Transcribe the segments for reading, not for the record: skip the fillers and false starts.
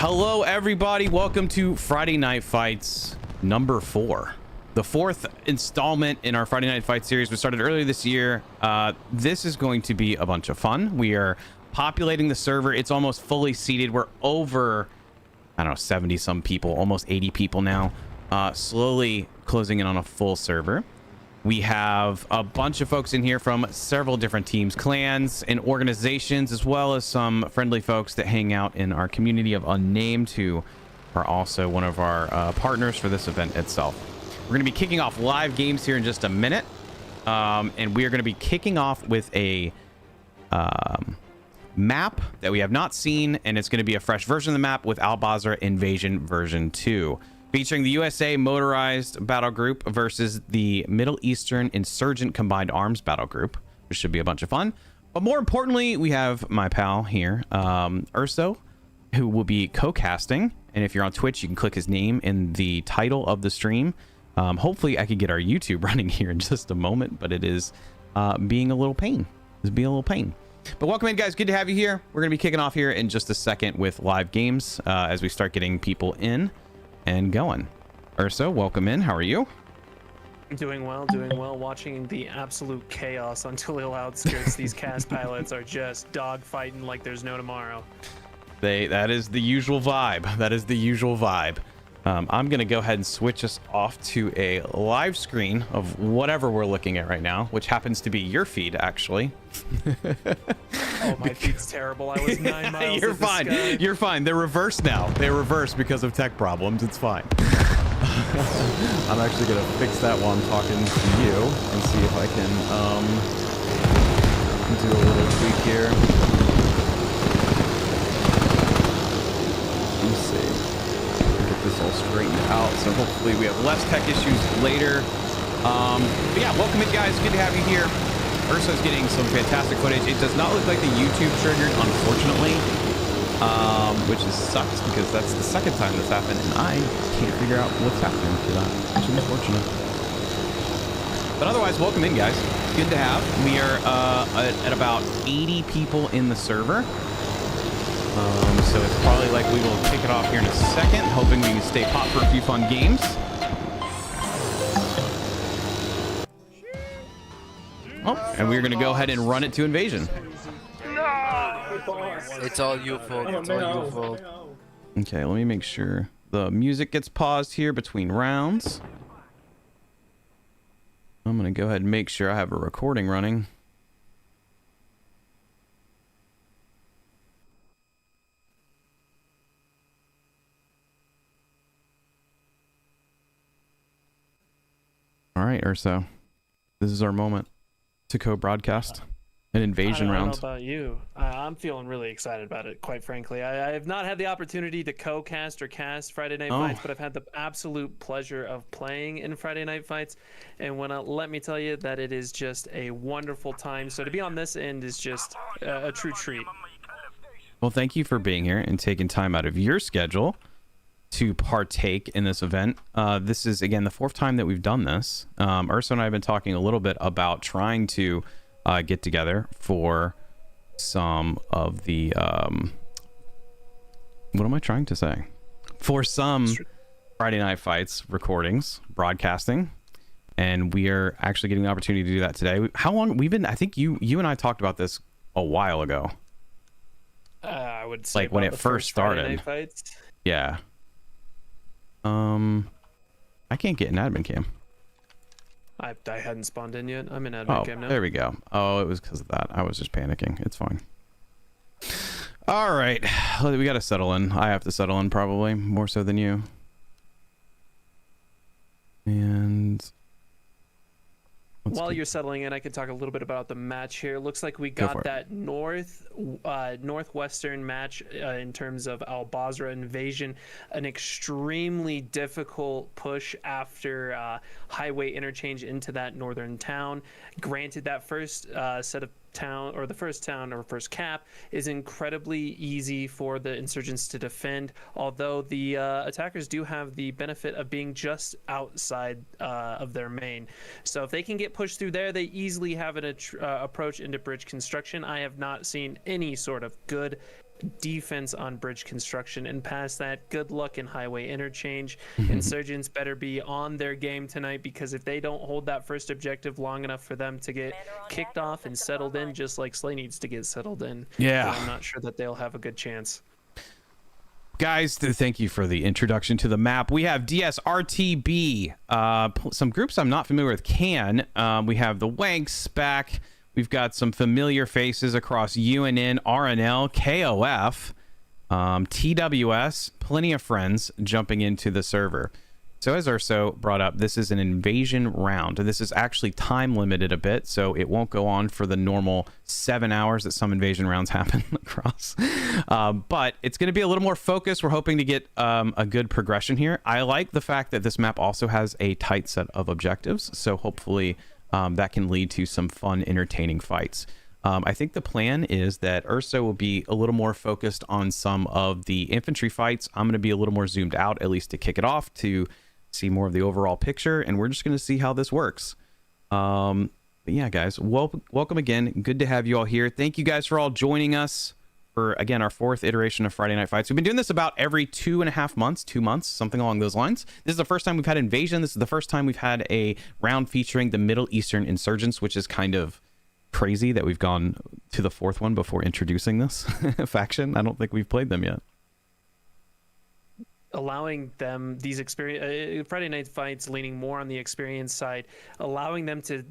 Hello, everybody. Welcome to Friday Night Fights number 4. The 4th installment in our Friday Night Fight series. We started earlier this year. This is going to be a bunch of fun. We are populating the server. It's almost fully seated. We're over, I don't know, 70 some people, almost 80 people now. Slowly closing in on a full server. We have a bunch of folks in here from several different teams, clans, and organizations, as well as some friendly folks that hang out in our community of Unnamed, who are also one of our partners for this event itself. We're going to be kicking off live games here in just a minute, and we are going to be kicking off with a map that we have not seen, and it's going to be a fresh version of the map with Al-Basra Invasion version 2. Featuring the USA Motorized Battle Group versus the Middle Eastern Insurgent Combined Arms Battle Group, which should be a bunch of fun. But more importantly, we have my pal here, Urso, who will be co-casting. And if you're on Twitch, you can click his name in the title of the stream. Hopefully, I can get our YouTube running here in just a moment, but it is being a little pain. It's being a little pain. But welcome in, guys. Good to have you here. We're going to be kicking off here in just a second with live games as we start getting people in and going. Urso, welcome in. How are you? Doing well, watching the absolute chaos on Toledo outskirts. These cast pilots are just dogfighting like there's no tomorrow. That is the usual vibe. That is the usual vibe. I'm gonna go ahead and switch us off to a live screen of whatever we're looking at right now, which happens to be your feed, actually. Oh, my feed's terrible. I was 9 miles. You're fine. Sky. You're fine. They're reversed now. They're reversed because of tech problems. It's fine. I'm actually gonna fix that while I'm talking to you and see if I can do a little tweak here. Let me see. Get this all straightened out. So hopefully we have less tech issues later. But yeah, welcome in, guys. Good to have you here. Urso's getting some fantastic footage. It does not look like the YouTube triggered, unfortunately, which is sucks because that's the second time this happened, and I can't figure out what's happening to that, which is unfortunate. But otherwise, welcome in, guys. Good to have. We are at about 80 people in the server. So it's probably like we will kick it off here in a second, hoping we can stay pop for a few fun games. Oh, and we're going to go ahead and run it to Invasion. It's all your fault. It's all your fault. Okay, let me make sure the music gets paused here between rounds. I'm going to go ahead and make sure I have a recording running. All right, Urso. This is our moment to co-broadcast an invasion round. I don't know about you. I'm feeling really excited about it, quite frankly. I have not had the opportunity to co-cast or cast Friday Night Fights, but I've had the absolute pleasure of playing in Friday Night Fights. And let me tell you that it is just a wonderful time. So to be on this end is just a true treat. Well, thank you for being here and taking time out of your schedule to partake in this event. This is, again, the 4th time that we've done this. Urso and I have been talking a little bit about trying to get together for some of the... what am I trying to say? For some Friday Night Fights recordings, broadcasting. And we are actually getting the opportunity to do that today. How long we've been... I think you and I talked about this a while ago. I would say like when it first started. Friday Night Fights. Yeah. I can't get an admin cam. I hadn't spawned in yet. I'm in admin cam now. There we go. Oh, it was because of that. I was just panicking. It's fine. All right. We got to settle in. I have to settle in probably more so than you. And while you're settling in, I could talk a little bit about the match here. Looks like we got that northwestern match in terms of Al-Basra Invasion, an extremely difficult push after highway interchange into that northern town. Granted, that first set of town, or the first town or first cap, is incredibly easy for the insurgents to defend, although the attackers do have the benefit of being just outside of their main. So if they can get pushed through there, they easily have an approach into bridge construction. I have not seen any sort of good defense on bridge construction, and past that, good luck in highway interchange. Insurgents better be on their game tonight, because if they don't hold that first objective long enough for them to get kicked off and settled in, just like SLAY needs to get settled in, yeah, I'm not sure that they'll have a good chance. Guys, thank you for the introduction to the map. We have DSRTB, some groups I'm not familiar with can. We have the Wanks back. We've got some familiar faces across UNN, RNL, KOF, TWS, plenty of friends jumping into the server. So as Urso brought up, this is an invasion round. This is actually time limited a bit, so it won't go on for the normal 7 hours that some invasion rounds happen across. But it's going to be a little more focused. We're hoping to get a good progression here. I like the fact that this map also has a tight set of objectives, so hopefully that can lead to some fun, entertaining fights. I think the plan is that Urso will be a little more focused on some of the infantry fights. I'm going to be a little more zoomed out, at least to kick it off, to see more of the overall picture, and we're just going to see how this works. But yeah, guys, welcome again. Good to have you all here. Thank you guys for all joining us for, again, our 4th iteration of Friday Night Fights. We've been doing this about every 2.5 months, 2 months, something along those lines. This is the first time we've had Invasion. This is the first time we've had a round featuring the Middle Eastern Insurgents, which is kind of crazy that we've gone to the 4th one before introducing this faction. I don't think we've played them yet. Allowing them these experience Friday Night Fights, leaning more on the experience side, allowing them to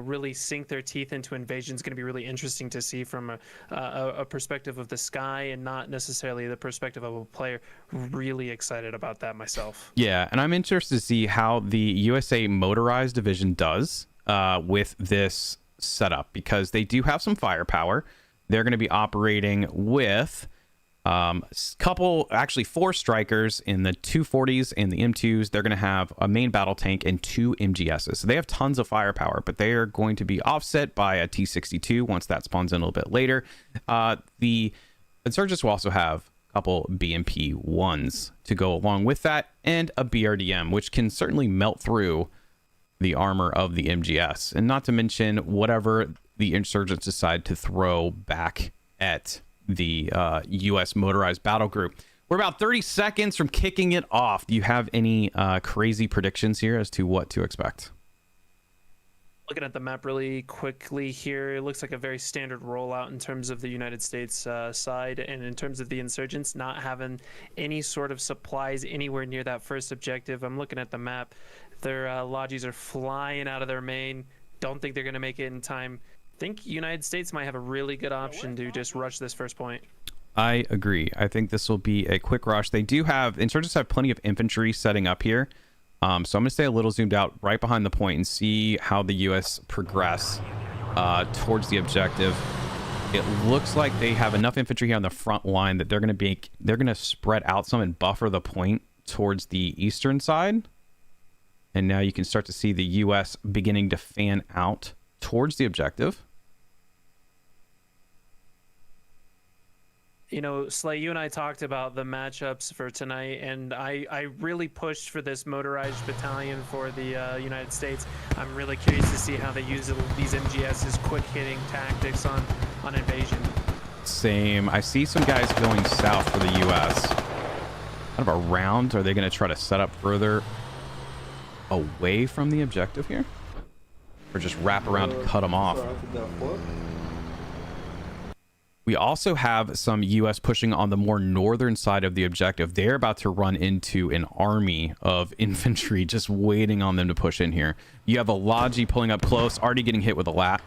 really sink their teeth into Invasion is going to be really interesting to see from a perspective of the sky, and not necessarily the perspective of a player. Really excited about that myself. Yeah, and I'm interested to see how the USA Motorized Division does with this setup, because they do have some firepower. They're going to be operating with actually 4 strikers in the 240s and the M2s. They're going to have a main battle tank and 2 MGSs. So they have tons of firepower, but they are going to be offset by a T62 once that spawns in a little bit later. The Insurgents will also have a couple BMP-1s to go along with that, and a BRDM, which can certainly melt through the armor of the MGS, and not to mention whatever the Insurgents decide to throw back at the U.S. Motorized Battle Group. We're about 30 seconds from kicking it off. Do you have any crazy predictions here as to what to expect? Looking at the map really quickly here, it looks like a very standard rollout in terms of the United States side, and in terms of the Insurgents not having any sort of supplies anywhere near that first objective. I'm looking at the map. Their lodges are flying out of their main. Don't think they're going to make it in time. Think United States might have a really good option to just rush this first point. I agree. I think this will be a quick rush. They do have, Insurgents have plenty of infantry setting up here. So I'm going to stay a little zoomed out right behind the point and see how the U.S. progress towards the objective. It looks like they have enough infantry here on the front line that they're going to spread out some and buffer the point towards the eastern side. And now you can start to see the U.S. beginning to fan out towards the objective. You know, SLAY, you and I talked about the matchups for tonight, and I really pushed for this motorized battalion for the United States. I'm really curious to see how they use these MGS's quick-hitting tactics on Invasion. Same. I see some guys going south for the U.S. Kind of around. Are they going to try to set up further away from the objective here? Or just wrap around and cut them off? We also have some U.S. pushing on the more northern side of the objective. They're about to run into an army of infantry just waiting on them to push in here. You have a Logi pulling up close, already getting hit with a lat.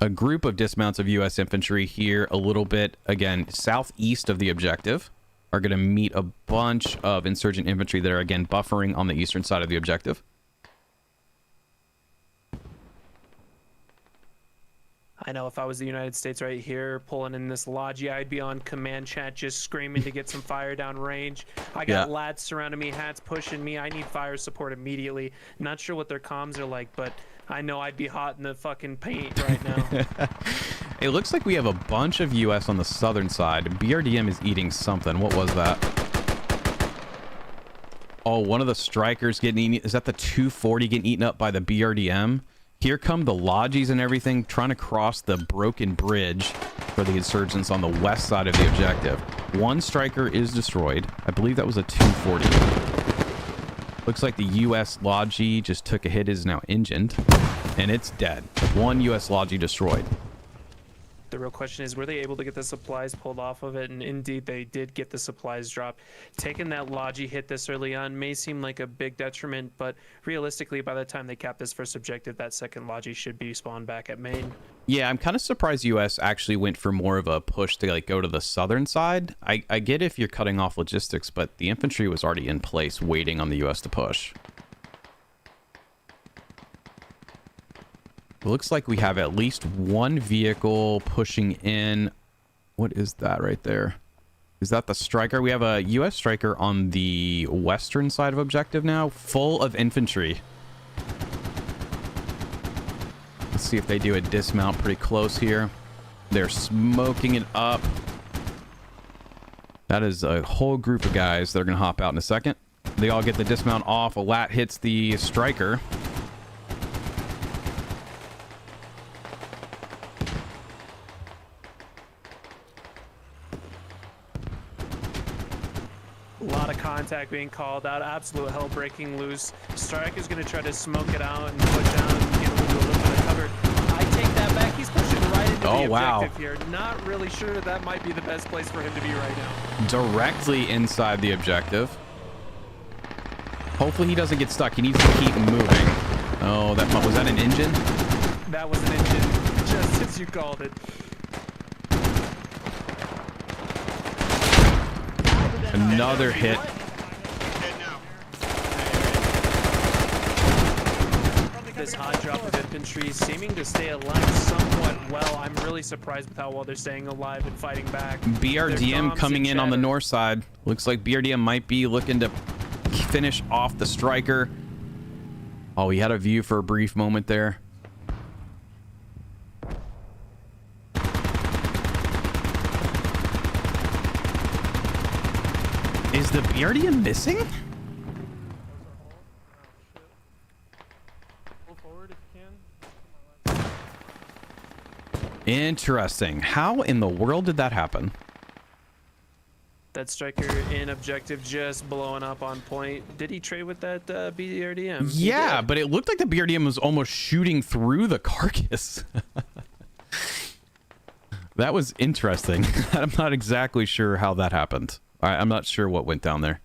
A group of dismounts of U.S. infantry here a little bit, again, southeast of the objective, are going to meet a bunch of insurgent infantry that are, again, buffering on the eastern side of the objective. I know if I was the United States right here pulling in this Logi, I'd be on command chat just screaming to get some fire down range. I got lads surrounding me, hats pushing me. I need fire support immediately. Not sure what their comms are like, but I know I'd be hot in the fucking paint right now. It looks like we have a bunch of U.S. on the southern side. BRDM is eating something. What was that? Oh, one of the strikers getting eaten. Is that the 240 getting eaten up by the BRDM? Here come the Lodgies and everything, trying to cross the broken bridge for the insurgents on the west side of the objective. One striker is destroyed. I believe that was a 240. Looks like the U.S. Logi just took a hit, is now engined, and it's dead. One U.S. Logi destroyed. The real question is, were they able to get the supplies pulled off of it? And indeed, they did get the supplies dropped. Taking that Logi hit this early on may seem like a big detriment, but realistically, by the time they cap this first objective, that second Logi should be spawned back at main. Yeah, I'm kind of surprised U.S. actually went for more of a push to like go to the southern side. I get if you're cutting off logistics, but the infantry was already in place waiting on the U.S. to push. It looks like we have at least one vehicle pushing in. What is that right there? Is that the striker? We have a U.S. striker on the western side of objective now, full of infantry. Let's see if they do a dismount pretty close here. They're smoking it up. That is a whole group of guys that are going to hop out in a second. They all get the dismount off. A lat hits the striker. A lot of contact being called out. Absolute hell breaking loose. Strike is going to try to smoke it out and push out and get a little bit of cover. I take that back. He's pushing right into the objective here. Not really sure that might be the best place for him to be right now. Directly inside the objective. Hopefully he doesn't get stuck. He needs to keep moving. Oh, was that an engine? That was an engine, just as you called it. Another hit. This hot drop of infantry seeming to stay alive somewhat well. I'm really surprised with how well they're staying alive and fighting back. BRDM coming in on the north side. Looks like BRDM might be looking to finish off the striker. Oh, he had a view for a brief moment there. Is the BRDM missing? Interesting. How in the world did that happen? That striker in objective just blowing up on point. Did he trade with that BRDM? Yeah, but it looked like the BRDM was almost shooting through the carcass. That was interesting. I'm not exactly sure how that happened. I'm not sure what went down there.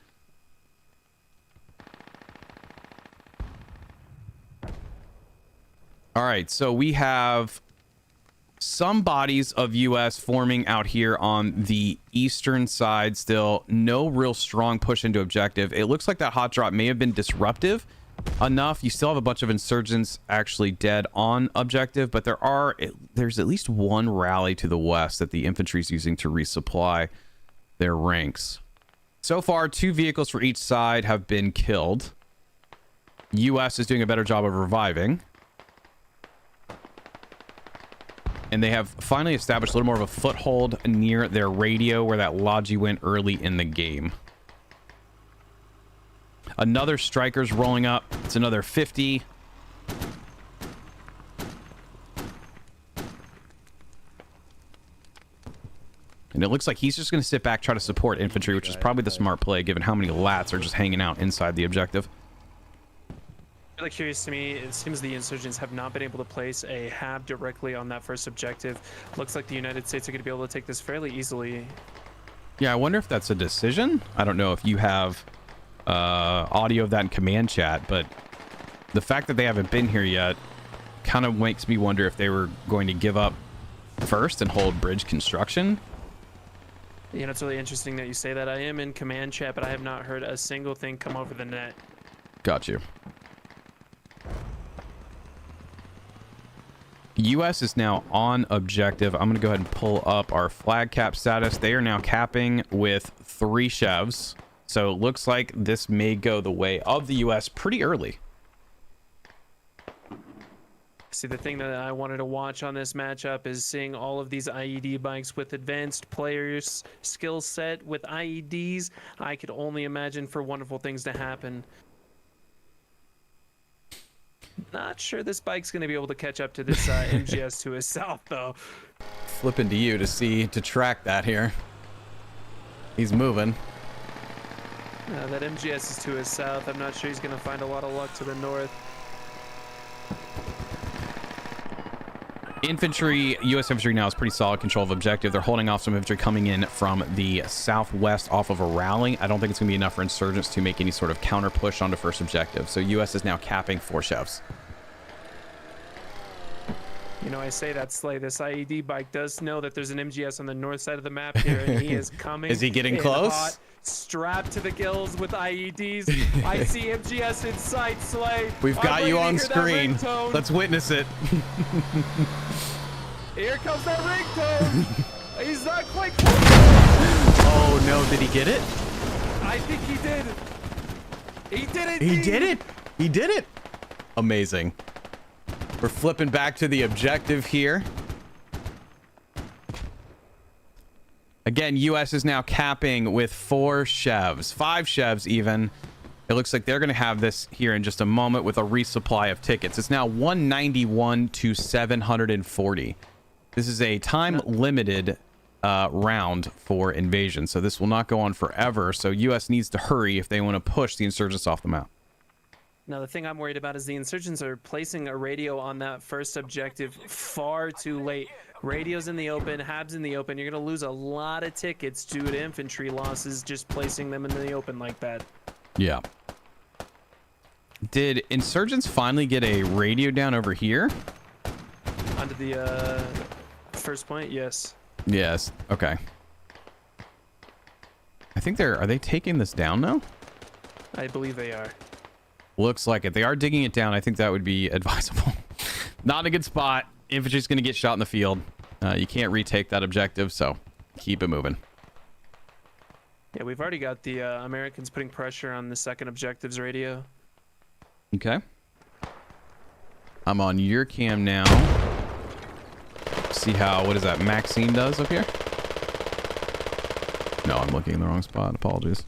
All right, so we have some bodies of U.S. forming out here on the eastern side still. No real strong push into objective. It looks like that hot drop may have been disruptive enough. You still have a bunch of insurgents actually dead on objective, but there's at least one rally to the west that the infantry is using to resupply their ranks. So far, 2 vehicles for each side have been killed. U.S. is doing a better job of reviving. And they have finally established a little more of a foothold near their radio where that Logi went early in the game. Another striker's rolling up. It's another 50. And it looks like he's just going to sit back, try to support infantry, which is probably the smart play given how many lats are just hanging out inside the objective. Really curious to me, it seems the insurgents have not been able to place a HAB directly on that first objective. Looks like the United States are going to be able to take this fairly easily. Yeah, I wonder if that's a decision. I don't know if you have audio of that in command chat, but the fact that they haven't been here yet kind of makes me wonder if they were going to give up first and hold bridge construction. You know, it's really interesting that you say that. I am in command chat, but I have not heard a single thing come over the net. Got you. U.S. is now on objective. I'm going to go ahead and pull up our flag cap status. They are now capping with 3 chevs. So it looks like this may go the way of the U.S. pretty early. See, the thing that I wanted to watch on this matchup is seeing all of these IED bikes with advanced players' skill set with IEDs. I could only imagine for wonderful things to happen. Not sure this bike's going to be able to catch up to this MGS to his south, though. Flipping to you to track that here. He's moving. That MGS is to his south. I'm not sure he's going to find a lot of luck to the north. Infantry, U.S. infantry now is pretty solid control of objective. They're holding off some infantry coming in from the southwest off of a rally. I don't think it's going to be enough for insurgents to make any sort of counter push onto first objective. So U.S. is now capping 4 chefs. You know, I say that, Slay. This IED bike does know that there's an MGS on the north side of the map here, and he is coming. Is he getting in close? Hot, strapped to the gills with IEDs. I see MGS in sight, Slay. We've got you on screen. Let's witness it. Here comes that ringtone. He's not quite close. Oh no, did he get it? I think he did. He did it. He did it. He did it. Amazing. We're flipping back to the objective here. Again, U.S. is now capping with 4 chevs, 5 chevs even. It looks like they're going to have this here in just a moment with a resupply of tickets. It's now 191 to 740. This is a time-limited round for invasion, so this will not go on forever. So U.S. needs to hurry if they want to push the insurgents off the map. Now, the thing I'm worried about is the insurgents are placing a radio on that first objective far too late. Radio's in the open, Hab's in the open. You're going to lose a lot of tickets due to infantry losses just placing them in the open like that. Yeah. Did insurgents finally get a radio down over here? Onto the first point, yes. Yes. Okay. I think are they taking this down now? I believe they are. Looks like it. They are digging it down. I think that would be advisable. Not a good spot. Infantry's going to get shot in the field. You can't retake that objective, so keep it moving. Yeah, we've already got the Americans putting pressure on the second objective's radio. Okay. I'm on your cam now. See how, what is that, Maxine does up here? No, I'm looking in the wrong spot. Apologies.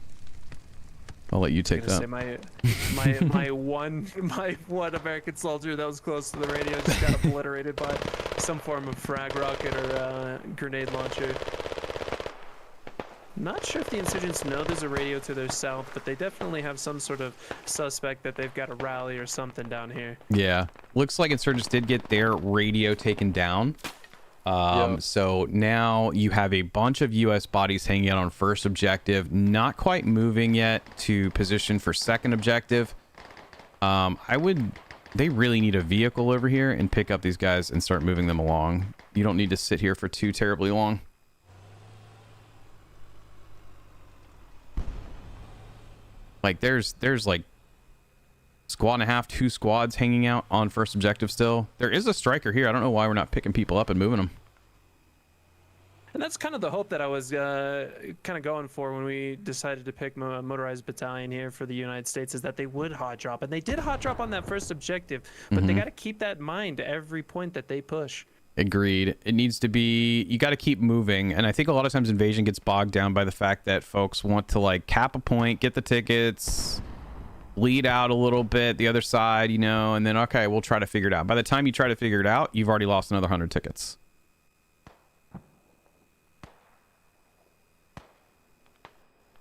I'll let you take that. Say my one American soldier that was close to the radio just got obliterated by some form of frag rocket or grenade launcher. Not sure if the insurgents know there's a radio to their south, but they definitely have some sort of suspect that they've got a rally or something down here. Yeah, looks like insurgents did get their radio taken down. Yep. So now you have a bunch of U.S. bodies hanging out on first objective, not quite moving yet to position for second objective. They really need a vehicle over here and pick up these guys and start moving them along. You don't need to sit here for too terribly long. Like there's like squad and a half, 2 squads hanging out on first objective still. There is a striker here. I don't know why we're not picking people up and moving them. And that's kind of the hope that I was kind of going for when we decided to pick a motorized battalion here for the United States, is that they would hot drop. And they did hot drop on that first objective, but they got to keep that in mind every point that they push. Agreed. It needs to be, you got to keep moving. And I think a lot of times invasion gets bogged down by the fact that folks want to like cap a point, get the tickets, bleed out a little bit the other side, you know, and then, okay, we'll try to figure it out. By the time you try to figure it out, you've already lost another 100 tickets.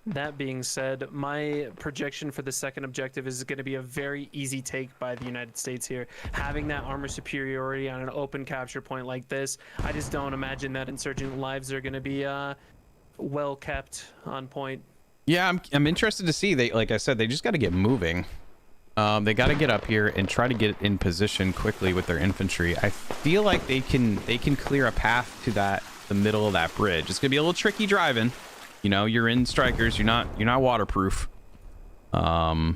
That being said, my projection for the second objective is going to be a very easy take by the United States here. Having that armor superiority on an open capture point like this, I just don't imagine that insurgent lives are going to be well kept on point. Yeah, I'm interested to see. They, like I said, they just got to get moving. They got to get up here and try to get in position quickly with their infantry. I feel like they can clear a path to the middle of that bridge. It's gonna be a little tricky driving. You know, you're in strikers. You're not waterproof. But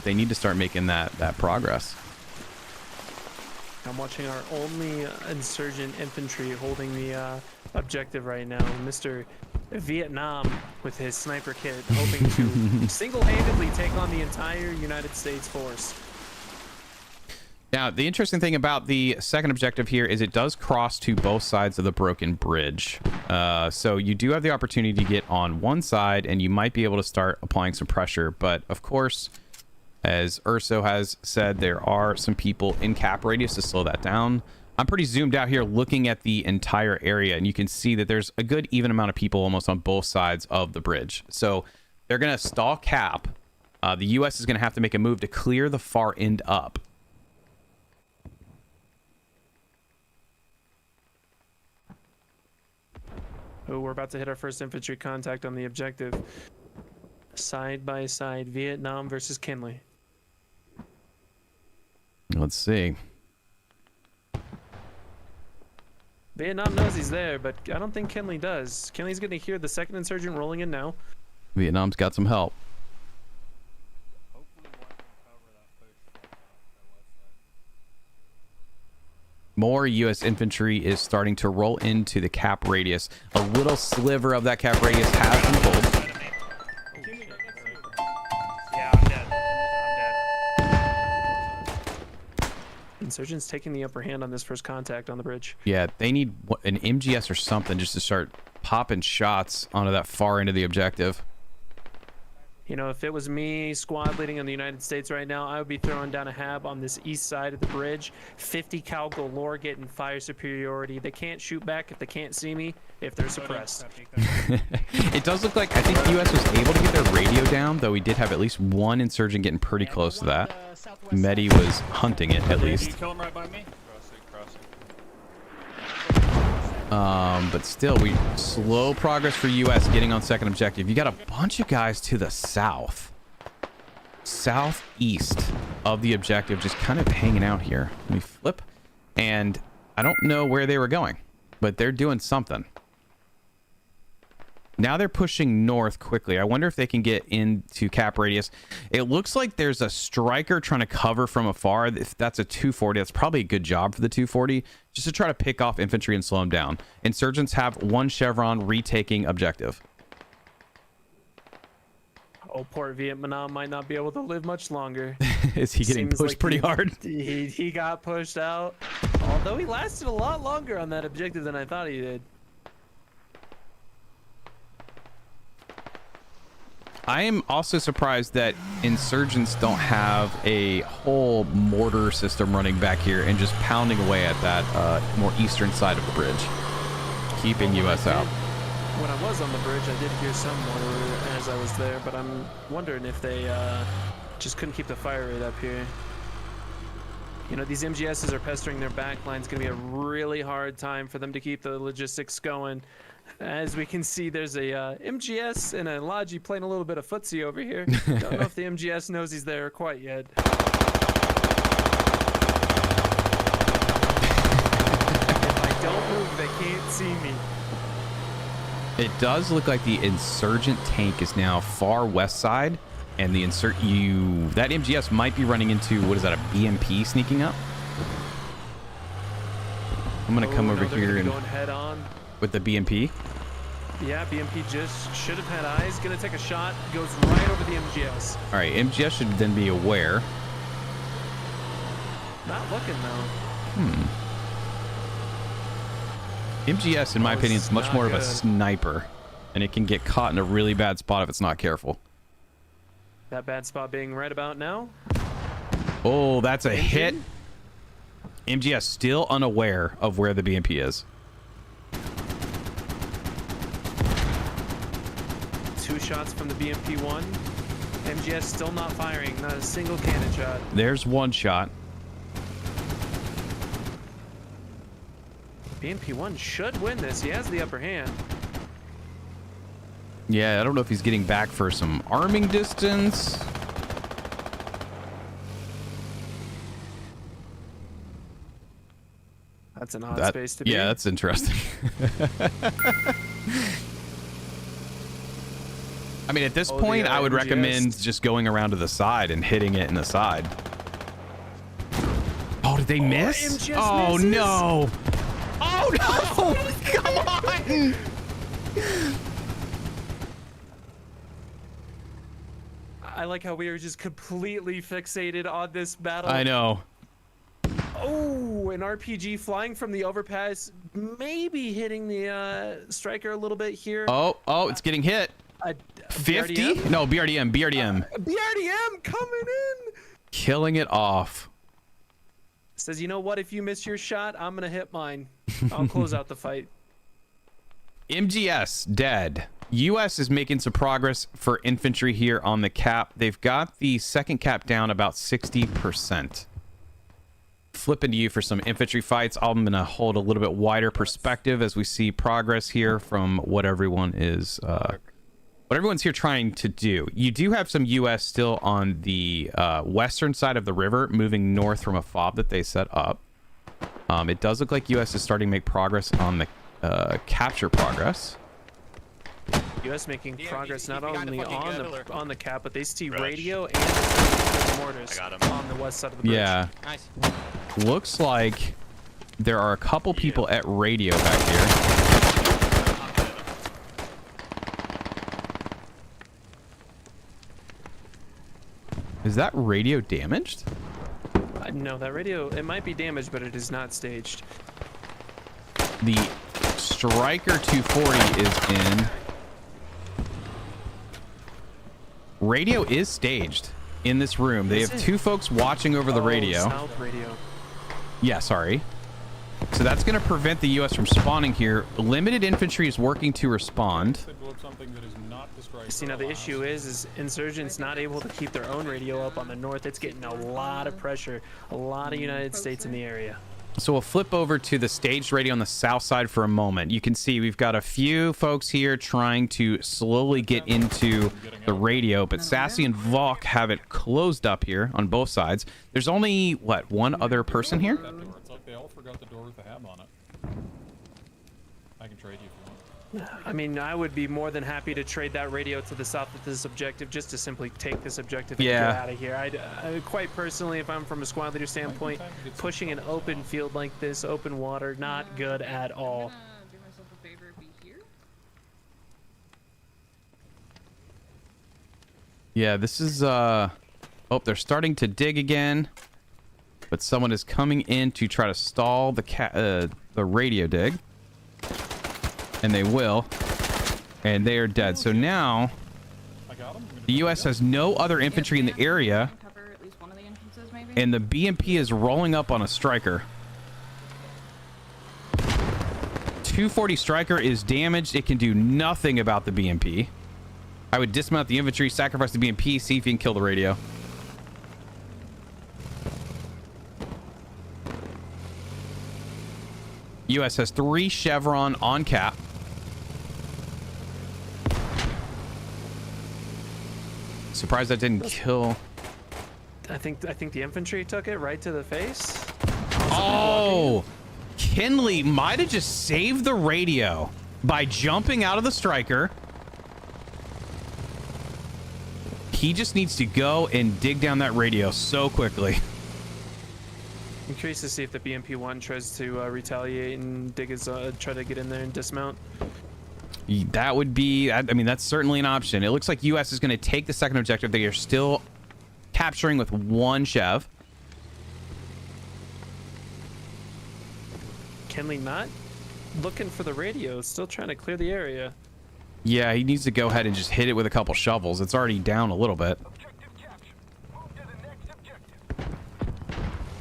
they need to start making that progress. I'm watching our only insurgent infantry holding the objective right now, Mr. Vietnam with his sniper kit, hoping to single-handedly take on the entire United States force. Now, the interesting thing about the second objective here is it does cross to both sides of the broken bridge. So you do have the opportunity to get on one side, and you might be able to start applying some pressure. But, of course, As Urso has said, there are some people in cap radius to slow that down. I'm pretty zoomed out here looking at the entire area, and you can see that there's a good even amount of people almost on both sides of the bridge. So they're going to stall cap. The U.S. is going to have to make a move to clear the far end up. Oh, we're about to hit our first infantry contact on the objective. Side by side, Vietnam versus Kinley. Let's see. Vietnam knows he's there, but I don't think Kinley does. Kinley's going to hear the second insurgent rolling in now. Vietnam's got some help. More U.S. infantry is starting to roll into the cap radius. A little sliver of that cap radius has been pulled. Yeah, I'm dead. Insurgents taking the upper hand on this first contact on the bridge. Yeah, they need an MGS or something just to start popping shots onto that far end of the objective. You know, if it was me squad leading in the United States right now, I would be throwing down a hab on this east side of the bridge. 50 cal galore getting fire superiority. They can't shoot back if they can't see me, if they're suppressed. It does look like I think the U.S. was able to get their radio down, though we did have at least one insurgent getting pretty close to that. Medi was hunting it at least. But still, slow progress for U.S. getting on second objective. You got a bunch of guys to the southeast of the objective, just kind of hanging out here. Let me flip, and I don't know where they were going, but they're doing something. Now they're pushing north quickly. I wonder if they can get into cap radius. It looks like there's a striker trying to cover from afar. If that's a 240, that's probably a good job for the 240, just to try to pick off infantry and slow them down. Insurgents have one chevron retaking objective. Oh, poor Vietnam might not be able to live much longer. Is he getting pushed like pretty hard? He got pushed out, although he lasted a lot longer on that objective than I thought he did. I am also surprised that insurgents don't have a whole mortar system running back here and just pounding away at that more eastern side of the bridge, keeping U.S. out. When I was on the bridge, I did hear some mortar as I was there, but I'm wondering if they just couldn't keep the fire rate up here. You know, these MGSs are pestering their back line. It's going to be a really hard time for them to keep the logistics going. As we can see, there's a MGS and a Logi playing a little bit of footsie over here. Don't know if the MGS knows he's there quite yet. If I don't move, they can't see me. It does look like the insurgent tank is now far west side, and the that MGS might be running into, what is that, a BMP sneaking up? I'm gonna come over here and going head on with the BMP. Yeah, BMP just should have had eyes. Gonna take a shot. Goes right over the MGS. All right, MGS should then be aware. Not looking though. MGS, in my opinion, is much more of a sniper, and it can get caught in a really bad spot if it's not careful. That bad spot being right about now. Oh, that's a hit. MGS still unaware of where the BMP is. 2 shots from the BMP-1. MGS still not firing. Not a single cannon shot. There's 1 shot. BMP-1 should win this. He has the upper hand. Yeah, I don't know if he's getting back for some arming distance. That's an odd space to be. Yeah, that's interesting. I mean, at this point, I would recommend just going around to the side and hitting it in the side. Oh, did they miss? Oh, misses. no. Oh, no. Come on. I like how we are just completely fixated on this battle. I know. Oh, an RPG flying from the overpass, maybe hitting the striker a little bit here. Oh, it's getting hit. 50? BRDM? No, BRDM. BRDM coming in. Killing it off. Says, you know what? If you miss your shot, I'm gonna hit mine. I'll close out the fight. MGS dead. US is making some progress for infantry here on the cap. They've got the second cap down about 60%. Flipping to you for some infantry fights. I'm going to hold a little bit wider perspective as we see progress here from what everyone is, what everyone's here trying to do. You do have some US still on the western side of the river, moving north from a fob that they set up. It does look like US is starting to make progress on the capture progress. U.S. making progress not only on the cap, but they see radio and the mortars on the west side of the bridge. Yeah. Nice. Looks like there are a couple people at radio back here. Is that radio damaged? No, that radio, it might be damaged, but it is not staged. The Striker 240 is in. Radio is staged in this room. They have two folks watching over the radio. South radio. Yeah, sorry. So that's going to prevent the U.S. from spawning here. Limited infantry is working to respond. See, now the issue is insurgents not able to keep their own radio up on the north. It's getting a lot of pressure. A lot of United States in the area. So we'll flip over to the staged radio on the south side for a moment. You can see we've got a few folks here trying to slowly get into the radio, but Sassy and Valk have it closed up here on both sides. There's only, what, one other person here? It's like they all forgot the door with the ham on it. I can trade you if you want. I mean, I would be more than happy to trade that radio to the south with this objective, just to simply take this objective and get out of here. I quite personally, if I'm from a squad leader standpoint, pushing an open field like this, open water, not good at all. Do myself a favor, be here. Yeah, this is, oh, they're starting to dig again, but someone is coming in to try to stall the radio dig. And they will. And they are dead. So now, the U.S. has no other infantry in the area. And the BMP is rolling up on a Striker. 240 Striker is damaged. It can do nothing about the BMP. I would dismount the infantry, sacrifice the BMP, see if you can kill the radio. U.S. has 3 Chevron on cap. Surprised that didn't kill. I think the infantry took it right to the face. Oh, Kinley might have just saved the radio by jumping out of the Striker. He just needs to go and dig down that radio so quickly. I'm curious to see if the BMP-1 tries to retaliate and dig his, try to get in there and dismount. That would be, I mean, that's certainly an option. It looks like U.S. is going to take the second objective. They are still capturing with 1 Chev. Kenley not looking for the radio, still trying to clear the area. Yeah, he needs to go ahead and just hit it with a couple shovels. It's already down a little bit.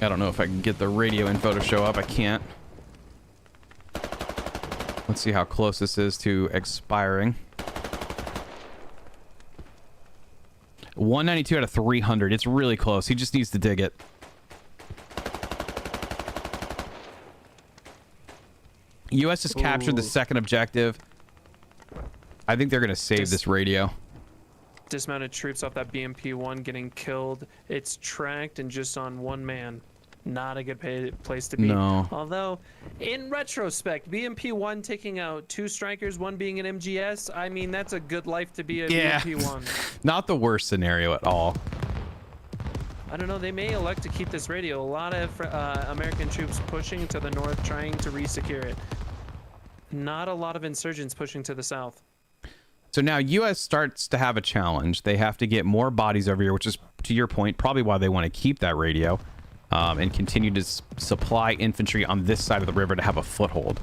I don't know if I can get the radio info to show up. I can't. Let's see how close this is to expiring. 192 out of 300. It's really close. He just needs to dig it. U.S. has captured the second objective. I think they're going to save this radio. Dismounted troops off that BMP-1 getting killed. It's tracked and just on 1 man. Not a good place to be. No. Although, in retrospect, BMP-1 taking out 2 Strikers, 1 being an MGS, I mean, that's a good life to be a BMP-1. Not the worst scenario at all. I don't know. They may elect to keep this radio. A lot of American troops pushing to the north, trying to re-secure it. Not a lot of insurgents pushing to the south. So now U.S. starts to have a challenge. They have to get more bodies over here, which is, to your point, probably why they want to keep that radio. And continue to supply infantry on this side of the river to have a foothold.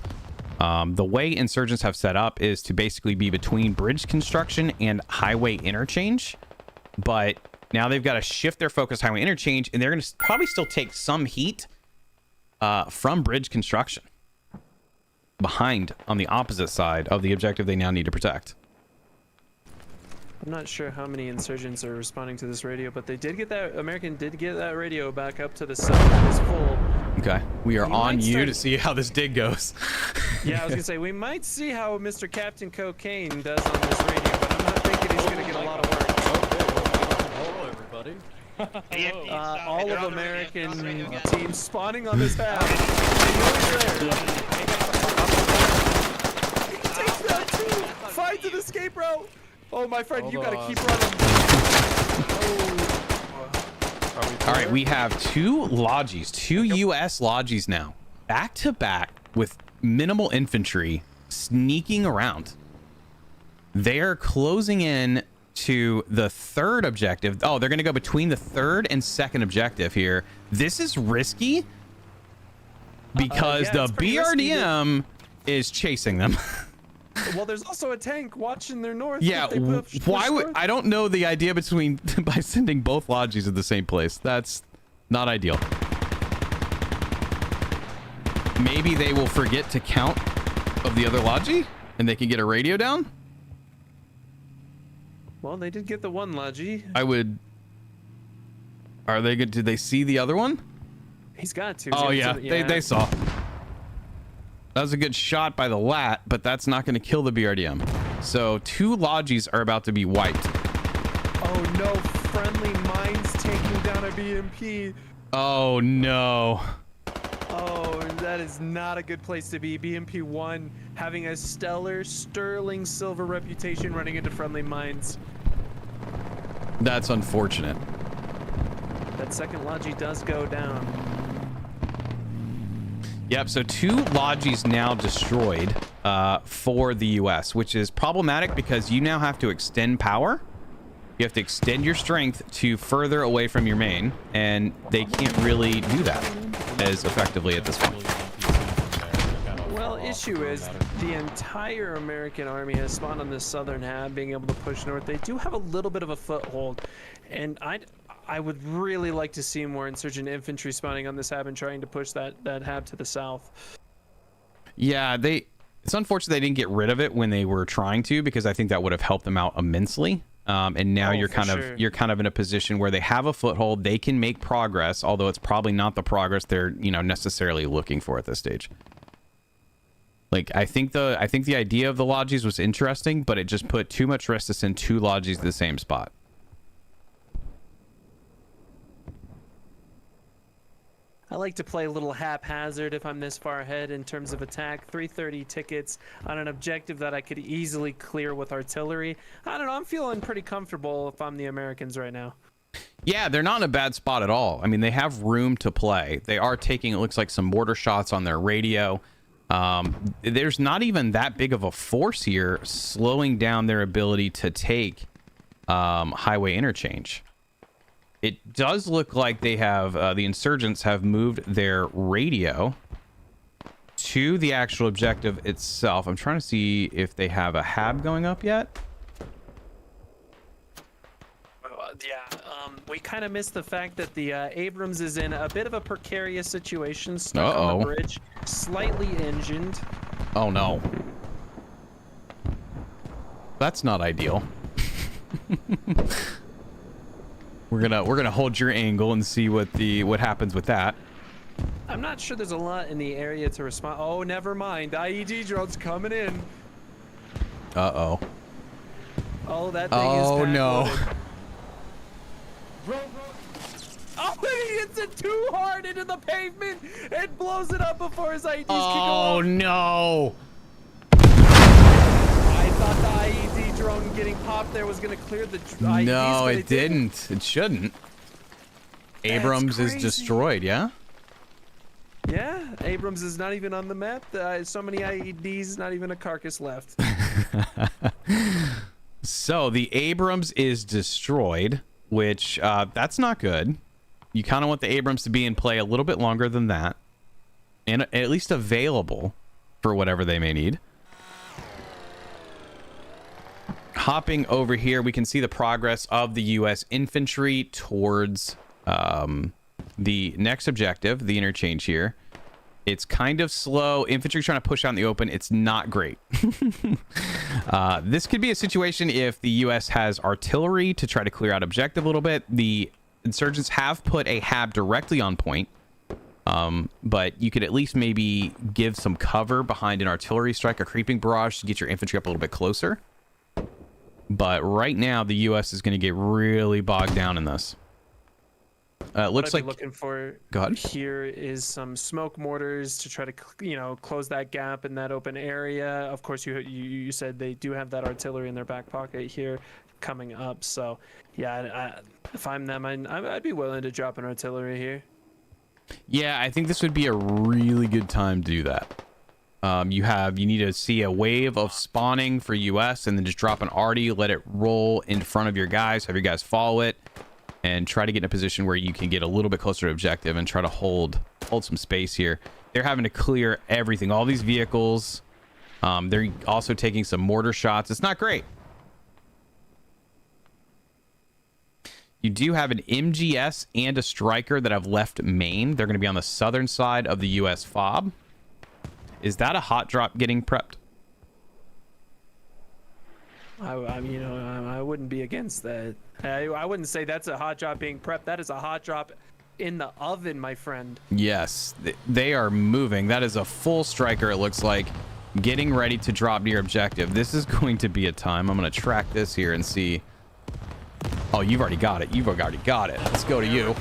The way insurgents have set up is to basically be between bridge construction and highway interchange. But Now they've got to shift their focus highway interchange, and they're going to probably still take some heat from bridge construction behind on the opposite side of the objective they now need to protect. I'm not sure how many insurgents are responding to this radio, but they did get that, American did get that radio back up to the south. It was full. Okay, we are You on might you start- to see how this dig goes. Yeah, I was gonna say we might see how Mr. Captain Cocaine does on this radio, but I'm not thinking he's gonna get a lot of work. Hello, everybody. All of American teams spawning on this path. They know he's there. He takes that too. Finds an escape route. Oh, my friend, you gotta keep running. All right, we have two lodges, two U.S. lodges now, back to back with minimal infantry sneaking around. They are closing in to the third objective. Oh, they're going to go between the third and second objective here. This is risky because yeah, it's the pretty risky. BRDM is chasing them. Well, there's also a tank watching their north. Yeah, if they push why would north. I don't know the idea between by sending both lodges in the same place. That's not ideal. Maybe they will forget to count of the other logi and they can get a radio down. Well, they did get the one Logi. I would. Are they good? Did they see the other one? He's got to. Oh yeah, they saw. That was a good shot by the lat, but that's not going to kill the BRDM. So two lodges are about to be wiped. Oh no, friendly mines taking down a BMP. Oh no. Oh, that is not a good place to be. BMP 1 having a stellar, sterling silver reputation running into friendly mines. That's unfortunate. That second Logi does go down. Yep, so two lodges now destroyed for the U.S., which is problematic because you now have to extend power. You have to extend your strength to further away from your main, and they can't really do that as effectively at this point. Well, issue is the entire American army has spawned on the southern half, being able to push north. They do have a little bit of a foothold, and I would really like to see more insurgent infantry spawning on this hab and trying to push that hab to the south. Yeah, it's unfortunate they didn't get rid of it when they were trying to, because I think that would have helped them out immensely. And now you're kind of in a position where they have a foothold. They can make progress, although it's probably not the progress they're necessarily looking for at this stage. Like I think the idea of the lodges was interesting, but it just put too much risk to send two lodges to the same spot. I like to play a little haphazard if I'm this far ahead in terms of attack. 330 tickets on an objective that I could easily clear with artillery. I don't know. I'm feeling pretty comfortable if I'm the Americans right now. Yeah, they're not in a bad spot at all. I mean, they have room to play. They are taking, it looks like, some mortar shots on their radio. There's not even that big of a force here slowing down their ability to take highway interchange. It does look like they have, the insurgents have moved their radio to the actual objective itself. I'm trying to see if they have a hab going up yet. We kind of missed the fact that the Abrams is in a bit of a precarious situation, stuck on the bridge, slightly engined. Oh no. That's not ideal. We're gonna hold your angle and see what happens with that. I'm not sure there's a lot in the area to respond. Oh, never mind. IED drones coming in. Uh-oh. Oh, that thing is pack no. loaded. Oh, he hits it too hard into the pavement and blows it up before his IEDs can go off. Oh no. I thought the IED drone getting popped there was going to clear the IEDs. No, but it didn't. It shouldn't. Abrams is crazy. destroyed, yeah? Yeah, Abrams is not even on the map. So many IEDs, not even a carcass left. So the Abrams is destroyed, which that's not good. You kind of want the Abrams to be in play a little bit longer than that, and at least available for whatever they may need. hopping over here, we can see the progress of the U.S. infantry towards the next objective, the interchange here. It's kind of slow. Infantry's trying to push out in the open. It's not great. This could be a situation if the U.S. has artillery to try to clear out objective a little bit. The insurgents have put a HAB directly on point, but you could at least maybe give some cover behind an artillery strike, a creeping barrage to get your infantry up a little bit closer. But right now, the U.S. is going to get really bogged down in this. Looks like looking for go ahead. Here is some smoke mortars to try to close that gap in that open area. Of course, you said they do have that artillery in their back pocket here coming up. So yeah, if I'm them, I'd be willing to drop an artillery here. Yeah, I think this would be a really good time to do that. You need to see a wave of spawning for US and then just drop an arty, let it roll in front of your guys, have your guys follow it, and try to get in a position where you can get a little bit closer to objective and try to hold some space here. They're having to clear everything, all these vehicles. They're also taking some mortar shots. It's not great. You do have an MGS and a striker that have left main. They're going to be on the southern side of the US FOB. Is that a hot drop getting prepped? I wouldn't be against that. I wouldn't say that's a hot drop being prepped. That is a hot drop in the oven, my friend. Yes, they are moving. That is a full striker, it looks like, getting ready to drop near objective. This is going to be a time. I'm going to track this here and see. Oh, you've already got it. You've already got it. Let's go to you.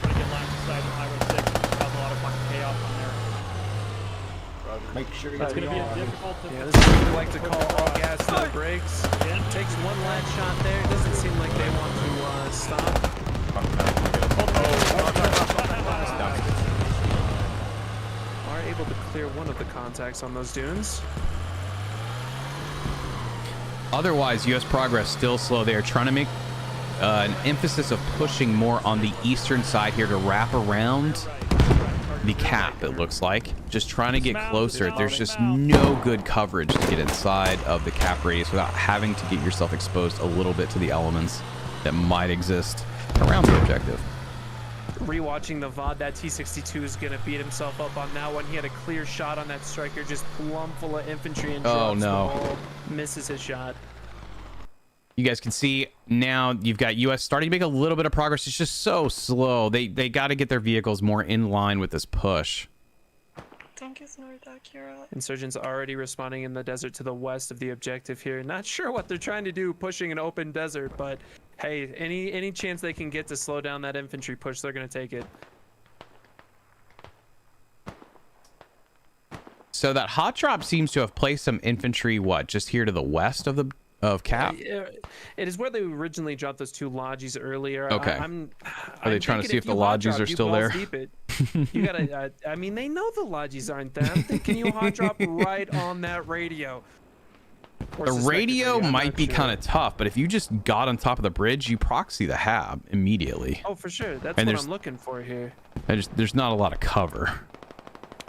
Make sure It's going to be difficult. Yeah, this is what we like to call all gas to the brakes. Takes one last shot there. Doesn't seem like they want to stop. Are able to clear one of the contacts on those dunes. Otherwise, U.S. progress still slow. They are trying to make an emphasis of pushing more on the eastern side here to wrap around the cap, it looks like. Just trying to get closer. There's just no good coverage to get inside of the cap radius without having to get yourself exposed a little bit to the elements that might exist around the objective. Rewatching the VOD, that T-62 is going to beat himself up on that one. He had a clear shot on that striker, just plumb full of infantry, and drops the ball, misses his shot. You guys can see now you've got U.S. starting to make a little bit of progress. It's just so slow. They got to get their vehicles more in line with this push. Insurgents already responding in the desert to the west of the objective here. Not sure what they're trying to do, pushing an open desert, but hey, any chance they can get to slow down that infantry push, they're going to take it. So that hot drop seems to have placed some infantry, just here to the west of cap? It is where they originally dropped those two lodges earlier. Okay. Are they trying to see if the lodges are still there? You gotta. I mean, they know the lodges aren't there. I'm thinking you hot drop right on that radio. The radio might be kind of tough, but if you just got on top of the bridge, you proxy the HAB immediately. Oh, for sure. That's what I'm looking for here. There's not a lot of cover.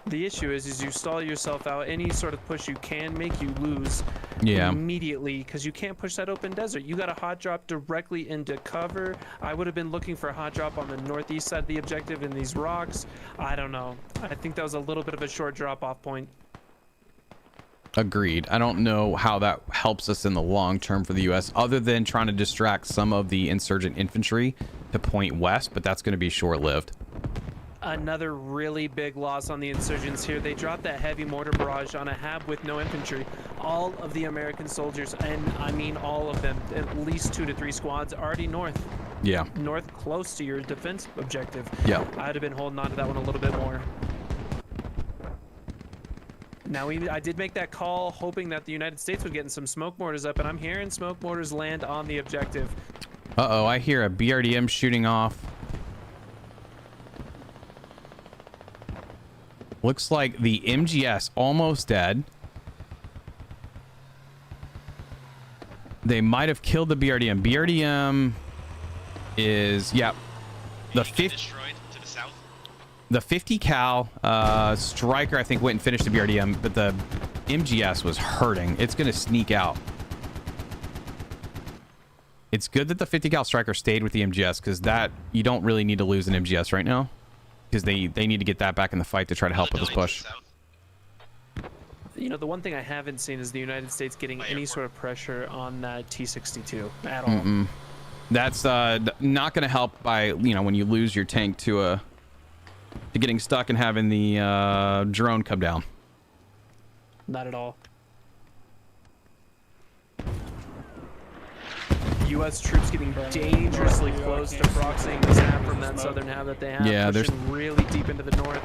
The issue is you stall yourself out. Any sort of push you can make, you lose immediately, because you can't push that open desert. You got a hot drop directly into cover. I would have been looking for a hot drop on the northeast side of the objective in these rocks. I don't know. I think that was a little bit of a short drop-off point. Agreed. I don't know how that helps us in the long term for the U.S. other than trying to distract some of the insurgent infantry to point west, but that's going to be short-lived. Another really big loss on the insurgents here. They dropped that heavy mortar barrage on a HAB with no infantry. All of the American soldiers, and I mean all of them, at least 2 to 3 squads, already north. Yeah. North, close to your defense objective. Yeah. I'd have been holding on to that one a little bit more. Now, I did make that call hoping that the United States would get some smoke mortars up, and I'm hearing smoke mortars land on the objective. Uh-oh, I hear a BRDM shooting off. Looks like the MGS almost dead. They might have killed the BRDM. BRDM is, the 50 to the south. The 50 cal striker, I think, went and finished the BRDM, but the MGS was hurting. It's going to sneak out. It's good that the 50 cal striker stayed with the MGS, because that you don't really need to lose an MGS right now, because they need to get that back in the fight to try to help with this push. You know, the one thing I haven't seen is the United States getting any sort of pressure on that T-62 at all. That's not going to help by, when you lose your tank to getting stuck and having the drone come down. Not at all. U.S. troops getting dangerously close to proxying this hab from that southern hab that they have. Yeah, there's really deep into the north.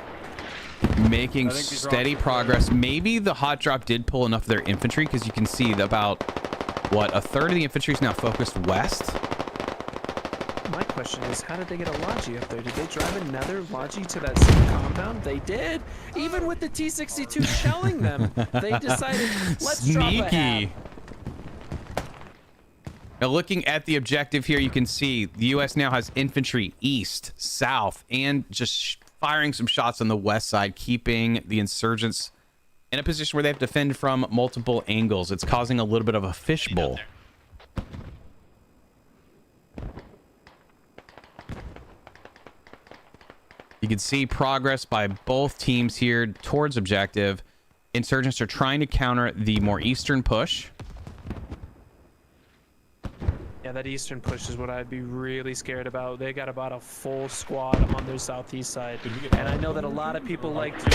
Making steady progress. Maybe the hot drop did pull enough of their infantry, because you can see that about, what, a third of the infantry is now focused west. My question is, how did they get a Logi up there? Did they drive another Logi to that same compound? They did. Even with the T-62 shelling them, they decided, let's drop a hab. Now, looking at the objective here, you can see the U.S. now has infantry east, south, and just firing some shots on the west side, keeping the insurgents in a position where they have to defend from multiple angles. It's causing a little bit of a fishbowl. You can see progress by both teams here towards objective. Insurgents are trying to counter the more eastern push. Yeah, that eastern push is what I'd be really scared about. They got about a full squad on their southeast side. And I know that a lot of people like to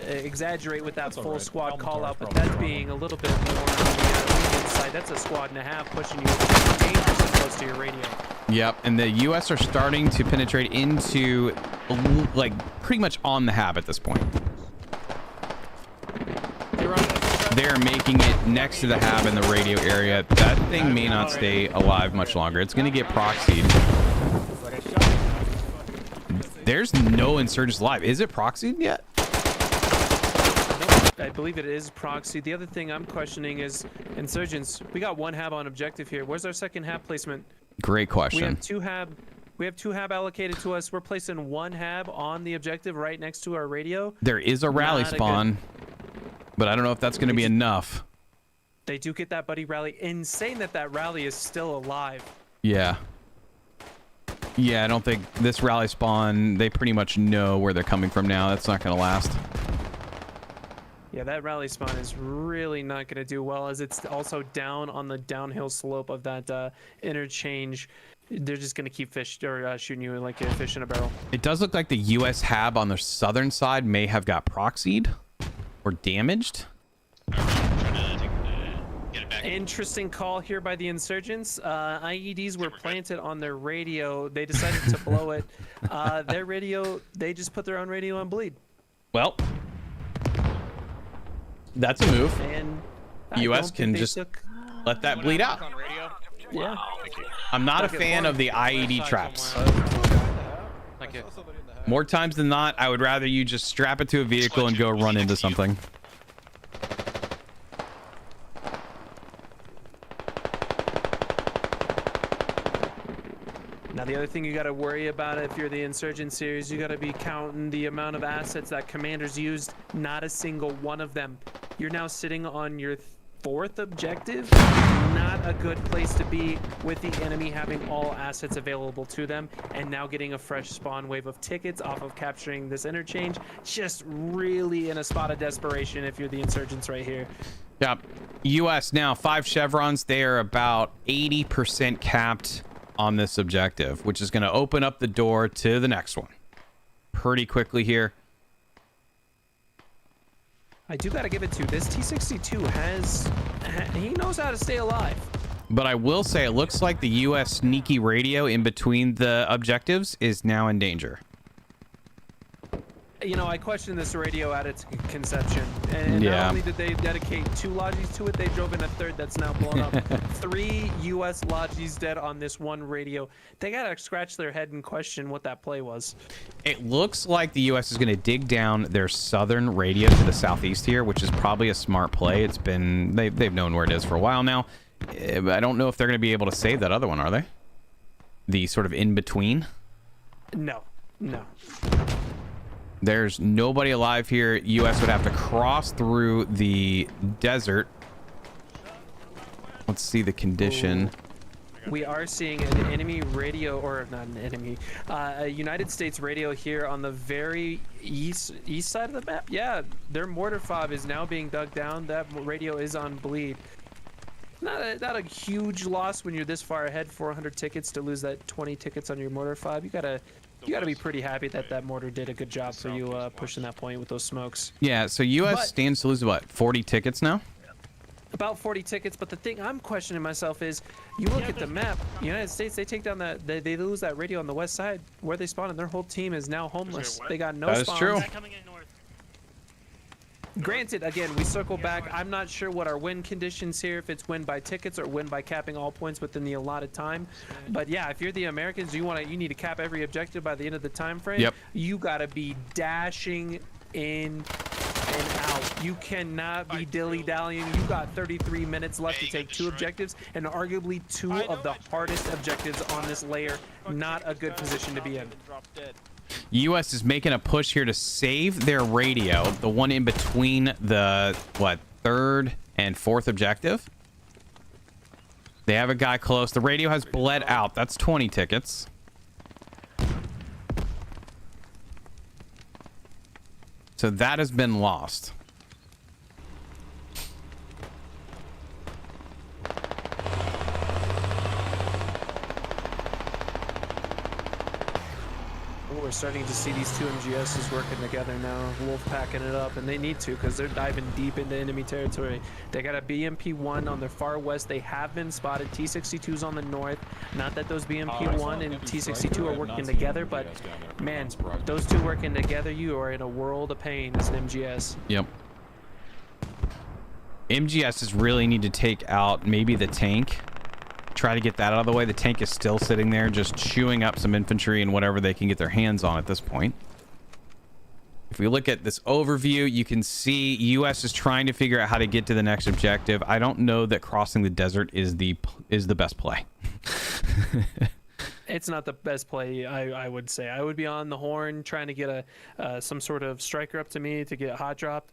exaggerate with that full squad call out, but that's being a little bit more on the medium side. That's a squad and a half pushing you dangerously close to your radio. Yep, and the U.S. are starting to penetrate into, like, pretty much on the hab at this point. They're making it next to the hab in the radio area. That thing may not stay alive much longer. It's going to get proxied. There's no insurgents alive. Is it proxied yet? I believe it is proxy. The other thing I'm questioning is insurgents. We got one hab on objective here. Where's our second hab placement? Great question. We have two hab allocated to us. We're placing one hab on the objective right next to our radio. There is a rally spawn, but I don't know if that's going to be enough. They do get that buddy rally. Insane that that rally is still alive. Yeah. Yeah, I don't think this rally spawn, they pretty much know where they're coming from now. That's not going to last. Yeah, that rally spawn is really not going to do well, as it's also down on the downhill slope of that interchange. They're just going to keep shooting you like a fish in a barrel. It does look like the U.S. hab on the southern side may have got proxied or damaged. Interesting call here by the insurgents. IEDs were planted on their radio. They decided to blow it. Their radio, they just put their own radio on bleed. Well, that's a move. And U.S. can just let that bleed out. Yeah. I'm not a fan of the IED traps. More times than not, I would rather you just strap it to a vehicle and go run into something. Now, the other thing you got to worry about if you're the insurgent series, you got to be counting the amount of assets that commanders used. Not a single one of them. You're now sitting on your fourth objective. Not a good place to be with the enemy having all assets available to them and now getting a fresh spawn wave of tickets off of capturing this interchange. Just really in a spot of desperation if you're the insurgents right here. Yep. U.S. now 5 chevrons. They are about 80% capped on this objective, which is going to open up the door to the next one pretty quickly here. I do got to give it to this T-62 he knows how to stay alive. But I will say it looks like the U.S. sneaky radio in between the objectives is now in danger. You know, I question this radio at its conception. And yeah. Not only did they dedicate 2 Logis to it, they drove in a third that's now blown up. 3 U.S. Logis dead on this one radio. They got to scratch their head and question what that play was. It looks like the U.S. is going to dig down their southern radio to the southeast here, which is probably a smart play. It's been... They've known where it is for a while now. I don't know if they're going to be able to save that other one, are they? The sort of in-between? No. There's nobody alive here. U.S. would have to cross through the desert Let's see the condition. We are seeing an enemy radio, or not an enemy, a United States radio here on the very east side of the map. Yeah, their mortar fob is now being dug down. That radio is on bleed. Not a huge loss when you're this far ahead. 400 tickets to lose that 20 tickets on your mortar fob. You gotta be pretty happy that mortar did a good job for you pushing that point with those smokes. Yeah. So U.S. stands to lose what, 40 tickets now? About 40 tickets, but the thing I'm questioning myself is, you look at the map, United States, they take down they lose that radio on the west side where they spawn, and their whole team is now homeless. They got no spawns. That is true. Granted, again, we circle back. I'm not sure what our win conditions here, if it's win by tickets or win by capping all points within the allotted time. But yeah, if you're the Americans, you need to cap every objective by the end of the time frame. Yep. You gotta be dashing in and out. You cannot be dilly-dallying. You got 33 minutes left to take 2 objectives, and arguably 2 of the hardest objectives on this layer. Not a good position to be in. U.S. is making a push here to save their radio, the one in between the, what, 3rd and 4th objective. They have a guy close. The radio has bled out. That's 20 tickets. So that has been lost. We're starting to see these 2 MGSs working together now. Wolf packing it up, and they need to because they're diving deep into enemy territory. They got a BMP-1 on their far west. They have been spotted. T-62's on the north. Not that those BMP-1 and T-62 are working together, but man, those 2 working together, you are in a world of pain as an MGS. Yep. MGSs really need to take out maybe the tank. Try to get that out of the way. The tank is still sitting there just chewing up some infantry and whatever they can get their hands on at this point. If we look at this overview, you can see U.S. is trying to figure out how to get to the next objective. I don't know that crossing the desert is the best play. It's not the best play, I would say. I would be on the horn trying to get some sort of striker up to me to get hot dropped.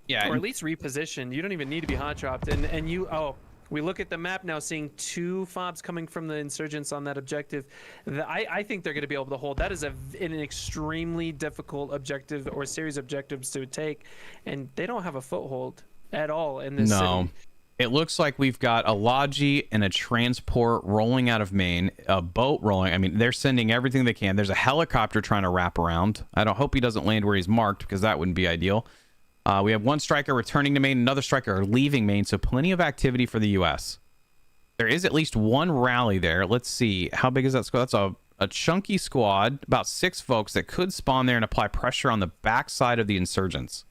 Yeah, or at least repositioned. You don't even need to be hot dropped. And you, we look at the map now, seeing 2 fobs coming from the insurgents on that objective. I think they're going to be able to hold. That is an extremely difficult objective or series of objectives to take, and they don't have a foothold at all in this city. It looks like we've got a Logi and a transport rolling out of Maine, a boat rolling. I mean, they're sending everything they can. There's a helicopter trying to wrap around. I don't hope he doesn't land where he's marked, because that wouldn't be ideal. We have 1 striker returning to Maine, another striker leaving Maine, so plenty of activity for the U.S. There is at least 1 rally there. Let's see. How big is that squad? That's a chunky squad, about 6 folks that could spawn there and apply pressure on the backside of the insurgents.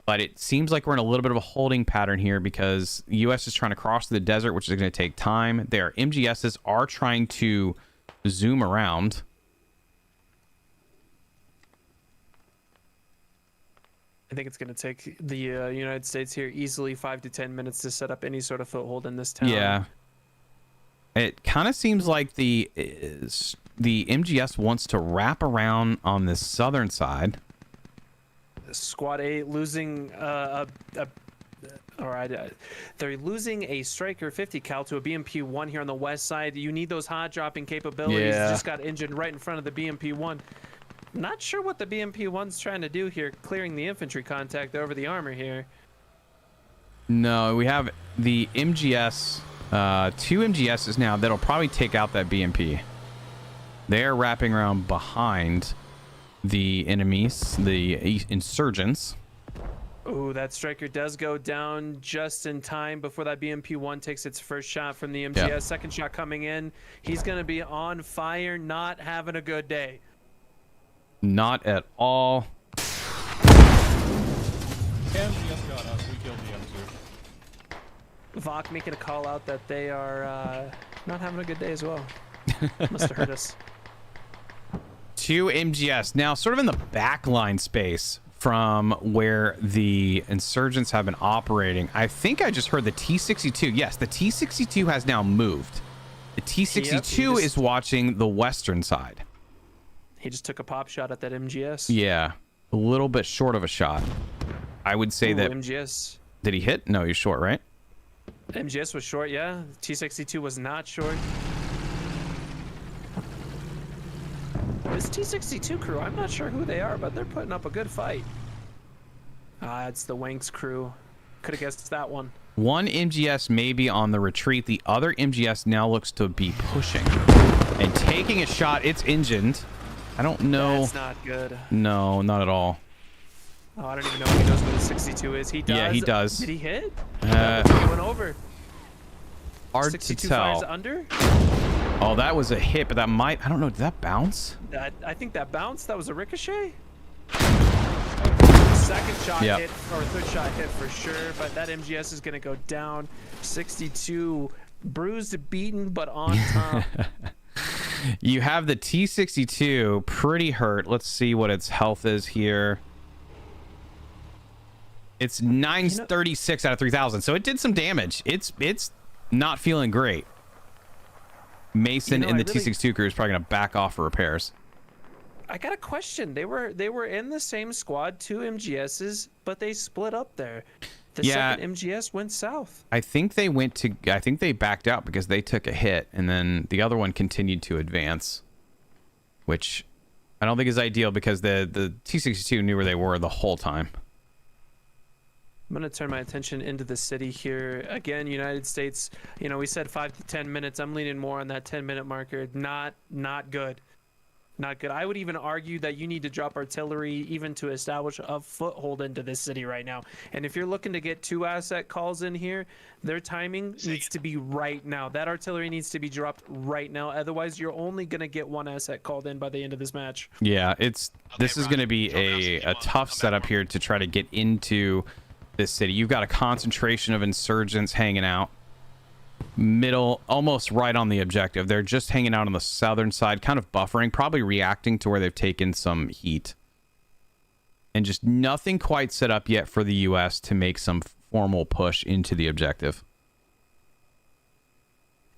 But it seems like we're in a little bit of a holding pattern here because the U.S. is trying to cross the desert, which is going to take time. Their MGSs are trying to zoom around. I think it's going to take the United States here easily 5 to 10 minutes to set up any sort of foothold in this town. Yeah. It kind of seems like the MGS wants to wrap around on the southern side. Squad 8 losing they're losing a striker 50 cal to a BMP-1 here on the west side. You need those hot dropping capabilities. Yeah. Just got injured right in front of the BMP-1. Not sure what the BMP-1's trying to do here, clearing the infantry contact over the armor here. No, we have the MGS, 2 MGSs now that'll probably take out that BMP. They're wrapping around behind the enemies, the insurgents. Oh, that striker does go down just in time before that BMP-1 takes its first shot from the MGS. Yeah. Second shot coming in. He's going to be on fire, not having a good day. Not at all. MGS got us. We killed the M2. Vok making a call out that they are not having a good day as well. Must have hurt us. 2 MGS. Now, sort of in the backline space from where the insurgents have been operating. I think I just heard the T-62. Yes, the T-62 has now moved. The T-62 is watching the western side. He just took a pop shot at that MGS. Yeah, a little bit short of a shot. I would say that... MGS. Did he hit? No, he's short, right? MGS was short, yeah. T62 was not short. This T62 crew, I'm not sure who they are, but they're putting up a good fight. It's the Wanks crew. Could have guessed that one. One MGS may be on the retreat. The other MGS now looks to be pushing and taking a shot. It's engined. I don't know. That's not good. No, not at all. Oh, I don't even know if he knows what a 62 is. He does. Yeah, he does. Did he hit? He went over. Hard 62 to tell. fires under? Oh, that was a hit, but that might... I don't know. Did that bounce? I think that bounced. That was a ricochet. Second shot Yep. hit, or third shot hit for sure, but that MGS is going to go down. 62, bruised, beaten, but on top. You have the T62 pretty hurt. Let's see what its health is here. It's 936 out of 3,000, so it did some damage. It's not feeling great. Mason and the T62 crew is probably going to back off for repairs. I got a question. They were in the same squad, 2 MGSs, but they split up there. The second MGS went south. I think they backed out because they took a hit, and then the other one continued to advance, which I don't think is ideal because the T62 knew where they were the whole time. I'm going to turn my attention into the city here. Again, United States, we said 5 to 10 minutes. I'm leaning more on that 10-minute marker. Not good. Not good. I would even argue that you need to drop artillery even to establish a foothold into this city right now. And if you're looking to get 2 asset calls in here, their timing needs to be right now. That artillery needs to be dropped right now. Otherwise, you're only going to get 1 asset called in by the end of this match. Yeah, this is going to be a tough setup here to try to get into this city. You've got a concentration of insurgents hanging out. Middle, almost right on the objective. They're just hanging out on the southern side, kind of buffering, probably reacting to where they've taken some heat. And just nothing quite set up yet for the U.S. to make some formal push into the objective.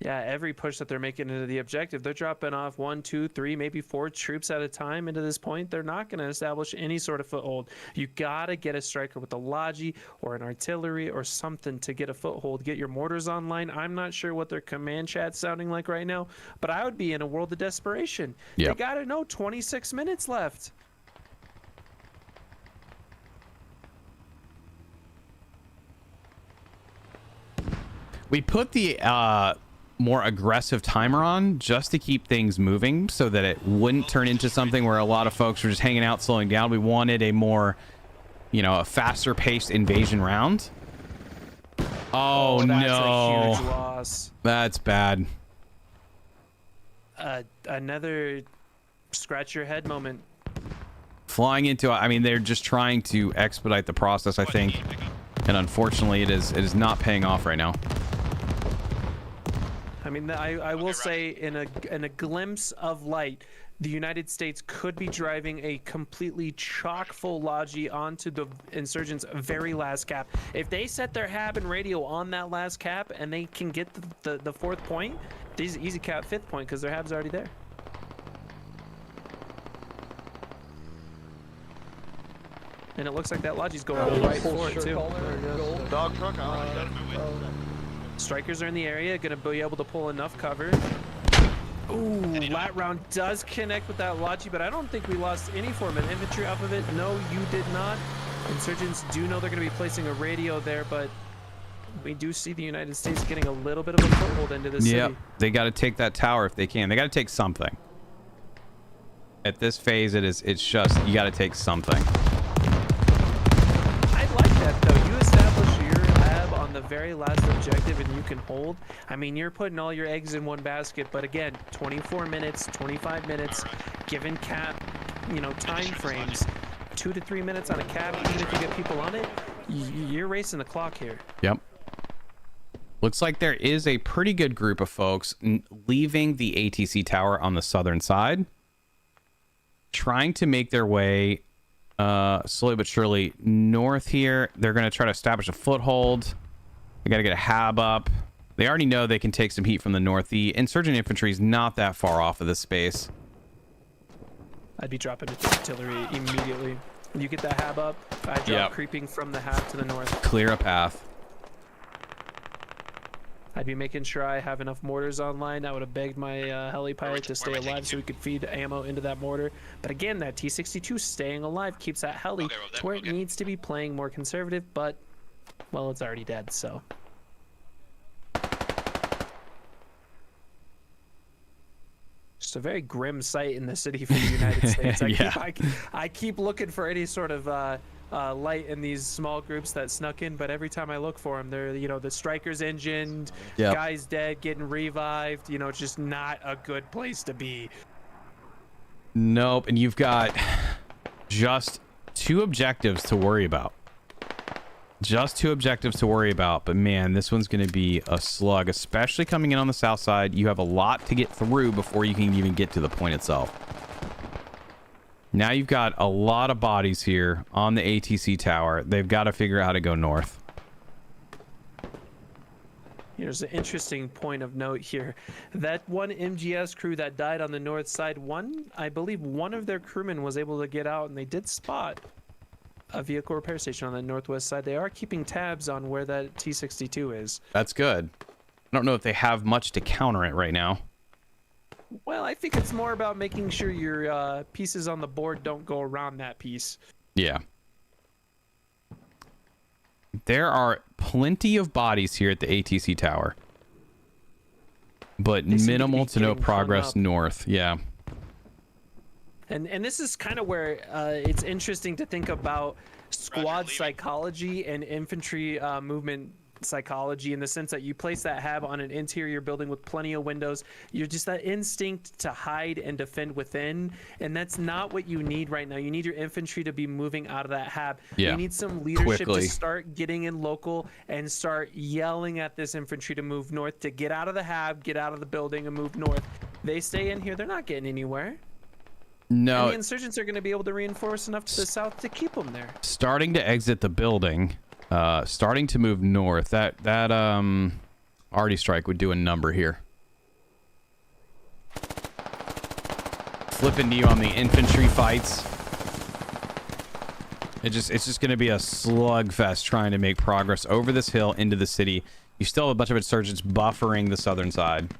Yeah, every push that they're making into the objective, they're dropping off 1, 2, 3, maybe 4 troops at a time into this point. They're not going to establish any sort of foothold. You got to get a striker with a Logi or an artillery or something to get a foothold. Get your mortars online. I'm not sure what their command chat's sounding like right now, but I would be in a world of desperation. Yep. They got to know 26 minutes left. We put the more aggressive timer on just to keep things moving so that it wouldn't turn into something where a lot of folks were just hanging out, slowing down. We wanted a more, a faster paced invasion round. Oh, that's no. a huge loss. That's bad. Another scratch your head moment. Flying into, they're just trying to expedite the process, I think. And unfortunately, it is not paying off right now. I will say in a glimpse of light, the United States could be driving a completely chock full Logi onto the insurgents' very last cap. If they set their hab and radio on that last cap and they can get the 4th point, these easy cap 5th point because their hab's already there. And it looks like that Logi's going right for it too. Dog truck, Strikers are in the area, gonna be able to pull enough cover. Ooh, lat round does connect with that Logi, but I don't think we lost any form of infantry off of it. No, you did not. Insurgents do know they're gonna be placing a radio there, but we do see the United States getting a little bit of a foothold into this city. They got to take that tower if they can. They got to take something. At this phase, it's just, you got to take something. I like that though. You establish your lab on the very last objective and you can hold. You're putting all your eggs in one basket, but again, 24 minutes, 25 minutes, given cap, time frames, 2 to 3 minutes on a cap, even if you get people on it, you're racing the clock here. Yep. Looks like there is a pretty good group of folks leaving the ATC tower on the southern side, trying to make their way slowly but surely north here. They're going to try to establish a foothold. They got to get a hab up. They already know they can take some heat from the north. The insurgent infantry is not that far off of this space. I'd be dropping artillery immediately. You get that hab up, I drop creeping from the hab to the north. Clear a path. I'd be making sure I have enough mortars online. I would have begged my heli pilot to stay alive so we could feed ammo into that mortar. But again, that T-62 staying alive keeps that heli to where it needs to be playing more conservative, but, well, it's already dead, so. Just a very grim sight in the city for the United States. I keep looking for any sort of light in these small groups that snuck in, but every time I look for them, they're, you know, the striker's engined, guy's dead, getting revived. You know, it's just not a good place to be. Nope, and you've got just 2 objectives to worry about. Just 2 objectives to worry about, but man, this one's going to be a slug, especially coming in on the south side. You have a lot to get through before you can even get to the point itself. Now you've got a lot of bodies here on the ATC tower. They've got to figure out how to go north. Here's an interesting point of note here. That one MGS crew that died on the north side, I believe one of their crewmen was able to get out, and they did spot a vehicle repair station on the northwest side. They are keeping tabs on where that T-62 is. That's good. I don't know if they have much to counter it right now. Well, I think it's more about making sure your pieces on the board don't go around that piece. Yeah. There are plenty of bodies here at the ATC tower, but minimal to no progress north. Yeah. And this is kind of where it's interesting to think about squad psychology and infantry movement psychology, in the sense that you place that hab on an interior building with plenty of windows. You're just that instinct to hide and defend within, and that's not what you need right now. You need your infantry to be moving out of that hab. You need some leadership to start getting in local and start yelling at this infantry to move north, to get out of the hab, get out of the building, and move north. They stay in here, they're not getting anywhere. No, and the insurgents are going to be able to reinforce enough to the south to keep them there. Starting to exit the building, starting to move north. That arty strike would do a number here. Flipping to you on the infantry fights. It's just going to be a slugfest trying to make progress over this hill into the city. You still have a bunch of insurgents buffering the southern side.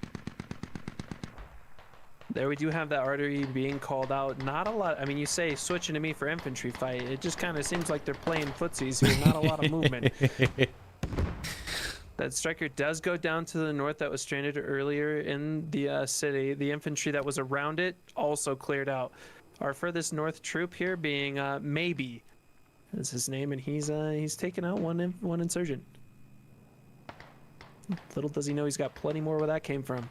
There we do have that artery being called out. Not a lot. I mean, you say switching to me for infantry fight. It just kind of seems like they're playing footsies here. Not a lot of movement. That striker does go down to the north that was stranded earlier in the city. The infantry that was around it also cleared out. Our furthest north troop here being Maybe. That's his name, and he's taken out one insurgent. Little does he know he's got plenty more where that came from.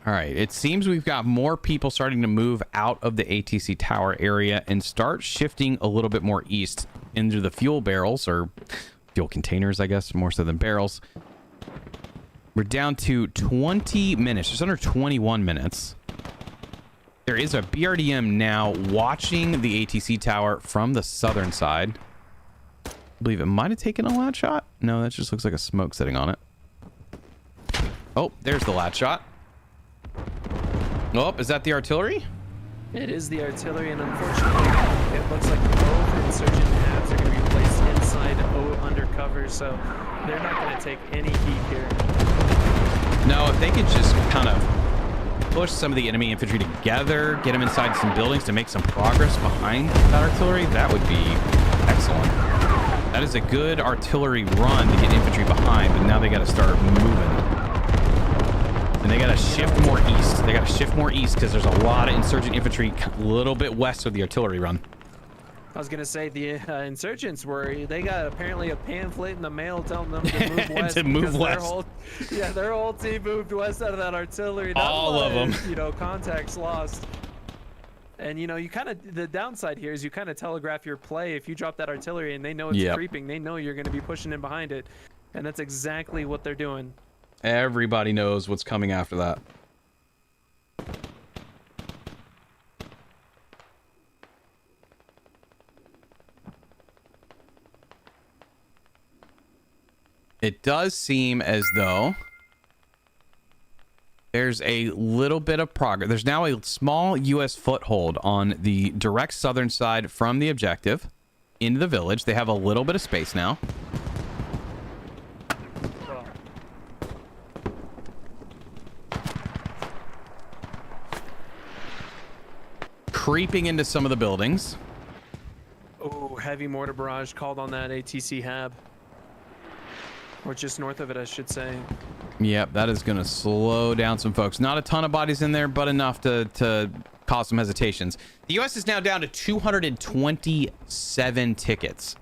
All right, it seems we've got more people starting to move out of the ATC tower area and start shifting a little bit more east into the fuel barrels, or fuel containers, I guess, more so than barrels. We're down to 20 minutes, just under 21 minutes. There is a BRDM now watching the ATC tower from the southern side. I believe it might have taken a lat shot. No, that just looks like a smoke sitting on it. Oh, there's the lat shot. Oh, is that the artillery? It is the artillery, and unfortunately, it looks like both insurgent halves are going to be placed inside undercover, so they're not going to take any heat here. No, if they could just kind of push some of the enemy infantry together, get them inside some buildings to make some progress behind that artillery, that would be excellent. That is a good artillery run to get infantry behind, but now they got to start moving. And they got to shift more east. They got to shift more east because there's a lot of insurgent infantry a little bit west of the artillery run. I was going to say the insurgents they got apparently a pamphlet in the mail telling them to move west. To move west. Their whole team moved west out of that artillery. All of them. You know, contacts lost. And, you know, the downside here is you kind of telegraph your play. If you drop that artillery and they know it's creeping, they know you're going to be pushing in behind it. And that's exactly what they're doing. Everybody knows what's coming after that. It does seem as though there's a little bit of progress. There's now a small U.S. foothold on the direct southern side from the objective into the village. They have a little bit of space now. creeping into some of the buildings. Oh, heavy mortar barrage called on that ATC hab. Or just north of it, I should say. Yep, that is going to slow down some folks. Not a ton of bodies in there, but enough to cause some hesitations. The U.S. is now down to 227 tickets.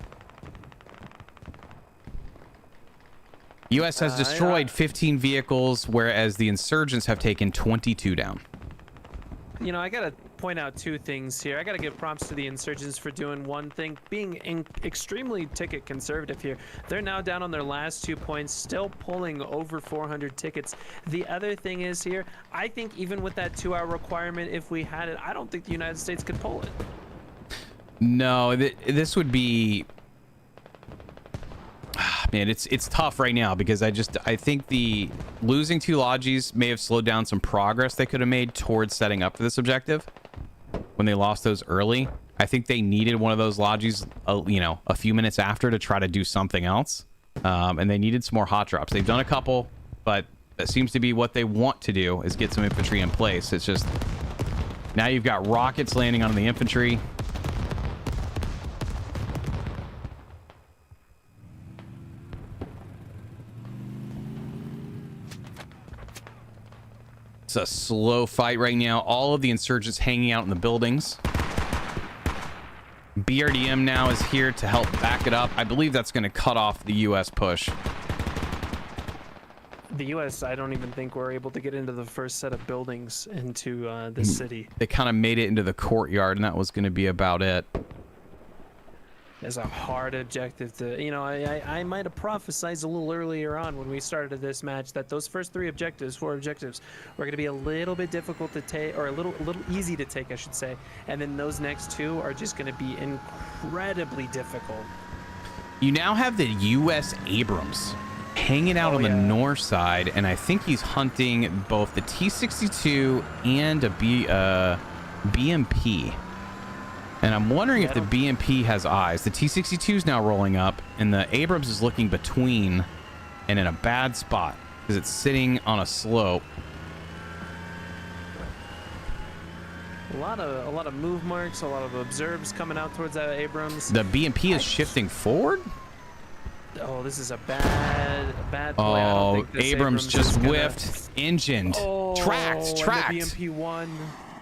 U.S. has destroyed 15 vehicles, whereas the insurgents have taken 22 down. You know, I gotta point out two things here. I gotta give props to the insurgents for doing one thing, being extremely ticket conservative here. They're now down on their last 2 points, still pulling over 400 tickets. The other thing is here, I think even with that 2-hour requirement, if we had it, I don't think the United States could pull it. No, this would be... Man, it's tough right now because I think the losing 2 lodges may have slowed down some progress they could have made towards setting up for this objective when they lost those early. I think they needed one of those lodges, you know, a few minutes after to try to do something else. And they needed some more hot drops. They've done a couple, but that seems to be what they want to do is get some infantry in place. It's just now you've got rockets landing on the infantry. It's a slow fight right now. All of the insurgents hanging out in the buildings. BRDM now is here to help back it up. I believe that's going to cut off the U.S. push. The U.S., I don't even think we're able to get into the first set of buildings into the city. They kind of made it into the courtyard, and that was going to be about it. It's a hard objective to, you know, I might have prophesized a little earlier on when we started this match that those first 4 objectives were going to be a little bit difficult to take, or a little easy to take, I should say. And then those next 2 are just going to be incredibly difficult. You now have the U.S. Abrams hanging out on the north side, and I think he's hunting both the T-62 and a BMP. And I'm wondering if the BMP has eyes. The T-62 is now rolling up, and the Abrams is looking between and in a bad spot because it's sitting on a slope. A lot of move marks, a lot of observes coming out towards that Abrams. The BMP is shifting forward. Oh, this is a bad play. Oh, Abrams just whiffed, engined, tracked. BMP-1.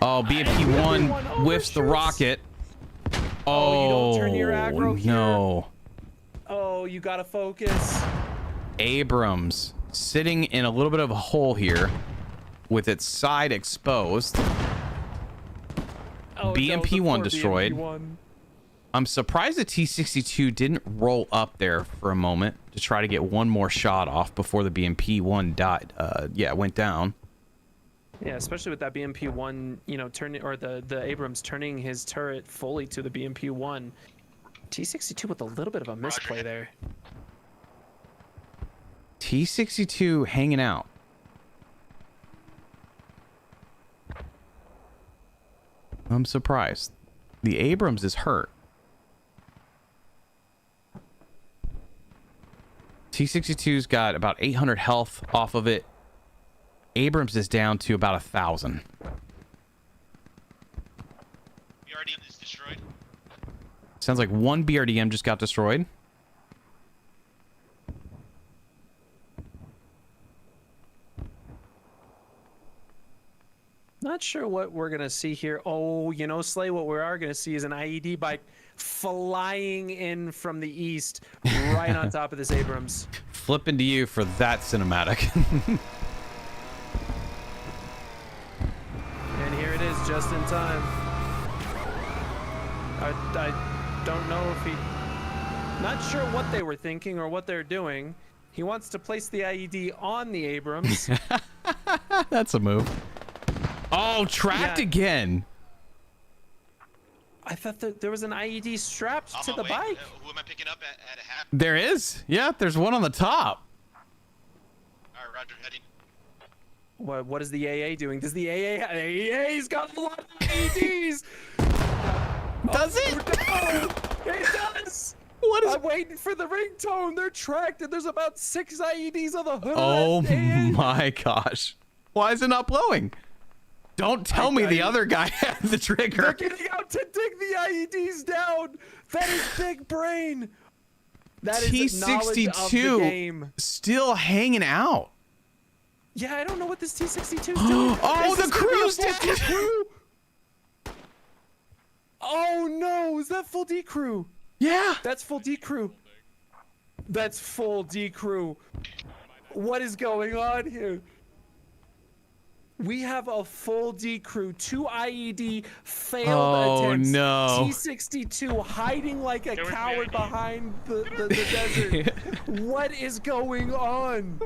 Oh, BMP-1 whiffs the rocket. Oh, you don't turn your aggro here. No. Oh, you gotta focus. Abrams sitting in a little bit of a hole here with its side exposed. Oh, BMP-1 destroyed. BMP-1. I'm surprised the T-62 didn't roll up there for a moment to try to get one more shot off before the BMP-1 died. Went down. Yeah, especially with that BMP-1, you know, turning, or the Abrams turning his turret fully to the BMP-1. T-62 with a little bit of a misplay there. T-62 hanging out. I'm surprised. The Abrams is hurt. T-62's got about 800 health off of it. Abrams is down to about 1,000. BRDM is destroyed. Sounds like one BRDM just got destroyed. Not sure what we're gonna see here. Oh, you know, Slay, what we are gonna see is an IED bike flying in from the east, right on top of this Abrams. Flipping to you for that cinematic. And here it is, just in time. I don't know if he... Not sure what they were thinking or what they're doing. He wants to place the IED on the Abrams. That's a move. Oh, trapped again. I thought that there was an IED strapped to the bike. Who am I picking up at a half? There is. Yeah, there's one on the top. All right, Roger, heading. What is the AA doing? Does the AA's got a lot of IEDs? Does it? No, it does. What is? I'm waiting for the ringtone. They're tracked, and there's about 6 IEDs on the hood. Oh my gosh! Why is it not blowing? Don't tell me the other guy had the They're trigger. getting out to dig the IEDs down. That is big brain. That is knowledge of the game. T62 still hanging out. Yeah, I don't know what this T62 is doing. Oh, the crew's dead. dead. Crew? Oh no, is that full D crew? Yeah. That's full D crew. That's full D crew. What is going on here? We have a full D crew, 2 IED failed attempts. No. T62 hiding like a coward behind the desert. What is going on?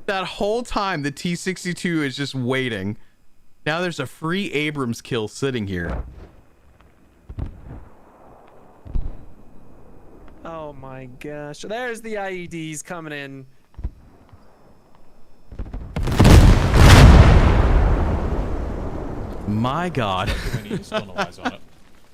That whole time, the T62 is just waiting. Now there's a free Abrams kill sitting here. Oh my gosh. There's the IEDs coming in. My God.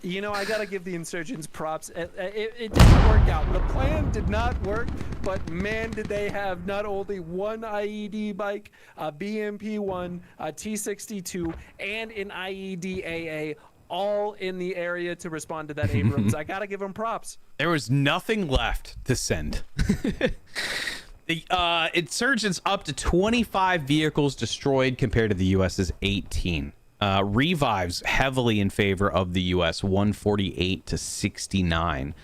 You know, I gotta give the insurgents props. It didn't work out. The plan did not work, but man, did they have not only one IED bike, a BMP-1, a T-62, and an IED AA, all in the area to respond to that Abrams. I gotta give them props. There was nothing left to send. The insurgents up to 25 vehicles destroyed compared to the U.S.'s 18. Revives heavily in favor of the U.S., 148 to 69.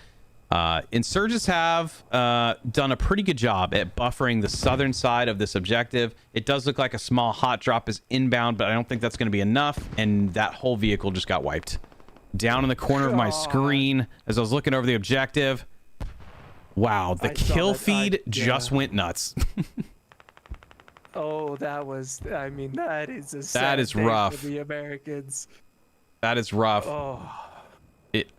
Insurgents have done a pretty good job at buffering the southern side of this objective. It does look like a small hot drop is inbound, but I don't think that's going to be enough, and that whole vehicle just got wiped. Down in the corner of my screen, as I was looking over the objective, wow, the kill feed just went nuts. Oh, that was, I mean, that is a That sad is day rough. for the Americans. That is rough. Oh. It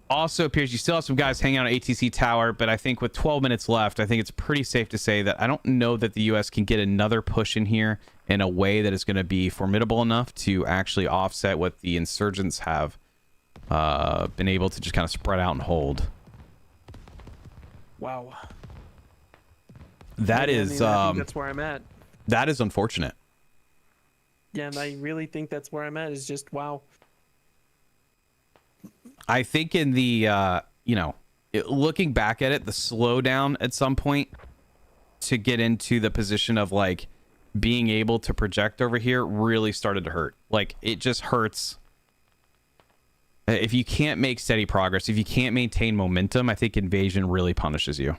also appears you still have some guys hanging out at ATC Tower, but I think with 12 minutes left, I think it's pretty safe to say that I don't know that the U.S. can get another push in here in a way that is going to be formidable enough to actually offset what the insurgents have been able to just kind of spread out and hold. Wow. That I is mean, I think that's where I'm at. that is unfortunate. Yeah, and I really think that's where I'm at, is just wow. I think in the looking back at it, the slowdown at some point to get into the position of like being able to project over here really started to hurt. Like, it just hurts. If you can't make steady progress, if you can't maintain momentum, I think invasion really punishes you.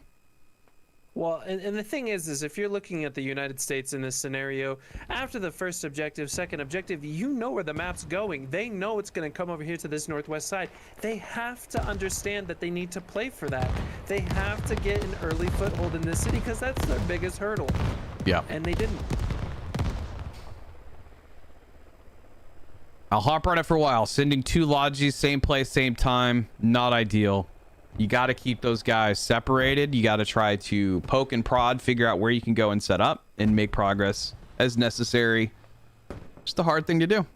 Well, and the thing is if you're looking at the United States in this scenario, after the first objective, second objective, you know where the map's going. They know it's going to come over here to this northwest side. They have to understand that they need to play for that. They have to get an early foothold in this city because that's their biggest hurdle. Yeah. And they didn't. I'll hop on it for a while. Sending 2 lodges, same place, same time, not ideal. You got to keep those guys separated. You got to try to poke and prod, figure out where you can go and set up and make progress as necessary. Just a hard thing to do.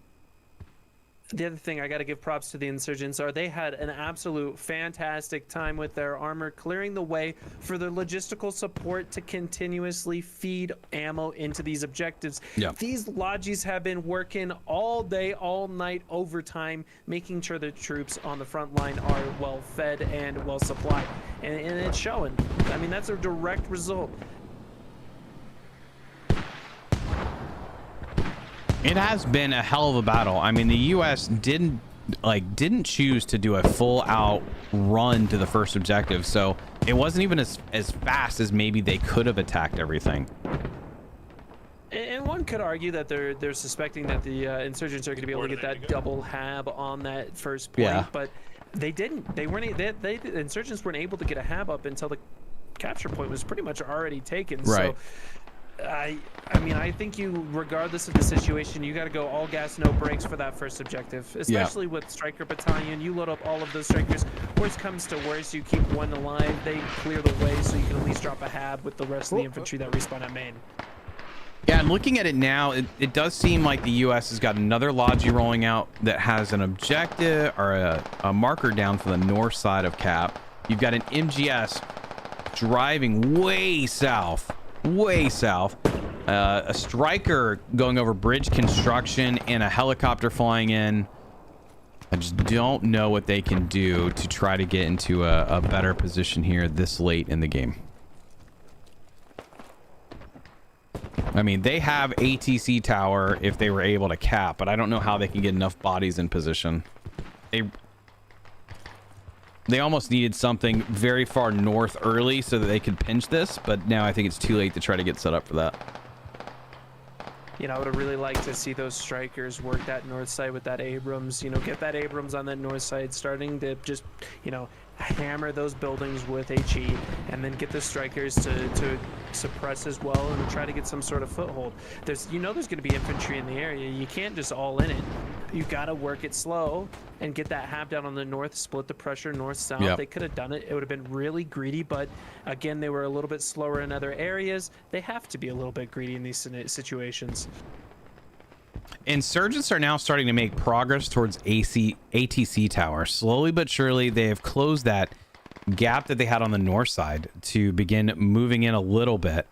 The other thing I got to give props to the insurgents are they had an absolute fantastic time with their armor, clearing the way for their logistical support to continuously feed ammo into these objectives. Yeah. These lodges have been working all day, all night, overtime, making sure the troops on the front line are well fed and well supplied. And it's showing. I mean, that's a direct result. It has been a hell of a battle. I mean, the U.S. didn't choose to do a full out run to the first objective, so it wasn't even as fast as maybe they could have attacked everything. And one could argue that they're suspecting that the insurgents are going to be able to get that double hab on that first point, Yeah. but they didn't. They weren't. The insurgents weren't able to get a hab up until the capture point was pretty much already taken. Right. So, I mean, I think you, regardless of the situation, you got to go all gas, no brakes for that first objective, especially with Striker Battalion. You load up all of those strikers. Worst comes to worst, you keep one alive. They clear the way so you can at least drop a hab with the rest of the infantry that respawn at main. Yeah, and looking at it now, it does seem like the U.S. has got another Logi rolling out that has an objective or a marker down for the north side of Cap. You've got an MGS driving way south, A striker going over bridge construction and a helicopter flying in. I just don't know what they can do to try to get into a better position here this late in the game. I mean, they have ATC tower if they were able to cap, but I don't know how they can get enough bodies in position. They almost needed something very far north early so that they could pinch this, but now I think it's too late to try to get set up for that. You know, I would have really liked to see those strikers work that north side with that Abrams. You know, get that Abrams on that north side, starting to just, you know, hammer those buildings with HE, and then get the strikers to suppress as well and try to get some sort of foothold. There's going to be infantry in the area. You can't just all in it. You got to work it slow and get that half down on the north, split the pressure north-south. Yep. They could have done it. It would have been really greedy, but again, they were a little bit slower in other areas. They have to be a little bit greedy in these situations. Insurgents are now starting to make progress towards ATC tower. Slowly but surely, they have closed that gap that they had on the north side to begin moving in a little bit.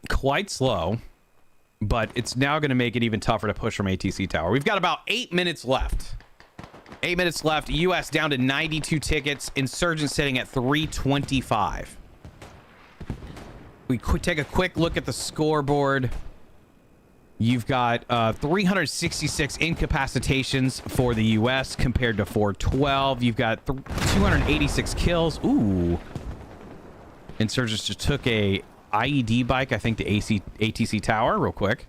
Quite slow, but it's now going to make it even tougher to push from ATC tower. We've got about 8 minutes left. 8 minutes left. US down to 92 tickets. Insurgents sitting at 325. We take a quick look at the scoreboard. You've got 366 incapacitations for the US compared to 412. You've got 286 kills. Ooh. Insurgents just took a IED bike, I think, to ATC tower real quick.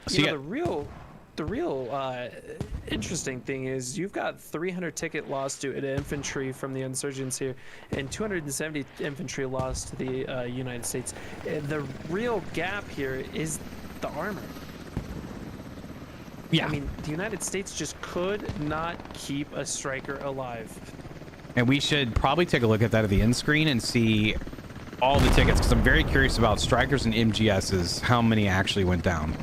So the real interesting thing is you've got 300 ticket loss to infantry from the insurgents here and 270 infantry lost to the United States. The real gap here is the armor. Yeah. I mean, the United States just could not keep a striker alive. And we should probably take a look at that at the end screen and see all the tickets, because I'm very curious about strikers and MGSs, how many actually went down.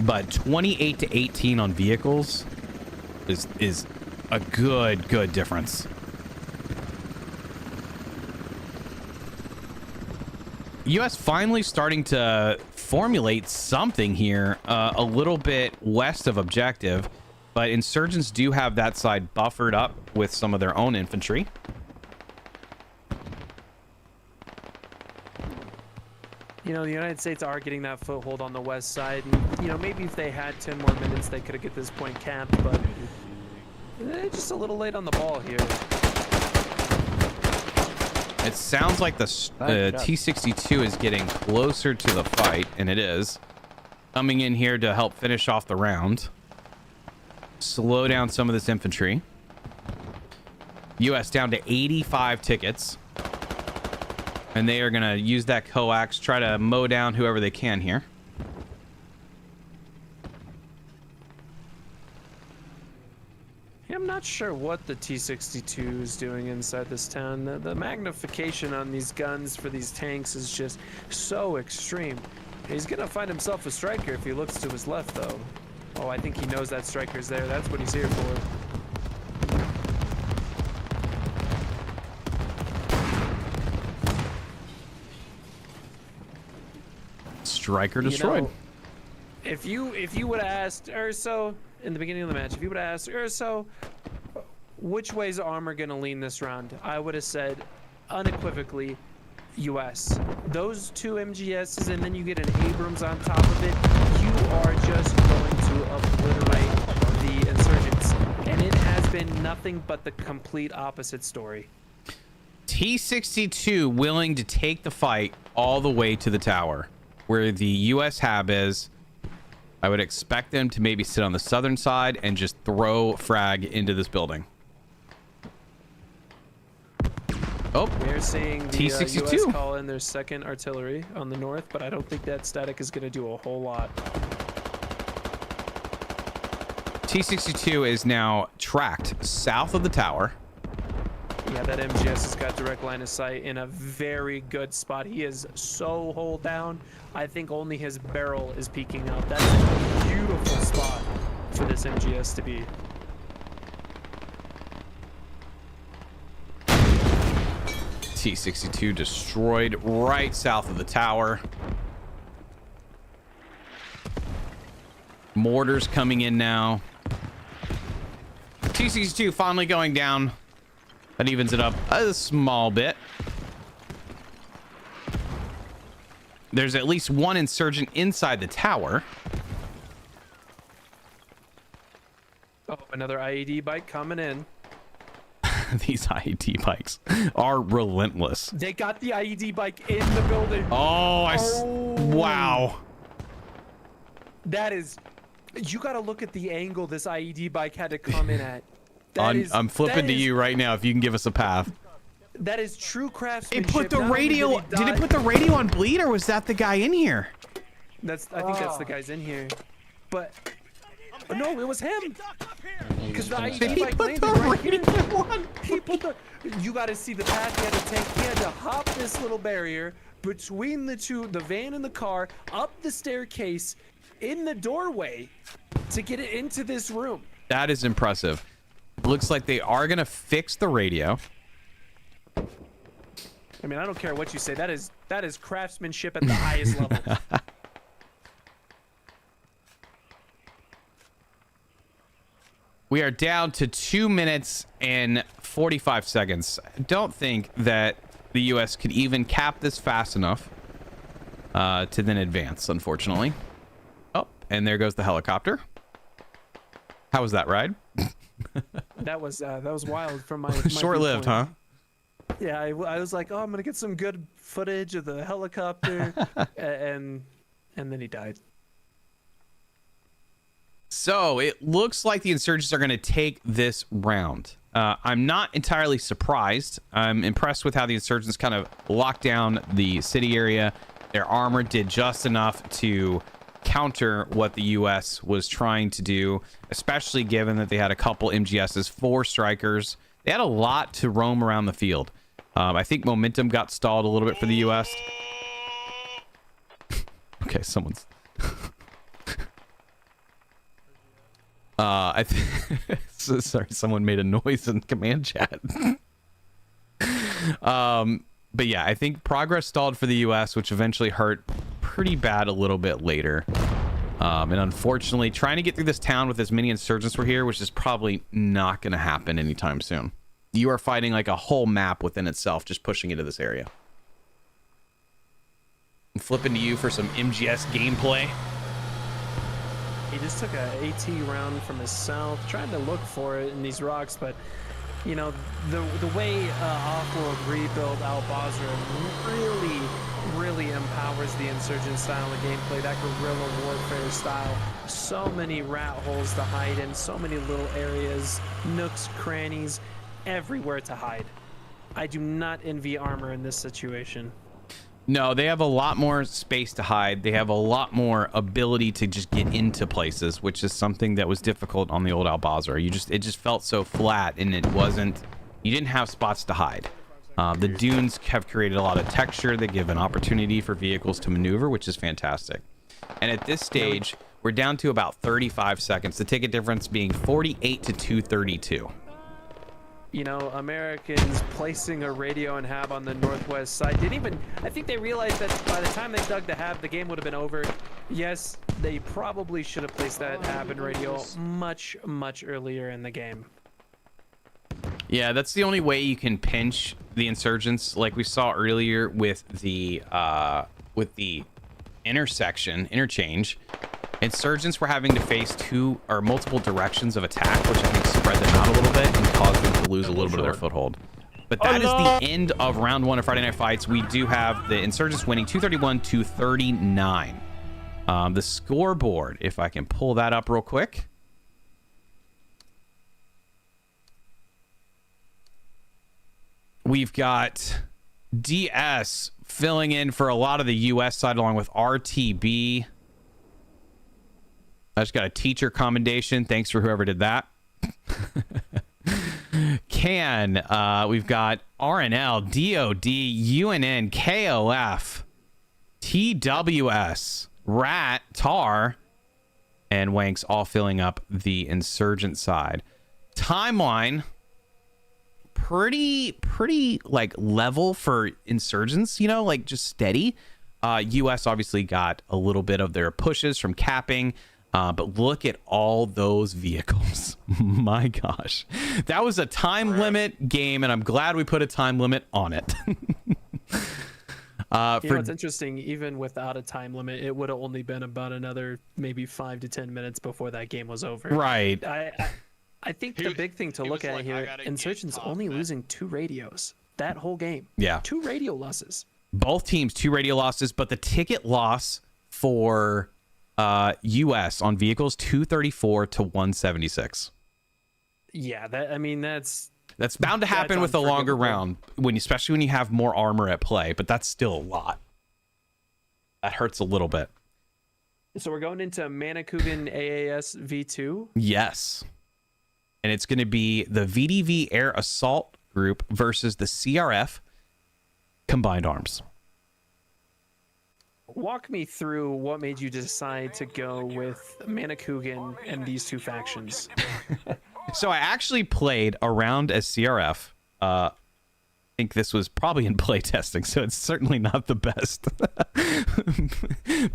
But 28 to 18 on vehicles is a good difference. US finally starting to formulate something here a little bit west of objective, but insurgents do have that side buffered up with some of their own infantry. You know, the United States are getting that foothold on the west side. And, you know, maybe if they had 10 more minutes, they could have get this point capped, but just a little late on the ball here. It sounds like the T-62 is getting closer to the fight, and it is. Coming in here to help finish off the round. Slow down some of this infantry. US down to 85 tickets. And they are going to use that coax, try to mow down whoever they can here. Yeah, I'm not sure what the T-62 is doing inside this town. The magnification on these guns for these tanks is just so extreme. He's going to find himself a striker if he looks to his left, though. Oh, I think he knows that striker's there. That's what he's here for. Striker destroyed. You know, if you would have asked Urso in the beginning of the match, if you would have asked Urso, which way is armor going to lean this round? I would have said unequivocally US. Those two MGSs and then you get an Abrams on top of it, you are just going to obliterate the insurgents. And it has been nothing but the complete opposite story. T-62 willing to take the fight all the way to the tower where the US hab is. I would expect them to maybe sit on the southern side and just throw frag into this building. Oh, we're seeing the T-62 US call in their second artillery on the north, but I don't think that static is going to do a whole lot. T-62 is now tracked south of the tower. Yeah, that MGS has got direct line of sight in a very good spot. He is so hold down. I think only his barrel is peeking out. That's a beautiful spot for this MGS to be. T-62 destroyed right south of the tower. Mortars coming in now. T-62 finally going down. That evens it up a small bit. There's at least one insurgent inside the tower. Oh, another IED bike coming in. These IED bikes are relentless. They got the IED bike in the building. Wow. That is, you got to look at the angle this IED bike had to come in at. I'm flipping to you right now if you can give us a path. That is true craftsmanship. It put the Not only radio. Did it put the radio on bleed, or was that the guy in here? I think that's the guys in here. But no, it was him. Because the IED bike landed right here. He put the. You got to see the path he had to take. He had to hop this little barrier between the two, the van and the car, up the staircase, in the doorway, to get it into this room. That is impressive. Looks like they are gonna fix the radio. I mean, I don't care what you say. That is craftsmanship at the highest level. We are down to 2 minutes and 45 seconds. I don't think that the U.S. could even cap this fast enough to then advance, unfortunately. Oh, and there goes the helicopter. How was that ride? That was wild from my short-lived, huh? Yeah, I was like, oh, I'm gonna get some good footage of the helicopter, and then he died. So it looks like the insurgents are going to take this round. I'm not entirely surprised. I'm impressed with how the insurgents kind of locked down the city area. Their armor did just enough to counter what the U.S. was trying to do, especially given that they had a couple MGSs, 4 strikers. They had a lot to roam around the field. I think momentum got stalled a little bit for the U.S. Okay, someone's... sorry, someone made a noise in command chat. But yeah, I think progress stalled for the U.S., which eventually hurt pretty bad a little bit later. And unfortunately, trying to get through this town with as many insurgents were here, which is probably not going to happen anytime soon. You are fighting like a whole map within itself, just pushing into this area. I'm flipping to you for some MGS gameplay. He just took a AT round from his south, trying to look for it in these rocks, but you know, the way Off-World rebuild Al-Basra really empowers the insurgent style of gameplay, that guerrilla warfare style. So many rat holes to hide in, so many little areas, nooks, crannies, everywhere to hide. I do not envy Armor in this situation. No, they have a lot more space to hide. They have a lot more ability to just get into places, which is something that was difficult on the old Al-Basra. It just felt so flat, and you didn't have spots to hide. The dunes have created a lot of texture. They give an opportunity for vehicles to maneuver, which is fantastic. And at this stage, we're down to about 35 seconds. The ticket difference being 48 to 232. You know, Americans placing a radio and hab on the northwest side I think they realized that by the time they dug the hab, the game would have been over. Yes, they probably should have placed that hab and radio much earlier in the game. Yeah, that's the only way you can pinch the insurgents, like we saw earlier with the interchange. Insurgents were having to face two or multiple directions of attack, which I think spread them out a little bit and caused them to lose a little bit of their foothold. But that is the end of round 1 of Friday Night Fights. We do have the insurgents winning 231-239. The scoreboard, if I can pull that up real quick. We've got DS filling in for a lot of the U.S. side along with RTB. I just got a teacher commendation. Thanks for whoever did that. We've got RNL, DOD, UNN, KOF, TWS, Rat, Tar, and Wanks all filling up the insurgent side. Timeline, pretty like level for insurgents, you know, like just steady. US obviously got a little bit of their pushes from capping, but look at all those vehicles. My gosh, that was a time limit game, and I'm glad we put a time limit on it. It's interesting. Even without a time limit, it would have only been about another maybe 5 to 10 minutes before that game was over. Right. I think the big thing to look at here, Insurgents only losing 2 radios that whole game. Yeah. 2 radio losses. Both teams 2 radio losses, but the ticket loss for US on vehicles 234 to 176. Yeah, that's bound to happen with a longer round, especially when you have more armor at play, but that's still a lot. That hurts a little bit. So we're going into Manakugin AAS V2. Yes. And it's going to be the VDV Air Assault Group versus the CRF Combined Arms. Walk me through what made you decide to go with Manakugin and these 2 factions. So I actually played around as CRF. I think this was probably in play testing, so it's certainly not the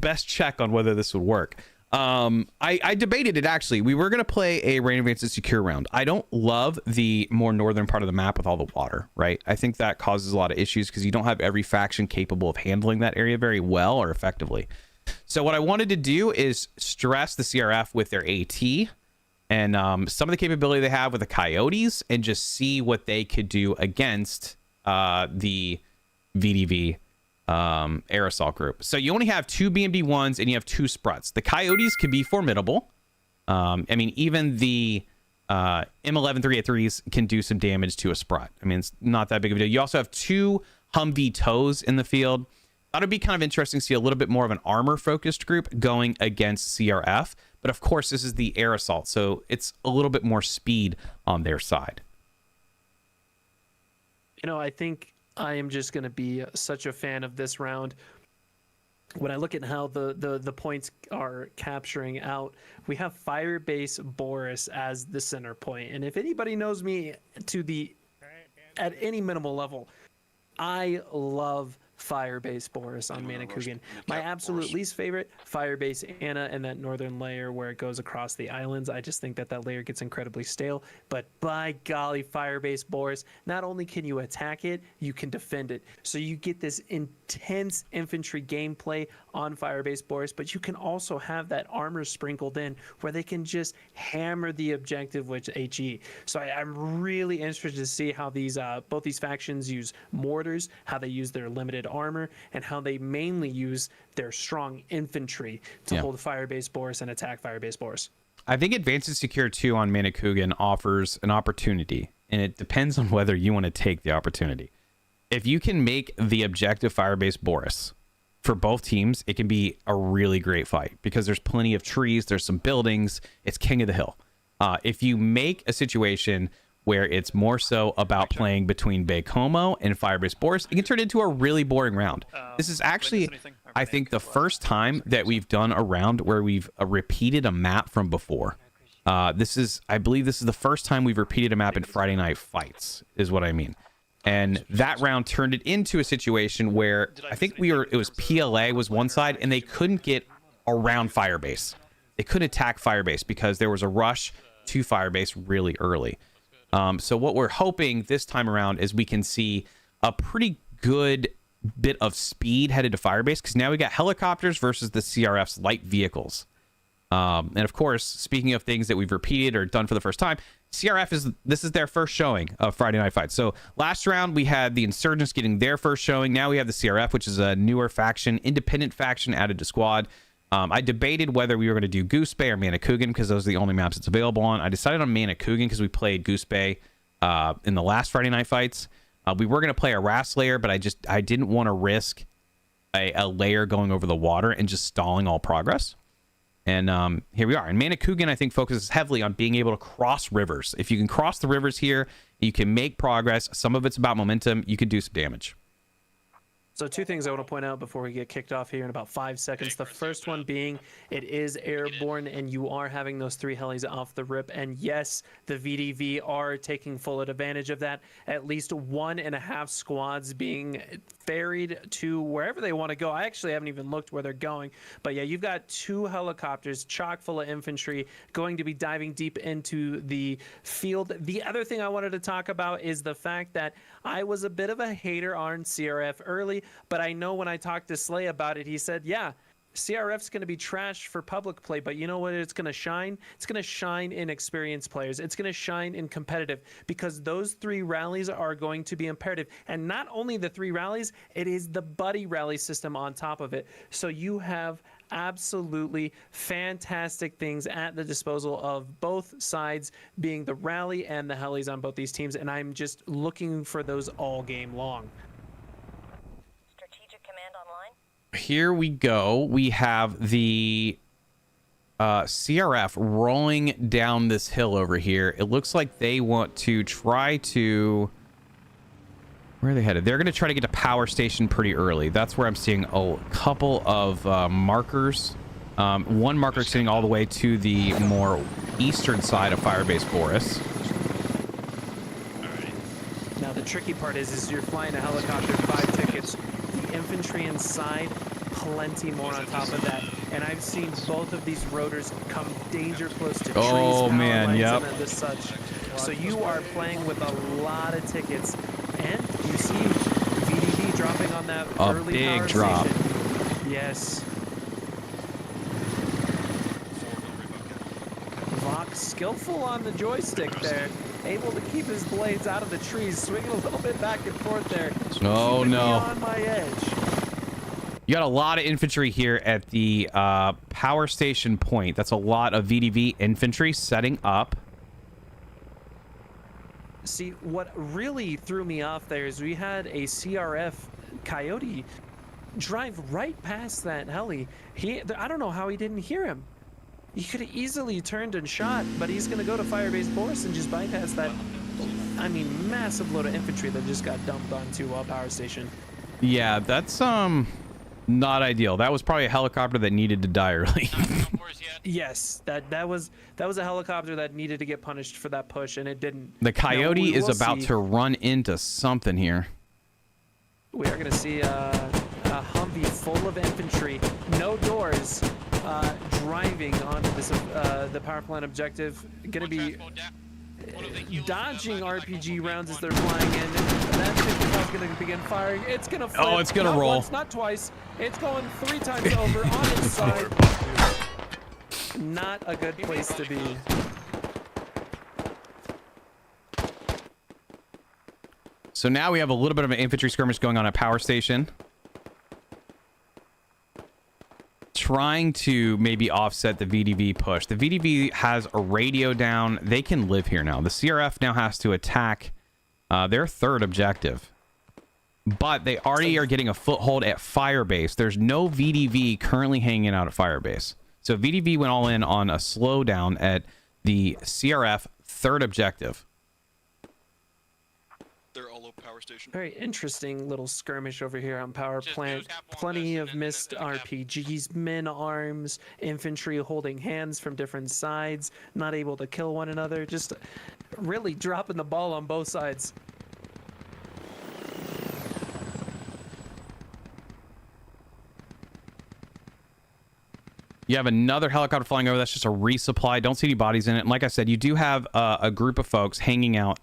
best check on whether this would work. I debated it, actually. We were going to play a Rain Advances Secure round. I don't love the more northern part of the map with all the water, right? I think that causes a lot of issues because you don't have every faction capable of handling that area very well or effectively. So what I wanted to do is stress the CRF with their AT and some of the capability they have with the Coyotes and just see what they could do against the VDV Air Assault Group. So you only have 2 BMD1s and you have 2 Spruts. The Coyotes can be formidable. I mean, even the M11 383s can do some damage to a Sprut. I mean, it's not that big of a deal. You also have 2 Humvee tows in the field. That would be kind of interesting to see a little bit more of an armor-focused group going against CRF. But of course, this is the Air Assault, so it's a little bit more speed on their side. I think I am just going to be such a fan of this round. When I look at how the points are capturing out, we have Firebase Boris as the center point. And if anybody knows me at any minimal level, I love Firebase Boris on Manakugin. My absolute least favorite, Firebase Anna and that northern layer where it goes across the islands. I just think that layer gets incredibly stale. But by golly, Firebase Boris, not only can you attack it, you can defend it. So you get this intense infantry gameplay on Firebase Boris, but you can also have that armor sprinkled in where they can just hammer the objective with HE. So I'm really interested to see how these both these factions use mortars, how they use their limited armor, and how they mainly use their strong infantry to hold Firebase Boris and attack Firebase Boris. I think Advanced Secure 2 on Manakugin offers an opportunity, and it depends on whether you want to take the opportunity. If you can make the objective Firebase Boris for both teams, it can be a really great fight because there's plenty of trees, there's some buildings, it's king of the hill. If you make a situation where it's more so about playing between Bacomo and Firebase Boris, it can turn into a really boring round. This is actually, I think, the first time that we've done a round where we've repeated a map from before. I believe this is the first time we've repeated a map in Friday Night Fights, is what I mean. And that round turned it into a situation where I think it was PLA was one side, and they couldn't get around Firebase. They couldn't attack Firebase because there was a rush to Firebase really early. So what we're hoping this time around is we can see a pretty good bit of speed headed to Firebase, because now we got helicopters versus the CRF's light vehicles. And of course, speaking of things that we've repeated or done for the first time, this is their first showing of Friday Night Fights. So last round we had the Insurgents getting their first showing. Now we have the CRF, which is a newer faction, independent faction added to squad. I debated whether we were going to do Goose Bay or Manakugin because those are the only maps it's available on. I decided on Manakugin because we played Goose Bay in the last Friday Night Fights. We were going to play a RAS layer, but I didn't want to risk a layer going over the water and just stalling all progress. And here we are. And Manakugin, I think, focuses heavily on being able to cross rivers. If you can cross the rivers here, you can make progress. Some of it's about momentum. You can do some damage. So two things I want to point out before we get kicked off here in about 5 seconds. The first one being it is airborne and you are having those 3 helis off the rip. And yes, the VDV are taking full advantage of that. At least 1.5 squads being ferried to wherever they want to go. I actually haven't even looked where they're going. But yeah, you've got 2 helicopters chock full of infantry going to be diving deep into the field. The other thing I wanted to talk about is the fact that I was a bit of a hater on CRF early, but I know when I talked to Slay about it, he said, yeah, CRF's going to be trashed for public play, but you know what it's going to shine? It's going to shine in experienced players. It's going to shine in competitive, because those 3 rallies are going to be imperative. And not only the 3 rallies, it is the buddy rally system on top of it. So you have absolutely fantastic things at the disposal of both sides, being the rally and the helis on both these teams. And I'm just looking for those all game long. Here we go. We have the CRF rolling down this hill over here. It looks like they want to try to... Where are they headed? They're going to try to get to power station pretty early. That's where I'm seeing a couple of markers. One marker extending all the way to the more eastern side of Firebase Boris. Now the tricky part is you're flying a helicopter, 5 tickets. The infantry inside, plenty more on top of that. And I've seen both of these rotors come danger close to trees, power lines, and the such. So you are playing with a lot of tickets. And you see VDV dropping on that early big power drop. Station. Yes. Vox skillful on the joystick there. Able to keep his blades out of the trees, swinging a little bit back and forth there. Oh, Keeping no. me on my edge. You got a lot of infantry here at the power station point. That's a lot of VDV infantry setting up. See, what really threw me off there is we had a CRF Coyote drive right past that heli. I don't know how he didn't hear him. He could have easily turned and shot, but he's going to go to Firebase Boris and just bypass that, I mean, massive load of infantry that just got dumped onto power station. Yeah, that's not ideal. That was probably a helicopter that needed to die early. Yes, that was a helicopter that needed to get punished for that push, and it didn't. The Coyote is about to run into something here. We are going to see a Humvee full of infantry, no doors, driving onto this the power plant objective. Going to be dodging RPG rounds as they're flying in. That 55 is going to begin firing. It's going to flip. Oh, it's going to roll. Once, not twice. It's going 3 times over on its side. Not a good place to be. So now we have a little bit of an infantry skirmish going on at power station. Trying to maybe offset the VDV push. The VDV has a radio down. They can live here now. The CRF now has to attack their 3rd objective. But they already are getting a foothold at Firebase. There's no VDV currently hanging out at Firebase. So VDV went all in on a slowdown at the CRF 3rd objective. They're all over power station. Very interesting little skirmish over here on power plant. Plenty of missed RPGs, min arms, infantry holding hands from different sides, not able to kill one another. Just really dropping the ball on both sides. You have another helicopter flying over. That's just a resupply. Don't see any bodies in it. And like I said, you do have a group of folks hanging out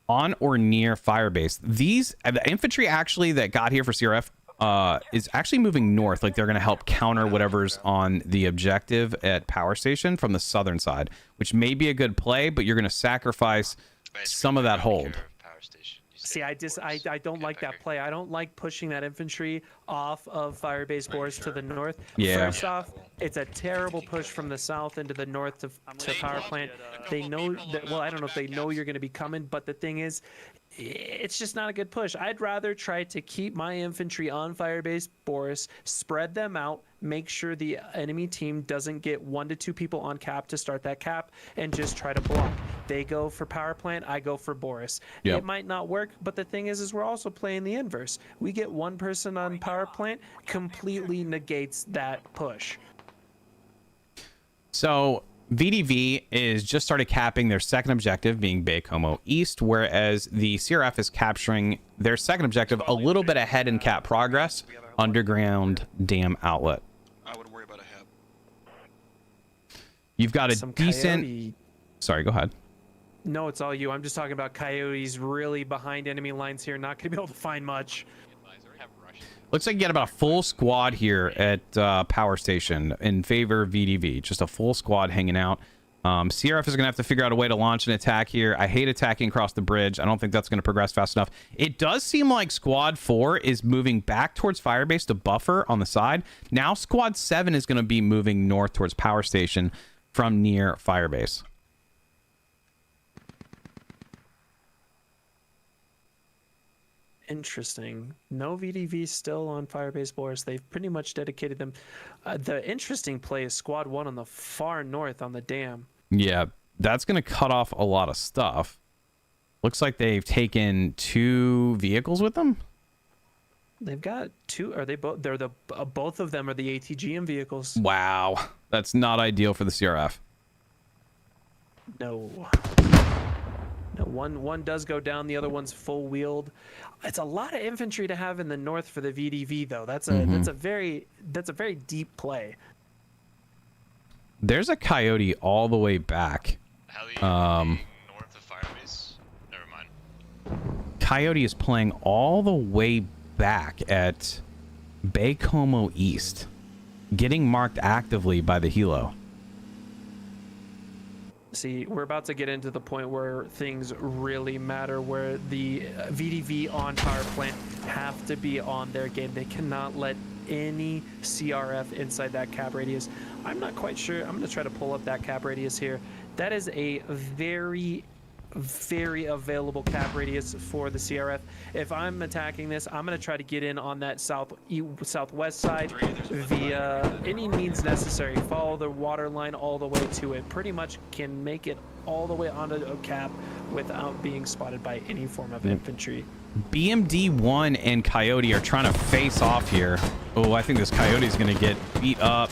on or near Firebase. The infantry actually that got here for CRF is actually moving north. Like they're going to help counter whatever's on the objective at power station from the southern side, which may be a good play, but you're going to sacrifice some of that hold. See, I don't like that play. I don't like pushing that infantry off of Firebase Boris to the north. Yeah. First off, it's a terrible push from the south into the north to power plant. They know that, well, I don't know if they know you're going to be coming, but the thing is, it's just not a good push. I'd rather try to keep my infantry on Firebase Boris, spread them out, make sure the enemy team doesn't get 1 to 2 people on cap to start that cap, and just try to block. They go for power plant, I go for Boris. Yep. It might not work, but the thing is we're also playing the inverse. We get one person on power plant, completely negates that push. So VDV is just started capping their second objective, being Bay Como East, whereas the CRF is capturing their second objective a little bit ahead in cap progress, Underground Dam Outlet. I would worry about a hab. You've got a Some decent... Coyote... Sorry, go ahead. No, it's all you. I'm just talking about Coyotes really behind enemy lines here, not going to be able to find much. Looks like you got about a full squad here at Power Station in favor of VDV. Just a full squad hanging out. CRF is going to have to figure out a way to launch an attack here. I hate attacking across the bridge. I don't think that's going to progress fast enough. It does seem like Squad 4 is moving back towards Firebase to buffer on the side. Now Squad 7 is going to be moving north towards Power Station from near Firebase. Interesting. No VDV still on Firebase Boris. They've pretty much dedicated them. The interesting play is Squad 1 on the far north on the dam. Yeah, that's going to cut off a lot of stuff. Looks like they've taken 2 vehicles with them. They've got 2. Are they both? They're the both of them are the ATGM vehicles. Wow, that's not ideal for the CRF. No. No, one does go down. The other one's full wheeled. It's a lot of infantry to have in the north for the VDV though. That's a very deep play. There's a Coyote all the way back. North of Firebase. Never mind. Coyote is playing all the way back at Bay Como East, getting marked actively by the helo. See, we're about to get into the point where things really matter, where the VDV on power plant have to be on their game. They cannot let any CRF inside that cap radius. I'm not quite sure. I'm going to try to pull up that cap radius here. That is a very available cap radius for the CRF. If I'm attacking this, I'm going to try to get in on that southwest side via any means necessary. Follow the water line all the way to it. Pretty much can make it all the way onto a cap without being spotted by any form of infantry. BMD1 and Coyote are trying to face off here. Oh, I think this Coyote is going to get beat up.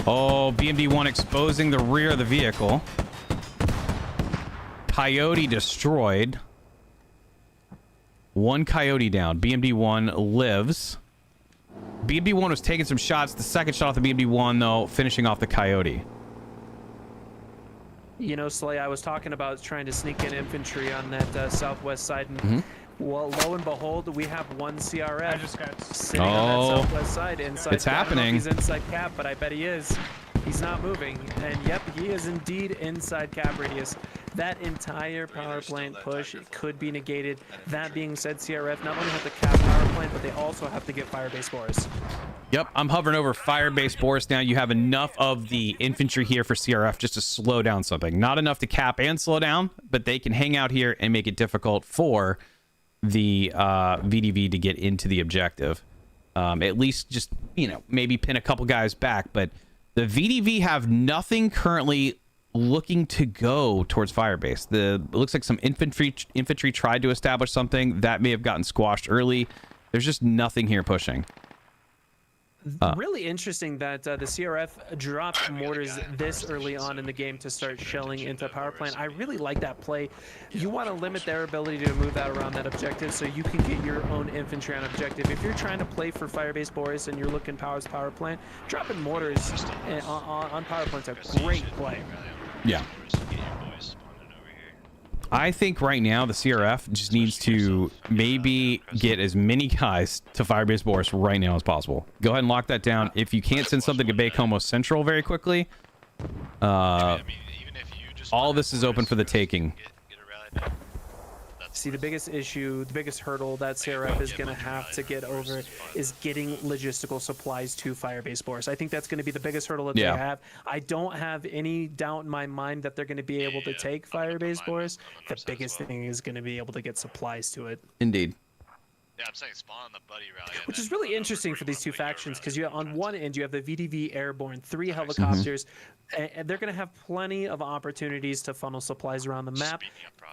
Oh, BMD1 exposing the rear of the vehicle. Coyote destroyed. 1 Coyote down. BMD1 lives. BMD1 was taking some shots. The second shot off the BMD1, though, finishing off the Coyote. You know, Slay, I was talking about trying to sneak in infantry on that southwest side, and well, lo and behold, we have 1 CRF sitting on that southwest side. Inside, it's happening. He's inside cap, but I bet he is. He's not moving, and yep, he is indeed inside cap radius. That entire power plant push could be negated. That being said, CRF not only have to cap power plant, but they also have to get Firebase Boris. Yep, I'm hovering over Firebase Boris now. You have enough of the infantry here for CRF just to slow down something. Not enough to cap and slow down, but they can hang out here and make it difficult for the VDV to get into the objective. At least just, you know, maybe pin a couple guys back, but the VDV have nothing currently looking to go towards Firebase. It looks like some infantry tried to establish something that may have gotten squashed early. There's just nothing here pushing. Really interesting that the CRF dropped mortars this early on in the game to start shelling into power plant. I really like that play. You want to limit their ability to move that around that objective so you can get your own infantry on objective. If you're trying to play for Firebase Boris and you're looking power plant, dropping mortars on power plant's a great play. Yeah. I think right now the CRF just needs to maybe get as many guys to Firebase Boris right now as possible. Go ahead and lock that down. If you can't send something to Bay Como Central very quickly, all this is open for the taking. See, the biggest issue, the biggest hurdle that CRF is going to have to get over is getting logistical supplies to Firebase Boris. I think that's going to be the biggest hurdle that they have. I don't have any doubt in my mind that they're going to be able to take Firebase Boris. The biggest thing is going to be able to get supplies to it. Indeed. Yeah, I'm saying spawn on the buddy rally. Which is really interesting for these two factions, because you on one end you have the VDV Airborne, 3 helicopters, and they're going to have plenty of opportunities to funnel supplies around the map.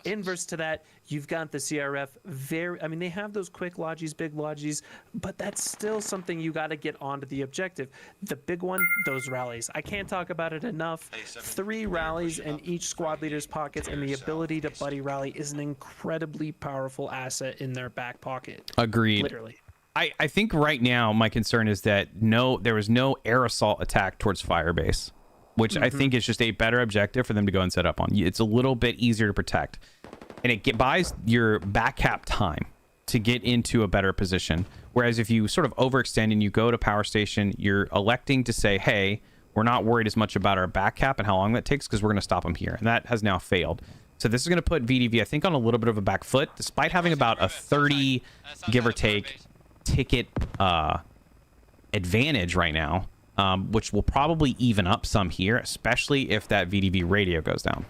Inverse to that, you've got the CRF. I mean, they have those quick lodges, big lodges, but that's still something you got to get onto the objective. The big one, those rallies. I can't talk about it enough. 3 rallies in each squad leader's pockets, and the ability to buddy rally is an incredibly powerful asset in their back pocket. Agreed. Literally. I think right now my concern is that there was no air assault attack towards Firebase, which I think is just a better objective for them to go and set up on. It's a little bit easier to protect, and it buys your back cap time to get into a better position. Whereas if you sort of overextend and you go to power station, you're electing to say, hey, we're not worried as much about our back cap and how long that takes because we're going to stop them here. And that has now failed. So this is going to put VDV, I think, on a little bit of a back foot, despite having about a 30, give or take, ticket advantage right now, which will probably even up some here, especially if that VDV radio goes down.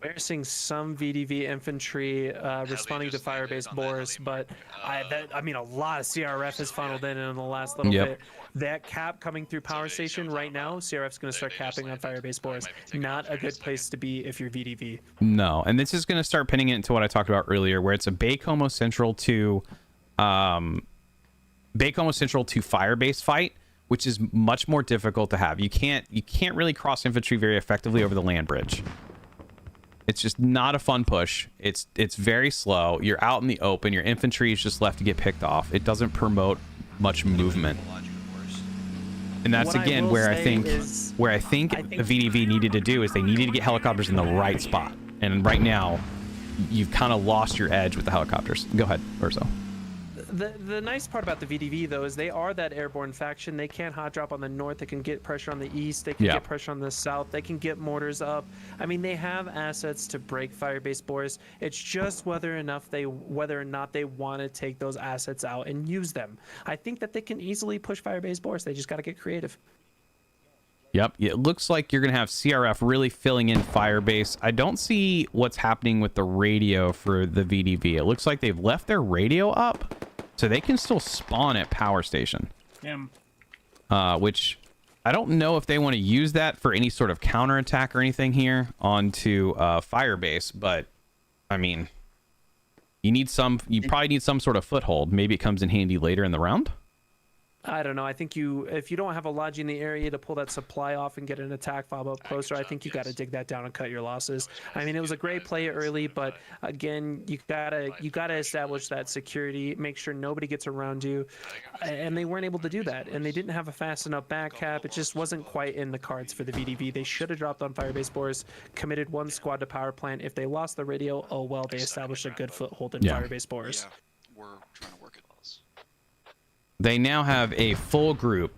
We're seeing some VDV infantry responding to Firebase Boris, but I mean, a lot of CRF has funneled in the last little bit. That cap coming through power station right now, CRF's going to start capping on Firebase Boris. Not a good place to be if you're VDV. No, and this is going to start pinning it into what I talked about earlier, where it's a Bacomo Central to Firebase fight, which is much more difficult to have. You can't really cross infantry very effectively over the land bridge. It's just not a fun push. It's very slow. You're out in the open. Your infantry is just left to get picked off. It doesn't promote much movement. And that's again where I think the VDV needed to do is they needed to get helicopters in the right spot. And right now, you've kind of lost your edge with the helicopters. Go ahead, Urso. The nice part about the VDV, though, is they are that airborne faction. They can hot drop on the north. They can get pressure on the east. They can get pressure on the south. They can get mortars up. I mean, they have assets to break Firebase Boris. It's just whether or not they want to take those assets out and use them. I think that they can easily push Firebase Boris. They just got to get creative. Yep, it looks like you're going to have CRF really filling in Firebase. I don't see what's happening with the radio for the VDV. It looks like they've left their radio up, so they can still spawn at power station. Which I don't know if they want to use that for any sort of counterattack or anything here onto Firebase, but I mean, you probably need some sort of foothold. Maybe it comes in handy later in the round. I don't know. I think if you don't have a lodge in the area to pull that supply off and get an attack fob up closer, I think you got to dig that down and cut your losses. I mean, it was a great play early, but again, you gotta establish that security, make sure nobody gets around you, and they weren't able to do that, and they didn't have a fast enough back cap. It just wasn't quite in the cards for the VDV. They should have dropped on Firebase Boris, committed 1 squad to power plant. If they lost the radio, oh well, they established a good foothold in Firebase Boris. Yeah, we're trying to work it. They now have a full group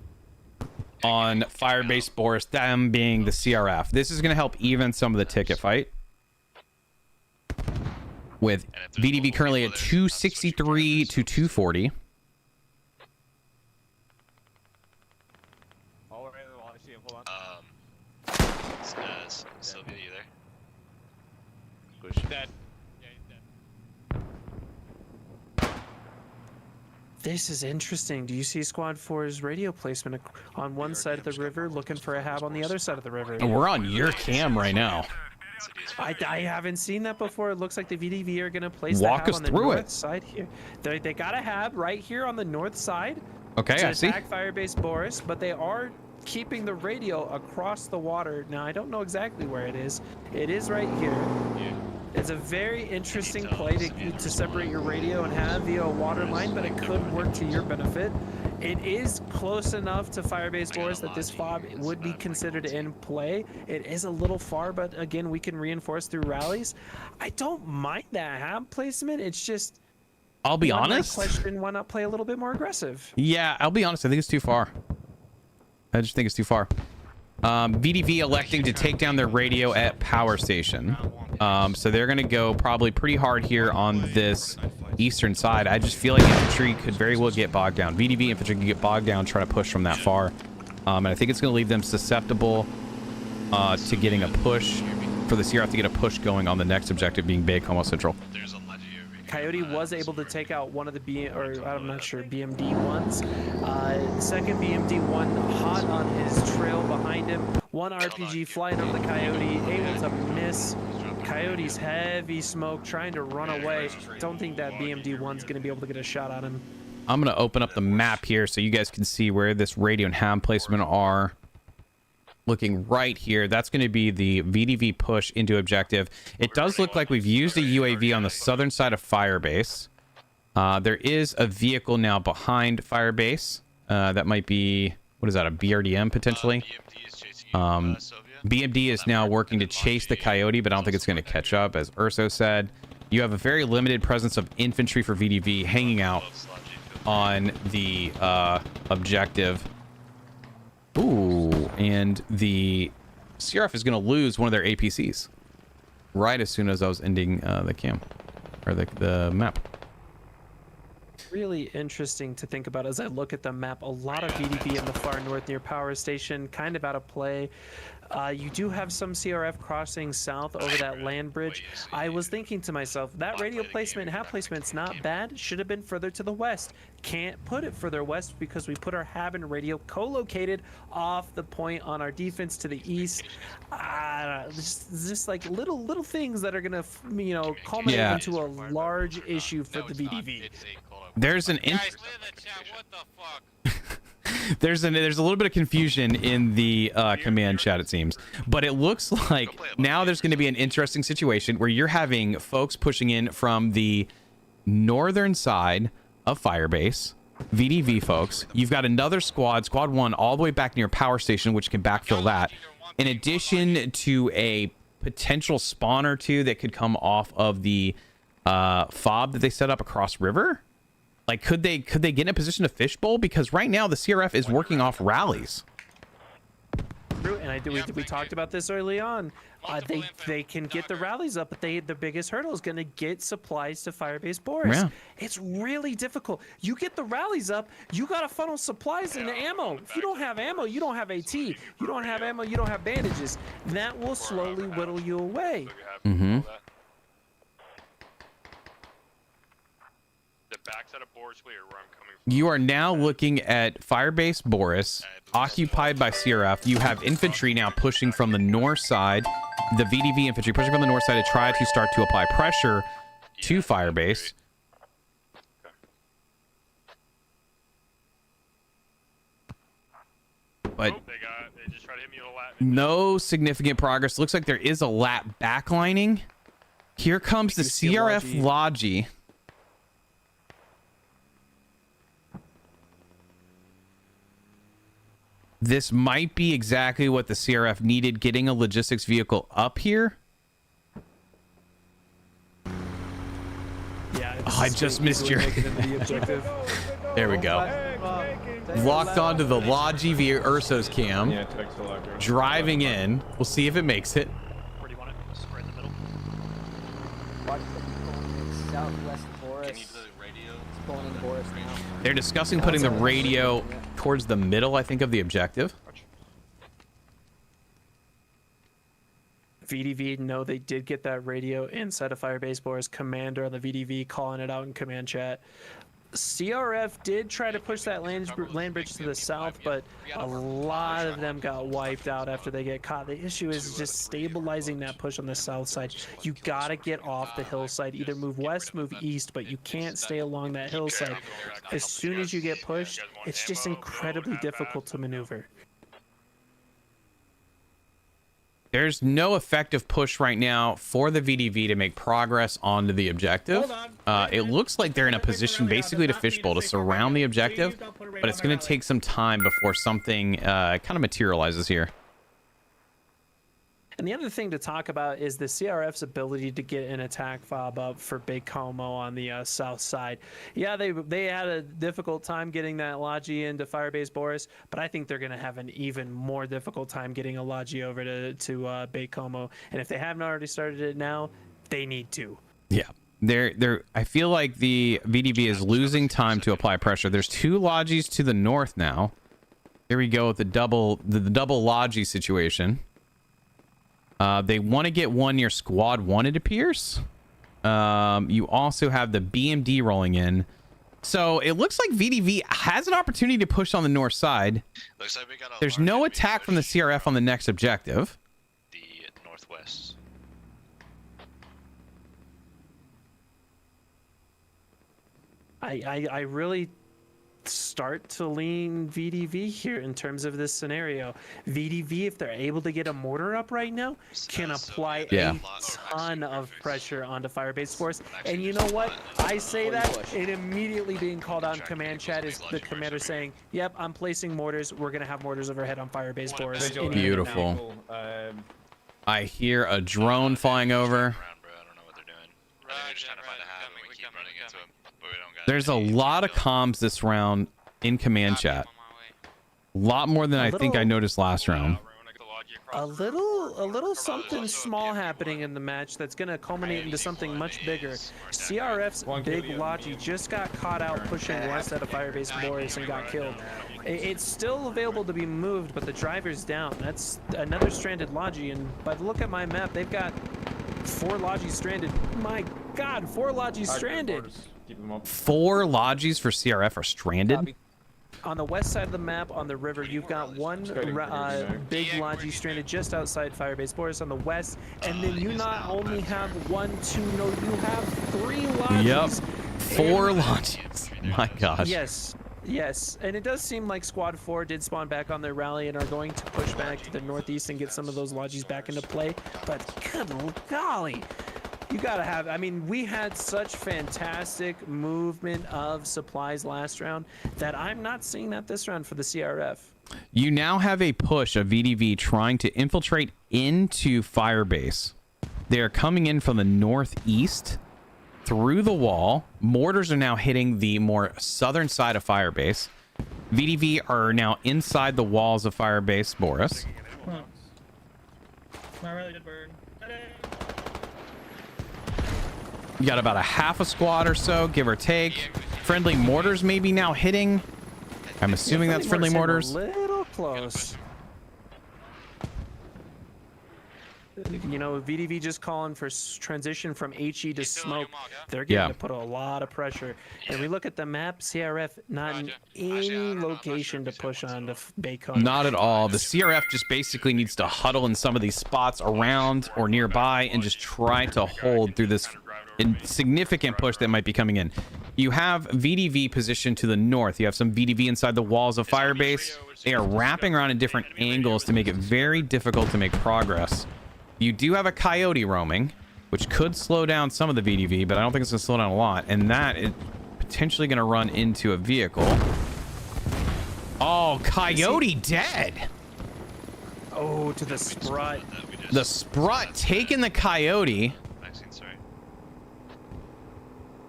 on Firebase Boris, them being the CRF. This is going to help even some of the ticket fight. With VDV currently at 263 to 240. Sylvia, you there? Dead. Yeah, he's dead. This is interesting. Do you see Squad 4's radio placement on one side of the river, looking for a hab on the other side of the river? And we're on your cam right now. I haven't seen that before. It looks like the VDV are going to place the hab on the north side here. They got a hab right here on the north side. Okay, to I see. attack Firebase Boris, but they are keeping the radio across the water. Now, I don't know exactly where it is. It is right here. Yeah. It's a very interesting play to separate your radio and have via a water line, but it could work to your benefit. It is close enough to Firebase Boris that this fob would be considered in play. It is a little far, but again, we can reinforce through rallies. I don't mind that hab placement. It's just, I'll be honest. Question: why not play a little bit more aggressive? Yeah, I'll be honest. I think it's too far. I just think it's too far. VDV electing to take down their radio at power station. So they're going to go probably pretty hard here on this eastern side. I just feel like infantry could very well get bogged down. VDV infantry can get bogged down trying to push from that far. And I think it's going to leave them susceptible to getting a push, for the CRF to get a push going on the next objective being Bay Como Central. Coyote was able to take out one of the I'm not sure, BMD-1s. Second BMD-1 hot on his trail behind him. One RPG flying over the Coyote, able to miss. Coyote's heavy smoke trying to run away. Don't think that BMD-1's going to be able to get a shot on him. I'm going to open up the map here so you guys can see where this radio and ham placement are. Looking right here, that's going to be the VDV push into objective. It does look like we've used a UAV on the southern side of Firebase. There is a vehicle now behind Firebase. That might be, what is that, a BRDM potentially? BMD is now working to chase the Coyote, but I don't think it's going to catch up, as Urso said. You have a very limited presence of infantry for VDV hanging out on the objective. Ooh, and the CRF is going to lose one of their APCs right as soon as I was ending the cam, or the map. Really interesting to think about as I look at the map. A lot of VDB in the far north near power station, kind of out of play. You do have some CRF crossing south over that land bridge. I was thinking to myself, that radio placement, hab placement's not bad. Should have been further to the west. Can't put it further west because we put our hab and radio co-located off the point on our defense to the east. Just like little things that are gonna, culminate into a large issue for the VDV. There's an there's a little bit of confusion in the command chat, it seems, but it looks like now there's going to be an interesting situation where you're having folks pushing in from the northern side of Firebase, VDV folks. You've got another squad 1 all the way back near power station, which can backfill that, in addition to a potential spawn or two that could come off of the fob that they set up across river. Like, could they get in a position to fishbowl? Because right now the CRF is working off rallies. And we talked about this early on. They can get the rallies up, but the biggest hurdle is going to get supplies to Firebase Boris. Yeah. It's really difficult. You get the rallies up, you got to funnel supplies into ammo. If you don't have ammo, you don't have AT. You don't have ammo, you don't have bandages. That will slowly whittle you away. Mm-hmm. You are now looking at Firebase Boris, occupied by CRF. You have infantry now pushing from the north side, the VDV infantry pushing from the north side to try to start to apply pressure to Firebase. But no significant progress. Looks like there is a lap backlining. Here comes the CRF Logi. This might be exactly what the CRF needed, getting a logistics vehicle up here. Yeah, I just missed your... There we go. Locked onto the Logi via Urso's cam. Yeah, driving in. We'll see if it makes it. Where do you want it? Square in the middle. Southwest Boris. Can you do the radio? It's pulling in the Boris now. They're discussing putting the radio towards the middle, I think, of the objective. VDV, no, they did get that radio inside of Firebase Boris. Commander on the VDV calling it out in command chat. CRF did try to push that land bridge to the south, but a lot of them got wiped out after they get caught. The issue is just stabilizing that push on the south side. You gotta get off the hillside. Either move west, move east, but you can't stay along that hillside. As soon as you get pushed, it's just incredibly difficult to maneuver. There's no effective push right now for the VDV to make progress onto the objective. It looks like they're in a position basically to fishbowl, to surround the objective, but it's going to take some time before something kind of materializes here. And the other thing to talk about is the CRF's ability to get an attack fob up for Big Como on the south side. Yeah, they had a difficult time getting that Logi into Firebase Boris, but I think they're going to have an even more difficult time getting a Logi over to Big Como. And if they haven't already started it now, they need to. Yeah. I feel like the VDV is losing time to apply pressure. There's 2 Logis to the north now. Here we go with the double Logi situation. They want to get one near squad 1, it appears. You also have the BMD rolling in. So it looks like VDV has an opportunity to push on the north side. Looks like we got a There's large no enemy attack from the push CRF on the next objective. the northwest. I really start to lean VDV here in terms of this scenario. VDV, if they're able to get a mortar up right now, can apply Yeah. a ton of pressure onto Firebase Force. And you know what? I say that, and immediately being called out in command chat is the commander saying, yep, I'm placing mortars. We're going to have mortars overhead on Firebase Force. Beautiful. I hear a drone flying over. Around, bro. I don't know what they're doing. I think they're just trying to find a hat and we keep running into them, but we don't got There's a lot of comms this round in command chat. A lot more than I think I noticed last round. A little something small happening in the match that's going to culminate into something much bigger. CRF's big Logi just got caught out pushing west out of Firebase Boris and got killed. It's still available to be moved, but the driver's down. That's another stranded Logi, and by the look at my map, they've got 4 Logis stranded. My God, 4 Logis stranded. 4 Logis for CRF are stranded. On the west side of the map, on the river, you've got one big Logi stranded just outside Firebase Boris on the west, and then you not only have 1, 2, no, you have 3 Logis. Yep, 4 Logis. My gosh. Yes, and it does seem like Squad 4 did spawn back on their rally and are going to push back to the northeast and get some of those Logis back into play, but good golly. You gotta have, I mean, we had such fantastic movement of supplies last round that I'm not seeing that this round for the CRF. You now have a push of VDV trying to infiltrate into Firebase. They are coming in from the northeast through the wall. Mortars are now hitting the more southern side of Firebase. VDV are now inside the walls of Firebase Boris. You got about a half a squad or so, give or take. Friendly mortars maybe now hitting. I'm assuming that's friendly mortars. A little close. You know, VDV just calling for transition from HE to smoke. They're getting to put a lot of pressure. And we look at the map, CRF not in any location to push on to Bacon. Not at all. The CRF just basically needs to huddle in some of these spots around or nearby and just try to hold through this significant push that might be coming in. You have VDV positioned to the north. You have some VDV inside the walls of Firebase. They are wrapping around in different angles to make it very difficult to make progress. You do have a Coyote roaming, which could slow down some of the VDV, but I don't think it's going to slow down a lot. And that is potentially going to run into a vehicle. Oh, Coyote dead. Oh, to the Sprut. The Sprut taking the Coyote.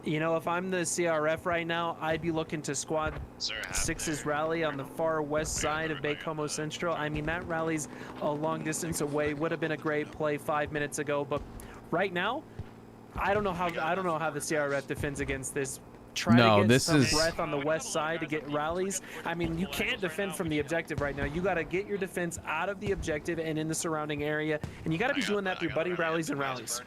You know, if I'm the CRF right now, I'd be looking to Squad 6's rally on the far west side of Bacomo Central. I mean, that rally's a long distance away. Would have been a great play 5 minutes ago, but right now, I don't know how the CRF defends against this. Try to get some breath on the west side to get rallies. I mean, you can't defend from the objective right now. You got to get your defense out of the objective and in the surrounding area, and you got to be doing that through buddy rallies and rallies.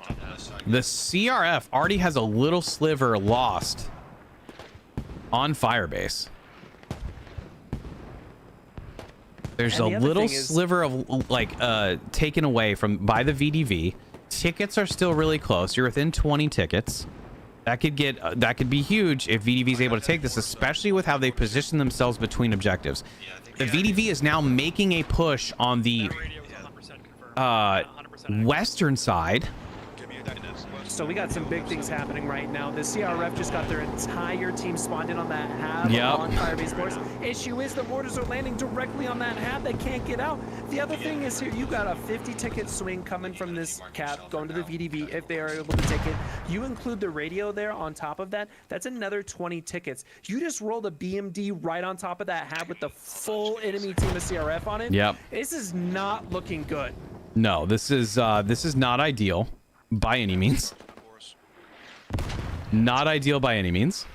The CRF already has a little sliver lost on Firebase. There's a little sliver of like taken away by the VDV. Tickets are still really close. You're within 20 tickets. That could be huge if VDV is able to take this, especially with how they position themselves between objectives. The VDV is now making a push on the western side. So we got some big things happening right now. The CRF just got their entire team spawned in on that hab on Firebase Force. Issue is the mortars are landing directly on that hab. They can't get out. The other thing is here, you got a 50 ticket swing coming from this cap going to the VDV if they are able to take it. You include the radio there on top of that, that's another 20 tickets. You just rolled a BMD right on top of that hab with the full enemy team of CRF on it. Yep. This is not looking good. No, this is not ideal by any means. Not ideal by any means.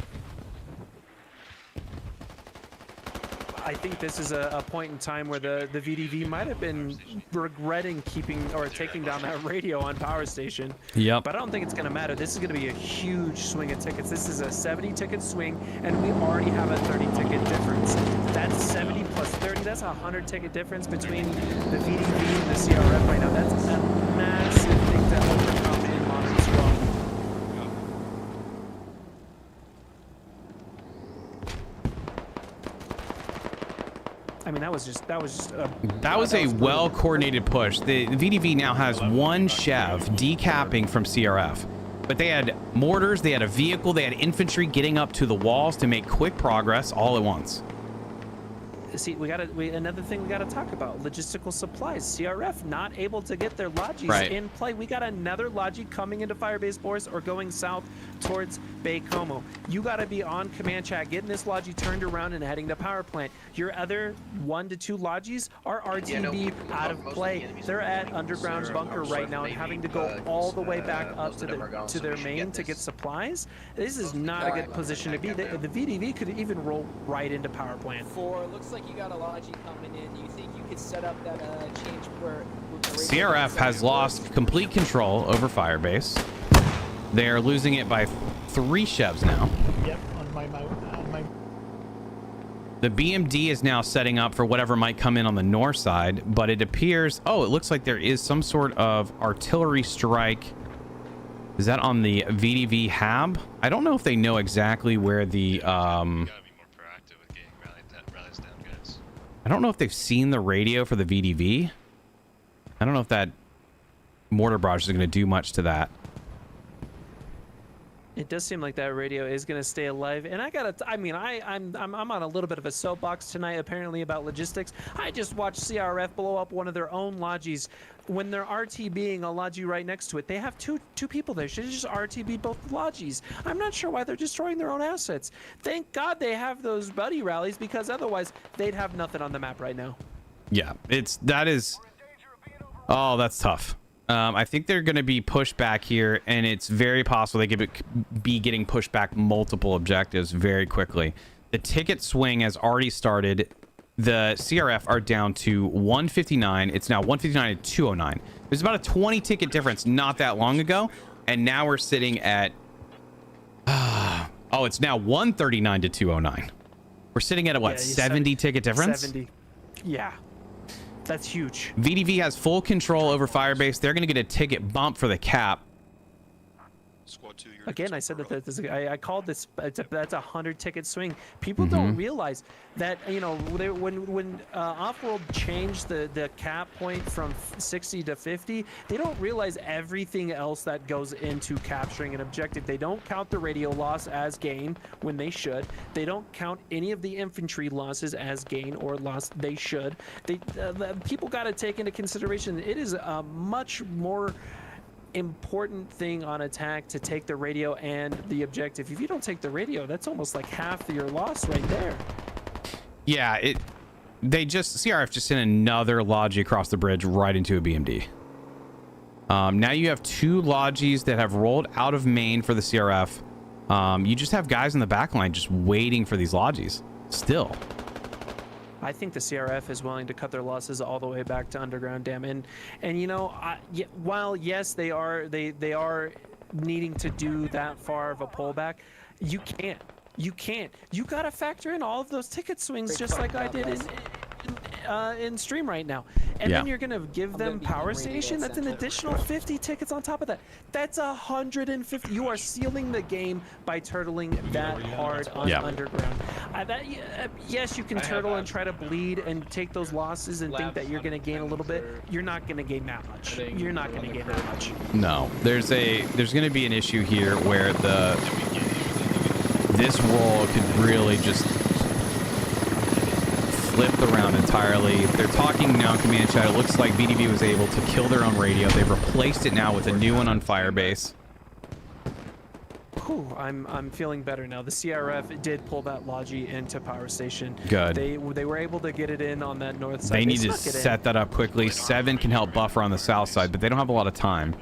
I think this is a point in time where the VDV might have been regretting keeping or taking down that radio on Power Station. Yep. But I don't think it's going to matter. This is going to be a huge swing of tickets. This is a 70 ticket swing, and we already have a 30 ticket difference. That's 70 plus 30. That's a 100 ticket difference between the VDV and the CRF right now. That's a massive thing to overcome in Modern as well. I mean, that was a well coordinated push. The VDV now has one Chev decapping from CRF, but they had mortars, they had a vehicle, they had infantry getting up to the walls to make quick progress all at once. See, another thing we got to talk about: logistical supplies. CRF not able to get their lodges in play. We got another logi coming into Firebase Force or going south towards Bay Como. You got to be on command chat, getting this logi turned around and heading to power plant. Your other 1 to 2 lodges are RTB out of play. They're at underground bunker right now and having to go all the way back up to their main to get supplies. This is not a good position to be. The VDV could even roll right into power plant. Looks like you got a logi coming in. You think you could set up that change where CRF has lost complete control over Firebase. They are losing it by 3 Chevs now. Yep, on my The BMD is now setting up for whatever might come in on the north side, but it appears, it looks like there is some sort of artillery strike. Is that on the VDV hab? I don't know if they know exactly where the I don't know if they've seen the radio for the VDV. I don't know if that mortar barrage is going to do much to that. It does seem like that radio is going to stay alive, and I'm on a little bit of a soapbox tonight, apparently, about logistics. I just watched CRF blow up one of their own lodges when they're RTBing a logi right next to it. They have two people there. Should just RTB both lodges. I'm not sure why they're destroying their own assets. Thank God they have those buddy rallies, because otherwise they'd have nothing on the map right now. Yeah, that's tough. I think they're going to be pushed back here, and it's very possible they could be getting pushed back multiple objectives very quickly. The ticket swing has already started. The CRF are down to 159. It's now 159 to 209. There's about a 20 ticket difference not that long ago, and now we're sitting at it's now 139 to 209. We're sitting at a 70 ticket difference? 70. Yeah. That's huge. VDV has full control over Firebase. They're going to get a ticket bump for the cap. Again, I said that I called this. That's a 100 ticket swing. People don't realize that when Offworld changed the cap point from 60 to 50, they don't realize everything else that goes into capturing an objective. They don't count the radio loss as gain when they should. They don't count any of the infantry losses as gain or loss. They should. People got to take into consideration it is a much more important thing on attack to take the radio and the objective. If you don't take the radio, that's almost like half of your loss right there. Yeah, CRF just sent another logi across the bridge right into a BMD. Now you have 2 logis that have rolled out of main for the CRF. You just have guys in the back line just waiting for these logis still. I think the CRF is willing to cut their losses all the way back to underground dam, and while yes they are needing to do that far of a pullback, you can't. You gotta factor in all of those ticket swings, just like I did in stream right now. And then you're gonna give them power station. That's an additional 50 tickets on top of that. That's 150. You are sealing the game by turtling that hard on underground. Yes, you can turtle and try to bleed and take those losses and think that you're gonna gain a little bit. You're not gonna gain that much. You're not gonna gain that much. No, there's gonna be an issue here where this roll could really just flip around entirely. They're talking now in command chat. It looks like VDV was able to kill their own radio. They've replaced it now with a new one on Firebase. Whew, I'm feeling better now. The CRF did pull that Logi into power station. Good. They were able to get it in on that north side. They need to set that up quickly. 7 can help buffer on the south side, but they don't have a lot of time.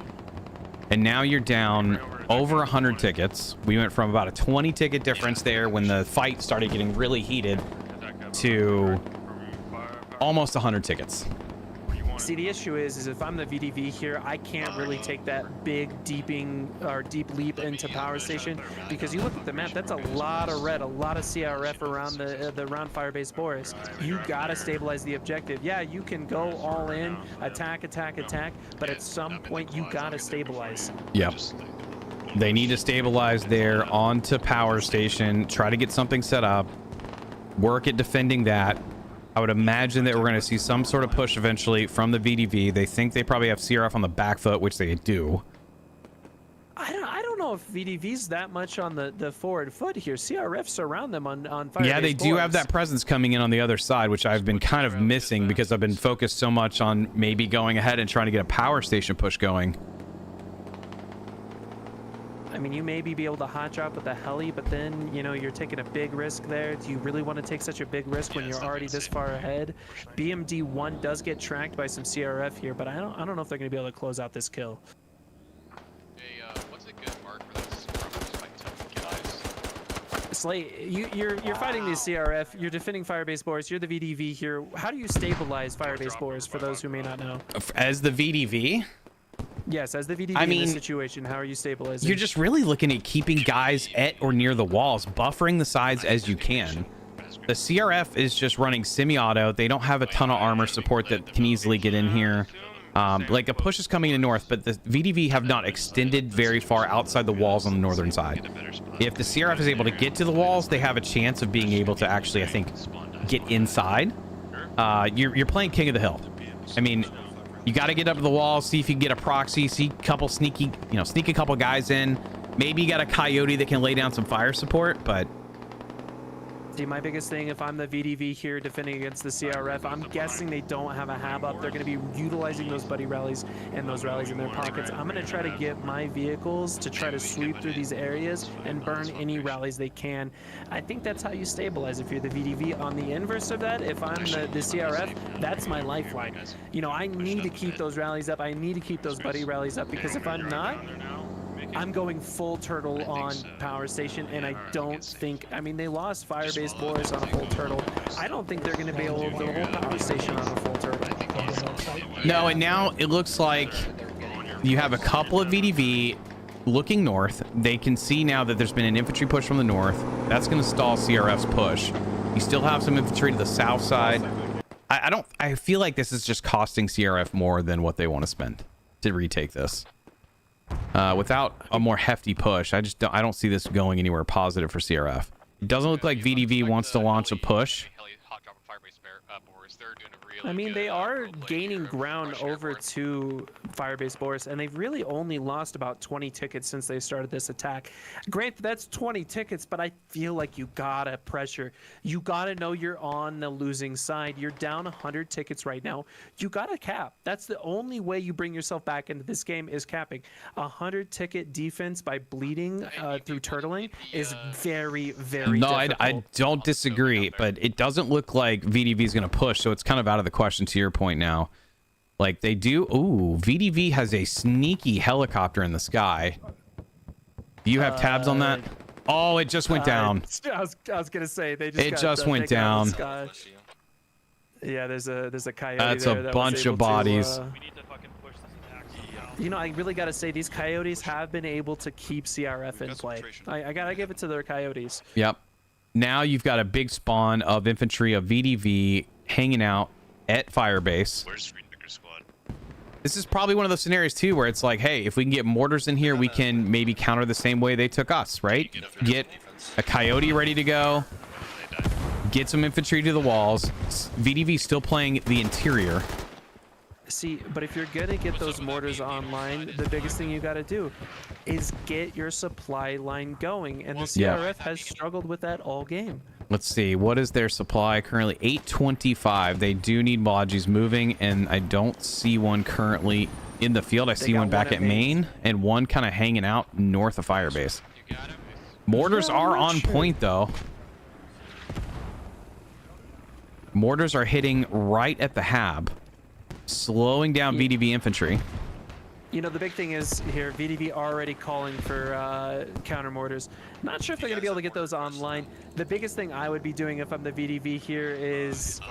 And now you're down over 100 tickets. We went from about a 20 ticket difference there when the fight started getting really heated to almost 100 tickets. See, the issue is if I'm the VDV here, I can't really take that big deep leap into power station, because you look at the map, that's a lot of red, a lot of CRF around the round Firebase Boris. You gotta stabilize the objective. Yeah, you can go all in, attack, but at some point you gotta stabilize. Yep. They need to stabilize there onto power station, try to get something set up, work at defending that. I would imagine that we're going to see some sort of push eventually from the VDV. They think they probably have CRF on the back foot, which they do. I don't know if VDV's that much on the forward foot here. CRFs around them on Firebase. Yeah, they do have that presence coming in on the other side, which I've been kind of missing because I've been focused so much on maybe going ahead and trying to get a power station push going. I mean, you maybe be able to hot drop with the heli, but then, you know, you're taking a big risk there. Do you really want to take such a big risk when you're already this far ahead? BMD1 does get tracked by some CRF here, but I don't know if they're going to be able to close out this kill. Hey, what's a good mark for this guys? Slay, you're fighting the CRF. You're defending Firebase Boris. You're the VDV here. How do you stabilize Firebase Boris, for those who may not know? As the VDV? Yes, as the VDV in this situation, how are you stabilizing? You're just really looking at keeping guys at or near the walls, buffering the sides as you can. The CRF is just running semi-auto. They don't have a ton of armor support that can easily get in here. Like a push is coming in north, but the VDV have not extended very far outside the walls on the northern side. If the CRF is able to get to the walls, they have a chance of being able to actually, I think, get inside. You're playing King of the Hill. I mean, you got to get up to the wall, see if you can get a proxy, see a couple sneak a couple guys in. Maybe you got a coyote that can lay down some fire support, but see, my biggest thing, if I'm the VDV here defending against the CRF, I'm guessing they don't have a hab up. They're going to be utilizing those buddy rallies and those rallies in their pockets. I'm going to try to get my vehicles to try to sweep through these areas and burn any rallies they can. I think that's how you stabilize if you're the VDV. On the inverse of that, if I'm the CRF, that's my lifeline. You know, I need to keep those rallies up. I need to keep those buddy rallies up, because if I'm not, I'm going full turtle on power station, and I don't think, I mean, they lost Firebase Boris on a full turtle. I don't think they're going to be able to hold power station on a full turtle. No, and now it looks like you have a couple of VDV looking north. They can see now that there's been an infantry push from the north. That's going to stall CRF's push. You still have some infantry to the south side. I feel like this is just costing CRF more than what they want to spend to retake this. Without a more hefty push, I don't see this going anywhere positive for CRF. It doesn't look like VDV wants to launch a push. I mean, they are gaining ground over to Firebase Boris, and they've really only lost about 20 tickets since they started this attack. Granted, that's 20 tickets, but I feel like you gotta pressure. You gotta know you're on the losing side. You're down 100 tickets right now. You gotta cap. That's the only way you bring yourself back into this game, is capping. 100 ticket defense by bleeding through turtling is very, very difficult. I don't disagree, but it doesn't look like VDV is going to push, so it's kind of out of the question to your point now. Like they do. Ooh, VDV has a sneaky helicopter in the sky. Do you have tabs on that? Oh, it just went down. I was gonna say they just went down. Yeah, there's a coyote. That's there a bunch of bodies. We need to fucking push this attack. You know, I really gotta say these coyotes have been able to keep CRF in play. I gotta give it to their coyotes. Yep. Now you've got a big spawn of infantry of VDV hanging out at Firebase. Where's Greenbaker squad? This is probably one of those scenarios too where it's like, hey, if we can get mortars in here, we can maybe counter the same way they took us, right? Get a coyote ready to go, get some infantry to the walls. VDV still playing the interior. See, but if you're gonna get those mortars online, the biggest thing you got to do is get your supply line going, and the CRF has struggled with that all game. Let's see, what is their supply currently? 825. They do need Molodges moving, and I don't see one currently in the field. I see one back at main and one kind of hanging out north of Firebase. Mortars are on point though. Mortars are hitting right at the hab, slowing down VDV infantry. You know, the big thing is here, VDV already calling for counter mortars. Not sure if they're going to be able to get those online. The biggest thing I would be doing if I'm the VDV here is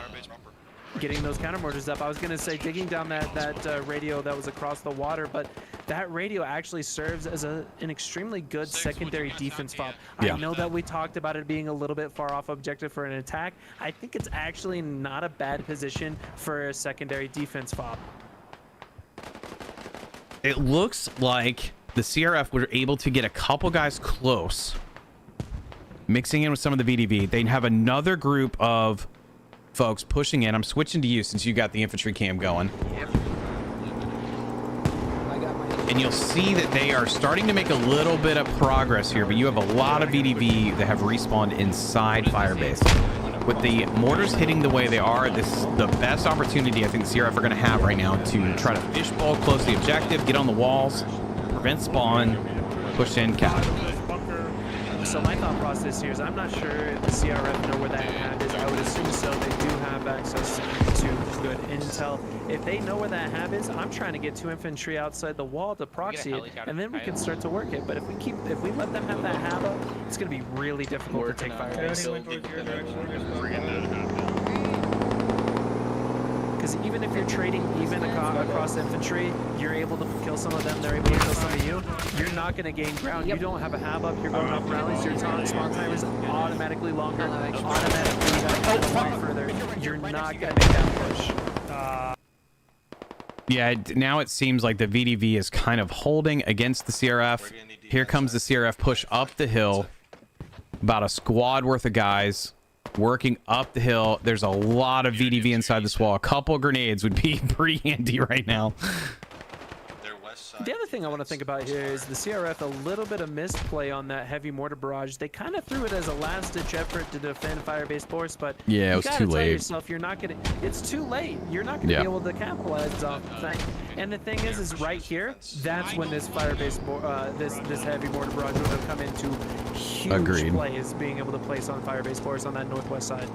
getting those counter mortars up. I was going to say digging down that radio that was across the water, but that radio actually serves as an extremely good secondary defense fob. Yeah. I know that we talked about it being a little bit far off objective for an attack. I think it's actually not a bad position for a secondary defense fob. It looks like the CRF were able to get a couple guys close, mixing in with some of the VDV. They have another group of folks pushing in. I'm switching to you since you got the infantry cam going. And you'll see that they are starting to make a little bit of progress here, but you have a lot of VDV that have respawned inside Firebase. With the mortars hitting the way they are, this is the best opportunity I think the CRF are going to have right now to try to fishbowl close the objective, get on the walls, prevent spawn, push in cap. So my thought process here is I'm not sure if the CRF know where that hab is. I would assume so. They do have access to good intel. If they know where that hab is, I'm trying to get 2 infantry outside the wall to proxy it, and then we can start to work it. But if we let them have that hab up, it's going to be really difficult to take Firebase. Because even if you're trading even across infantry, you're able to kill some of them, they're able to kill some of you. You're not going to gain ground. You don't have a hab up, you're going off rallies, your spawn time is automatically longer, automatically further. You're not going to make that push. Yeah, now it seems like the VDV is kind of holding against the CRF. Here comes the CRF push up the hill. About a squad worth of guys working up the hill. There's a lot of VDV inside this wall. A couple of grenades would be pretty handy right now. The other thing I want to think about here is the CRF, a little bit of misplay on that heavy mortar barrage. They kind of threw it as a last-ditch effort to defend Firebase force, but yeah, it was too late. Yourself, you're not gonna. It's too late. You're not gonna be able to capitalize off that. And the thing is right here, that's when this Firebase, this heavy mortar barrage would have come into huge play, is being able to place on Firebase force on that northwest side.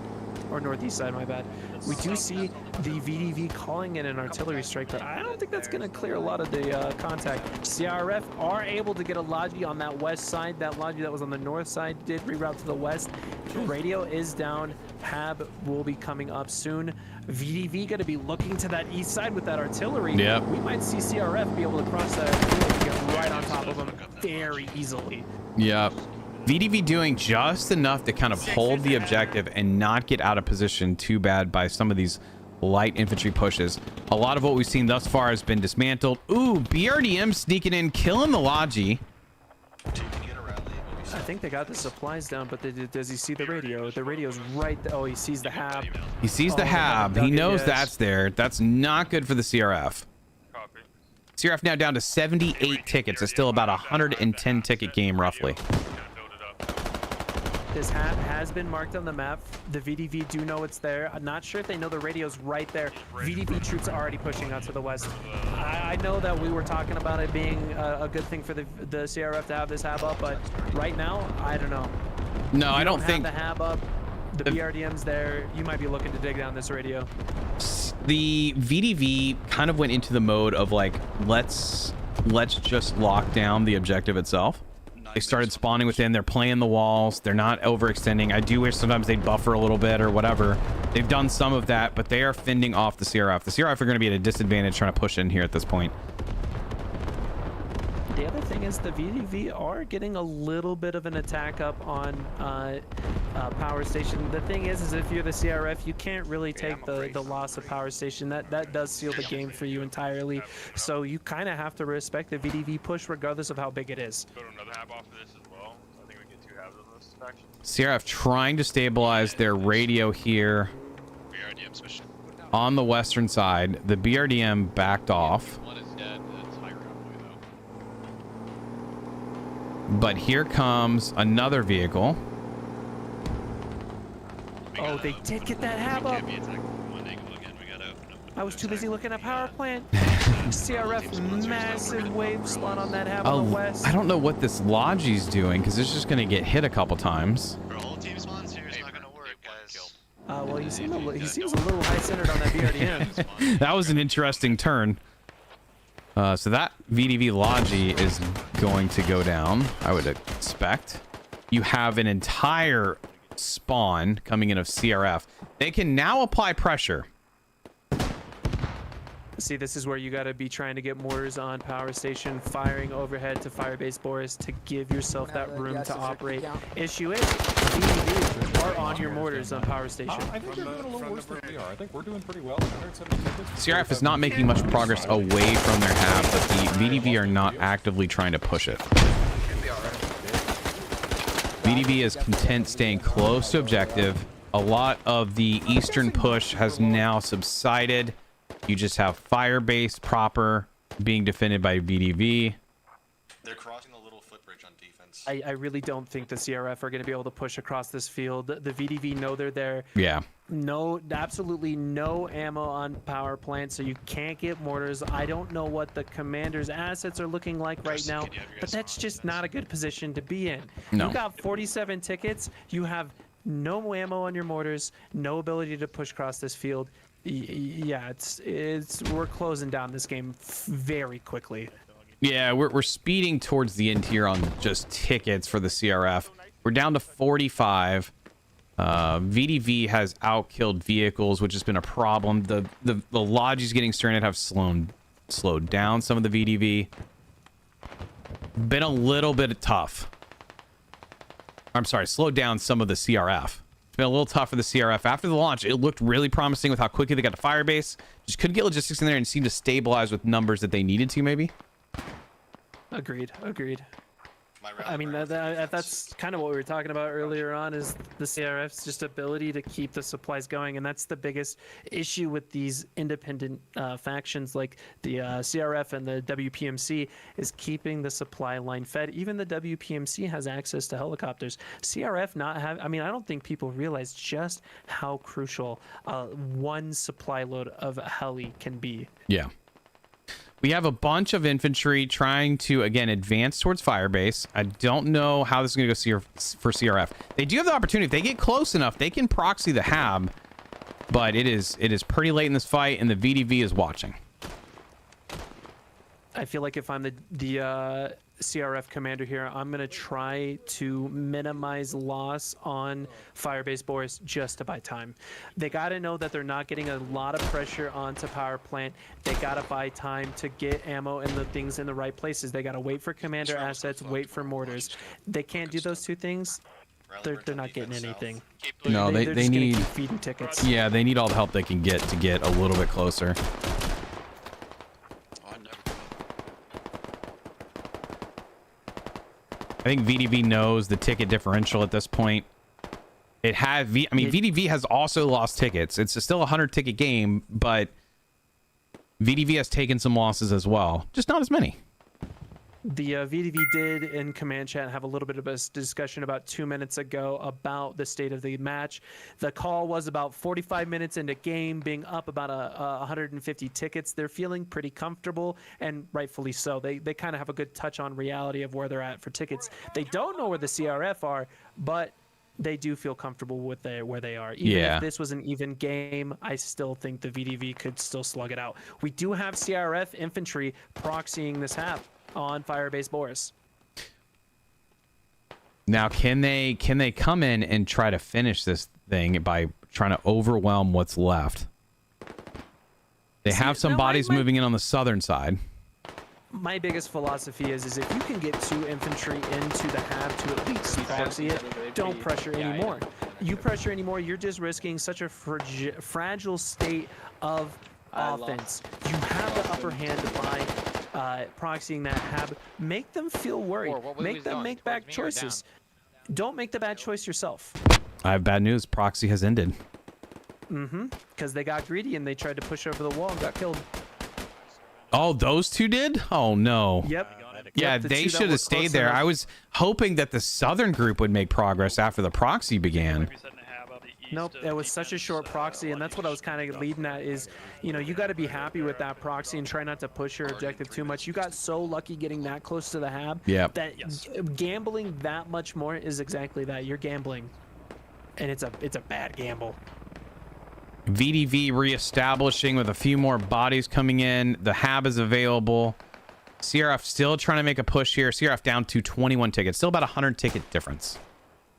Or northeast side, my bad. We do see the VDV calling in an artillery strike, but I don't think that's going to clear a lot of the contact. CRF are able to get a Logi on that west side. That Logi that was on the north side did reroute to the west. The radio is down. Hab will be coming up soon. VDV going to be looking to that east side with that artillery. Yeah. We might see CRF be able to cross that field and get right on top of them very easily. Yeah. VDV doing just enough to kind of hold the objective and not get out of position too bad by some of these light infantry pushes. A lot of what we've seen thus far has been dismantled. Ooh, BRDM sneaking in, killing the Logi. I think they got the supplies down, but does he see the radio? The radio's right there. Oh, he sees the hab. He sees the hab. He knows that's there. That's not good for the CRF. CRF now down to 78 tickets. It's still about a 110 ticket game, roughly. This hab has been marked on the map. The VDV do know it's there. I'm not sure if they know the radio's right there. VDV troops are already pushing out to the west. I know that we were talking about it being a good thing for the CRF to have this hab up, but right now, I don't know. No, I don't think the hab up. The BRDM's there. You might be looking to dig down this radio. The VDV kind of went into the mode of like, let's just lock down the objective itself. They started spawning within. They're playing the walls. They're not overextending. I do wish sometimes they'd buffer a little bit or whatever. They've done some of that, but they are fending off the CRF. The CRF are going to be at a disadvantage trying to push in here at this point. The other thing is the VDV are getting a little bit of an attack up on power station. The thing is if you're the CRF, you can't really take the loss of power station. That does seal the game for you entirely. So you kind of have to respect the VDV push regardless of how big it is. Go to another hab off of this as well. I think we get 2 halves of this faction. CRF trying to stabilize their radio here BRDM switch. on the western side. The BRDM backed off. One is dead. That's higher halfway though. But here comes another vehicle. Oh, they did get that hab up. I was too busy looking at power plant. CRF massive wave slot on that hab on the west. I don't know what this Logi's doing because it's just going to get hit a couple times. For all team spawns here, it's not gonna work, guys. Well, he seems a little high-centered on that BRDM. That was an interesting turn. So that VDV Logi is going to go down, I would expect. You have an entire spawn coming in of CRF. They can now apply pressure. See, this is where you got to be trying to get mortars on power station, firing overhead to Firebase Boris to give yourself that room to operate. Issue is, VDVs are on your mortars on power station. I think they're doing a little worse than we are. I think we're doing pretty well. 170 tickets. CRF is not making much progress away from their hab, but the VDV are not actively trying to push it. VDV is content staying close to objective. A lot of the eastern push has now subsided. You just have Firebase proper being defended by VDV. They're crossing the little footbridge on defense. I really don't think the CRF are going to be able to push across this field. The VDV know they're there. Yeah. No, absolutely no ammo on power plant, so you can't get mortars. I don't know what the commander's assets are looking like right now, but that's just not a good position to be in. No. You got 47 tickets. You have no ammo on your mortars, no ability to push across this field. Yeah, we're closing down this game very quickly. Yeah, we're speeding towards the end here on just tickets for the CRF. We're down to 45. VDV has outkilled vehicles, which has been a problem. The Logis getting stranded have slowed down some of the VDV. Been a little bit tough. I'm sorry, slowed down some of the CRF. It's been a little tough for the CRF. After the launch, it looked really promising with how quickly they got to Firebase. Just couldn't get logistics in there and seemed to stabilize with numbers that they needed to, maybe. Agreed. I mean, that's kind of what we were talking about earlier on, is the CRF's just ability to keep the supplies going. And that's the biggest issue with these independent factions like the CRF and the WPMC, is keeping the supply line fed. Even the WPMC has access to helicopters. CRF not have, I mean, I don't think people realize just how crucial one supply load of heli can be. Yeah. We have a bunch of infantry trying to, again, advance towards Firebase. I don't know how this is going to go for CRF. They do have the opportunity. If they get close enough, they can proxy the hab, but it is pretty late in this fight, and the VDV is watching. I feel like if I'm the CRF commander here, I'm going to try to minimize loss on Firebase Boris just to buy time. They got to know that they're not getting a lot of pressure onto power plant. They got to buy time to get ammo and the things in the right places. They got to wait for commander assets, wait for mortars. They can't do those two things. They're not getting anything. No, they need feeding tickets. Yeah, they need all the help they can get to get a little bit closer. I think VDV knows the ticket differential at this point. VDV has also lost tickets. It's still a 100-ticket game, but VDV has taken some losses as well. Just not as many. The VDV did in command chat have a little bit of a discussion about 2 minutes ago about the state of the match. The call was about 45 minutes into game, being up about 150 tickets. They're feeling pretty comfortable, and rightfully so. They kind of have a good touch on reality of where they're at for tickets. They don't know where the CRF are, but they do feel comfortable with where they are. Even if this was an even game, I still think the VDV could still slug it out. We do have CRF infantry proxying this hab on Firebase Boris. Now, can they come in and try to finish this thing by trying to overwhelm what's left? They have some bodies moving in on the southern side. my biggest philosophy is if you can get 2 infantry into the hab to at least proxy it, don't pressure anymore. You pressure anymore, you're just risking such a fragile state of offense. You have the upper hand by proxying that hab. Make them feel worried. Make them make bad choices. Don't make the bad choice yourself. I have bad news. Proxy has ended. Because they got greedy and they tried to push over the wall and got killed. Oh, those two did? Oh, no. Yep. Yeah, Yep, the they two that should were have stayed close there. enough. I was hoping that the southern group would make progress after the proxy began. Nope, it was such a short proxy, and that's what I was kind of leading at is, you know, you got to be happy with that proxy and try not to push your objective too much. You got so lucky getting that close to the hab that gambling that much more is exactly that. You're gambling, and it's a bad gamble. VDV reestablishing with a few more bodies coming in. The hab is available. CRF still trying to make a push here. CRF down to 21 tickets. Still about 100 ticket difference.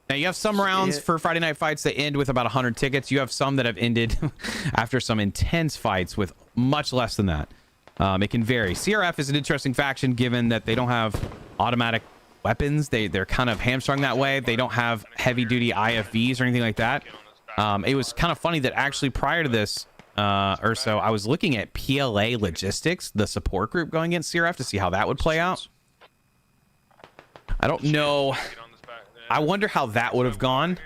Now, you have some rounds for Friday Night Fights that end with about 100 tickets. You have some that have ended after some intense fights with much less than that. It can vary. CRF is an interesting faction given that they don't have automatic weapons. They're kind of hamstrung that way. They don't have heavy-duty IFVs or anything like that. It was kind of funny that actually prior to this or so, I was looking at PLA Logistics, the support group going against CRF to see how that would play out. I don't know. I wonder how that would have gone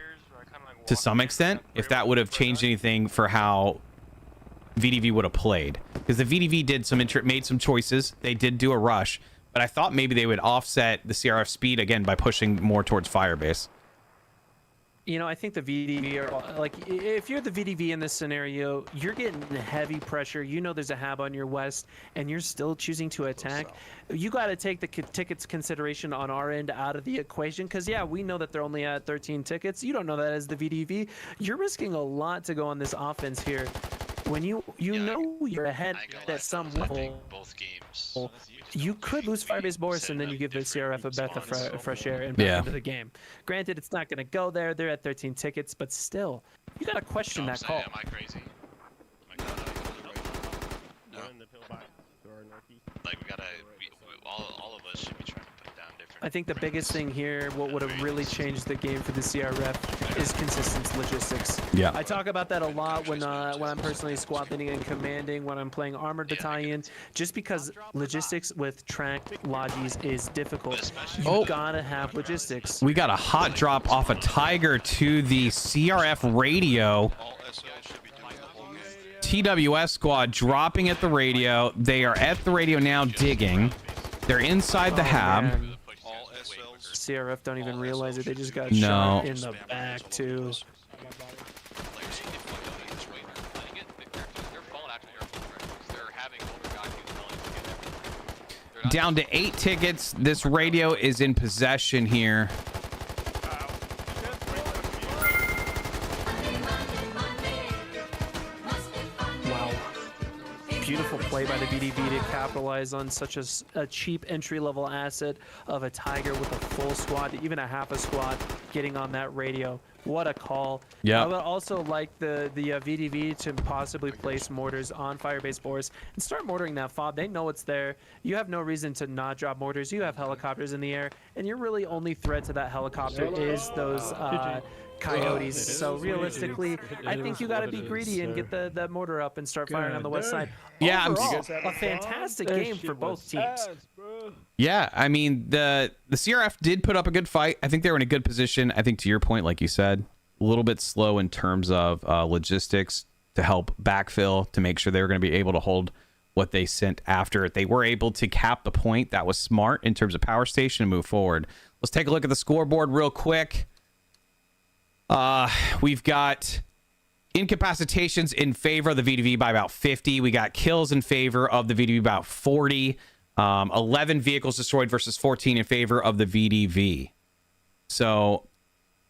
to some extent, if that would have changed anything for how VDV would have played. Because the VDV did made some choices. They did do a rush, but I thought maybe they would offset the CRF speed again by pushing more towards Firebase. You know, I think the VDV are like, if you're the VDV in this scenario, you're getting heavy pressure. You know there's a hab on your west, and you're still choosing to attack. You got to take the tickets consideration on our end out of the equation, because yeah, we know that they're only at 13 tickets. You don't know that as the VDV. You're risking a lot to go on this offense here. When you know you're ahead at some level, both games. you could lose Firebase Boris, and then you give the CRF a breath of fresh air and back into the game. Granted, it's not going to go there. They're at 13 tickets, but still, you got to question that call. Am I crazy? Like, we gotta, all of us should be trying to put down different. I think the biggest thing here, what would have really changed the game for the CRF, is consistent logistics. Yeah. I talk about that a lot when I'm personally squad leading and commanding, when I'm playing armored battalion, just because logistics with tracked logis is difficult. You gotta have logistics. We got a hot drop off a Tiger to the CRF radio. TWS squad dropping at the radio. They are at the radio now digging. They're inside the hab. Man. CRF don't even realize it. They just got shot in the back too. Down to 8 tickets. This radio is in possession here. Wow. Beautiful play by the VDV to capitalize on such a cheap entry-level asset of a Tiger with a full squad, even a half a squad, getting on that radio. What a call. Yeah. I would also like the VDV to possibly place mortars on Firebase Boris and start mortaring that fob. They know it's there. You have no reason to not drop mortars. You have helicopters in the air, and your really only threat to that helicopter is those coyotes. So realistically, I think you got to be greedy and get the mortar up and start firing on the west side. Yeah, Overall, a fantastic game for both teams. Yeah, I mean, the CRF did put up a good fight. I think they were in a good position. I think to your point, like you said, a little bit slow in terms of logistics to help backfill, to make sure they were going to be able to hold what they sent after. They were able to cap the point. That was smart in terms of power station and move forward. Let's take a look at the scoreboard real quick. We've got incapacitations in favor of the VDV by about 50. We got kills in favor of the VDV about 40. 11 vehicles destroyed versus 14 in favor of the VDV. So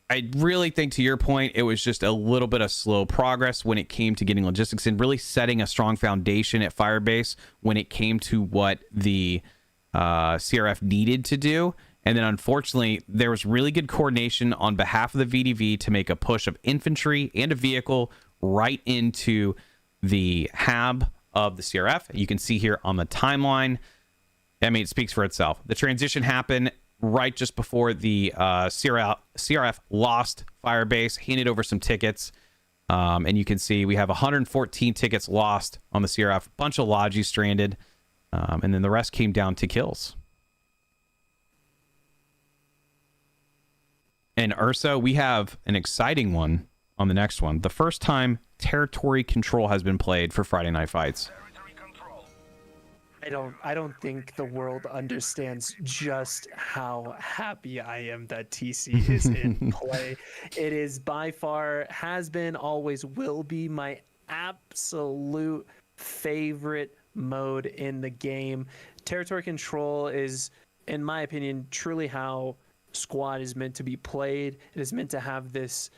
I really think, to your point, it was just a little bit of slow progress when it came to getting logistics and really setting a strong foundation at Firebase when it came to what the CRF needed to do. And then, unfortunately, there was really good coordination on behalf of the VDV to make a push of infantry and a vehicle right into the hab of the CRF. You can see here on the timeline, I mean, it speaks for itself. The transition happened right just before the CRF lost Firebase, handed over some tickets. And you can see we have 114 tickets lost on the CRF, a bunch of Logi stranded, and then the rest came down to kills. And Ursa, we have an exciting one on the next one. The first time territory control has been played for Friday Night Fights. I don't think the world understands just how happy I am that TC is in play. It is by far, has been, always will be my absolute favorite mode in the game. Territory control is, in my opinion, truly how squad is meant to be played. It is meant to have this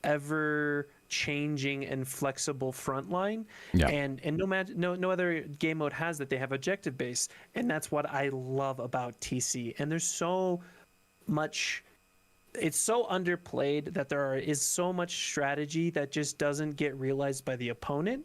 ever changing and flexible front line, and no other game mode has that. They have objective base, and that's what I love about TC. And there's so much, it's so underplayed that there is so much strategy that just doesn't get realized by the opponent.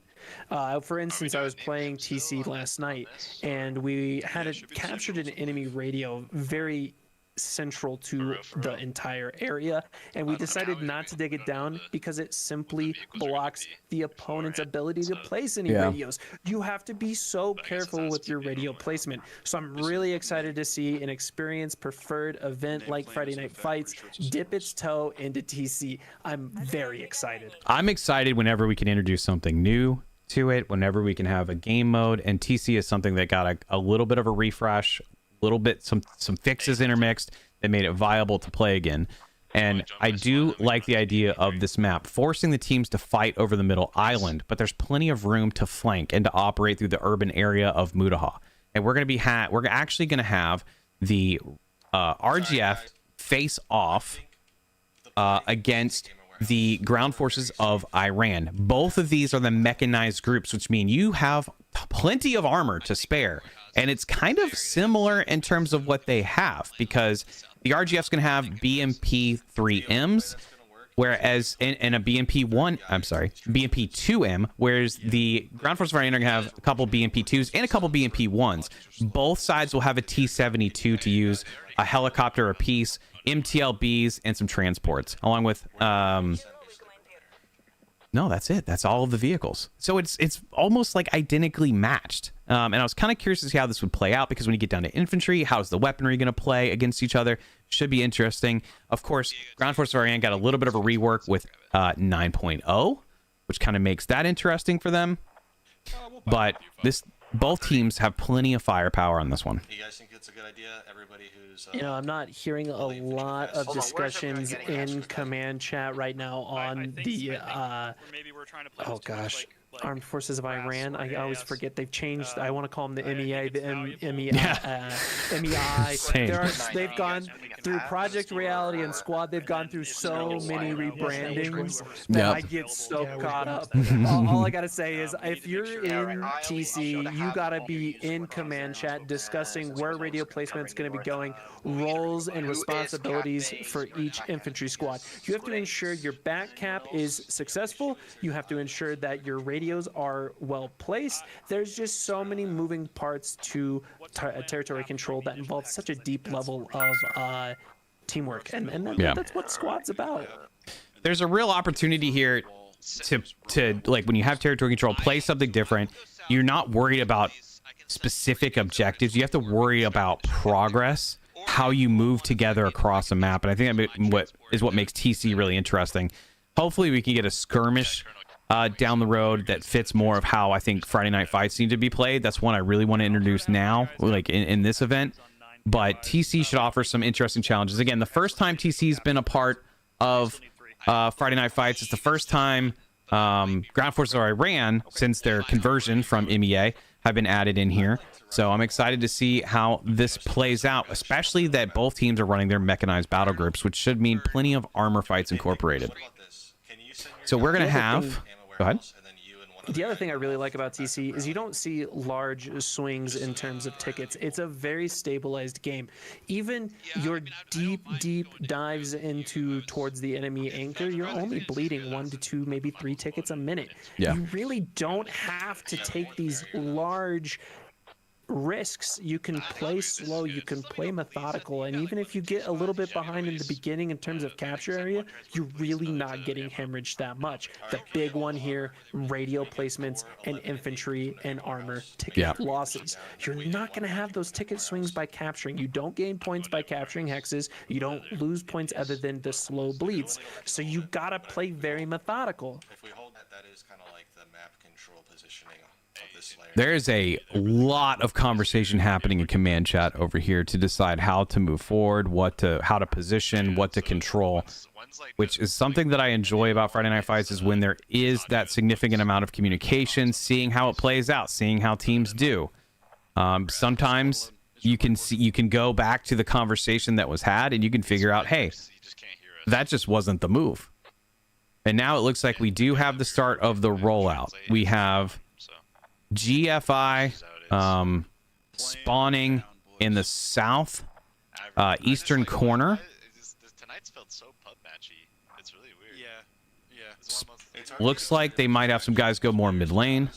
For instance, I was playing TC last night, and we had captured an enemy radio very central to the entire area, and we decided not to dig it down because it simply blocks the opponent's ability to place any radios. You have to be so careful with your radio placement. So I'm really excited to see an experienced preferred event like Friday Night Fights dip its toe into TC. I'm very excited. I'm excited whenever we can introduce something new to it, whenever we can have a game mode, and TC is something that got a little bit of a refresh, little bit some fixes intermixed that made it viable to play again. And I do like the idea of this map forcing the teams to fight over the middle island, but there's plenty of room to flank and to operate through the urban area of Mutaha. And we're actually going to have the RGF face off against the ground forces of Iran. Both of these are the mechanized groups, which mean you have plenty of armor to spare. And it's kind of similar in terms of what they have, because the RGF's going to have BMP-3Ms, whereas in a BMP-2M, whereas the ground forces of Iran are going to have a couple BMP-2s and a couple BMP-1s. Both sides will have a T-72 to use, a helicopter apiece, MTLBs, and some transports, along with no, that's it. That's all of the vehicles. So it's almost like identically matched. And I was kind of curious to see how this would play out, because when you get down to infantry, how's the weaponry going to play against each other? Should be interesting. Of course, Ground Force of Iran got a little bit of a rework with 9.0, which kind of makes that interesting for them. But both teams have plenty of firepower on this one. You guys think it's a good idea? Everybody who's I'm not hearing a lot of discussions in command chat right now on the oh gosh, Armed Forces of Iran. I always forget they've changed. I want to call them the MEA, the MEI. They've gone through Project Reality and Squad. They've gone through so many rebrandings that I get so caught up. All I gotta say is, if you're in TC, you gotta be in command chat discussing where radio placement is going to be going, roles and responsibilities for each infantry squad. You have to ensure your back cap is successful. You have to ensure that your radios are well placed. There's just so many moving parts to territory control that involves such a deep level of teamwork, and that's what squad's about. There's a real opportunity here to like, when you have territory control, play something different. You're not worried about specific objectives. You have to worry about progress, how you move together across a map. And I think what makes TC really interesting. Hopefully we can get a skirmish down the road that fits more of how I think Friday Night Fights need to be played. That's one I really want to introduce now, like in this event. But TC should offer some interesting challenges. Again, the first time TC's been a part of Friday Night Fights, it's the first time Ground Forces of Iran, since their conversion from MEA, have been added in here. So I'm excited to see how this plays out, especially that both teams are running their mechanized battle groups, which should mean plenty of armor fights incorporated. So we're going to have... Go ahead. The other thing I really like about TC is you don't see large swings in terms of tickets. It's a very stabilized game. Even your deep dives towards the enemy anchor, you're only bleeding 1 to 2, maybe 3 tickets a minute. You really don't have to take these large risks. You can play slow, you can play methodical, and even if you get a little bit behind in the beginning in terms of capture area, you're really not getting hemorrhaged that much. The big one here, radio placements and infantry and armor ticket losses. You're not going to have those ticket swings by capturing. You don't gain points by capturing hexes. You don't lose points other than the slow bleeds. So you got to play very methodical. If we hold that, that is kind of like the map control positioning of this layer. There is a lot of conversation happening in command chat over here to decide how to move forward, how to position, what to control, which is something that I enjoy about Friday Night Fights, is when there is that significant amount of communication, seeing how it plays out, seeing how teams do. Sometimes you can go back to the conversation that was had and you can figure out, hey, that just wasn't the move. And now it looks like we do have the start of the rollout. We have GFI spawning in the south eastern corner. Tonight's felt so pub matchy. It's really weird. Yeah. Looks like they might have some guys go more mid lane.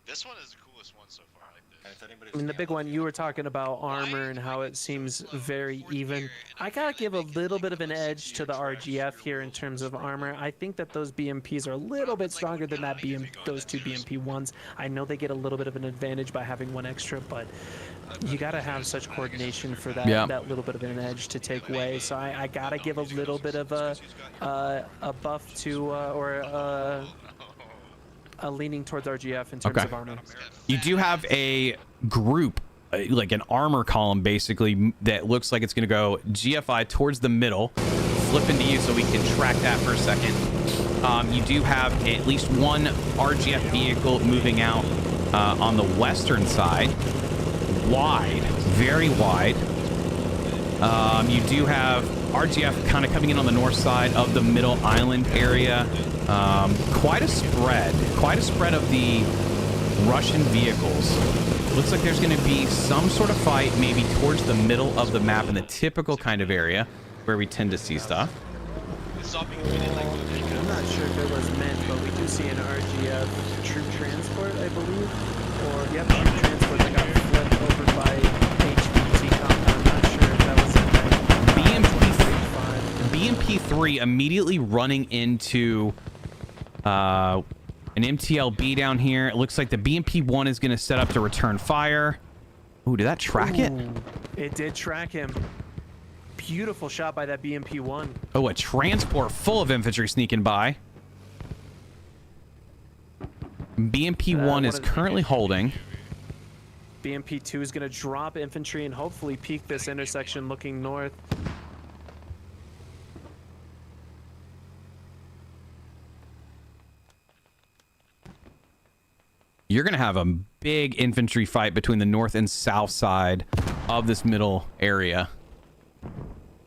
This one is the coolest one so far. I like this. I mean, the big one, you were talking about armor and how it seems very even. I gotta give a little bit of an edge to the RGF here in terms of armor. I think that those BMPs are a little bit stronger than those two BMP ones. I know they get a little bit of an advantage by having one extra, but you gotta have such coordination for that that little bit of an edge to take away. So I gotta give a little bit of a buff to a leaning towards RGF in terms of armor. You do have a group, like an armor column, basically, that looks like it's going to go GFI towards the middle. Flip into you so we can track that for a second. You do have at least one RGF vehicle moving out on the western side. Wide, very wide. You do have RGF kind of coming in on the north side of the middle island area. Quite a spread of the Russian vehicles. Looks like there's going to be some sort of fight maybe towards the middle of the map in the typical kind of area where we tend to see stuff. I'm not sure if it was meant, but we do see an RGF troop transport, I believe. Or, yep, troop transport that got flipped over by HVT compound. I'm not sure if that was BMP3 immediately running into an MTLB down here. It looks like the BMP1 is going to set up to return fire. Ooh, did that track it? It did track him. Beautiful shot by that BMP1. Oh, a transport full of infantry sneaking by. BMP1 is currently holding. BMP2 is going to drop infantry and hopefully peek this intersection looking north. You're going to have a big infantry fight between the north and south side of this middle area.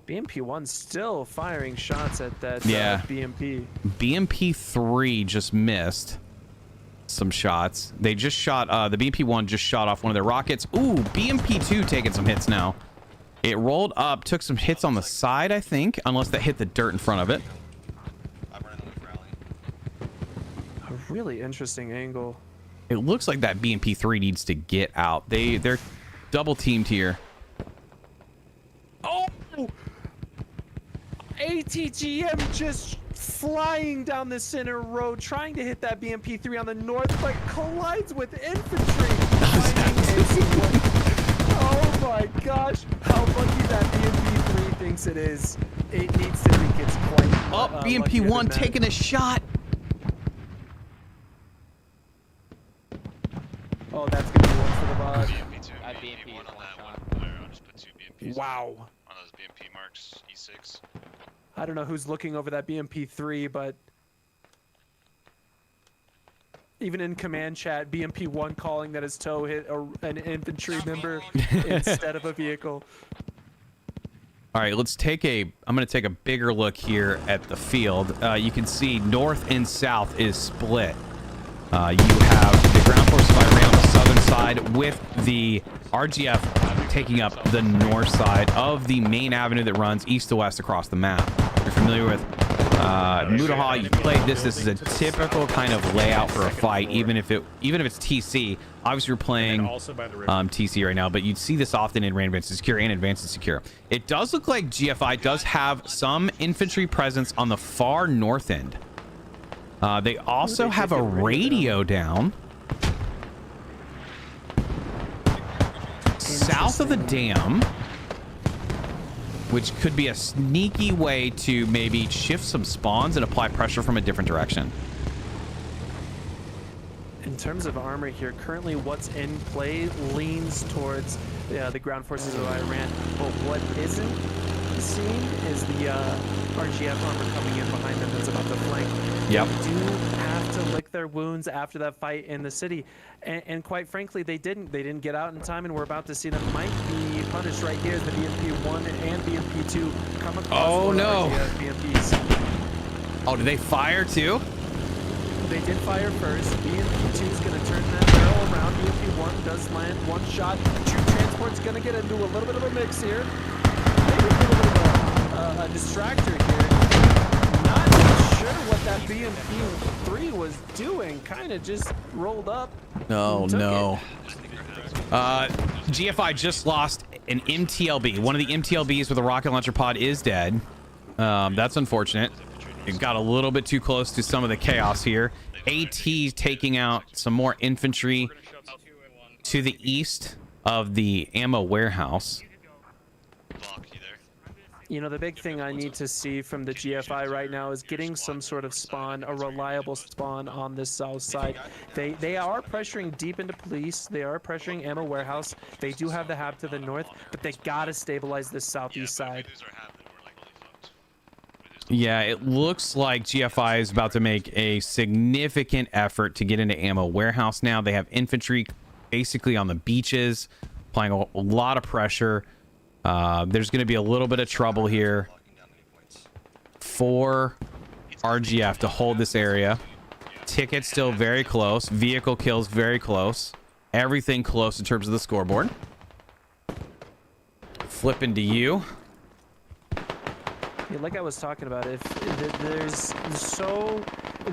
BMP1 still firing shots at that BMP. BMP3 just missed some shots. They just shot, the BMP1 just shot off one of their rockets. Ooh, BMP2 taking some hits now. It rolled up, took some hits on the side, I think, unless that hit the dirt in front of it. A really interesting angle. It looks like that BMP3 needs to get out. They're double teamed here. Oh! ATGM just flying down the center road, trying to hit that BMP3 on the north, but collides with infantry. Oh my gosh, how lucky that BMP3 thinks it is. It needs to think it's quite BMP1 taking a shot. Oh, that's gonna be one for the bot. BMP one on that one. I'll just put two BMPs. Wow. On those BMP marks, E6. I don't know who's looking over that BMP3, but even in command chat, BMP1 calling that his toe hit an infantry member instead of a vehicle. All right, I'm going to take a bigger look here at the field. You can see north and south is split. You have the ground force by rail on the southern side with the RGF taking up the north side of the main avenue that runs east to west across the map. You're familiar with Mudaha, you played this. This is a typical kind of layout for a fight, even if it's TC. Obviously, we're playing TC right now, but you'd see this often in Random Advanced Secure and Advanced Secure. It does look like GFI does have some infantry presence on the far north end. They also have a radio down south of the dam, which could be a sneaky way to maybe shift some spawns and apply pressure from a different direction. In terms of armor here, currently what's in play leans towards the ground forces of Iran, but what isn't seen is the RGF armor coming in behind them that's about to flank. Yep. They do have to lick their wounds after that fight in the city, and quite frankly, they didn't get out in time, and we're about to see them might be punished right here as the BMP-1 and BMP-2 come across. Oh no! BMPs. Oh, did they fire too? They did fire first. BMP-2 is going to turn that barrel around. BMP-1 does land one shot. Troop transport's going to get into a little bit of a mix here. Maybe a little bit of a distractor here. Not sure what that BMP-3 was doing. Kind of just rolled up. Oh no. GFI just lost an MTLB. One of the MTLBs with a rocket launcher pod is dead. That's unfortunate. It got a little bit too close to some of the chaos here. AT taking out some more infantry to the east of the ammo warehouse. You know, the big thing I need to see from the GFI right now is getting some sort of spawn, a reliable spawn on this south side. They are pressuring deep into police. They are pressuring ammo warehouse. They do have the hab to the north, but they gotta stabilize this southeast side. Yeah, it looks like GFI is about to make a significant effort to get into ammo warehouse now. They have infantry basically on the beaches, applying a lot of pressure. There's going to be a little bit of trouble here for RGF to hold this area. Ticket still very close. Vehicle kills very close. Everything close in terms of the scoreboard. Flipping to you. Yeah, like I was talking about,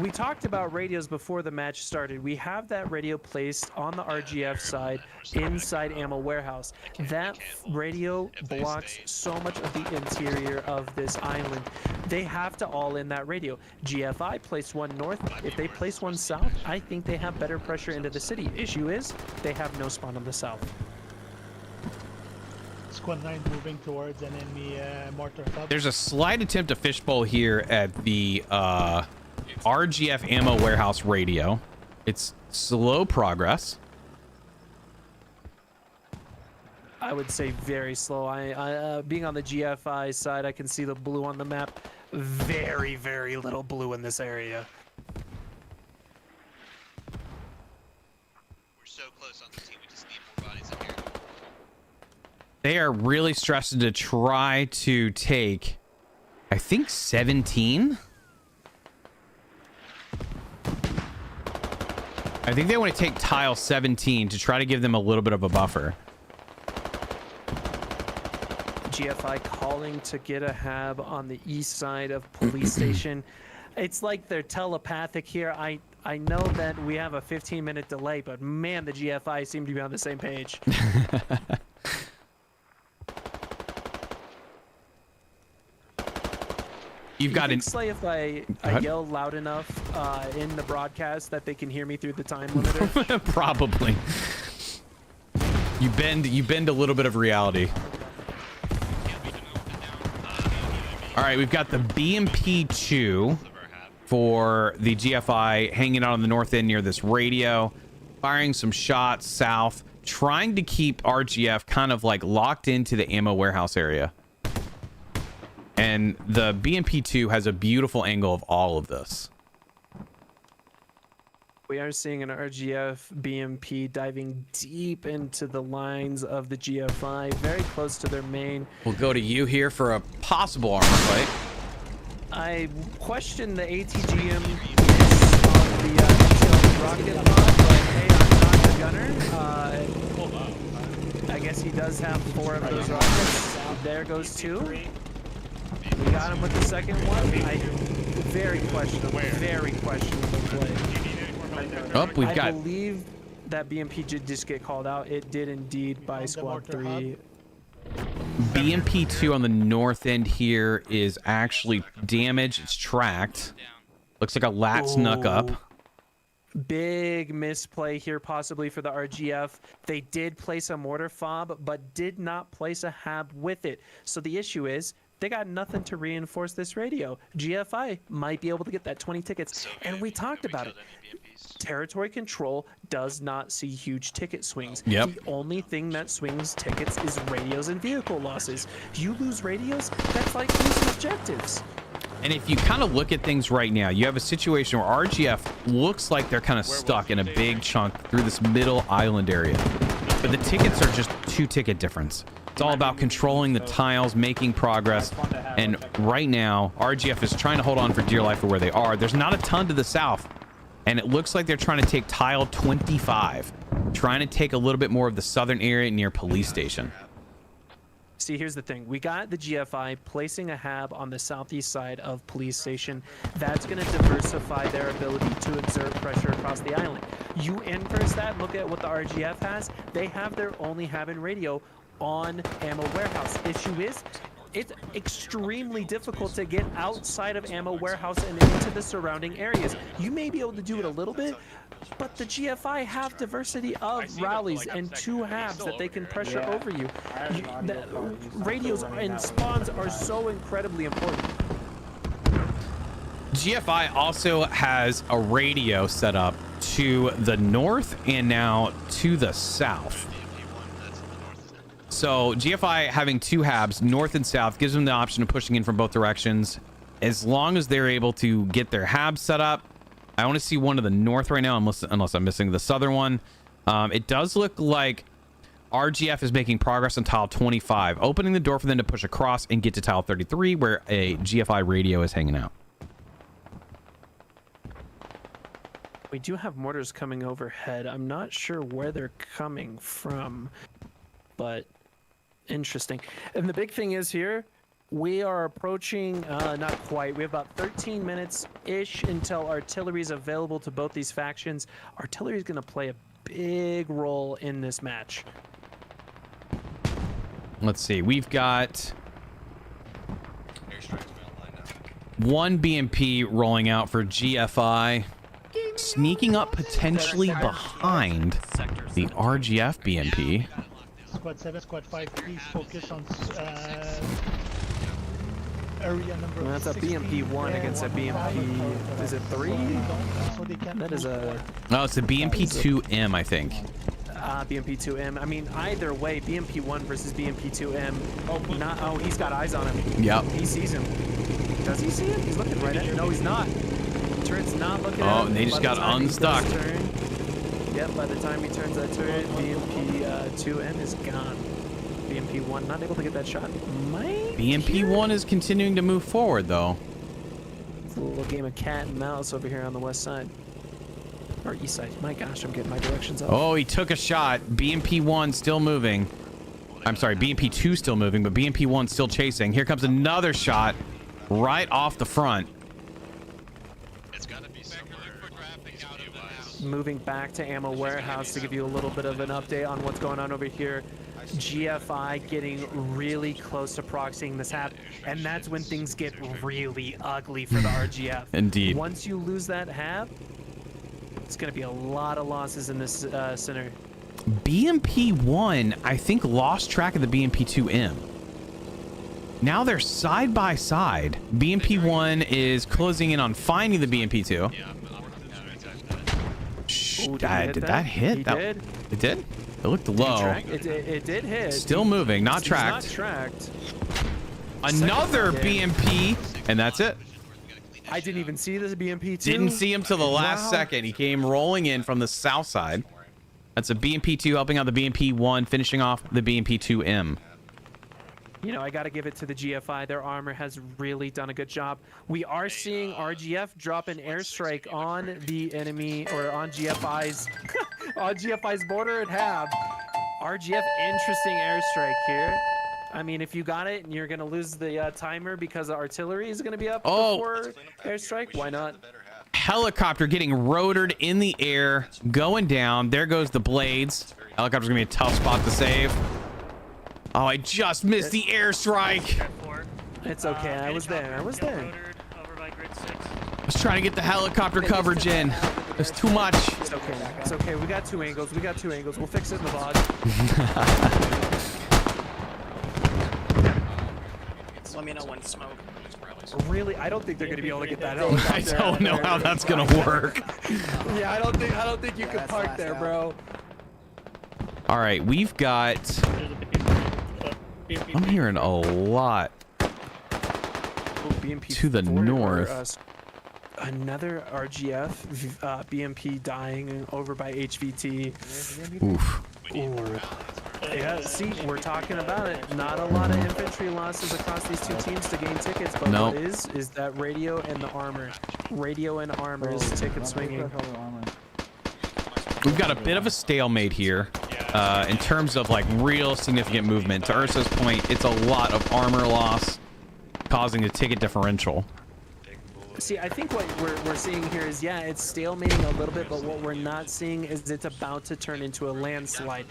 we talked about radios before the match started. We have that radio placed on the RGF side inside ammo warehouse. That radio blocks so much of the interior of this island. They have to all in that radio. GFI placed one north. If they place one south, I think they have better pressure into the city. Issue is they have no spawn on the south. Squad 9 moving towards an enemy mortar hub. There's a slight attempt to fishbowl here at the RGF ammo warehouse radio. It's slow progress. I would say very slow. I being on the GFI side, I can see the blue on the map. Very, very little blue in this area. We're so close on the team, we just need more bodies in here. They are really stressing to try to take, I think, 17. I think they want to take tile 17 to try to give them a little bit of a buffer. GFI calling to get a hab on the east side of police station. It's like they're telepathic here. I know that we have a 15-minute delay, but man, the GFI seem to be on the same page. You've got an Slay if I yell loud enough in the broadcast that they can hear me through the time limiter. Probably. You bend a little bit of reality. All right, we've got the BMP-2 for the GFI hanging out on the north end near this radio, firing some shots south, trying to keep RGF kind of like locked into the ammo warehouse area. And the BMP-2 has a beautiful angle of all of this. We are seeing an RGF BMP diving deep into the lines of the GFI, very close to their main. We'll go to you here for a possible armor fight. I question the ATGM on the detailed rocket pod, but hey, I'm not the gunner. I guess he does have 4 of those rockets. There goes 2. We got him with the second one. Very questionable. Very questionable play. Oh, we've I got believe that BMP did just get called out. It did indeed by found the squad mortar 3. BMP2 on the north end here is actually damaged. It's tracked. Looks like a lat snuck up. Big misplay here possibly for the RGF. They did place a mortar fob, but did not place a hab with it. So the issue is they got nothing to reinforce this radio. GFI might be able to get that 20 tickets. And we talked about it. Territory control does not see huge ticket swings. Yep. The only thing that swings tickets is radios and vehicle losses. You lose radios, that's like losing objectives. And if you kind of look at things right now, you have a situation where RGF looks like they're kind of stuck in a big chunk through this middle island area. But the tickets are just 2 ticket difference. It's all about controlling the tiles, making progress. And right now, RGF is trying to hold on for dear life for where they are. There's not a ton to the south. And it looks like they're trying to take tile 25. Trying to take a little bit more of the southern area near police station. See, here's the thing. We got the GFI placing a hab on the southeast side of police station. That's going to diversify their ability to exert pressure across the island. You inverse that, look at what the RGF has. They have their only hab and radio on ammo warehouse. Issue is, it's extremely difficult to get outside of ammo warehouse and into the surrounding areas. You may be able to do it a little bit, but the GFI have diversity of rallies and 2 habs that they can pressure over you. Radios and spawns are so incredibly important. GFI also has a radio set up to the north and now to the south. So GFI having 2 habs, north and south, gives them the option of pushing in from both directions. As long as they're able to get their habs set up. I want to see one to the north right now, unless I'm missing the southern one. It does look like RGF is making progress on tile 25, opening the door for them to push across and get to tile 33, where a GFI radio is hanging out. We do have mortars coming overhead. I'm not sure where they're coming from, but interesting. And the big thing is here, we are approaching, not quite, we have about 13 minutes-ish until artillery is available to both these factions. Artillery is going to play a big role in this match. Let's see. We've got 1 BMP rolling out for GFI, sneaking up potentially behind the RGF BMP. Squad 7, Squad 5, please focus on area number Well, that's a 16. BMP 1 against a BMP, is it 3? That is a... Oh, it's the BMP 2M, I think. BMP 2M. I mean, either way, BMP 1 versus BMP 2M. Not, oh, he's got eyes on him. Yep. He sees him. Does he see him? He's looking right at him. No, he's not. Turret's not looking at him. Oh, and they just got unstuck. Yep, by the time he turns that turret, BMP 2M is gone. BMP 1 not able to get that shot. BMP 1 is continuing to move forward, though. It's a little game of cat and mouse over here on the west side. Or east side. My gosh, I'm getting my directions off. Oh, he took a shot. BMP 1 still moving. I'm sorry, BMP 2 still moving, but BMP 1 still chasing. Here comes another shot right off the front. It's gotta be somewhere. Moving back to ammo warehouse to give you a little bit of an update on what's going on over here. GFI getting really close to proxying this hab, and that's when things get really ugly for the RGF. Indeed. Once you lose that hab, it's going to be a lot of losses in this center. BMP 1, I think, lost track of the BMP 2M. Now they're side by side. BMP 1 is closing in on finding the BMP 2. Yeah, I'm working on it. Ooh, Did that hit? He That, did. It did? It looked low. It did hit. Still moving, not He's tracked. Not tracked. Another Second BMP, and that's it. I didn't even see this BMP 2. Didn't see him till the last Wow. second. He came rolling in from the south side. That's a BMP 2 helping out the BMP 1, finishing off the BMP 2M. You know, I got to give it to the GFI. Their armor has really done a good job. We are seeing RGF drop an airstrike on the enemy, or on GFI's on GFI's border and hab. RGF, interesting airstrike here. I mean, if you got it and you're gonna lose the timer because the artillery is gonna be up Oh. before airstrike, why not? Helicopter getting rotored in the air, going down. There goes the blades. Helicopter's gonna be a tough spot to save. Oh, I just missed the airstrike. It's okay. I was there. I was there. Over by grid 6. I was trying to get the helicopter coverage in. There's too much. It's okay. It's okay. We got 2 angles. We got 2 angles. We'll fix it in the VOD. Let me know when smoke. Really, I don't think they're gonna be able to get that I helicopter. don't know how that's gonna work. Yeah, I don't think you can park there, bro. All right, we've got. I'm hearing a lot BMP to the north. Another RGF BMP dying over by HVT. Oof. Ooh. Yeah, see, we're talking about it. Not a lot of infantry losses across these 2 teams to gain tickets, but Nope. what is that radio and the armor. Radio and armor is ticket swinging. We've got a bit of a stalemate here in terms of like real significant movement. To Ursa's point, it's a lot of armor loss causing a ticket differential. See, I think what we're seeing here is, yeah, it's stalemating a little bit, but what we're not seeing is it's about to turn into a landslide.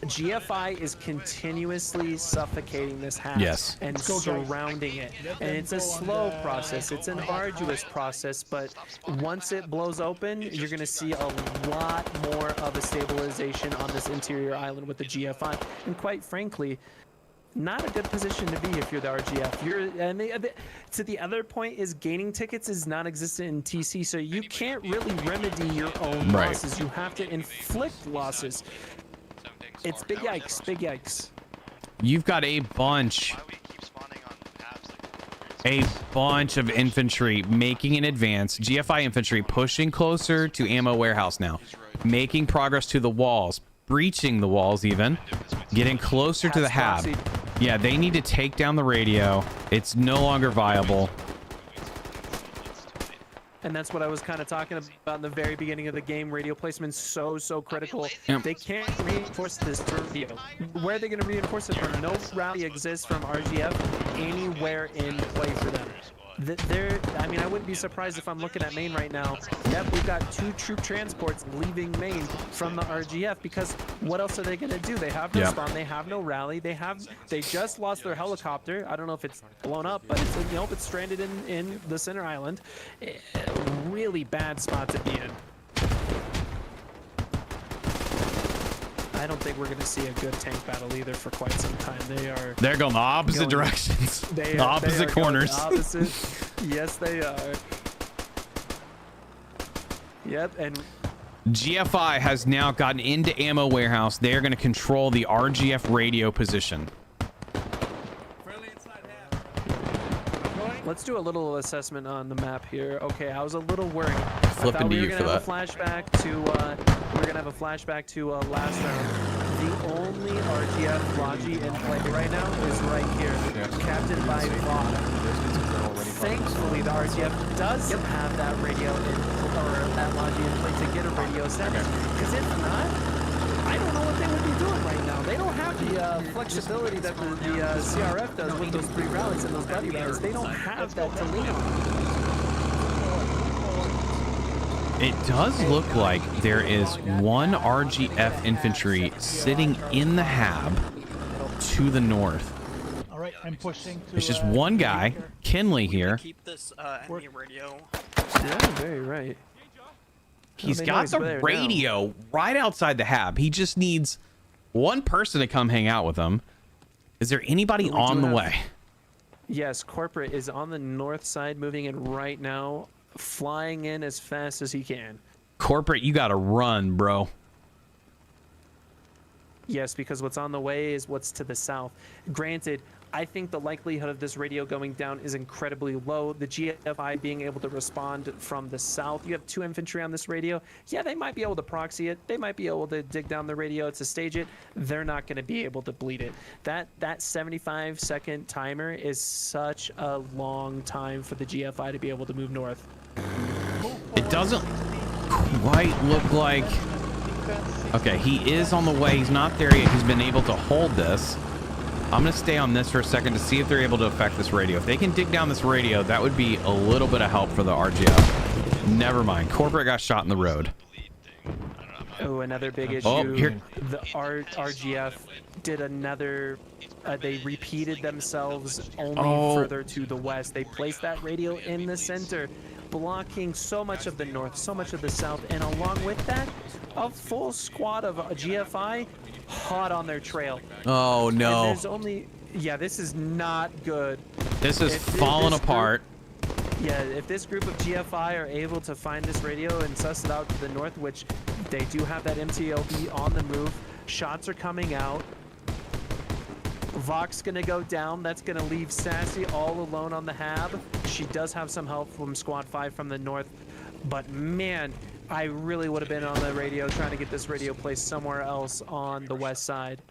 GFI is continuously suffocating this half and surrounding it. And it's a slow process. It's an arduous process, but once it blows open, you're going to see a lot more of a stabilization on this interior island with the GFI. And quite frankly, not a good position to be if you're the RGF. So the other point is gaining tickets is non-existent in TC, so you can't really remedy your own losses. You have to inflict losses. It's big yikes, big yikes. You've got a bunch of infantry making an advance. GFI infantry pushing closer to ammo warehouse now, making progress to the walls, breaching the walls even, getting closer to the hab. Yeah, they need to take down the radio. It's no longer viable. And that's what I was kind of talking about in the very beginning of the game. Radio placement's so critical. Yep. They can't reinforce this radio. Where are they going to reinforce it from? No rally exists from RGF anywhere in play for them. I mean, I wouldn't be surprised if I'm looking at Maine right now. Yep, we've got 2 troop transports leaving Maine from the RGF, because what else are they going to do? They have no spawn, they have no rally, they just lost their helicopter. I don't know if it's blown up, but it's, it's stranded in the center island. Really bad spot to be in. I don't think we're going to see a good tank battle either for quite some time. They're going the opposite directions. The opposite corners. Opposite. Yes, they are. Yep, and GFI has now gotten into ammo warehouse. They're going to control the RGF radio position. let's do a little assessment on the map here. Okay, I was a little worried. Flipping to you for that. We're gonna have a flashback to last round. The only RGF Logi in play right now is right here, captained by Vod. Thankfully, the RGF does have that radio or that Logi in play to get a radio set. Because if not, I don't know what they would be doing right now. They don't have the flexibility that the CRF does with those 3 rallies and those buddy rallies. They don't have that to lean on. It does look like there is one RGF infantry sitting in the hab to the north. All right, I'm pushing to. It's just one guy, Kinley here. Keep this enemy radio. Yeah, very right. He's got the radio right outside the hab. He just needs one person to come hang out with him. Is there anybody on the way? Yes, Corporate is on the north side, moving in right now, flying in as fast as he can. Corporate, you got to run, bro. Yes, because what's on the way is what's to the south. Granted, I think the likelihood of this radio going down is incredibly low. The GFI being able to respond from the south. You have 2 infantry on this radio. Yeah, they might be able to proxy it. They might be able to dig down the radio to stage it. They're not going to be able to bleed it. That 75-second timer is such a long time for the GFI to be able to move north. It doesn't quite look like... Okay, he is on the way. He's not there yet. He's been able to hold this. I'm going to stay on this for a second to see if they're able to affect this radio. If they can dig down this radio, that would be a little bit of help for the RGF. Never mind. Corporate got shot in the road. Oh, another big issue. Oh, here. The RGF did another. They repeated themselves only further to the west. They placed that radio in the center, blocking so much of the north, so much of the south, and along with that, a full squad of GFI hot on their trail. Oh no. And there's only, yeah, this is not good. This is falling apart. Yeah, if this group of GFI are able to find this radio and suss it out to the north, which they do have that MTLB on the move, shots are coming out. Vox gonna go down. That's gonna leave Sassy all alone on the hab. She does have some help from Squad 5 from the north, but man, I really would have been on the radio trying to get this radio placed somewhere else on the west side.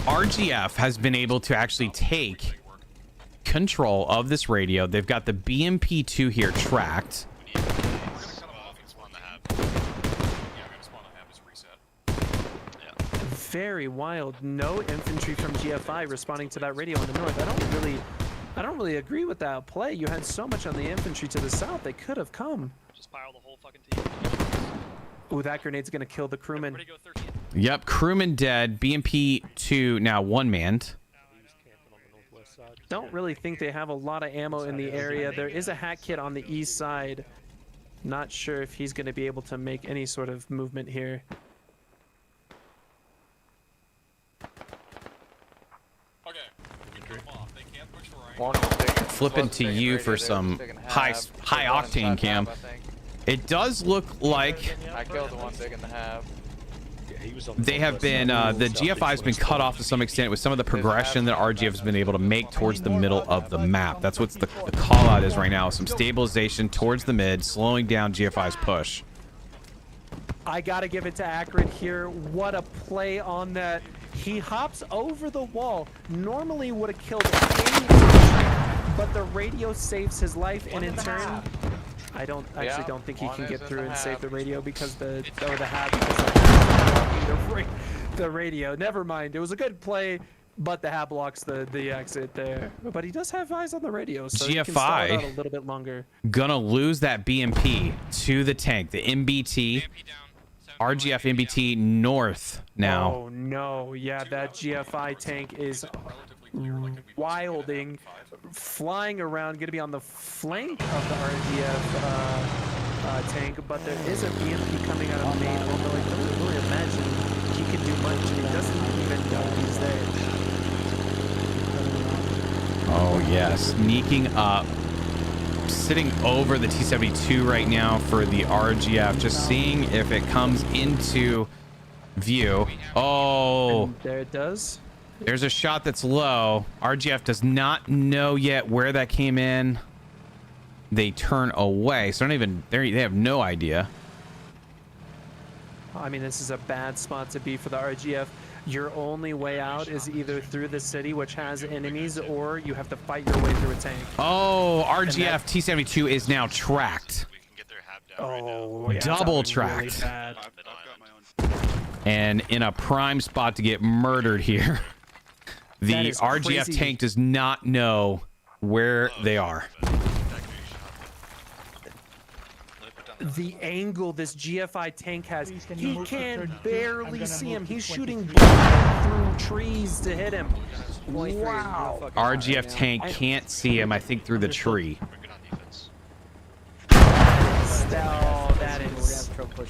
RGF has been able to actually take control of this radio. They've got the BMP2 here tracked. Very wild. No infantry from GFI responding to that radio in the north. I don't really agree with that play. You had so much on the infantry to the south. They could have come. Just pile the whole fucking team. Ooh, that grenade's gonna kill the crewman. Yep, crewman dead. BMP2 now one-manned. Don't really think they have a lot of ammo in the area. There is a hack kit on the east side. Not sure if he's going to be able to make any sort of movement here. Flipping to you for some high octane cam. It does look like I killed the one big in the half. they have been the GFI has been cut off to some extent with some of the progression that RGF has been able to make towards the middle of the map. That's what the call out is right now. Some stabilization towards the mid, slowing down GFI's push. I gotta give it to Akron here. What a play on that. He hops over the wall. Normally would have killed any infantry, but the radio saves his life, and in turn, I don't think he can get through and save the radio because the radio. Never mind. It was a good play, but the hab blocks the exit there. But he does have eyes on the radio, so he can stall it out a little bit longer. Gonna lose that BMP to the tank. The MBT. RGF MBT north now. Oh no, yeah, that GFI tank is wilding, flying around, gonna be on the flank of the RGF tank, but there is a BMP coming out of main, although I don't really imagine he can do much, and he doesn't even know he's there. Oh yeah, sneaking up. Sitting over the T-72 right now for the RGF, just seeing if it comes into view. Oh, And there it does. There's a shot that's low. RGF does not know yet where that came in. They turn away, so they have no idea. I mean, this is a bad spot to be for the RGF. Your only way out is either through the city, which has enemies, or you have to fight your way through a tank. Oh, RGF T-72 is now tracked. Oh, yeah, double that would be really tracked. bad. And in a prime spot to get murdered here. The That is RGF crazy. tank does not know where they are. The angle this GFI tank has, Can you he move to can 32? I'm barely gonna see move him. to He's shooting 23. through trees to hit him. Wow. RGF tank can't see him, I think, through the tree.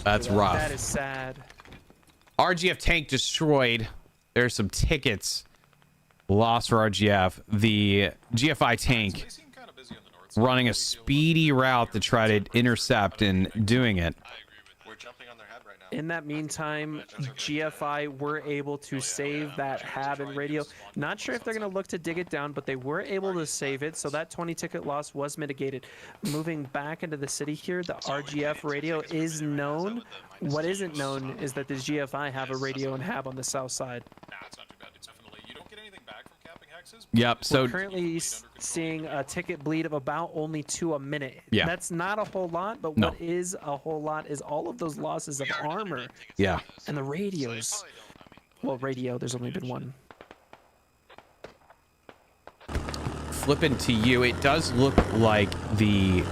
That's rough. That is sad. RGF tank destroyed. There's some tickets lost for RGF. The GFI tank running a speedy route to try to intercept and doing it. We're jumping on their head right now. In that meantime, GFI were able to save that hab and radio. Not sure if they're going to look to dig it down, but they were able to save it, so that 20 ticket loss was mitigated. Moving back into the city here, the RGF radio is known. What isn't known is that the GFI have a radio and hab on the south side. Yep, so We're currently seeing a ticket bleed of about only 2 a minute. Yeah. That's not a whole lot, but No. what is a whole lot is all of those losses of armor yeah. and the radios. Well, radio, there's only been one. flipping to you, it does look like the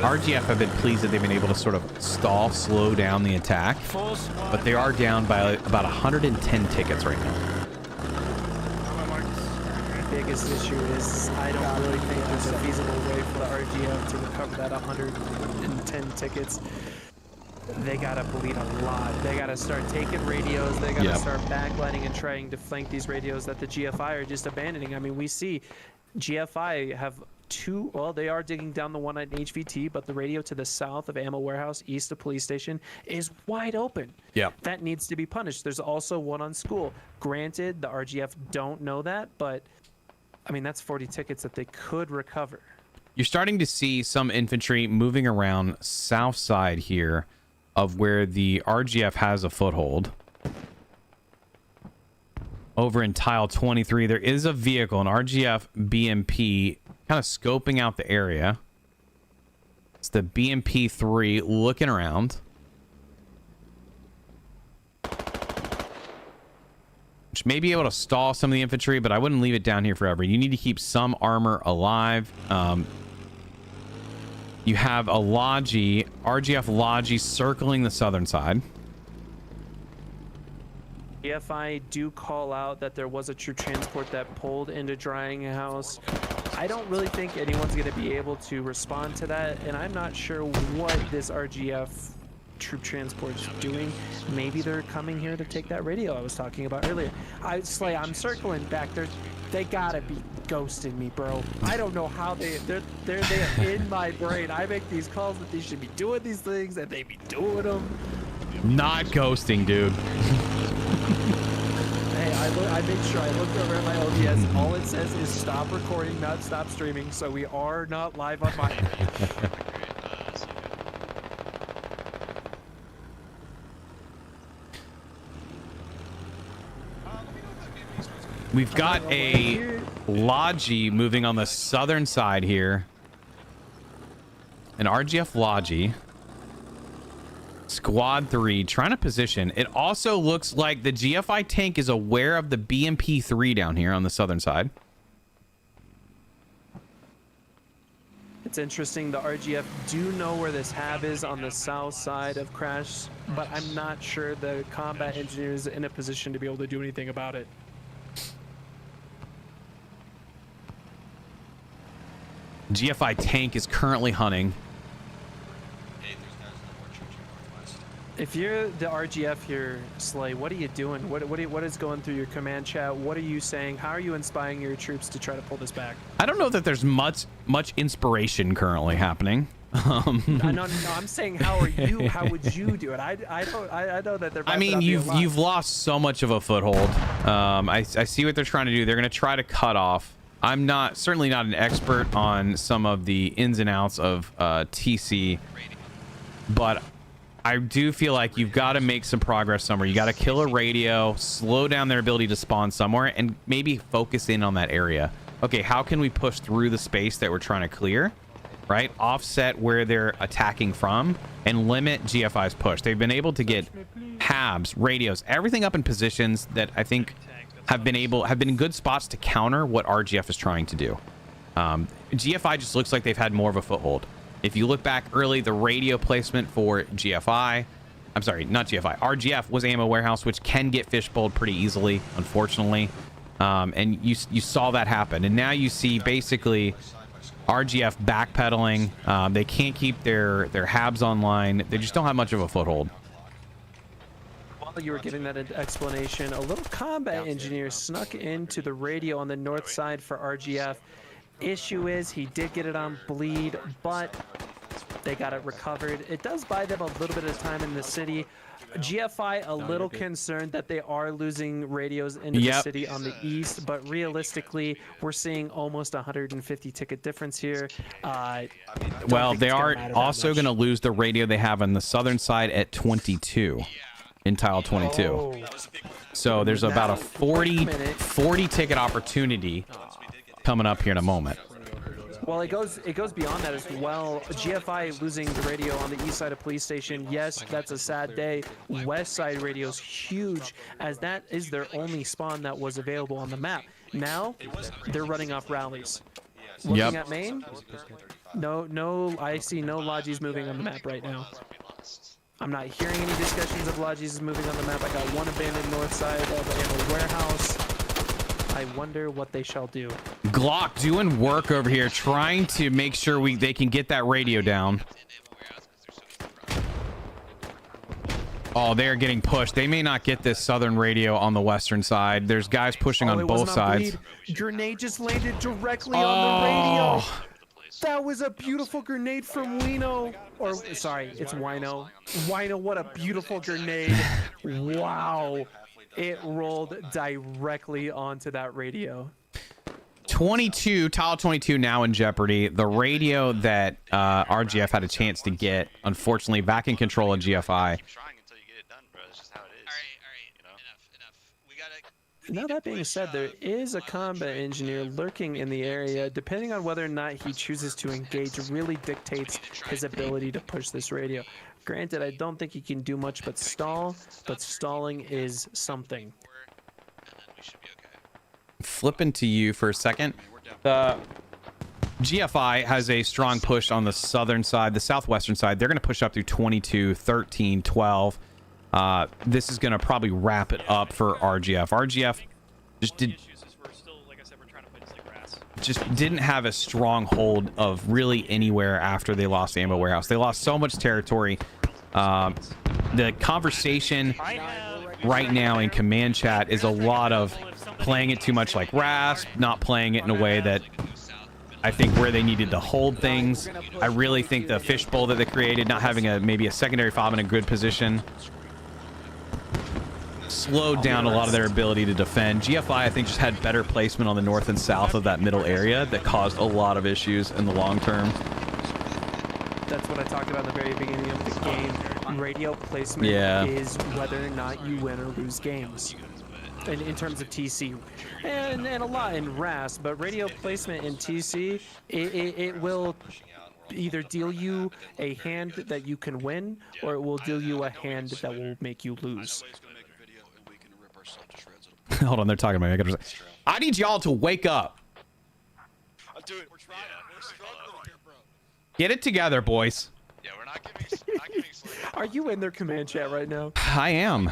RGF have been pleased that they've been able to sort of slow down the attack, but they are down by about 110 tickets right now. Biggest issue is I don't really think there's a feasible way for the RGF to recover that 110 tickets. They gotta bleed a lot. They gotta start taking radios. They gotta start backlining and trying to flank these radios that the GFI are just abandoning. I mean, we see GFI have two. Well, they are digging down the one at HVT, but the radio to the south of Ammo Warehouse, east of Police Station, is wide open. Yeah, that needs to be punished. There's also one on School. Granted, the RGF don't know that, but I mean, that's 40 tickets that they could recover. You're starting to see some infantry moving around south side here of where the RGF has a foothold. Over in tile 23, there is a vehicle, an RGF BMP, kind of scoping out the area. It's the BMP-3 looking around. Which may be able to stall some of the infantry, but I wouldn't leave it down here forever. You need to keep some armor alive. You have a Logi, RGF Logi circling the southern side. GFI do call out that there was a troop transport that pulled into Drying House. I don't really think anyone's going to be able to respond to that, and I'm not sure what this RGF troop transport is doing. Maybe they're coming here to take that radio I was talking about earlier. Slay, I'm circling back there. They gotta be ghosting me, bro. I don't know how they're in my brain. I make these calls that they should be doing these things and they be doing them. Not ghosting, dude. Hey, I make sure I look over at my OBS. All it says is stop recording, not stop streaming. So we are not live on my. We've got a Logi moving on the southern side here. An RGF Logi. Squad 3 trying to position. It also looks like the GFI tank is aware of the BMP-3 down here on the southern side. It's interesting, the RGF do know where this hab is on the south side of Crash, but I'm not sure the combat engineer is in a position to be able to do anything about it. GFI tank is currently hunting. If you're the RGF here, Slay, what are you doing? What is going through your command chat? What are you saying? How are you inspiring your troops to try to pull this back? I don't know that there's much inspiration currently happening. No, I'm saying how are you? How would you do it? I know that they're. I mean, you've lost so much of a foothold. I see what they're trying to do. They're going to try to cut off. I'm certainly not an expert on some of the ins and outs of TC, but I do feel like you've got to make some progress somewhere. You got to kill a radio, slow down their ability to spawn somewhere, and maybe focus in on that area. Okay, how can we push through the space that we're trying to clear, right? Offset where they're attacking from and limit GFI's push. They've been able to get habs, radios, everything up in positions that I think have been in good spots to counter what RGF is trying to do. GFI just looks like they've had more of a foothold. If you look back early, the radio placement for GFI, I'm sorry, not GFI, RGF was Ammo Warehouse, which can get fishbowled pretty easily, unfortunately. And you saw that happen. And now you see basically RGF backpedaling. They can't keep their habs online. They just don't have much of a foothold. While you were giving that explanation, a little combat engineer snuck into the radio on the north side for RGF. Issue is he did get it on bleed, but they got it recovered. It does buy them a little bit of time in the city. GFI a little concerned that they are losing radios into the city on the east, but realistically we're seeing almost 150 ticket difference here. Well, they are also going to lose the radio they have on the southern side at 22 in tile 22. Oh. So there's about a 40 ticket opportunity coming up here in a moment. Well, it goes beyond that as well. GFI losing the radio on the east side of Police Station. Yes, that's a sad day. West side radio's huge, as that is their only spawn that was available on the map. Now, they're running off rallies. Yeah, Looking Yep. at main, no, I see no Logis moving on the map right now. I'm not hearing any discussions of Logis moving on the map. I got one abandoned north side of the ammo warehouse. I wonder what they shall do. Glock doing work over here, trying to make sure they can get that radio down. Oh, they're getting pushed. They may not get this southern radio on the western side. There's guys pushing on it both wasn't on sides. bleed. Grenade just landed directly on the radio. That was a beautiful grenade from Wino. Or, sorry, it's Wino. Wino, what a beautiful grenade. Wow. It rolled directly onto that radio. 22, tile 22 now in jeopardy. The radio that RGF had a chance to get, unfortunately, back in control of GFI. Keep trying until you get it done, bro. It's just how it is. Alright. Enough. We gotta... Now that being said, there is a combat engineer lurking in the area. Depending on whether or not he chooses to engage really dictates his ability to push this radio. Granted, I don't think he can do much but stall, but stalling is something. And then we should be okay. Flipping to you for a second. The GFI has a strong push on the southern side. The southwestern side, they're going to push up through 22, 13, 12. This is going to probably wrap it up for RGF. RGF just didn't have a strong hold of really anywhere after they lost ammo warehouse. They lost so much territory. The conversation right now in command chat is a lot of playing it too much like RASP, not playing it in a way that I think where they needed to hold things. I really think the fishbowl that they created, not having maybe a secondary fob in a good position, slowed down a lot of their ability to defend. GFI, I think, just had better placement on the north and south of that middle area that caused a lot of issues in the long term. That's what I talked about in the very beginning of the game. Radio placement is whether or not you win or lose games. In terms of TC, and a lot in RAS, but radio placement in TC, it will either deal you a hand that you can win, or it will deal you a hand that will make you lose. Hold on, they're talking about me. I need y'all to wake up. I'm doing. We're trying. We're struggling here, bro. Get it together, boys. Yeah, we're not giving Slay. Are you in their command chat right now? I am.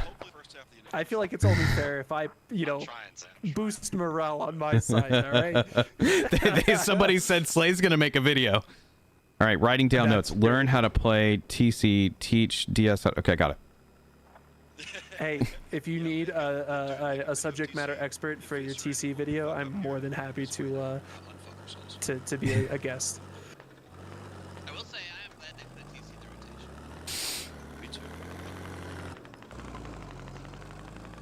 I feel like it's only fair if I, boost morale on my side, all right? Somebody said Slay's going to make a video. All right, writing down notes. Learn how to play TC, teach DS. Okay, got it. Hey, if you need a subject matter expert for your TC video, I'm more than happy to be a guest. I will say I am glad they put a TC in the rotation. Me too.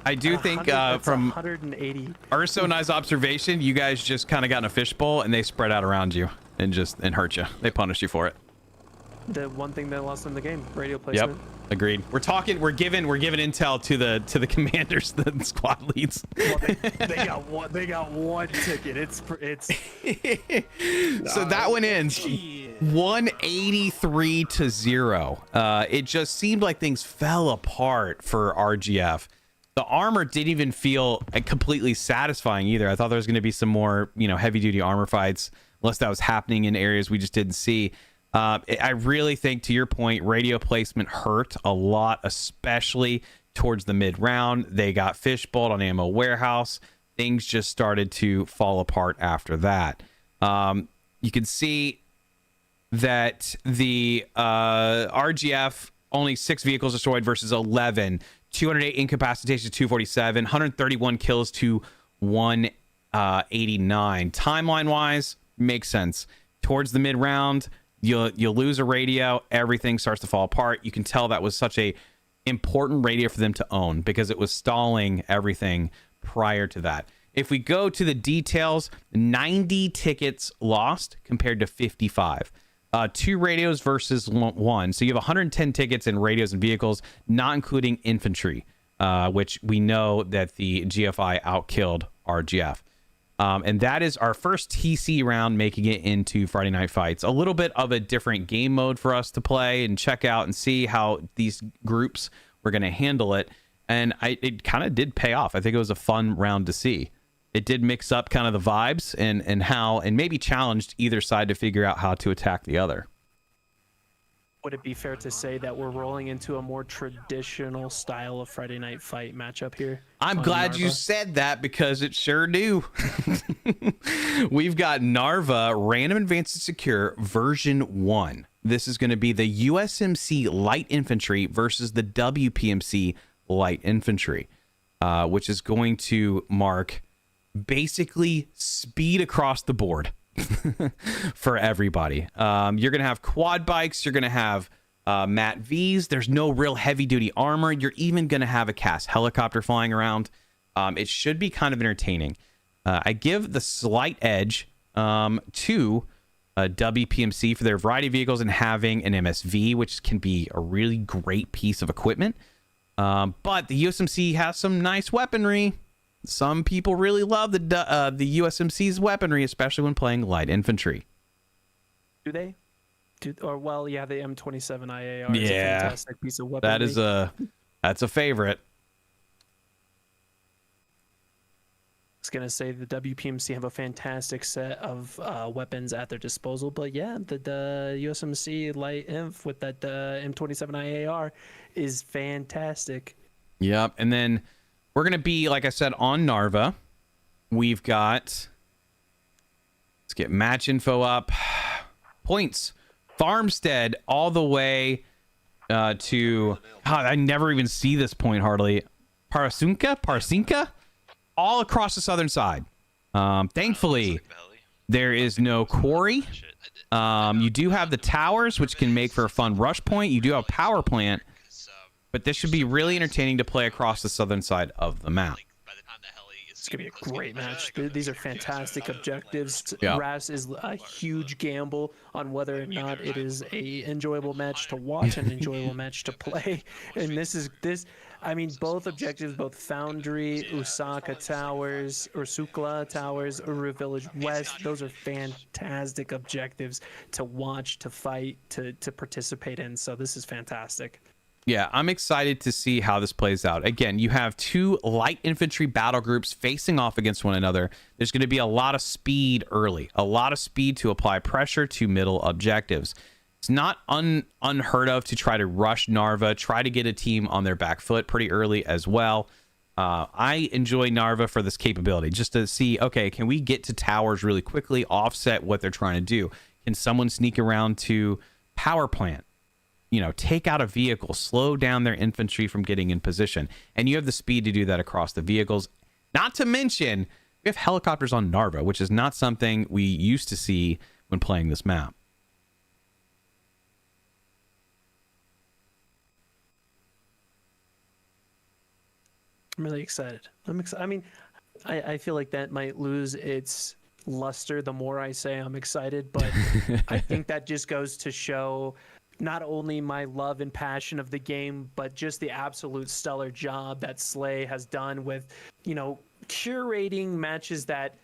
I do think from 180. Urso and I's observation, you guys just kind of got in a fishbowl and they spread out around you and hurt you. They punished you for it. The one thing that lost in the game, radio placement. Yep, agreed. We're giving intel to the commanders, the squad leads. Well, they got one ticket. It's So that one ends 183-0. It just seemed like things fell apart for RGF. The armor didn't even feel completely satisfying either. I thought there was going to be some more, heavy duty armor fights, unless that was happening in areas we just didn't see. I really think, to your point, radio placement hurt a lot, especially towards the mid round. They got fishbowled on ammo warehouse. Things just started to fall apart after that. You can see that the RGF, only 6 vehicles destroyed versus 11. 208 incapacitations, 247, 131 kills to 189. Timeline wise, makes sense. Towards the mid round, you'll lose a radio, everything starts to fall apart. You can tell that was such a important radio for them to own because it was stalling everything prior to that. If we go to the details, 90 tickets lost compared to 55. 2 radios versus 1. So you have 110 tickets in radios and vehicles, not including infantry, which we know that the GFI outkilled RGF. And that is our first TC round making it into Friday Night Fights. A little bit of a different game mode for us to play and check out and see how these groups were going to handle it. And it kind of did pay off. I think it was a fun round to see. it did mix up kind of the vibes and maybe challenged either side to figure out how to attack the other. Would it be fair to say that we're rolling into a more traditional style of Friday Night Fight matchup here? I'm glad you said that because it sure do. We've got Narva Random Advanced and Secure version 1. This is going to be the USMC Light Infantry versus the WPMC Light Infantry, which is going to mark basically speed across the board for everybody. You're going to have quad bikes. You're going to have Mat Vs. There's no real heavy duty armor. You're even going to have a CAS helicopter flying around. It should be kind of entertaining. I give the slight edge to WPMC for their variety of vehicles and having an MSV, which can be a really great piece of equipment. But the USMC has some nice weaponry. Some people really love the USMC's weaponry, especially when playing light infantry. Do they? Well, yeah, the M27 IAR is a Yeah, fantastic piece of weaponry. That's a favorite. I was going to say the WPMC have a fantastic set of weapons at their disposal, but yeah, the USMC Light Inf with that M27 IAR is fantastic. Yep, and then we're going to be, like I said, on Narva. We've got... Let's get match info up. Points. Farmstead all the way to... God, I never even see this point hardly. Parasinka? All across the southern side. Thankfully, there is no quarry. You do have the towers, which can make for a fun rush point. You do have a power plant. But this should be really entertaining to play across the southern side of the map. It's going to be a great match. These are fantastic objectives. Yeah. RAS is a huge gamble on whether or not it is a enjoyable match to watch and enjoyable match to play. And both objectives, both Foundry, Usaka Towers, Ursukla Towers, Uru Village West, those are fantastic objectives to watch, to fight, to participate in. So this is fantastic. Yeah, I'm excited to see how this plays out. Again, you have two light infantry battle groups facing off against one another. There's going to be a lot of speed early, a lot of speed to apply pressure to middle objectives. It's not unheard of to try to rush Narva, try to get a team on their back foot pretty early as well. I enjoy Narva for this capability, just to see, okay, can we get to towers really quickly, offset what they're trying to do? Can someone sneak around to power plant? Take out a vehicle, slow down their infantry from getting in position. And you have the speed to do that across the vehicles. Not to mention, we have helicopters on Narva, which is not something we used to see when playing this map. I'm really excited. I feel like that might lose its luster the more I say I'm excited, but I think that just goes to show not only my love and passion of the game, but just the absolute stellar job that SLAY has done with, curating matches that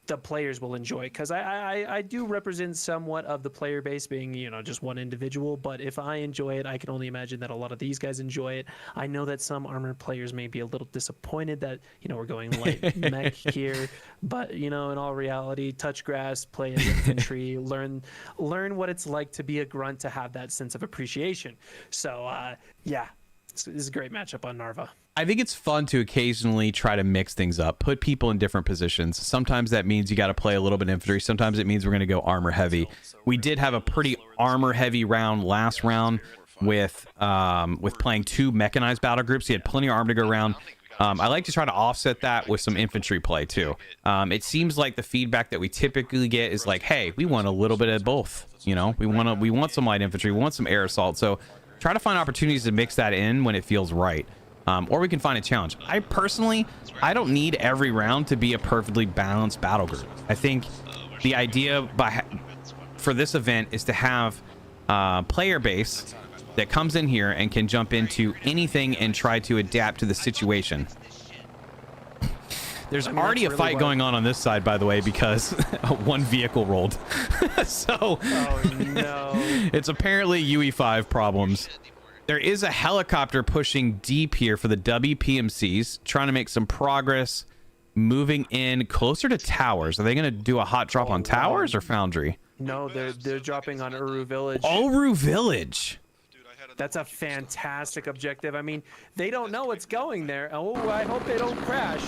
the players will enjoy. Because I do represent somewhat of the player base being, just one individual. But if I enjoy it, I can only imagine that a lot of these guys enjoy it. I know that some armored players may be a little disappointed that, we're going light mech here. But, in all reality, touch grass, play as infantry, learn what it's like to be a grunt, to have that sense of appreciation. So, this is a great matchup on Narva. I think it's fun to occasionally try to mix things up, put people in different positions. Sometimes that means you got to play a little bit infantry. Sometimes it means we're going to go armor heavy. We did have a pretty armor heavy round last round with playing two mechanized battle groups. You had plenty of armor to go around. I like to try to offset that with some infantry play too. It seems like the feedback that we typically get is like, hey, we want a little bit of both. We want some light infantry, we want some air assault. So try to find opportunities to mix that in when it feels right. Or we can find a challenge. I don't need every round to be a perfectly balanced battle group. I think the idea for this event is to have a player base that comes in here and can jump into anything and try to adapt to the situation. There's already a fight going on this side, by the way, because one vehicle rolled. So no. It's apparently UE5 problems. There is a helicopter pushing deep here for the WPMCs, trying to make some progress moving in closer to towers. Are they going to do a hot drop on towers or foundry? No, they're dropping on Uru Village. Uru Village. That's a fantastic objective. I mean, they don't know what's going there. Oh, I hope they don't crash.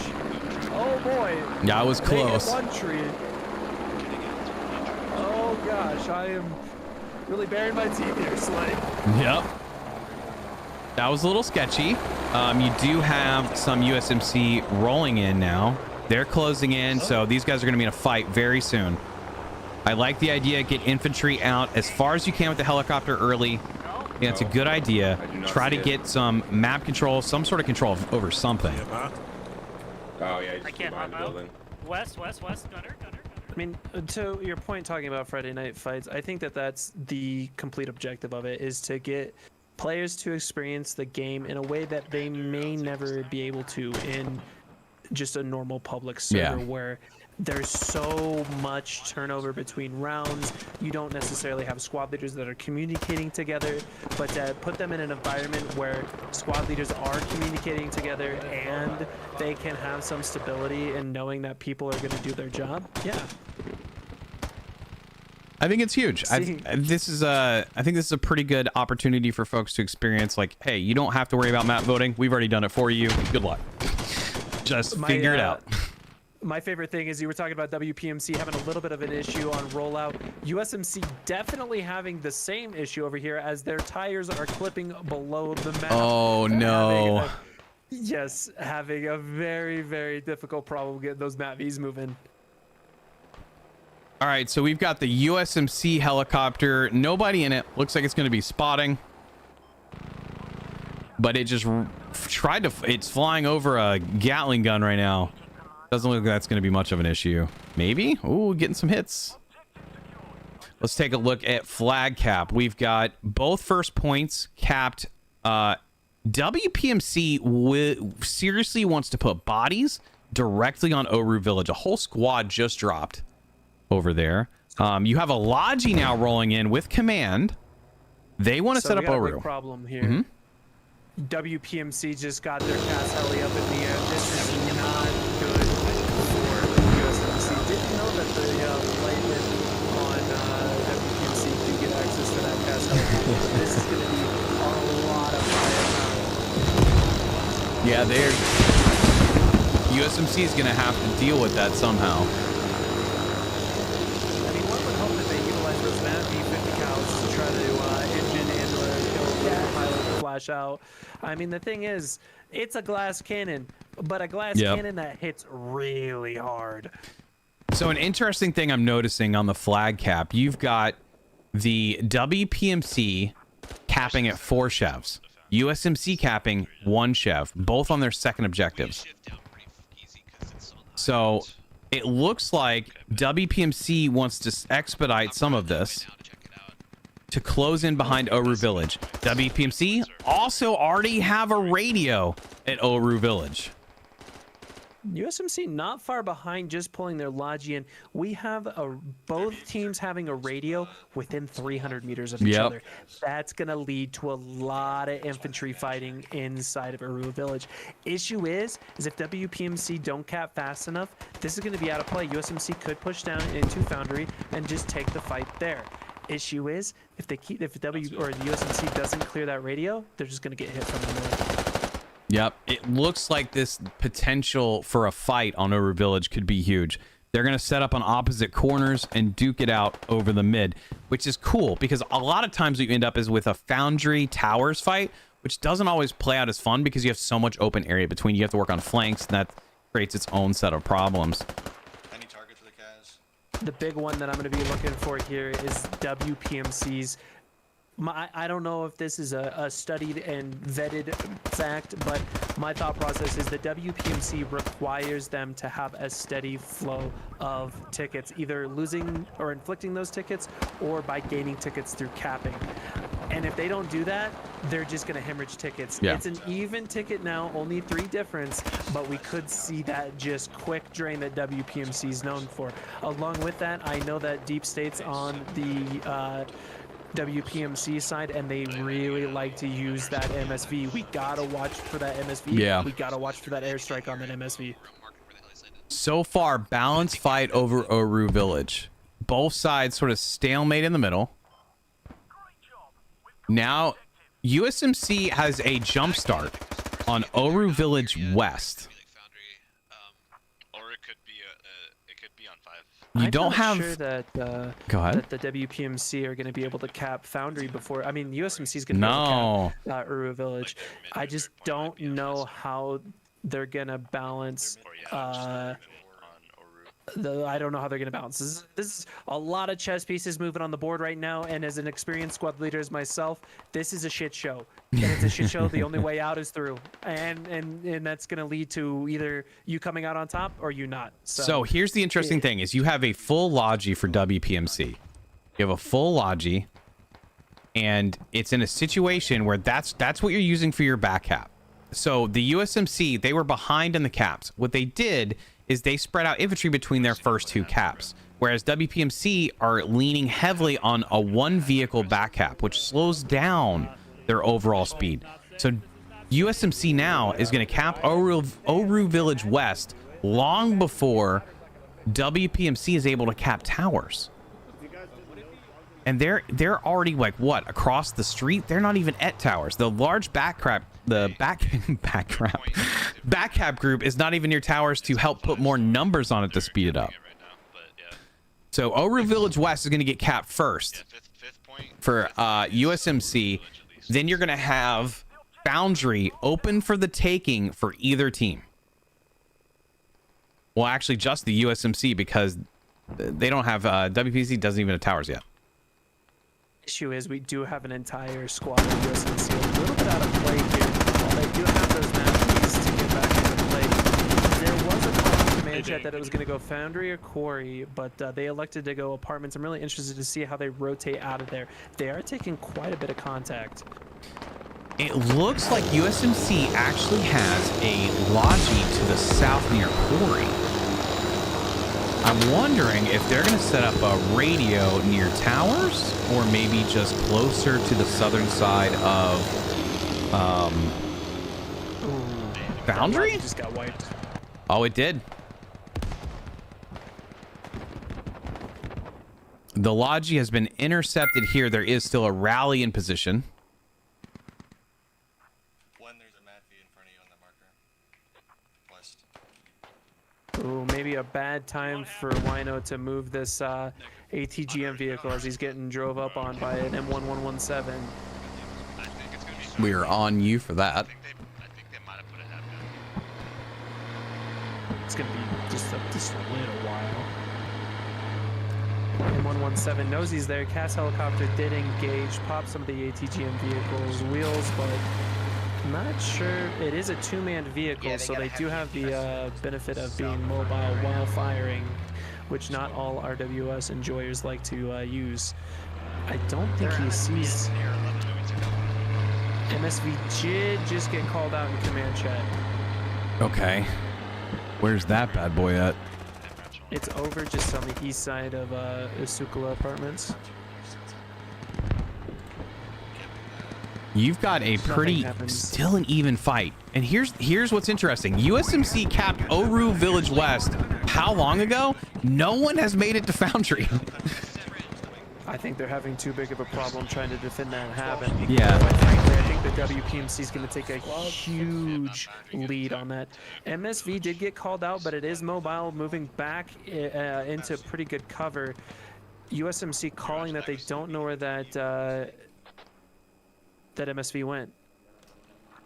Oh boy. Yeah, it was close. They hit one tree. Oh gosh, I am really baring my teeth here, Slay. Yep. That was a little sketchy. You do have some USMC rolling in now. They're closing in, so these guys are going to be in a fight very soon. I like the idea. Get infantry out as far as you can with the helicopter early. Yeah, it's a good idea. Try to get some map control, some sort of control over something. Oh yeah, I can't hop out. West, gunner. I mean, to your point talking about Friday night fights, I think that that's the complete objective of it, is to get players to experience the game in a way that they may never be able to in just a normal public server where there's so much turnover between rounds. You don't necessarily have squad leaders that are communicating together, but to put them in an environment where squad leaders are communicating together and they can have some stability in knowing that people are going to do their job. Yeah. I think it's huge. I think this is a pretty good opportunity for folks to experience, like, hey, you don't have to worry about map voting. We've already done it for you. Good luck. Just figure it out. My favorite thing is you were talking about WPMC having a little bit of an issue on rollout. USMC definitely having the same issue over here as their tires are clipping below the map. Oh no. Yes, having a very, very difficult problem getting those map Vs moving. All right, so we've got the USMC helicopter. Nobody in it. Looks like it's going to be spotting. But it just tried to... It's flying over a Gatling gun right now. Doesn't look like that's going to be much of an issue. Maybe? Ooh, getting some hits. Let's take a look at flag cap. We've got both first points capped. WPMC seriously wants to put bodies directly on Oru Village. A whole squad just dropped over there. You have a Logi now rolling in with command. They want to set up Oru. Big problem here. WPMC just got their CAS heli up in the air. This is not good for USMC. Didn't know that the lightning on WPMC can get access to that CAS heli. This is going to be a lot of firepower. Yeah, USMC is going to have to deal with that somehow. I mean, one would hope that they utilize those B-50 cows to try to engine and or kill the pilot flash out. I mean, the thing is, it's a glass cannon, but a glass cannon that hits really hard. So an interesting thing I'm noticing on the flag cap, you've got the WPMC capping at 4 chefs, USMC capping 1 chef, both on their second objectives. So it looks like WPMC wants to expedite some of this to close in behind Oru Village. WPMC also already have a radio at Oru Village. USMC not far behind, just pulling their Logi in. We have both teams having a radio within 300 meters of each other. That's going to lead to a lot of infantry fighting inside of Oru Village. Issue is if WPMC don't cap fast enough, this is going to be out of play. USMC could push down into Foundry and just take the fight there. Issue is if the USMC doesn't clear that radio, they're just going to get hit from the north. Yep, it looks like this potential for a fight on Oru Village could be huge. They're going to set up on opposite corners and duke it out over the mid, which is cool because a lot of times what you end up is with a Foundry Towers fight, which doesn't always play out as fun because you have so much open area between. You have to work on flanks, and that creates its own set of problems. Any target for the CAS? The big one that I'm going to be looking for here is WPMC's. I don't know if this is a studied and vetted fact, but my thought process is that WPMC requires them to have a steady flow of tickets, either losing or inflicting those tickets or by gaining tickets through capping. And if they don't do that, they're just going to hemorrhage tickets. It's an even ticket now, only 3 difference, but we could see that just quick drain that WPMC is known for. Along with that, I know that Deep State's on the WPMC side, and they really like to use that MSV. We gotta watch for that MSV. We gotta watch for that airstrike on that MSV. So far, balanced fight over Oru Village. Both sides sort of stalemate in the middle. Now, USMC has a jump start on Oru Village West. Or it could be on 5. You don't have. I'm not sure that Go ahead. that the WPMC are going to be able to cap Foundry before. I mean, USMC is going to be able to cap Uru Village. I just don't know how they're going to balance. I don't know how they're going to balance. This is a lot of chess pieces moving on the board right now, and as an experienced squad leader as myself, this is a shit show. And it's a shit show. The only way out is through, and that's going to lead to either you coming out on top or you not. So here's the interesting thing: is you have a full logi for WPMC. You have a full logi, and it's in a situation where that's what you're using for your back cap. So the USMC, they were behind in the caps. What they did is they spread out infantry between their first 2 caps, whereas WPMC are leaning heavily on a 1 vehicle back cap, which slows down their overall speed. So USMC now is going to cap Oru Village West long before WPMC is able to cap towers. And they're already like what, across the street? They're not even at towers. The large back cap group is not even near towers to help put more numbers on it to speed it up. So Oru Village West is going to get capped first for USMC. Then you're going to have Foundry open for the taking for either team. Well, actually, just the USMC, because they don't have WPC doesn't even have towers yet. Issue is we do have an entire squad of USMC a little bit out of play here. While they do have those matches to get back into play, there was a call in command chat that it was going to go Foundry or Quarry, but they elected to go Apartments. I'm really interested to see how they rotate out of there. They are taking quite a bit of contact. It looks like USMC actually has a logi to the south near Quarry. I'm wondering if they're going to set up a radio near towers, or maybe just closer to the southern side of Foundry? Just got wiped. Oh, it did. The logi has been intercepted here. There is still a rally in position. Ooh, maybe a bad time for Wino to move this ATGM vehicle as he's getting drove up on by an M1117. We are on you for that. It's going to be just a little while. M117 knows he's there. CAS helicopter did engage, pop some of the ATGM vehicle's wheels, but I'm not sure. It is a 2-man vehicle, so they do have the benefit of being mobile while firing, which not all RWS enjoyers like to use. I don't think he sees. MSV did just get called out in command chat. Okay. Where's that bad boy at? It's over just on the east side of Isukala Apartments. You've got a pretty, still an even fight. And here's what's interesting. USMC capped Oru Village West how long ago? No one has made it to Foundry. I think they're having too big of a problem trying to defend that habit. Yeah. Frankly, I think the WPMC is going to take a huge lead on that. MSV did get called out, but it is mobile, moving back into pretty good cover. USMC calling that they don't know where that MSV went.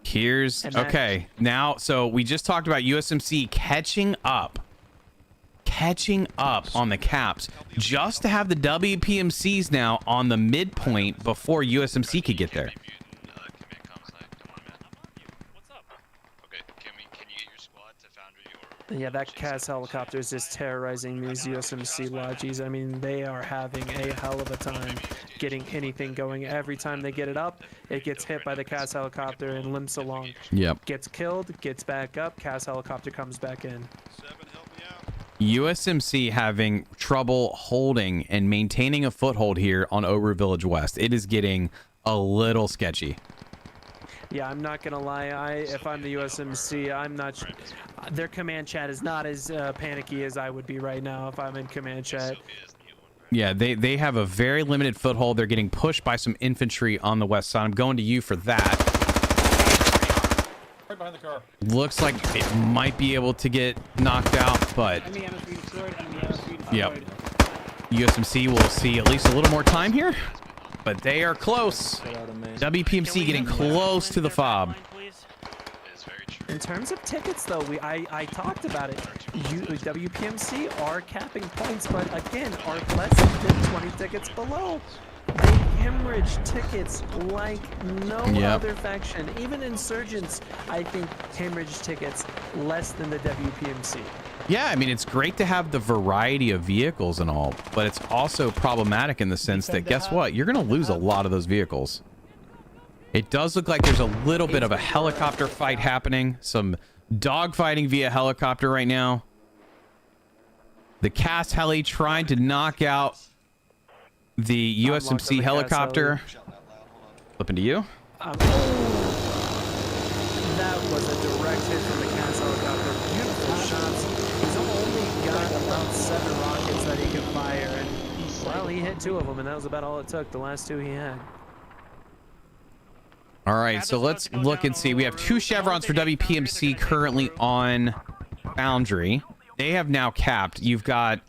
Here's okay. Now, so we just talked about USMC catching up on the caps just to have the WPMCs now on the midpoint before USMC could get there. Yeah, that CAS helicopter is just terrorizing these USMC lodges. I mean, they are having a hell of a time getting anything going. Every time they get it up, it gets hit by the CAS helicopter and limps along. Yep. Gets killed, gets back up, CAS helicopter comes back in. USMC having trouble holding and maintaining a foothold here on Oru Village West. It is getting a little sketchy. Yeah, I'm not gonna lie. If I'm the USMC, I'm not. Their command chat is not as panicky as I would be right now if I'm in command chat. Yeah, they have a very limited foothold. They're getting pushed by some infantry on the west side. I'm going to you for that. Right behind the car. Looks like it might be able to get knocked out, but yep. USMC will see at least a little more time here, but they are close. WPMC getting close to the fob. In terms of tickets, though, I talked about it. WPMC are capping points, but again, are less than 20 tickets below. They hemorrhage tickets like no other faction. Even Insurgents, I think, hemorrhage tickets less than the WPMC. Yeah, I mean, it's great to have the variety of vehicles and all, but it's also problematic in the sense that, guess what? You're going to lose a lot of those vehicles. It does look like there's a little bit of a helicopter fight happening. Some dogfighting via helicopter right now. The CAS heli trying to knock out the USMC helicopter. Flipping to you. That was a direct hit from the CAS helicopter. Beautiful shots. He's only got about 7 rockets that he can fire, and well, he hit 2 of them, and that was about all it took. The last 2 he had. All right, so let's look and see. We have 2 chevrons for WPMC currently on Foundry. They have now capped. You've got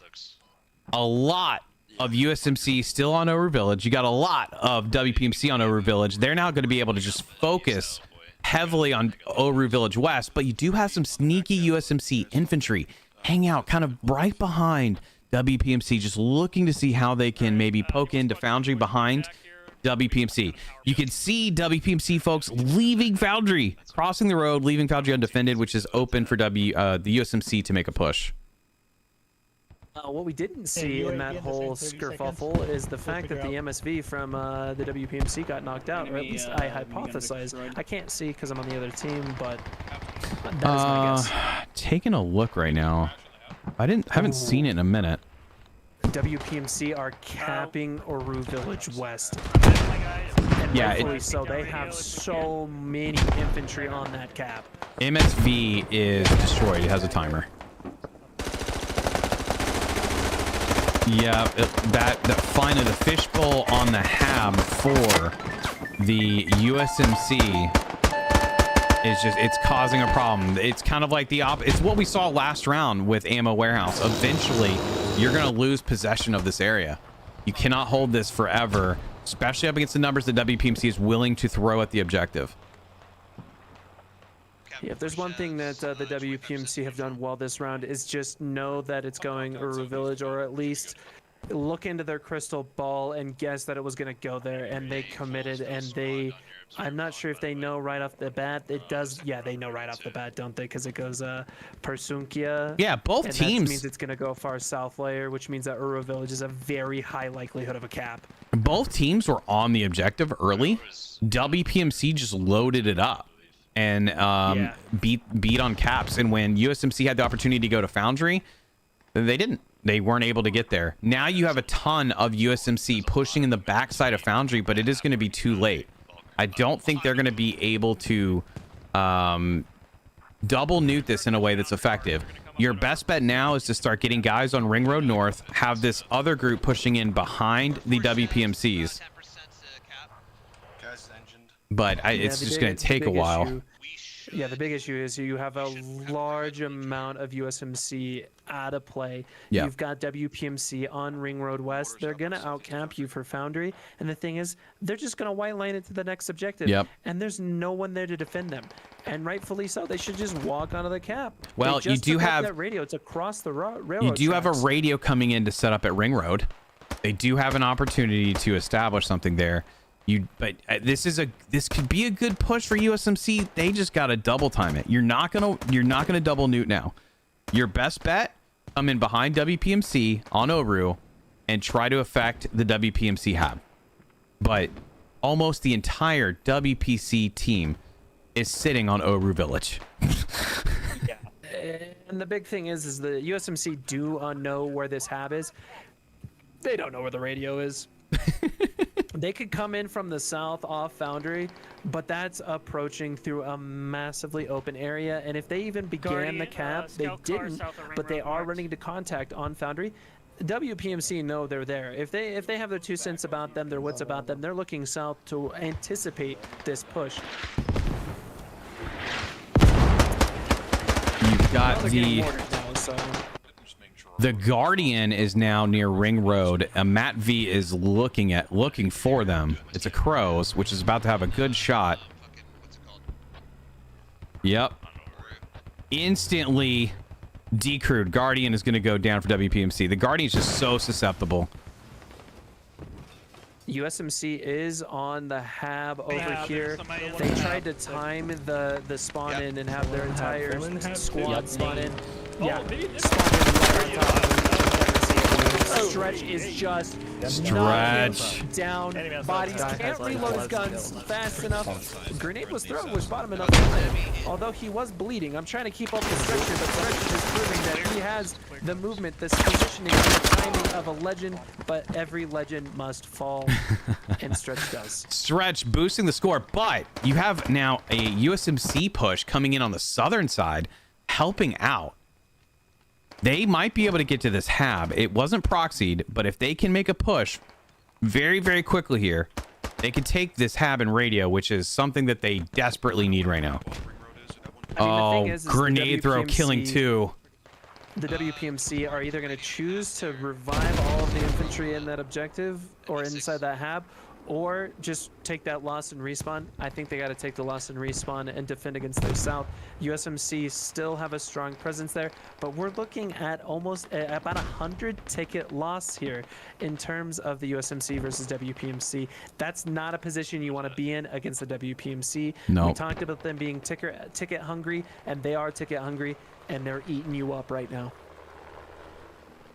a lot of USMC still on Oru Village. You got a lot of WPMC on Oru Village. They're now going to be able to just focus heavily on Oru Village West, but you do have some sneaky USMC infantry hanging out kind of right behind WPMC, just looking to see how they can maybe poke into Foundry behind WPMC. You can see WPMC folks leaving Foundry, crossing the road, leaving Foundry undefended, which is open for the USMC to make a push. What we didn't see in that whole skerfuffle is the fact that the MSV from the WPMC got knocked out, or at least I hypothesize. I can't see because I'm on the other team, but that is my guess. Taking a look right now. Haven't seen it in a minute. WPMC are capping Oru Village West. And yeah, rightfully so. They have so many infantry on that cap. MSV is destroyed. It has a timer. Yeah, that finally the fishbowl on the hab for the USMC is it's causing a problem. It's kind of like it's what we saw last round with Ammo Warehouse. Eventually, you're going to lose possession of this area. You cannot hold this forever, especially up against the numbers that WPMC is willing to throw at the objective. Yeah, if there's one thing that the WPMC have done well this round is just know that it's going Uru Village, or at least look into their crystal ball and guess that it was going to go there, and they committed, and I'm not sure if they know right off the bat. It does, yeah, they know right off the bat, don't they? Because it goes Persunkia. Yeah, both teams. That means it's going to go far south layer, which means that Uru Village is a very high likelihood of a cap. Both teams were on the objective early. WPMC just loaded it up and beat on caps, and when USMC had the opportunity to go to Foundry, they didn't. They weren't able to get there. Now you have a ton of USMC pushing in the backside of Foundry, but it is going to be too late. I don't think they're going to be able to double nute this in a way that's effective. Your best bet now is to start getting guys on Ring Road North, have this other group pushing in behind the WPMCs. But it's just going to take a while. Yeah, the big issue is you have a large amount of USMC out of play. Yeah. You've got WPMC on Ring Road West. They're going to outcamp you for Foundry. And the thing is, they're just going to white line it to the next objective. Yep. And there's no one there to defend them. And rightfully so. They should just walk onto the cap. Well, you do have that radio. It's across the railroad. You do have a tracks. radio coming in to set up at Ring Road. They do have an opportunity to establish something there. But this could be a good push for USMC. They just got to double time it. You're not gonna double nute now. Your best bet, come in behind WPMC on Oru and try to affect the WPMC hab. But almost the entire WPC team is sitting on Oru Village. Yeah. And the big thing is the USMC do know where this hab is. They don't know where the radio is. They could come in from the south off Foundry, but that's approaching through a massively open area. And if they even began the cap, they didn't, but they are running into contact on Foundry. WPMC know they're there. If they have their 2 cents about them, their wits about them, they're looking south to anticipate this push. You've got the Guardian is now near Ring Road. Matt V is looking for them. It's a Crows, which is about to have a good shot. Yep. Instantly decrewed. Guardian is going to go down for WPMC. The Guardian's just so susceptible. USMC is on the hab over here. They tried to time the spawn in and have their entire squad spawn in. Yeah, spawn in right on top. Stretch is just knocking down bodies. Can't reload his guns fast enough. Grenade was thrown, was bottom enough. Although he was bleeding. I'm trying to keep up the Stretcher, but Stretcher is proving that he has the movement, this positioning, the timing of a legend, but every legend must fall, and Stretch does. Stretch boosting the score, but you have now a USMC push coming in on the southern side, helping out. They might be able to get to this hab. It wasn't proxied, but if they can make a push very, very quickly here, they can take this hab and radio, which is something that they desperately need right now. I mean, is grenade throw killing 2. The WPMC are either going to choose to revive all of the infantry in that objective or inside that hab, or just take that loss and respawn. I think they got to take the loss and respawn and defend against their south. USMC still have a strong presence there, but we're looking at almost about 100 ticket loss here in terms of the USMC versus WPMC. That's not a position you want to be in against the WPMC. No. We talked about them being ticket hungry, and they are ticket hungry, and they're eating you up right now.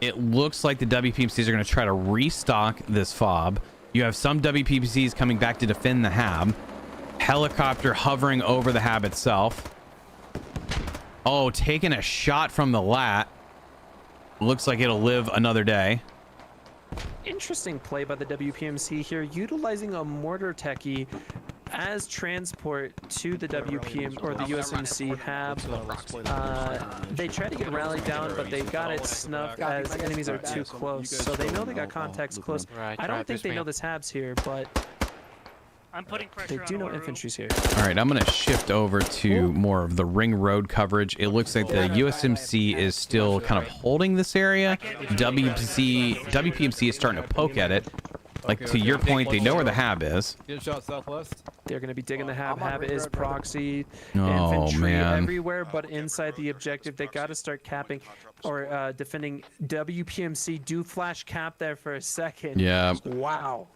It looks like the WPMCs are going to try to restock this fob. You have some WPMCs coming back to defend the hab. Helicopter hovering over the hab itself. Oh, taking a shot from the lat. Looks like it'll live another day. Interesting play by the WPMC here, utilizing a mortar techie as transport to the WPM or the USMC hab. They tried to get rallied down, but they got it snuffed as enemies are too close. So they know they got contacts close. I don't think they know this hab's here, but I'm putting pressure they do know infantry's here. All right, I'm going to shift over to more of the Ring Road coverage. It looks like the USMC is still kind of holding this area. WPMC is starting to poke at it. Like, to your point, they know where the hab is. Get a shot southwest. They're going to be digging the hab. Hab is proxy. Oh, Infantry man. everywhere, but inside the objective. They got to start capping or defending. WPMC do flash cap there for a second. Yeah. Wow.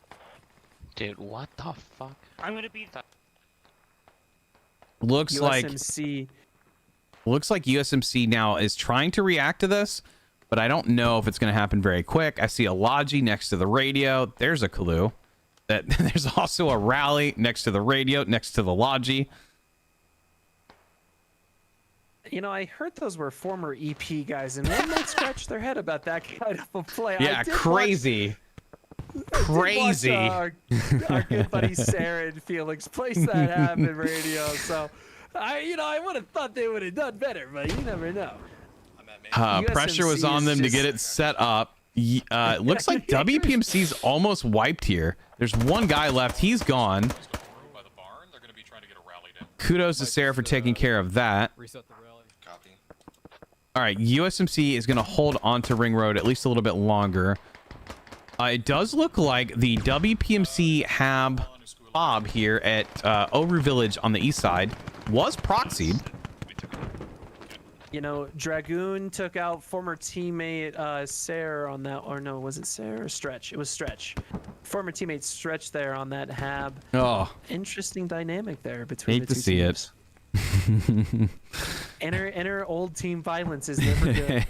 Dude, what the fuck? I'm gonna be. Looks USMC. like USMC now is trying to react to this, but I don't know if it's going to happen very quick. I see a Logi next to the radio. There's a clue that there's also a rally next to the radio, next to the Logi. You know, I heard those were former EP guys, and one might scratch their head about that kind of a play. Yeah, crazy. Crazy. Our good buddy Sarah and Felix place that happen radio. So, I would have thought they would have done better, but you never know. Pressure was on them to get it set up. It looks like WPMC's almost wiped here. There's one guy left. He's gone. Kudos to Sarah for taking care of that. Copy. All right, USMC is going to hold on to Ring Road at least a little bit longer. It does look like the WPMC hab fob here at Oru Village on the east side was proxied. You know, Dragoon took out former teammate Sarah on that, or no, was it Sarah or Stretch? It was Stretch. Former teammate Stretch there on that hab. Oh, interesting dynamic there between hate the to two see teams. it. Inner old team violence is never good.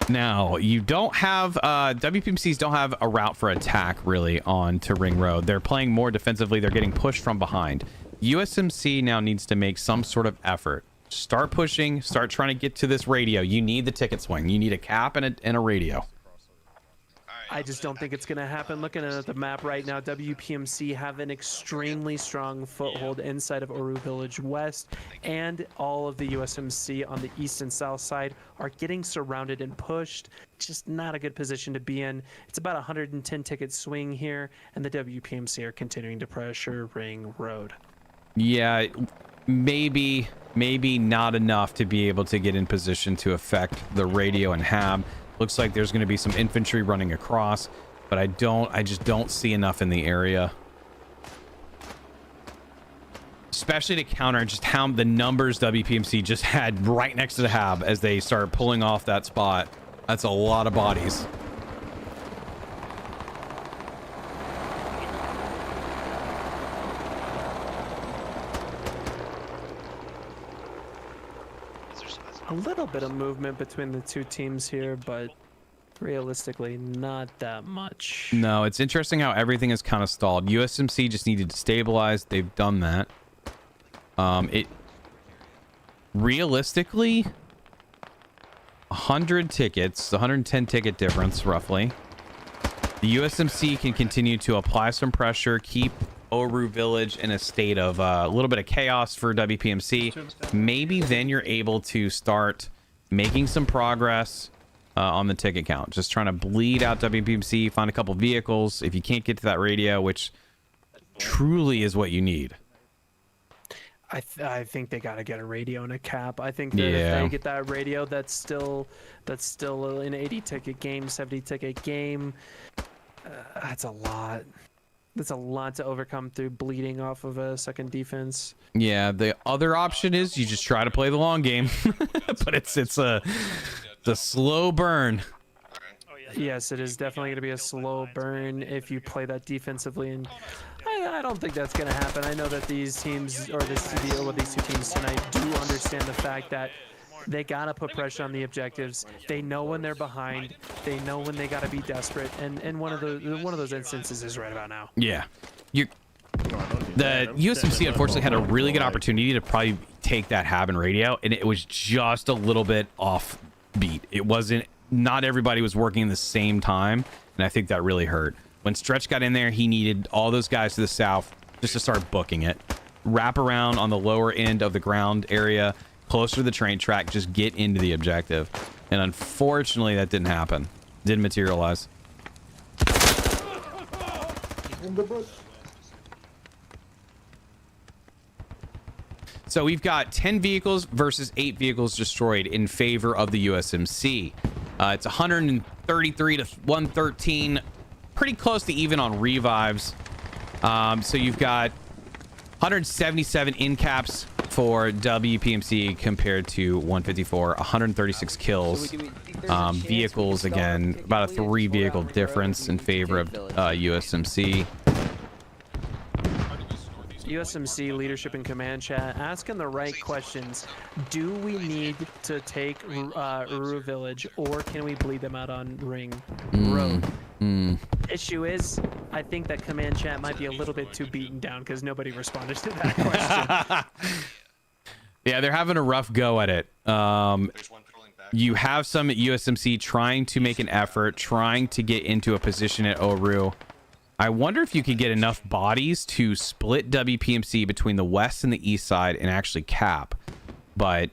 Now, you don't have, WPMCs don't have a route for attack, really, on to Ring Road. They're playing more defensively. They're getting pushed from behind. USMC now needs to make some sort of effort. Start pushing. Start trying to get to this radio. You need the ticket swing. You need a cap and a radio. I just don't think it's going to happen. Looking at the map right now, WPMC have an extremely strong foothold inside of Oru Village West, and all of the USMC on the east and south side are getting surrounded and pushed. Just not a good position to be in. It's about a 110 ticket swing here, and the WPMC are continuing to pressure Ring Road. Yeah, maybe not enough to be able to get in position to affect the radio and hab. Looks like there's going to be some infantry running across, but I just don't see enough in the area, especially to counter just how the numbers WPMC just had right next to the hab as they start pulling off that spot. That's a lot of bodies. A little bit of movement between the two teams here, but realistically not that much. No, it's interesting how everything is kind of stalled. USMC just needed to stabilize. They've done that. It realistically 100 tickets, 110 ticket difference roughly. The USMC can continue to apply some pressure, keep Oru Village in a state of a little bit of chaos for WPMC. Maybe then you're able to start making some progress on the ticket count. Just trying to bleed out WPMC, find a couple vehicles. If you can't get to that radio, which truly is what you need. I think they got to get a radio and a cap. I think that if they get that radio, that's still an 80 ticket game, 70 ticket game. That's a lot. That's a lot to overcome through bleeding off of a second defense. Yeah, the other option is you just try to play the long game, but it's a slow burn. Yes, it is definitely going to be a slow burn if you play that defensively, and I don't think that's going to happen. I know that these teams, or these two teams tonight, do understand the fact that they got to put pressure on the objectives. They know when they're behind. They know when they got to be desperate, and one of those instances is right about now. Yeah, the USMC unfortunately had a really good opportunity to probably take that hab and radio, and it was just a little bit off beat. It wasn't. Not everybody was working at the same time, and I think that really hurt. When Stretch got in there, he needed all those guys to the south just to start booking it. Wrap around on the lower end of the ground area, closer to the train track, just get into the objective. And unfortunately, that didn't happen. Didn't materialize. So we've got 10 vehicles versus 8 vehicles destroyed in favor of the USMC. It's 133 to 113, pretty close to even on revives. So you've got 177 in caps for WPMC compared to 154, 136 kills. Vehicles, again, about a 3 vehicle difference in favor of USMC. USMC leadership and command chat asking the right questions. Do we need to take Uru Village, or can we bleed them out on Ring Road? Issue is, I think that command chat might be a little bit too beaten down because nobody responded to that question. Yeah, they're having a rough go at it. You have some at USMC trying to make an effort, trying to get into a position at Oru. I wonder if you could get enough bodies to split WPMC between the west and the east side and actually cap. But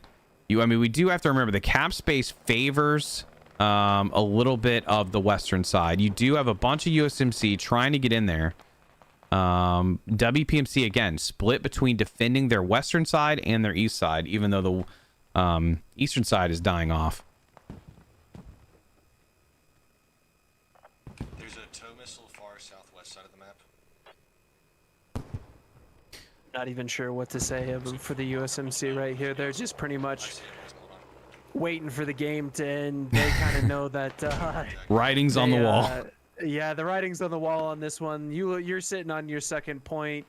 I mean, we do have to remember the cap space favors a little bit of the western side. You do have a bunch of USMC trying to get in there. WPMC again split between defending their western side and their east side, even though the eastern side is dying off. Not even sure what to say for the USMC right here. They're just pretty much waiting for the game to end. They kind of know that writing's on the wall. Yeah, the writing's on the wall on this one. You're sitting on your second point.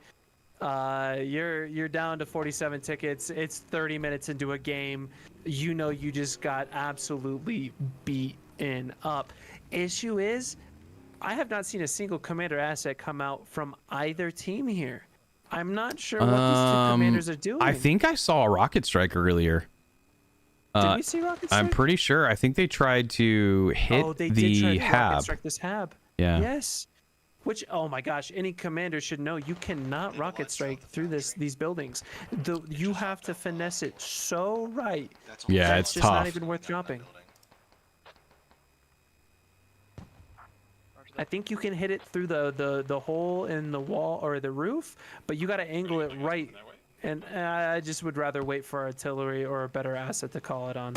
You're down to 47 tickets. It's 30 minutes into a game. You know you just got absolutely beaten up. Issue is, I have not seen a single commander asset come out from either team here. I'm not sure what these two commanders are doing. I think I saw a rocket strike earlier. Did we see rocket strike? I'm pretty sure. I think they tried to hit they did the try to rocket hab. strike this hab. Yeah. Yes. Which, oh my gosh, any commander should know you cannot rocket strike through these buildings. You have to finesse it so right. Yeah, that's it's just not tough. even worth dropping. I think you can hit it through the hole in the wall or the roof, but you got to angle it right. And I just would rather wait for artillery or a better asset to call it on.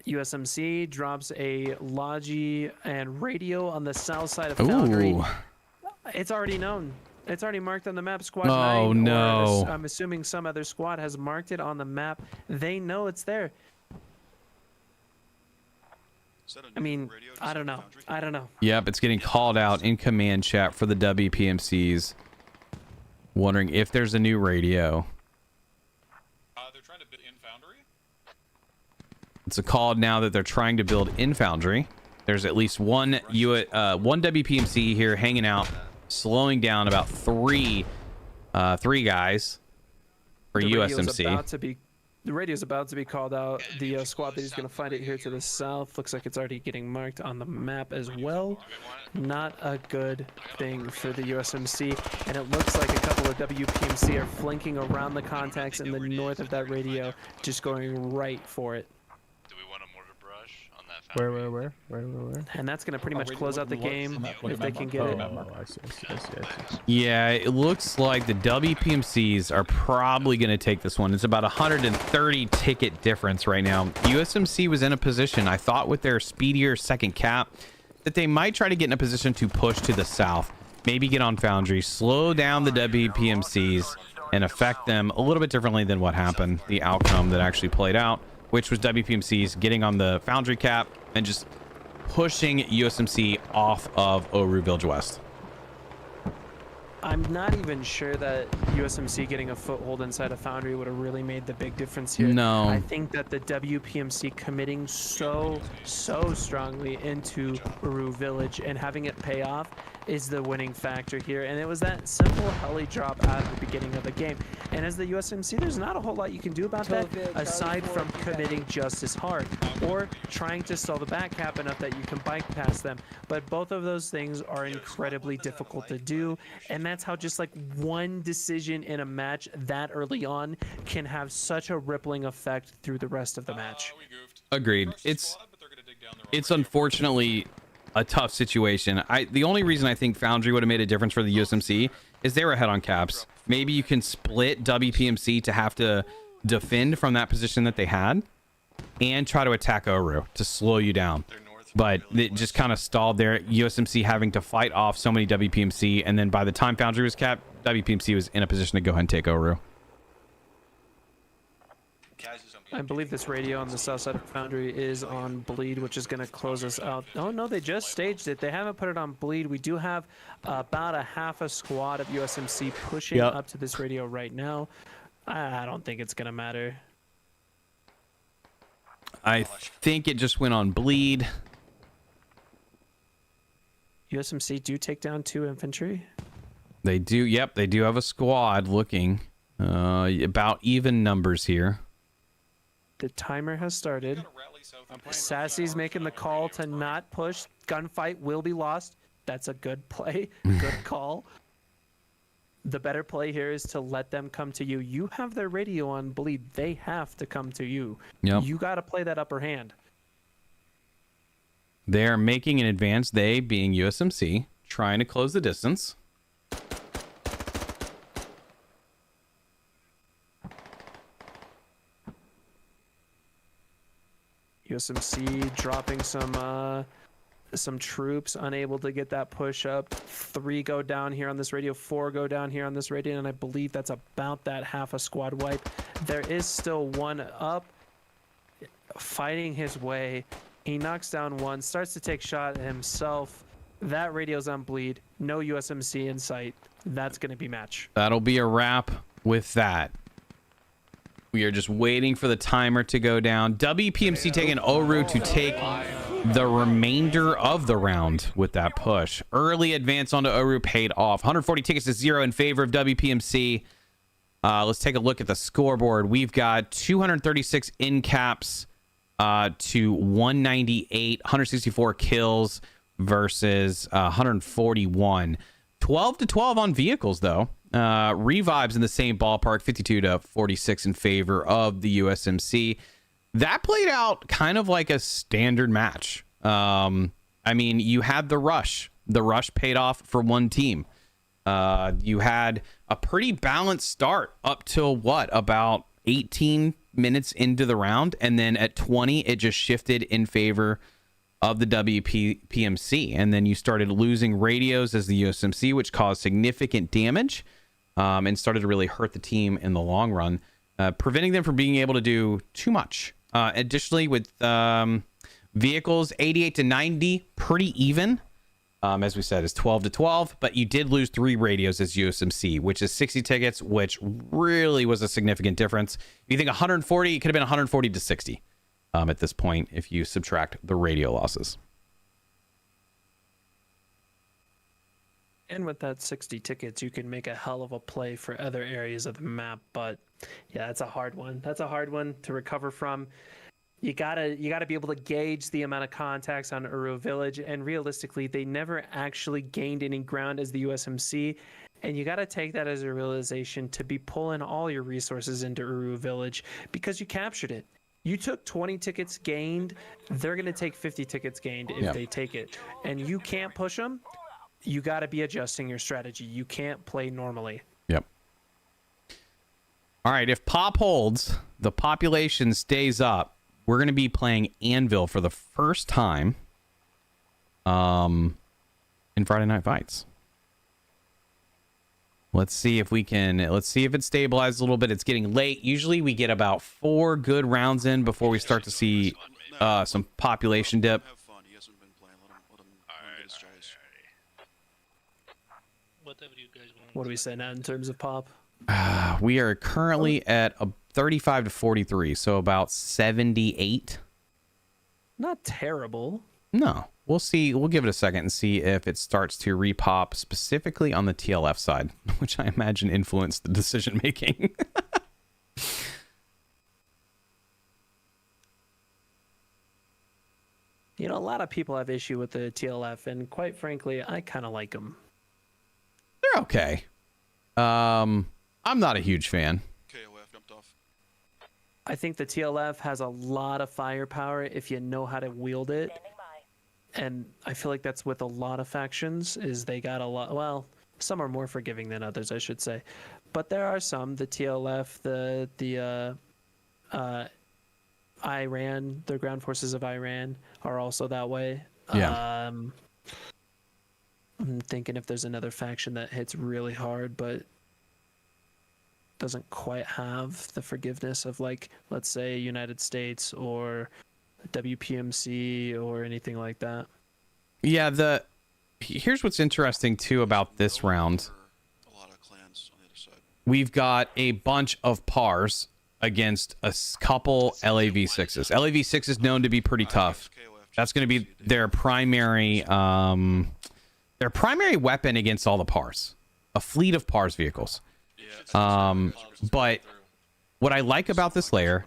USMC drops a Logi and radio on the south side of Foundry. Ooh. It's already known. It's already marked on the map. Squad 9. Oh, no. I'm assuming some other squad has marked it on the map. They know it's there. I mean, I don't know. I don't know. Yep, it's getting called out in command chat for the WPMCs. Wondering if there's a new radio. They're trying to build in Foundry? It's a call now that they're trying to build in Foundry. There's at least one WPMC here hanging out, slowing down about three guys for USMC. The radio's about to be called out. The squad that is going to find it here to the south looks like it's already getting marked on the map as well. Not a good thing for the USMC, and it looks like a couple of WPMC are flanking around the contacts in the north of that radio, just going right for it. Do we want a mortar brush on that Foundry? Where? And that's going to pretty much close out the game if they can get it. I see. Yeah, it looks like the WPMCs are probably going to take this one. It's about 130 ticket difference right now. USMC was in a position, I thought, with their speedier second cap, that they might try to get in a position to push to the south. Maybe get on Foundry, slow down the WPMCs, and affect them a little bit differently than what happened, the outcome that actually played out, which was WPMCs getting on the Foundry cap and just pushing USMC off of Oru Village West. I'm not even sure that USMC getting a foothold inside of Foundry would have really made the big difference here. No. I think that the WPMC committing so strongly into Oru Village and having it pay off is the winning factor here. And it was that simple heli drop out of the beginning of the game. And as the USMC, there's not a whole lot you can do about that aside from committing just as hard or trying to stall the back cap enough that you can bypass them. But both of those things are incredibly difficult to do. And that's how just like one decision in a match that early on can have such a rippling effect through the rest of the match. Agreed. It's unfortunately a tough situation. The only reason I think Foundry would have made a difference for the USMC is they were ahead on caps. Maybe you can split WPMC to have to defend from that position that they had and try to attack Oru to slow you down. But it just kind of stalled there. USMC having to fight off so many WPMC, and then by the time Foundry was capped, WPMC was in a position to go ahead and take Oru. I believe this radio on the south side of Foundry is on bleed, which is going to close us out. Oh no, they just staged it. They haven't put it on bleed. We do have about a half a squad of USMC pushing up to this radio right now. I don't think it's going to matter. I think it just went on bleed. USMC do take down 2 infantry. They do. Yep, they do have a squad looking about even numbers here. The timer has started. Sassy's making the call to not push. Gunfight will be lost. That's a good play. Good call. The better play here is to let them come to you. You have their radio on bleed. They have to come to you. Yep. You got to play that upper hand. They're making an advance, they being USMC, trying to close the distance. USMC dropping some troops, unable to get that push up. 3 go down here on this radio, 4 go down here on this radio, and I believe that's about that half a squad wipe. There is still 1 up, fighting his way. He knocks down 1, starts to take shot at himself. That radio's on bleed. No USMC in sight. That's going to be match. That'll be a wrap with that. We are just waiting for the timer to go down. WPMC taking Oru to take the remainder of the round with that push. Early advance onto Oru paid off. 140 tickets to 0 in favor of WPMC. Let's take a look at the scoreboard. We've got 236 in caps to 198, 164 kills versus 141. 12 to 12 on vehicles, though. Revives in the same ballpark, 52 to 46 in favor of the USMC. That played out kind of like a standard match. I mean, you had the rush. The rush paid off for one team. You had a pretty balanced start up till about 18 minutes into the round. And then at 20, it just shifted in favor of the WPMC. And then you started losing radios as the USMC, which caused significant damage and started to really hurt the team in the long run, preventing them from being able to do too much. Additionally, with vehicles, 88 to 90, pretty even. As we said, is 12 to 12, but you did lose 3 radios as USMC, which is 60 tickets, which really was a significant difference. If you think 140, it could have been 140 to 60 at this point if you subtract the radio losses. And with that 60 tickets, you can make a hell of a play for other areas of the map. But yeah, that's a hard one. That's a hard one to recover from. You gotta be able to gauge the amount of contacts on Uru Village, and realistically, they never actually gained any ground as the USMC, and you gotta take that as a realization to be pulling all your resources into Uru Village because you captured it. You took 20 tickets gained, they're gonna take 50 tickets gained if they take it, and you can't push them. You gotta be adjusting your strategy. You can't play normally. Yep. All right, if Pop holds, the population stays up. We're going to be playing Anvil for the first time in Friday Night Fights. Let's see if it stabilizes a little bit. It's getting late. Usually we get about 4 good rounds in before we start to see some population dip. What do we say now in terms of pop? We are currently at a 35 to 43, so about 78. Not terrible. No, we'll see. We'll give it a second and see if it starts to repop specifically on the TLF side, which I imagine influenced the decision making. You know, a lot of people have issue with the TLF, and quite frankly, I kind of like them. They're okay. I'm not a huge fan. I think the TLF has a lot of firepower if you know how to wield it. And I feel like that's with a lot of factions, is they got a lot. Well, some are more forgiving than others, I should say. But there are some, the TLF, the Iran, the ground forces of Iran are also that way. Yeah. I'm thinking if there's another faction that hits really hard, but doesn't quite have the forgiveness of, like, let's say United States or WPMC or anything like that. Yeah, here's what's interesting too about this round. We've got a bunch of pars against a couple LAV6s. LAV6 is known to be pretty tough. That's going to be their primary weapon against all the pars. A fleet of pars vehicles. But what I like about this layer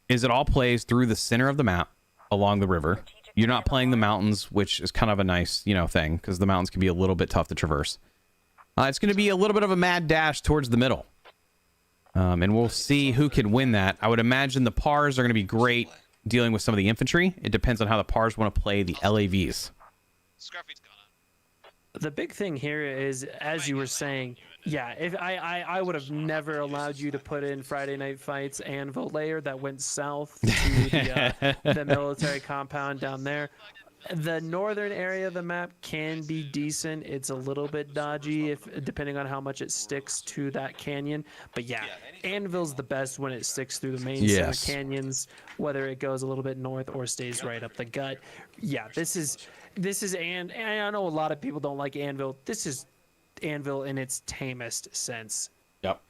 is it all plays through the center of the map along the river. You're not playing the mountains, which is kind of a nice, thing, because the mountains can be a little bit tough to traverse. It's going to be a little bit of a mad dash towards the middle. And we'll see who can win that. I would imagine the pars are going to be great dealing with some of the infantry. It depends on how the pars want to play the LAVs. The big thing here is, as you were saying, yeah, if I would have never allowed you to put in Friday Night Fights Anvil layer that went south to the military compound down there. The northern area of the map can be decent. It's a little bit dodgy depending on how much it sticks to that canyon. But yeah, Anvil's the best when it sticks through the main center canyons, whether it goes a little bit north or stays right up the gut. Yeah, this is and I know a lot of people don't like Anvil. This is Anvil in its tamest sense. Yep.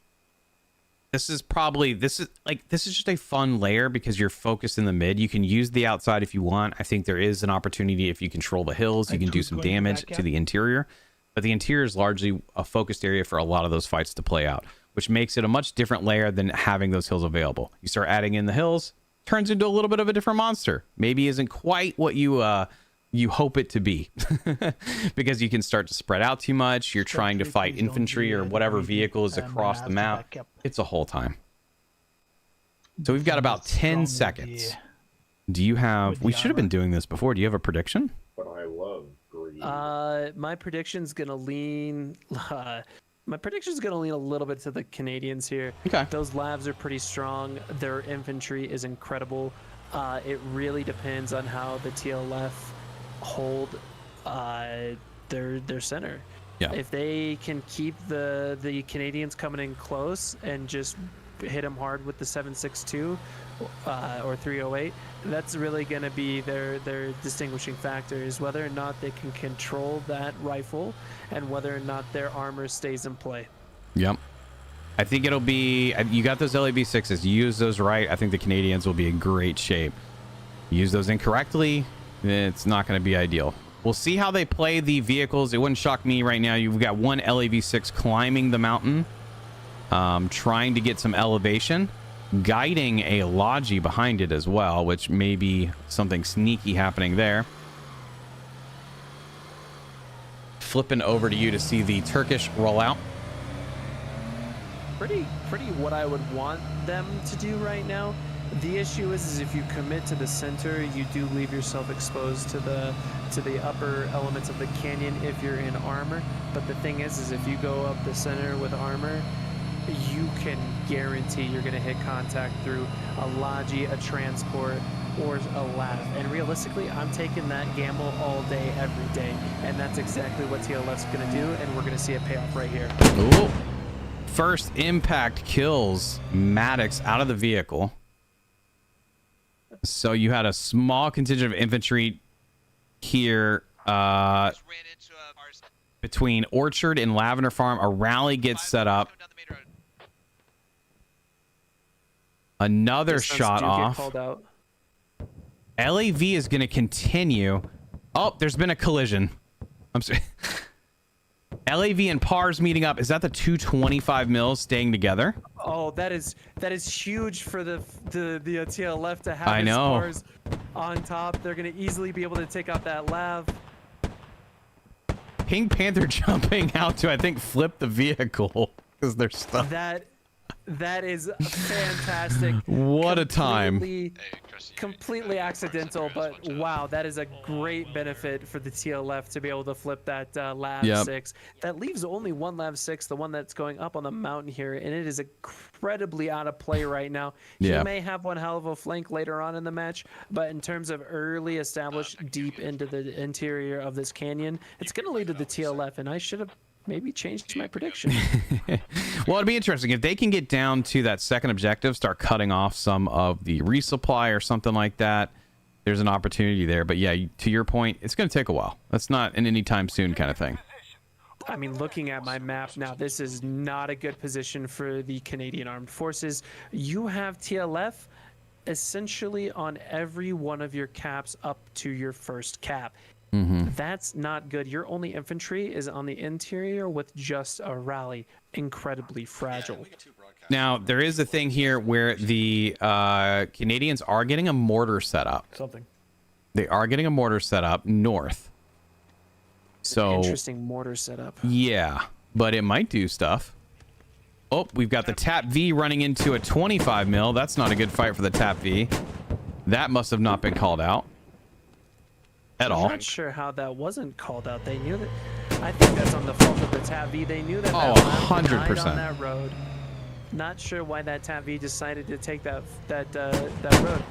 This is just a fun layer because you're focused in the mid. You can use the outside if you want. I think there is an opportunity if you control the hills, you can do some damage to the interior. But the interior is largely a focused area for a lot of those fights to play out, which makes it a much different layer than having those hills available. You start adding in the hills, turns into a little bit of a different monster. Maybe isn't quite what you hope it to be because you can start to spread out too much. You're trying to fight infantry or whatever vehicle is across the map. It's a whole time. So we've got about 10 seconds. Do you have, we should have been doing this before. Do you have a prediction? But I love green. My prediction's gonna lean. My prediction's gonna lean a little bit to the Canadians here. Okay. Those labs are pretty strong. Their infantry is incredible. It really depends on how the TLF hold their center. Yeah. If they can keep the Canadians coming in close and just hit them hard with the 7.62 or 308, that's really going to be their distinguishing factor, is whether or not they can control that rifle and whether or not their armor stays in play. Yep. I think it'll be, you got those LAB6s, you use those right, I think the Canadians will be in great shape. Use those incorrectly, it's not going to be ideal. We'll see how they play the vehicles. It wouldn't shock me right now. You've got one LAV6 climbing the mountain, trying to get some elevation, guiding a Logi behind it as well, which may be something sneaky happening there. Flipping over to you to see the Turkish rollout. Pretty what I would want them to do right now. The issue is if you commit to the center, you do leave yourself exposed to the upper elements of the canyon if you're in armor. But the thing is if you go up the center with armor, you can guarantee you're going to hit contact through a Logi, a transport, or a lab. And realistically, I'm taking that gamble all day, every day. And that's exactly what TLF's going to do, and we're going to see a payoff right here. Ooh. First impact kills Maddox out of the vehicle. So you had a small contingent of infantry here between Orchard and Lavender Farm. A rally gets set up. Another shot off. LAV is going to continue. Oh, there's been a collision. I'm sorry. LAV and PARS meeting up. Is that the 225 mils staying together? Oh, that is huge for the TLF to have I know. PARS on top. They're going to easily be able to take out that lav. Pink Panther jumping out to, I think, flip the vehicle because they're stuck. That is fantastic. What a time. Completely accidental, but wow, that is a great benefit for the TLF to be able to flip that Lav 6. That leaves only one Lav 6, the one that's going up on the mountain here, and it is incredibly out of play right now. He may have one hell of a flank later on in the match, but in terms of early established deep into the interior of this canyon, it's going to lead to the TLF, and I should have maybe changed my prediction. Well, it'd be interesting if they can get down to that second objective, start cutting off some of the resupply or something like that. There's an opportunity there, but yeah, to your point, it's going to take a while. That's not an anytime soon kind of thing. I mean, looking at my map now, this is not a good position for the Canadian Armed Forces. You have TLF essentially on every one of your caps up to your first cap. That's not good. Your only infantry is on the interior with just a rally. Incredibly fragile. Now, there is a thing here where the Canadians are getting a mortar set up. They are getting a mortar set up north. So interesting mortar setup. Yeah, but it might do stuff. Oh, we've got the TAP V running into a 25 mil. That's not a good fight for the TAP V. That must have not been called out at all. I'm not sure how that wasn't called out. They knew that. I think that's on the fault of the TAP V. They knew that. Oh, 100%. On that road. Not sure why that TAP V decided to take that road.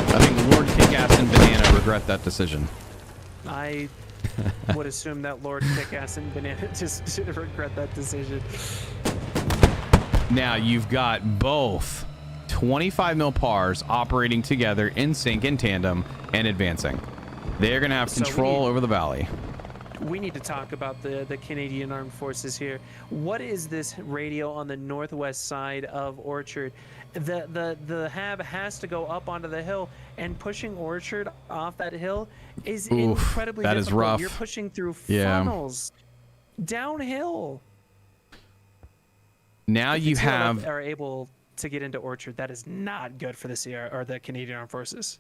I think Lord Kickass and Banana regret that decision. I would assume that Lord Kickass and Banana just regret that decision. Now you've got both 25 mil PARs operating together in sync, in tandem, and advancing. They're going to have control over the valley. we need to talk about the Canadian Armed Forces here. What is this radio on the northwest side of Orchard? The HAB has to go up onto the hill, and pushing Orchard off that hill is incredibly that difficult. is rough. You're pushing through Yeah. funnels downhill. Now If you the TLF have are able to get into Orchard. That is not good for the CR or the Canadian Armed Forces.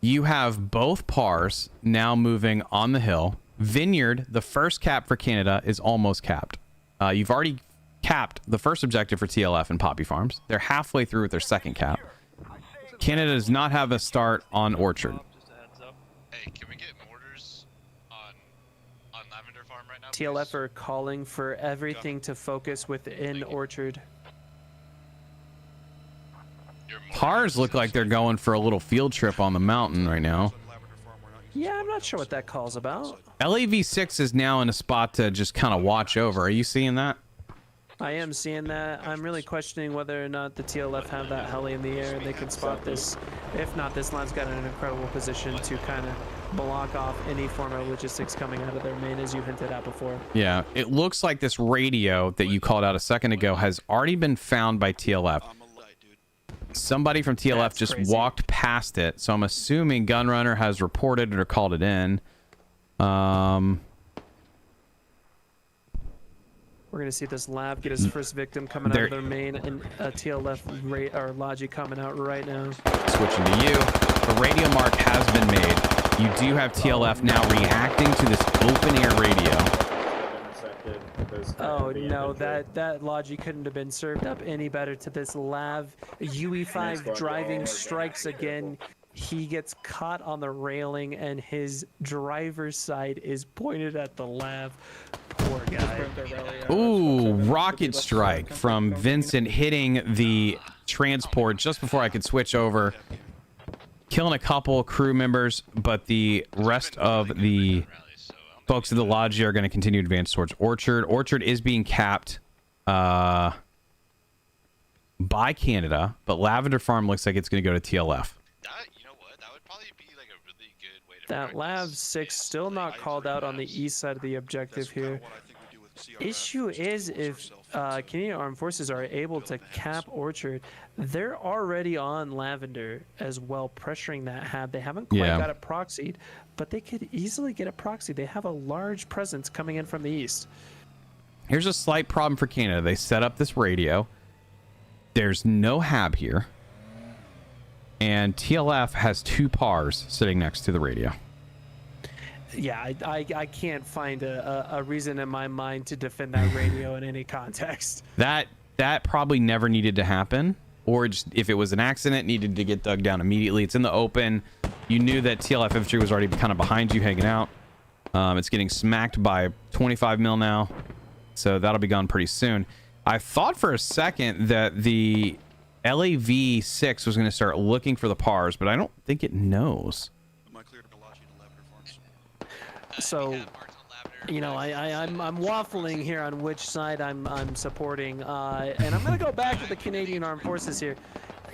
you have both PARs now moving on the hill. Vineyard, the first cap for Canada, is almost capped. You've already capped the first objective for TLF and Poppy Farms. They're halfway through with their second cap. Canada does not have a start on Orchard. Hey, can we get mortars on Lavender Farm right now? TLF please? are calling for everything to focus within Orchard. Your mortar PARs look like they're going for a little field trip on the mountain right now. Yeah, I'm not sure what that call's about. LAV6 is now in a spot to just kind of watch over. Are you seeing that? I am seeing that. I'm really questioning whether or not the TLF have that heli in the air and they can spot this. If not, this line's got an incredible position to kind of block off any form of logistics coming out of their main, as you hinted at before. Yeah, it looks like this radio that you called out a second ago has already been found by TLF. Somebody from TLF That's just crazy. walked past it, so I'm assuming Gunrunner has reported it or called it in. We're going to see this lab get his first victim coming out There- of their main, and a TLF or Logi coming out right now. Switching to you. The radio mark has been made. You do have TLF now reacting to this open air radio. Oh no, that Logi couldn't have been served up any better to this Lav. UE5 driving strikes again. He gets caught on the railing and his driver's side is pointed at the Lav. Poor guy. Ooh, rocket strike from Vincent hitting the transport just before I could switch over. Killing a couple crew members, but the rest of the folks at the lodge are going to continue to advance towards Orchard. Orchard is being capped by Canada, but Lavender Farm looks like it's going to go to TLF. You know what? That would probably be like a really good way to That Lav 6 still not called out on the east side of the objective here. Issue is if Canadian Armed Forces are able to cap Orchard, they're already on Lavender as well, pressuring that HAB. They haven't quite got it proxied, but they could easily get it proxied. They have a large presence coming in from the east. Here's a slight problem for Canada. They set up this radio. There's no HAB here. And TLF has 2 PARs sitting next to the radio. Yeah, I can't find a reason in my mind to defend that radio in any context. That probably never needed to happen, or just if it was an accident, needed to get dug down immediately. It's in the open. You knew that TLF infantry was already kind of behind you, hanging out. It's getting smacked by 25 mil now, so that'll be gone pretty soon. I thought for a second that the LAV6 was going to start looking for the PARs, but I don't think it knows. So, you know, I'm waffling here on which side I'm supporting, and I'm gonna go back to the Canadian Armed Forces here.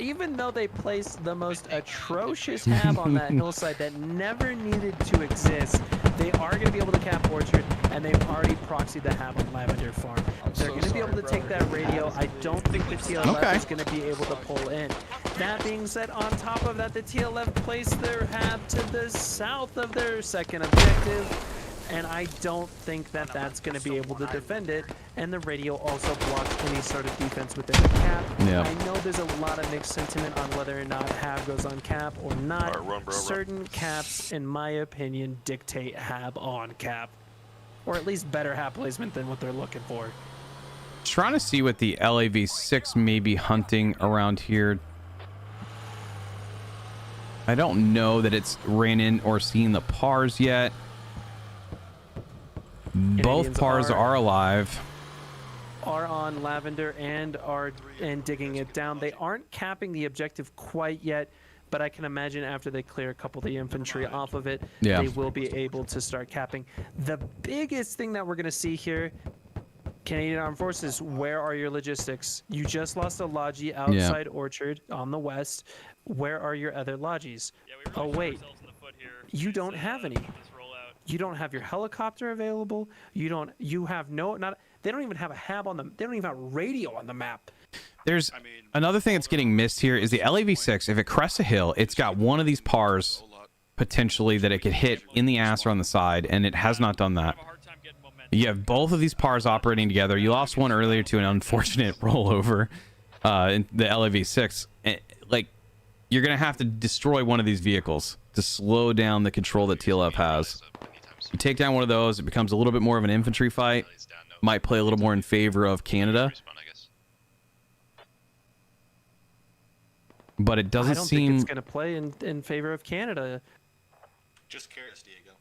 Even though they placed the most atrocious HAB on that hillside that never needed to exist, they are going to be able to cap Orchard, and they've already proxied the HAB on Lavender Farm. They're going to be able to take that radio. I don't think the TLF is going to be able to pull in. That being said, on top of that, the TLF placed their HAB to the south of their second objective, and I don't think that that's going to be able to defend it. And the radio also blocks any sort of defense within the cap. Yeah. I know there's a lot of mixed sentiment on whether or not HAB goes on cap or not. Certain caps, in my opinion, dictate HAB on cap, or at least better HAB placement than what they're looking for. Trying to see what the LAV6 may be hunting around here. I don't know that it's ran in or seen the PARs yet. Both PARs are alive. Are on Lavender and are digging it down. They aren't capping the objective quite yet, but I can imagine after they clear a couple of the infantry off of it, they will be able to start capping. The biggest thing that we're going to see here, Canadian Armed Forces, where are your logistics? You just lost a Logi outside Orchard on the west. Where are your other Logis? Oh wait, you don't have any. You don't have your helicopter available. You have they don't even have a hab on them. They don't even have radio on the map. There's another thing that's getting missed here is the LAV6. If it crests a hill, it's got one of these pars potentially that it could hit in the ass or on the side, and it has not done that. You have both of these pars operating together. You lost one earlier to an unfortunate rollover in the LAV6. Like, you're going to have to destroy one of these vehicles to slow down the control that TLF has. You take down one of those, it becomes a little bit more of an infantry fight. Might play a little more in favor of Canada. But it doesn't seem... I don't think it's going to play in favor of Canada. Just curious, Diego.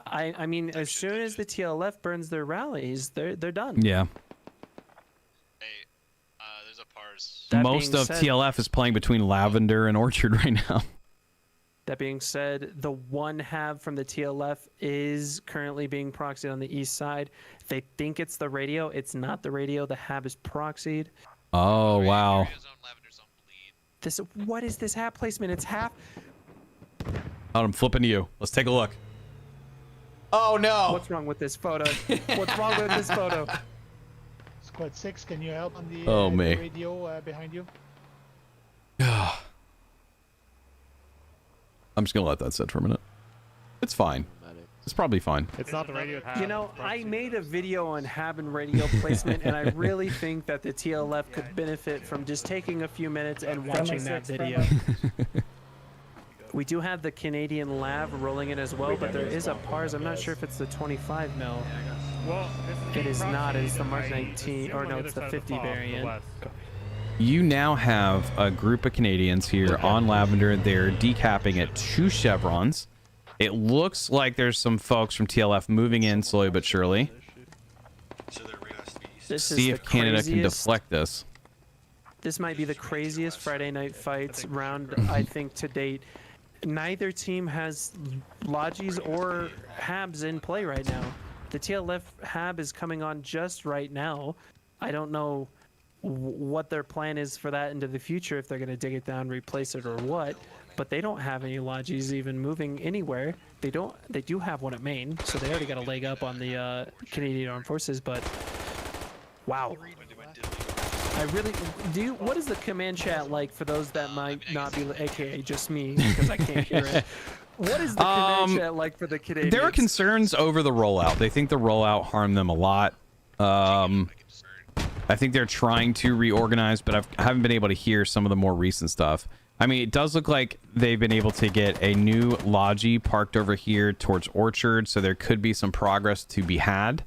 I mean, as soon as the TLF burns their rallies, they're done. Yeah. Hey, there's a pars. Most of TLF is playing between Lavender and Orchard right now. That being said, the one hab from the TLF is currently being proxied on the east side. They think it's the radio. It's not the radio. The hab is proxied. Oh, wow. What is this hab placement? It's half. Oh, I'm flipping to you. Let's take a look. Oh, no. What's wrong with this photo? What's wrong with this photo? Squad 6, can you help on the, the radio behind you? I'm just going to let that sit for a minute. It's fine. It's probably fine. It's not the radio. You know, I made a video on hab and radio placement, and I really think that the TLF could benefit from just taking a few minutes and watching that video. We do have the Canadian Lav rolling in as well, but there is a PARS. I'm not sure if it's the 25 mil. Well, it is not. It's the Mark 19, or no, it's the 50 variant. You now have a group of Canadians here on Lavender. They're decapping at 2 chevrons. It looks like there's some folks from TLF moving in slowly but surely. See if Canada can deflect this. This might be the craziest Friday night fights round, I think, to date. Neither team has Logis or Habs in play right now. The TLF Hab is coming on just right now. I don't know what their plan is for that into the future, if they're going to dig it down, replace it, or what. But they don't have any Logis even moving anywhere. They do have one at Maine, so they already got a leg up on the Canadian Armed Forces. But wow, I really do. What is the command chat like for those that might not be, aka just me, because I can't hear it? What is the command chat like for the Canadians? There are concerns over the rollout. They think the rollout harmed them a lot. I think they're trying to reorganize, but I haven't been able to hear some of the more recent stuff. I mean, it does look like they've been able to get a new Logi parked over here towards Orchard, so there could be some progress to be had.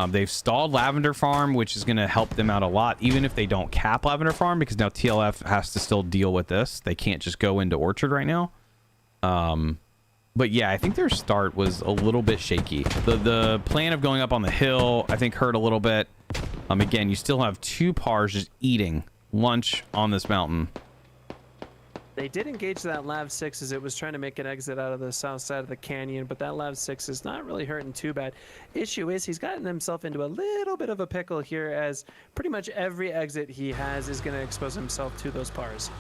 They've stalled Lavender Farm, which is going to help them out a lot, even if they don't cap Lavender Farm, because now TLF has to still deal with this. They can't just go into Orchard right now. But yeah, I think their start was a little bit shaky. The plan of going up on the hill, I think, hurt a little bit. Again, you still have 2 pars just eating lunch on this mountain. They did engage that Lav 6 as it was trying to make an exit out of the south side of the canyon, but that Lav 6 is not really hurting too bad. Issue is he's gotten himself into a little bit of a pickle here, as pretty much every exit he has is going to expose himself to those pars.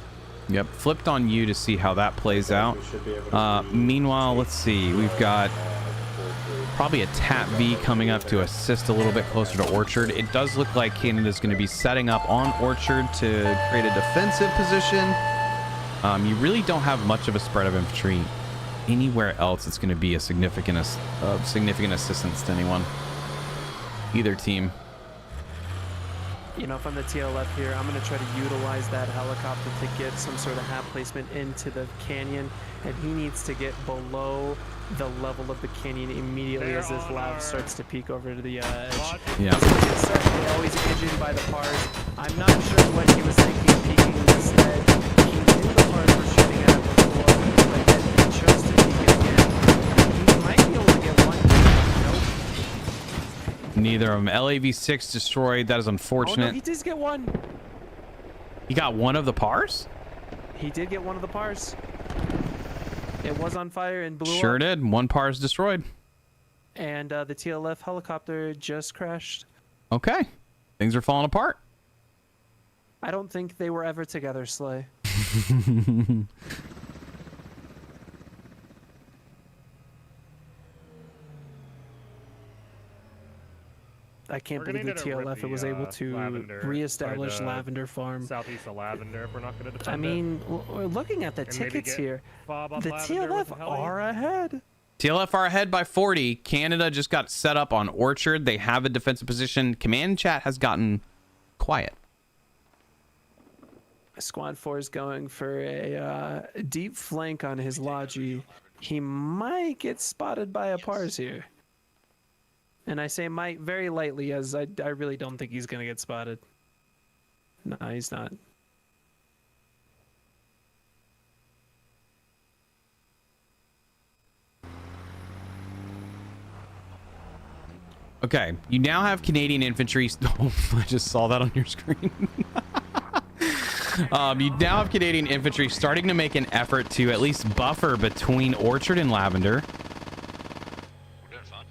Yep, flipped on you to see how that plays out. Meanwhile, let's see. We've got probably a Tap V coming up to assist a little bit closer to Orchard. It does look like Canada's going to be setting up on Orchard to create a defensive position. You really don't have much of a spread of infantry anywhere else. It's going to be a significant assistance to anyone, either team. You know, if I'm the TLF here, I'm going to try to utilize that helicopter to get some sort of hab placement into the canyon, and he needs to get below the level of the canyon immediately as this Lav starts to peek over to the edge. Yeah. Oh, he's engaging by the pars. I'm not sure what he was thinking peeking instead. He knew the pars were shooting at him before, but then he chose to peek it again. He might be able to get one. Nope. Neither of them. LAV6 destroyed. That is unfortunate. Oh, no, he did get one. He got one of the pars? He did get one of the pars. It was on fire and blew up. Sure did. One par is destroyed. And the TLF helicopter just crashed. Okay. Things are falling apart. I don't think they were ever together, Slay. I can't We're gonna believe the need to rip TLF the, was able to Lavender, reestablish sorry, the Lavender Farm. Southeast of Lavender if we're not going to defend I mean, we're looking at the And maybe tickets get here. Bob on The Lavender with TLF the heli. are ahead. TLF are ahead by 40. Canada just got set up on Orchard. They have a defensive position. Command chat has gotten quiet. Squad 4 is going for a deep flank on his Logi. He might get spotted by a Pars here. And I say might very lightly, as I really don't think he's going to get spotted. No, he's not. Okay, you now have Canadian infantry. Oh, I just saw that on your screen. You now have Canadian infantry starting to make an effort to at least buffer between Orchard and Lavender. We're doing fine.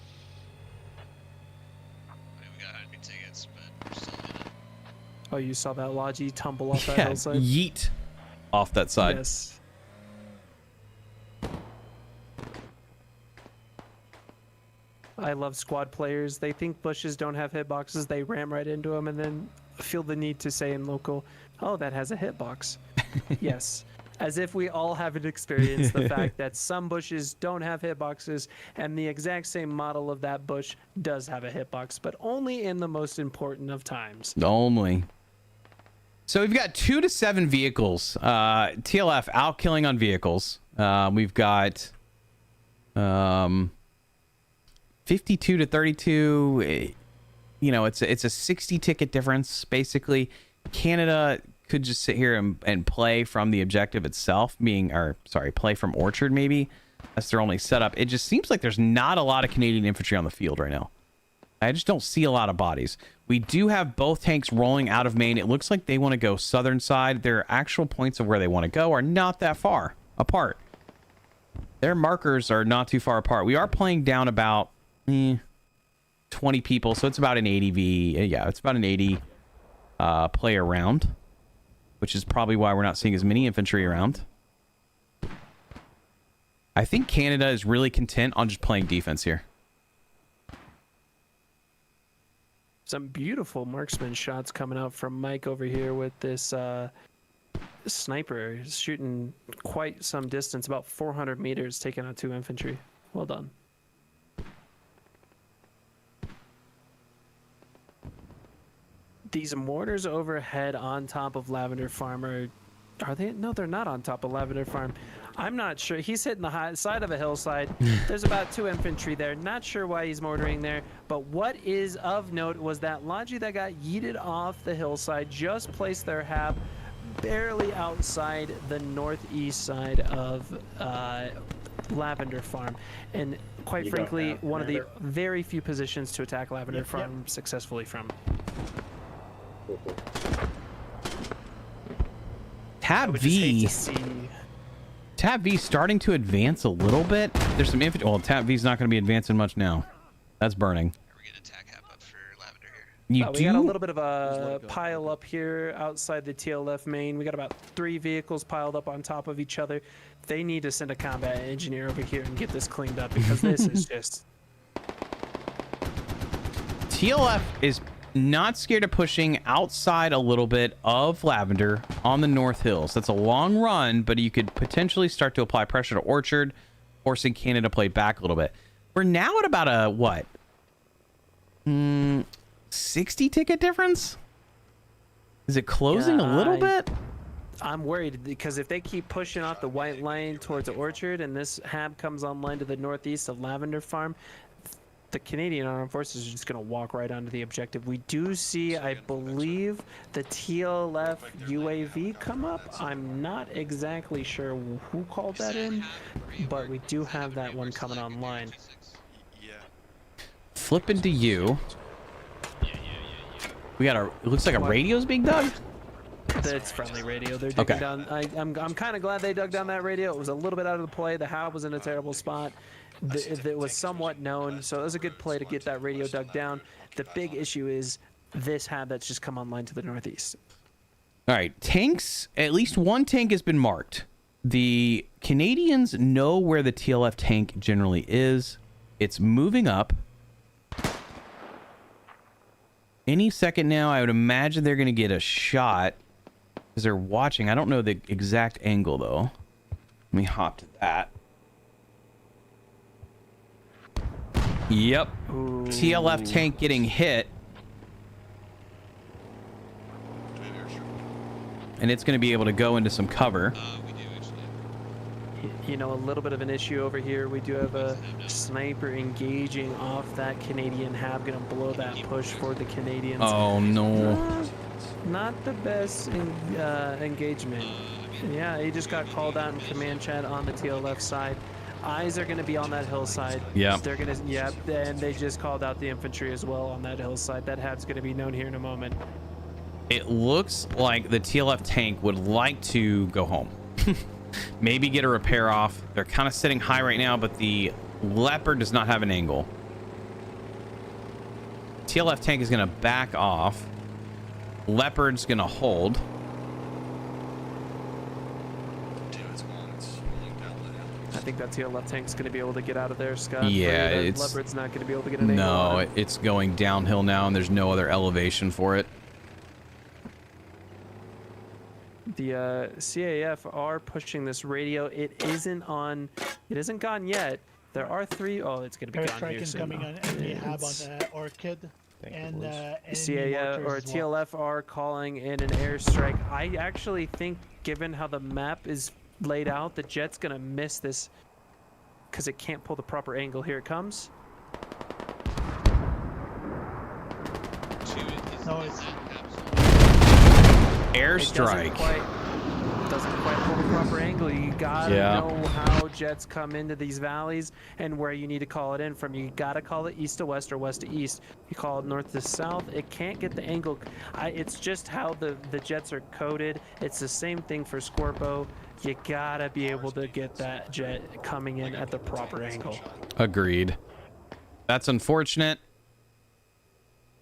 We got enemy tickets, but we're still in it. Oh, you saw that Logi tumble off that Yeah, hillside? yeet off that side. Yes. I love squad players. They think bushes don't have hitboxes. They ram right into them and then feel the need to say in local, oh, that has a hitbox. Yes. As if we all haven't experienced the fact that some bushes don't have hitboxes and the exact same model of that bush does have a hitbox, but only in the most important of times. Only. So we've got 2 to 7 vehicles. TLF out killing on vehicles. We've got 52 to 32. You know, it's a 60 ticket difference basically. Canada could just sit here and play from the objective itself, play from Orchard maybe. That's their only setup. It just seems like there's not a lot of Canadian infantry on the field right now. I just don't see a lot of bodies. We do have both tanks rolling out of Maine. It looks like they want to go southern side. Their actual points of where they want to go are not that far apart. Their markers are not too far apart. We are playing down about 20 people, so it's about an 80 v. Yeah, it's about an 80 player round, which is probably why we're not seeing as many infantry around. I think Canada is really content on just playing defense here. Some beautiful marksman shots coming out from Mike over here with this sniper. He's shooting quite some distance, about 400 meters, taking out 2 infantry. Well done. These mortars overhead on top of Lavender Farm are they? No, they're not on top of Lavender Farm. I'm not sure. He's hitting the high side of a hillside. There's about 2 infantry there. Not sure why he's mortaring there. But what is of note was that Logi that got yeeted off the hillside just placed their hab barely outside the northeast side of Lavender Farm. And quite frankly, one of the very few positions to attack Lavender Farm successfully from. Tab V starting to advance a little bit. There's some infantry. Well, Tab V's not going to be advancing much now. That's burning. We're getting attack hap up for Lavender here. We got a little bit of a pile up here outside the TLF main. We got about 3 vehicles piled up on top of each other. They need to send a combat engineer over here and get this cleaned up because this is just... TLF is not scared of pushing outside a little bit of Lavender on the North Hills. That's a long run, but you could potentially start to apply pressure to Orchard, forcing Canada to play back a little bit. We're now at about a, what? 60 ticket difference? Is it closing a little bit? I'm worried because if they keep pushing off the white line towards Orchard and this hab comes online to the northeast of Lavender Farm, the Canadian Armed Forces are just going to walk right onto the objective. We do see, I believe, the TLF UAV come up. I'm not exactly sure who called that in, but we do have that one coming online. Flipping to you. We got it looks like a radio's being dug. It's friendly radio. They're digging down. I'm kind of glad they dug down that radio. It was a little bit out of the play. The hab was in a terrible spot. It was somewhat known, so it was a good play to get that radio dug down. The big issue is this hab that's just come online to the northeast. All right, tanks. At least one tank has been marked. The Canadians know where the TLF tank generally is. It's moving up. Any second now, I would imagine they're going to get a shot because they're watching. I don't know the exact angle, though. Let me hop to that. Yep. Ooh. TLF tank getting hit. And it's going to be able to go into some cover. We do actually. You know, a little bit of an issue over here. We do have a sniper engaging off that Canadian hab, gonna blow that push for the Canadians. Oh no. Not the best engagement. Yeah, he just got called out in command chat on the TLF side. Eyes are gonna be on that hillside. Yeah. They're gonna, yeah, and they just called out the infantry as well on that hillside. That hab's gonna be known here in a moment. It looks like the TLF tank would like to go home. Maybe get a repair off. They're kind of sitting high right now, but the Leopard does not have an angle. TLF tank is going to back off. Leopard's going to hold. I think that TLF tank's going to be able to get out of there, Scott. Yeah, it's... Leopard's not going to be able to get an angle on No, it. it's going downhill now, and there's no other elevation for it. The CAF are pushing this radio. It isn't gone yet. There are three. Oh, it's going to be gone here Airstrike soon. incoming on enemy hab on Orchid. And CAF or TLF are calling in an airstrike. I actually think, given how the map is laid out, the jet's going to miss this because it can't pull the proper angle. Here it comes. No, it's Airstrike. It doesn't quite pull the proper angle. You gotta know how jets come into these valleys and where you need to call it in from. You gotta call it east to west or west to east. You call it north to south. It can't get the angle. It's just how the jets are coded. It's the same thing for Scorpo. You gotta be able to get that jet coming in at the proper angle. Agreed. That's unfortunate.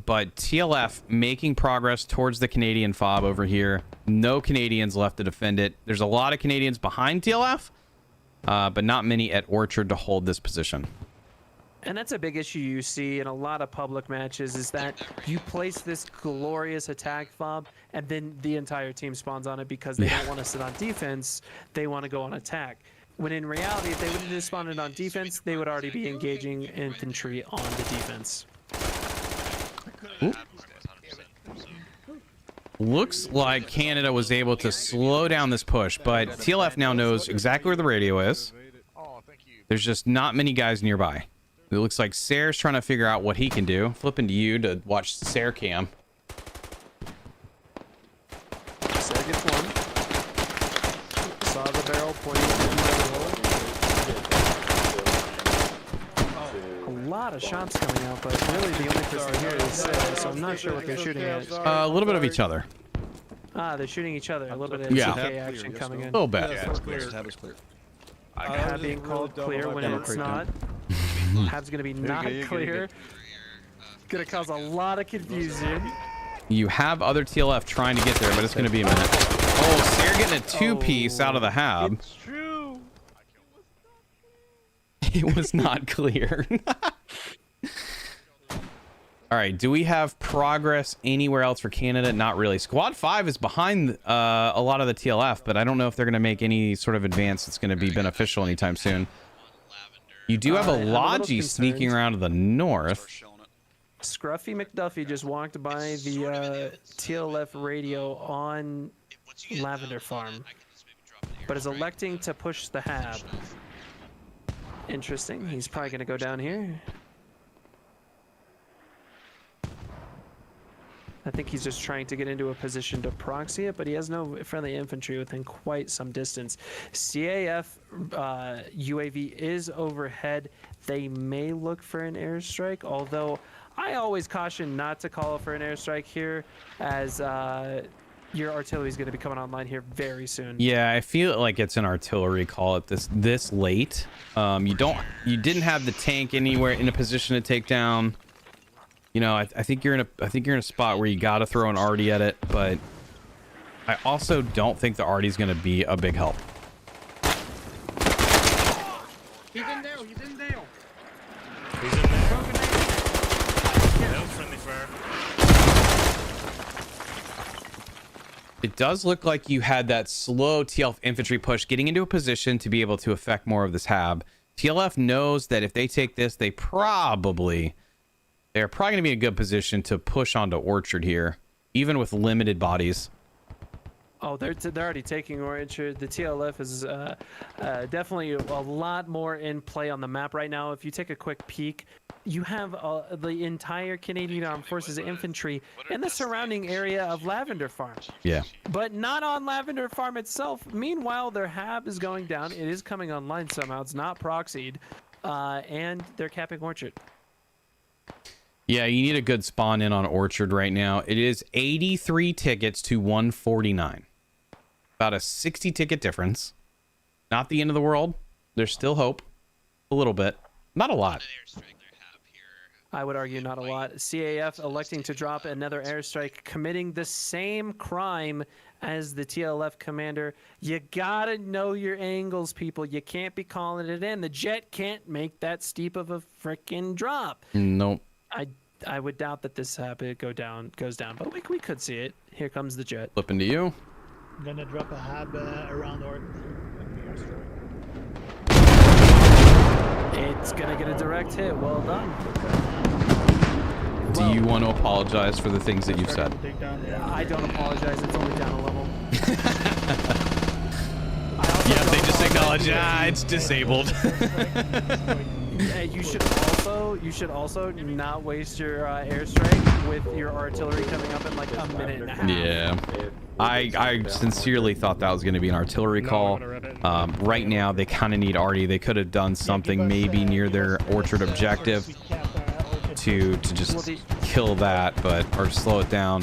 But TLF making progress towards the Canadian fob over here. No Canadians left to defend it. There's a lot of Canadians behind TLF, but not many at Orchard to hold this position. And that's a big issue you see in a lot of public matches, is that you place this glorious attack fob and then the entire team spawns on it because they don't want to sit on defense. They want to go on attack. When in reality, if they would have just spawned on defense, they would already be engaging infantry on the defense. Looks like Canada was able to slow down this push, but TLF now knows exactly where the radio is. There's just not many guys nearby. It looks like Sarah's trying to figure out what he can do. Flipping to you to watch Sarah cam. Sarah gets one. Saw the barrel pointing in by the hole. A lot of shots coming out, but really the only person here is Sarah, so I'm not sure what they're shooting at. A little bit of each other. Ah, they're shooting each other. A little bit of SLAY3K action coming in. A little bit. Yeah, it's clear. Tab is clear. Hab being called clear when it's not. Hab's gonna be not clear. Gonna cause a lot of confusion. You have other TLF trying to get there, but it's going to be a minute. Oh, Sarah getting a two-piece out of the Hab. It's true. It was not clear. All right, do we have progress anywhere else for Canada? Not really. Squad 5 is behind a lot of the TLF, but I don't know if they're going to make any sort of advance that's going to be beneficial anytime soon. You do have a Logi sneaking around to the north. Scruffy McDuffie just walked by the TLF radio on Lavender Farm, but is electing to push the Hab. Interesting. He's probably going to go down here. I think he's just trying to get into a position to proxy it, but he has no friendly infantry within quite some distance. CAF UAV is overhead. They may look for an airstrike, although I always caution not to call for an airstrike here, as your artillery is going to be coming online here very soon. Yeah, I feel like it's an artillery call at this late. You didn't have the tank anywhere in a position to take down. You know, I think you're in a spot where you got to throw an arty at it, but I also don't think the arty is going to be a big help. He's in there. He's in there. He's in there. That was friendly fire. It does look like you had that slow TLF infantry push, getting into a position to be able to affect more of this hab. TLF knows that if they take this, they're probably going to be in a good position to push onto Orchard here, even with limited bodies. Oh, they're already taking Orchard. The TLF is definitely a lot more in play on the map right now. If you take a quick peek, you have the entire Canadian Armed Forces infantry in the surrounding area of Lavender Farm. Yeah. But not on Lavender Farm itself. Meanwhile, their hab is going down. It is coming online somehow. It's not proxied. And they're capping Orchard. Yeah, you need a good spawn in on Orchard right now. It is 83 tickets to 149. About a 60 ticket difference. Not the end of the world. There's still hope. A little bit. Not a lot. I would argue not a lot. CAF electing to drop another airstrike, committing the same crime as the TLF commander. You gotta know your angles, people. You can't be calling it in. The jet can't make that steep of a freaking drop. Nope. I would doubt that this goes down, but we could see it. Here comes the jet. Flipping to you. I'm gonna drop a hab around Orchard. It's gonna get a direct hit. Well done. Do you want to apologize for the things that you've said? I don't apologize. It's only down a level. Yeah, they just acknowledge, it's disabled. You should also not waste your airstrike with your artillery coming up in like a minute and a half. Yeah. I sincerely thought that was going to be an artillery call. Right now, they kind of need arty. They could have done something maybe near their Orchard objective to just kill that, or slow it down.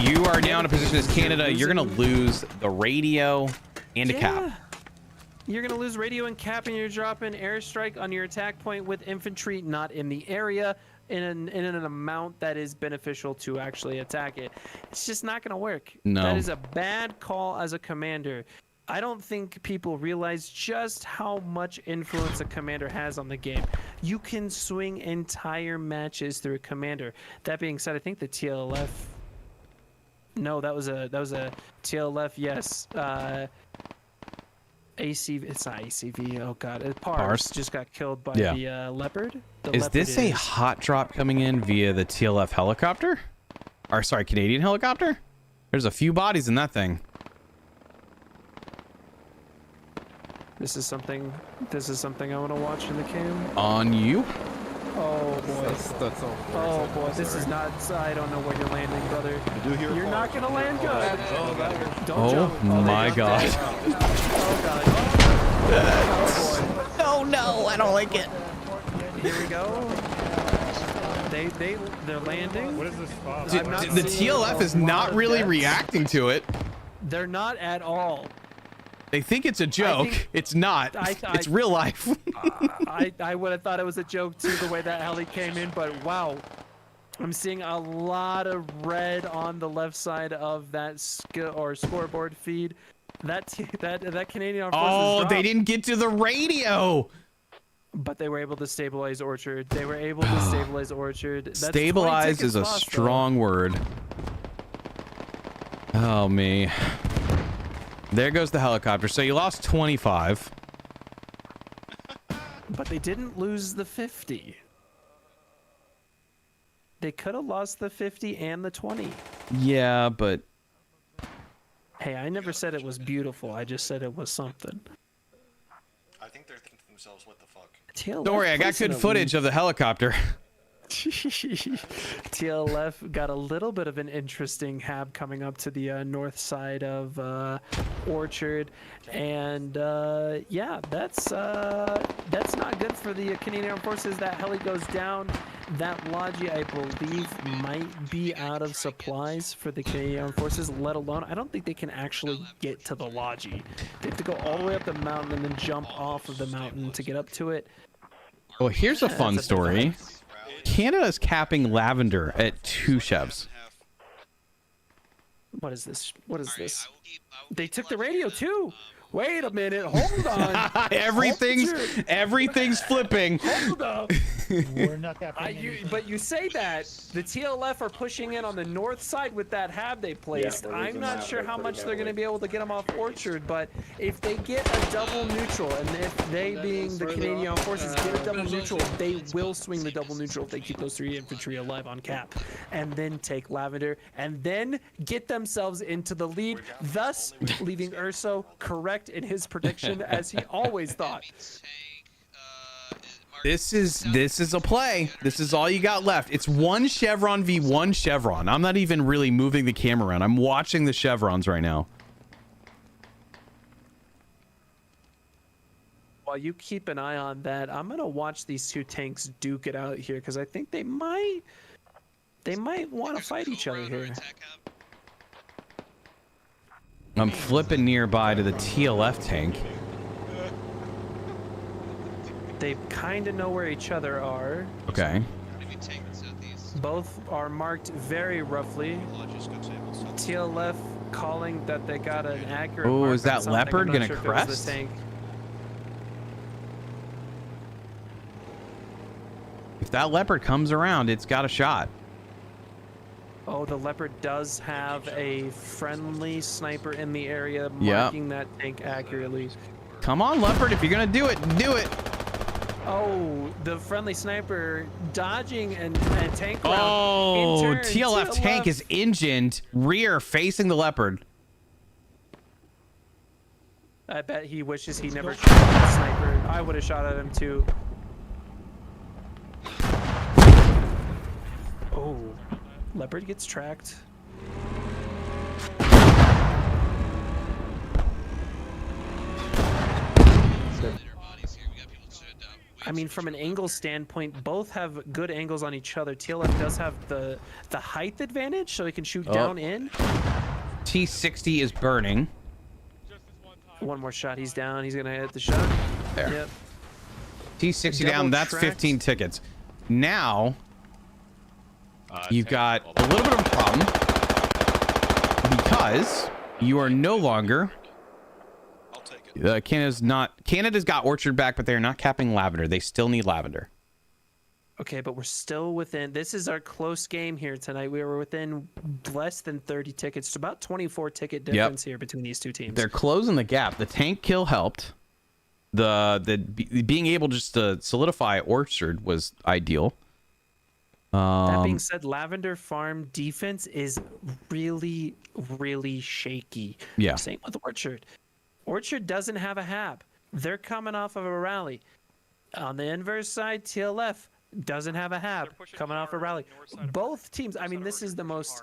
You are now in a position as Canada. You're going to lose the radio and a cap. You're going to lose radio and cap, and you're dropping airstrike on your attack point with infantry not in the area in an amount that is beneficial to actually attack it. It's just not going to work. No. That is a bad call as a commander. I don't think people realize just how much influence a commander has on the game. You can swing entire matches through a commander. That being said, I think the TLF... No, that was a TLF, yes. ACV, it's not ACV, oh god. Pars just got killed by the Leopard. Is this a hot drop coming in via the TLF helicopter? Or sorry, Canadian helicopter? There's a few bodies in that thing. This is something I want to watch in the cam. On you? Oh boy. That's all. Oh boy, this is not. I don't know where you're landing, brother. You're not gonna land good. Don't jump. My god. Oh god. Oh boy. No, I don't like it. Here we go. They're landing. What is this spot? The TLF is not really reacting to it. They're not at all. They think it's a joke. It's not. It's real life. I would have thought it was a joke too, the way that heli came in, but wow. I'm seeing a lot of red on the left side of that scoreboard feed. That Canadian Armed Forces dropped. They didn't get to the radio. But they were able to stabilize Orchard. They were able to stabilize Orchard. That's Stabilize is a strong word. Oh, me. There goes the helicopter. So you lost 25. But they didn't lose the 50. They could have lost the 50 and the 20. Yeah, but... Hey, I never said it was beautiful. I just said it was something. I think they're thinking to themselves, what the fuck? Don't worry, I got good footage of the helicopter. TLF got a little bit of an interesting hab coming up to the north side of Orchard, and yeah, that's not good for the Canadian Armed Forces. That heli goes down. That Logi, I believe, might be out of supplies for the Canadian Armed Forces, let alone, I don't think they can actually get to the Logi. They have to go all the way up the mountain and then jump off of the mountain to get up to it. Well, here's a fun story. Canada's capping Lavender at 2 chefs. What is this? What is this? They took the radio too. Wait a minute. Hold on. Everything's flipping. Hold up. We're not happening. But you say that the TLF are pushing in on the north side with that hab they placed. we're I'm losing not that sure one how pretty much they're going to heavily. be able to get them off Orchard, but if they get a double neutral, and if they, being the Canadian Armed Forces, get a double neutral, they will swing the double neutral if they keep those 3 infantry alive on cap, and then take Lavender, and then get themselves into the lead, thus leaving Urso correct in his prediction as he always thought. This is a play. This is all you got left. It's 1 chevron v 1 chevron. I'm not even really moving the camera around. I'm watching the chevrons right now. While you keep an eye on that, I'm gonna watch these 2 tanks duke it out here because I think they might want to fight each other here. I'm flipping nearby to the TLF tank. They kind of know where each other are. Okay. Both are marked very roughly. TLF calling that they got an accurate. Oh, mark is on that something. Leopard I'm not gonna sure if it was the crest? tank. If that Leopard comes around, it's got a shot. Oh, the Leopard does have a friendly sniper in the area, Yep. marking that tank accurately. Come on, Leopard. If you're going to do it, do it. Oh, the friendly sniper dodging and tank round. Oh, In turn, TLF tank is engined rear facing the Leopard. I bet he wishes he never shot at the sniper. I would have shot at him too. Oh, Leopard gets tracked. I mean, from an angle standpoint, both have good angles on each other. TLF does have the height advantage, so he can shoot down in. T60 is burning. One more shot, he's down. He's gonna hit the shot. There. Yep. T60 Double down. That's tracked. 15 tickets. Now, you've got a little bit of a problem because you are no longer. Canada's got Orchard back, but they're not capping Lavender. They still need Lavender. Okay, but we're still within. This is our close game here tonight. We were within less than 30 tickets. It's about 24 ticket difference here between these 2 teams. They're closing the gap. The tank kill helped. Being able just to solidify Orchard was ideal. That being said, Lavender Farm defense is really, really shaky. Yeah. Same with Orchard. Orchard doesn't have a hab. They're coming off of a rally. On the inverse side, TLF doesn't have a hab, coming off a rally. Both teams, I mean, this is the most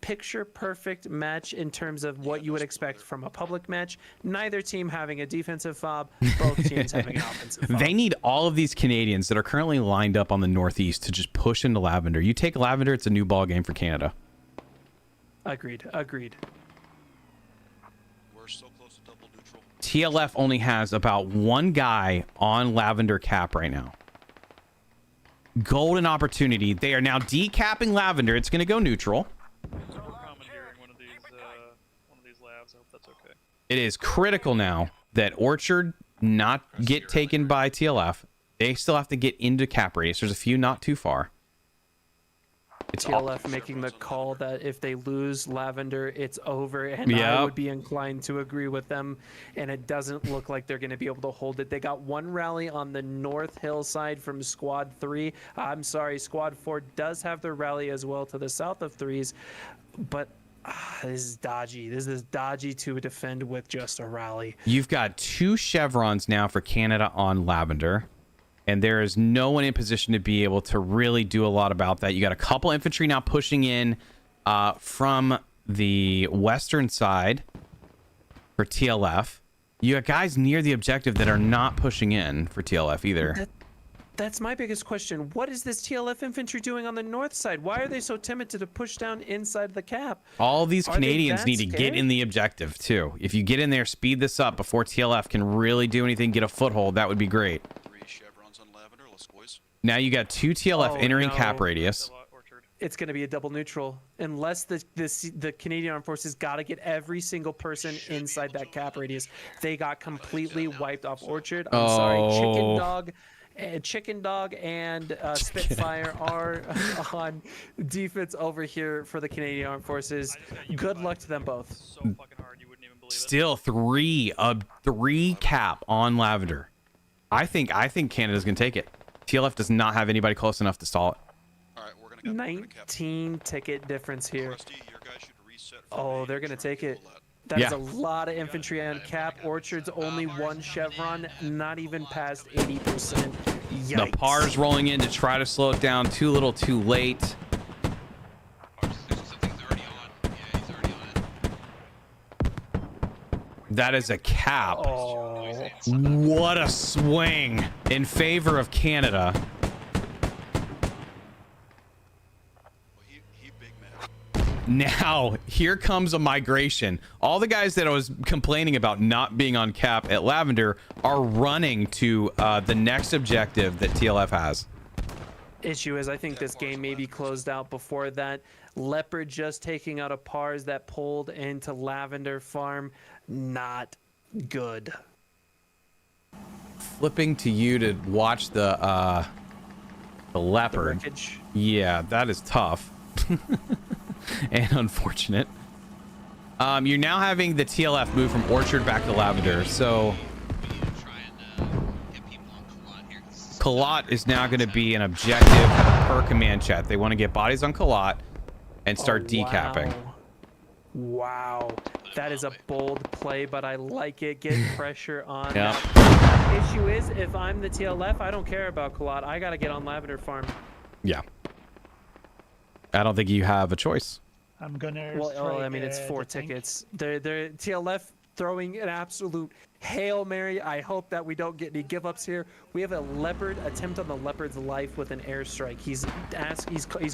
picture-perfect match in terms of what you would expect from a public match. Neither team having a defensive fob, both teams having an offensive fob. They need all of these Canadians that are currently lined up on the Northeast to just push into Lavender. You take Lavender, it's a new ball game for Canada. Agreed. We're so close to double neutral. TLF only has about 1 guy on Lavender cap right now. Golden opportunity. They are now decapping Lavender. It's going to go neutral. Commandeering one of these labs. I hope that's okay. It is critical now that Orchard not get taken by TLF. They still have to get into cap radius. There's a few not too far. It's TLF making the call that if they lose Lavender, it's over, and I would be inclined to agree with them. And it doesn't look like they're going to be able to hold it. They got 1 rally on the North Hill side from Squad 3. I'm sorry, Squad 4 does have their rally as well to the south of 3s, but this is dodgy. This is dodgy to defend with just a rally. You've got 2 chevrons now for Canada on Lavender. And there is no one in position to be able to really do a lot about that. You got a couple infantry now pushing in from the western side for TLF. You got guys near the objective that are not pushing in for TLF either. That's my biggest question. What is this TLF infantry doing on the north side? Why are they so timid to push down inside the cap? All these Are Canadians they need that to get in the objective too. If you get in there, speed this up before TLF can really do anything, get a foothold, that would be great. Now you got 2 TLF entering cap radius. It's going to be a double neutral unless the Canadian Armed Forces got to get every single person inside that cap radius. They got completely wiped off Orchard. I'm sorry, Chicken Dog Chicken Dog and Spitfire are on defense over here for the Canadian Armed Forces. Good luck to them both. So fucking hard, you wouldn't even believe it. Still three cap on Lavender. I think Canada's gonna take it. TLF does not have anybody close enough to stall it. All right, we're gonna 19 ticket difference here. Rusty, your guy should reset Oh, they're gonna take it. That is a lot of infantry on cap. Orchard's only 1 chevron, not even past 80%. Yikes. The PAR's rolling in to try to slow it down. Too little, too late. That is a cap. Oh. What a swing in favor of Canada. Now, here comes a migration. All the guys that I was complaining about not being on cap at Lavender are running to the next objective that TLF has. Issue is, I think this game may be closed out before that. Leopard just taking out a PARS that pulled into Lavender Farm. Not good. Flipping to you to watch the Leopard. Yeah, that is tough. And unfortunate. You're now having the TLF move from Orchard back to Lavender, so Kalat is now going to be an objective per command chat. They want to get bodies on Kalat and start decapping. Wow, that is a bold play, but I like it. Get pressure on. Yep. Issue is, if I'm the TLF, I don't care about Kalat. I got to get on Lavender Farm. Yeah. I don't think you have a choice. I'm gonna. Well, I mean, it's 4 tickets. They're TLF throwing an absolute Hail Mary. I hope that we don't get any give ups here. We have a Leopard attempt on the Leopard's life with an airstrike. He's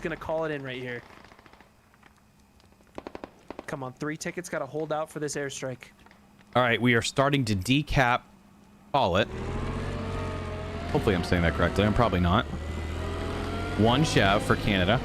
gonna call it in right here. Come on, 3 tickets. Got to hold out for this airstrike. All right, we are starting to decap. Call it. Hopefully, I'm saying that correctly. I'm probably not. 1 Chev for Canada.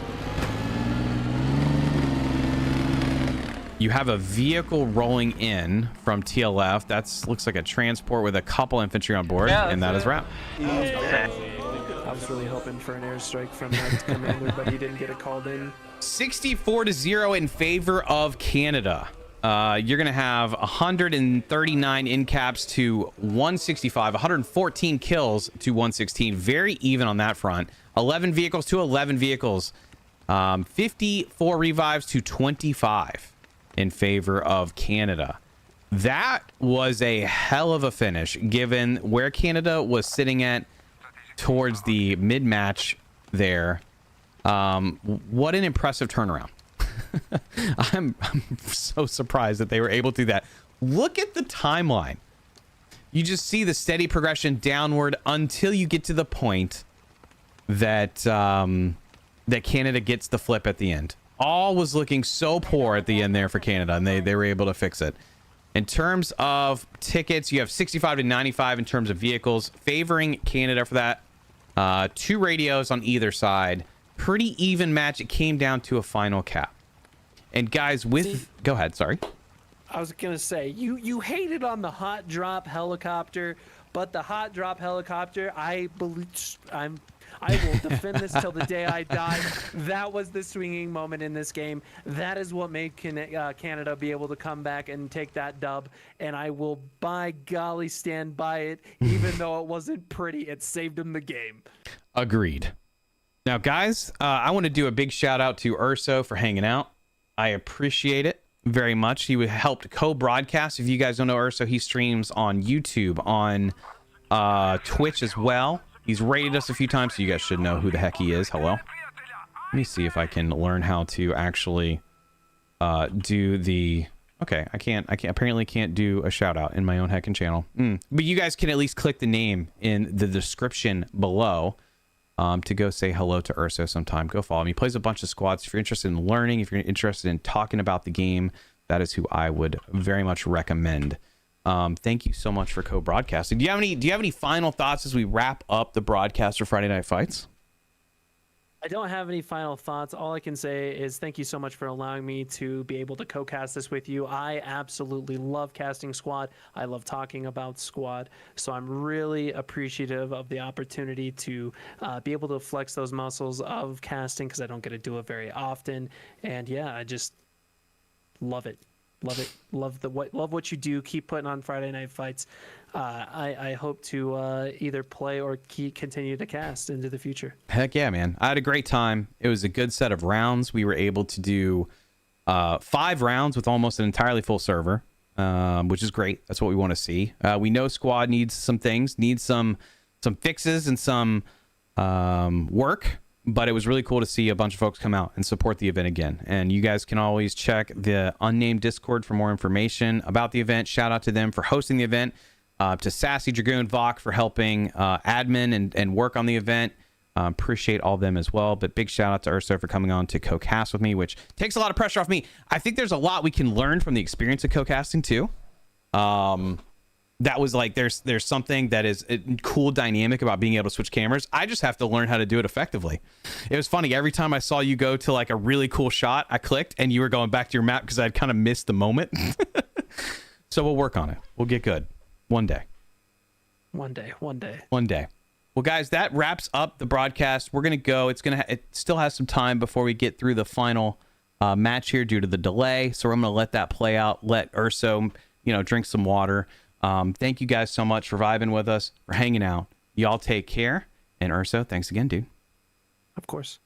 You have a vehicle rolling in from TLF. That looks like a transport with a couple infantry on board, and that is wrap. I was really hoping for an airstrike from that commander, but he didn't get it called in. 64-0 in favor of Canada. You're going to have 139 in caps to 165, 114 kills to 116. Very even on that front. 11 vehicles to 11 vehicles. 54 revives to 25 in favor of Canada. That was a hell of a finish, given where Canada was sitting at towards the mid-match there. What an impressive turnaround. I'm so surprised that they were able to do that. Look at the timeline. You just see the steady progression downward until you get to the point that that Canada gets the flip at the end. All was looking so poor at the end there for Canada, and they were able to fix it. In terms of tickets, you have 65 to 95 in terms of vehicles, favoring Canada for that. 2 radios on either side. Pretty even match. It came down to a final cap. And guys, go ahead, sorry. I was gonna say, you hated on the hot drop helicopter, but the hot drop helicopter, I will defend this till the day I die. That was the swinging moment in this game. That is what made Canada be able to come back and take that dub. And I will, by golly, stand by it. Even though it wasn't pretty, it saved them the game. Agreed. Now, guys, I want to do a big shout out to Urso for hanging out. I appreciate it very much. He helped co-broadcast. If you guys don't know Urso, he streams on YouTube, on Twitch as well. He's rated us a few times, so you guys should know who the heck he is. Hello. Let me see if I can learn how to actually do the... Okay, I apparently can't do a shout out in my own heckin' channel. But you guys can at least click the name in the description below to go say hello to Urso sometime. Go follow him. He plays a bunch of squads. If you're interested in learning, if you're interested in talking about the game, that is who I would very much recommend. Thank you so much for co-broadcasting. Do you have any final thoughts as we wrap up the broadcast for Friday Night Fights? I don't have any final thoughts. All I can say is thank you so much for allowing me to be able to co-cast this with you. I absolutely love casting Squad. I love talking about Squad. So I'm really appreciative of the opportunity to be able to flex those muscles of casting because I don't get to do it very often. And yeah, I just love it. Love it. Love what you do. Keep putting on Friday Night Fights. I hope to either play or continue to cast into the future. Heck yeah, man. I had a great time. It was a good set of rounds. We were able to do 5 rounds with almost an entirely full server, which is great. That's what we want to see. We know Squad needs some things, needs some fixes and some work. But it was really cool to see a bunch of folks come out and support the event again. And you guys can always check the Unnamed Discord for more information about the event. Shout out to them for hosting the event. To Sassy Dragoon Vok for helping admin and work on the event. Appreciate all of them as well. But big shout out to Urso for coming on to co-cast with me, which takes a lot of pressure off me. I think there's a lot we can learn from the experience of co-casting too. That was like there's something that is a cool dynamic about being able to switch cameras. I just have to learn how to do it effectively. It was funny. Every time I saw you go to like a really cool shot, I clicked and you were going back to your map because I'd kind of missed the moment. So we'll work on it. We'll get good. One day. One day. Well, guys, that wraps up the broadcast. We're gonna go. It still has some time before we get through the final match here due to the delay. So I'm gonna let that play out. Let Urso, drink some water. Thank you guys so much for vibing with us, for hanging out. Y'all take care. And Urso, thanks again, dude. Of course.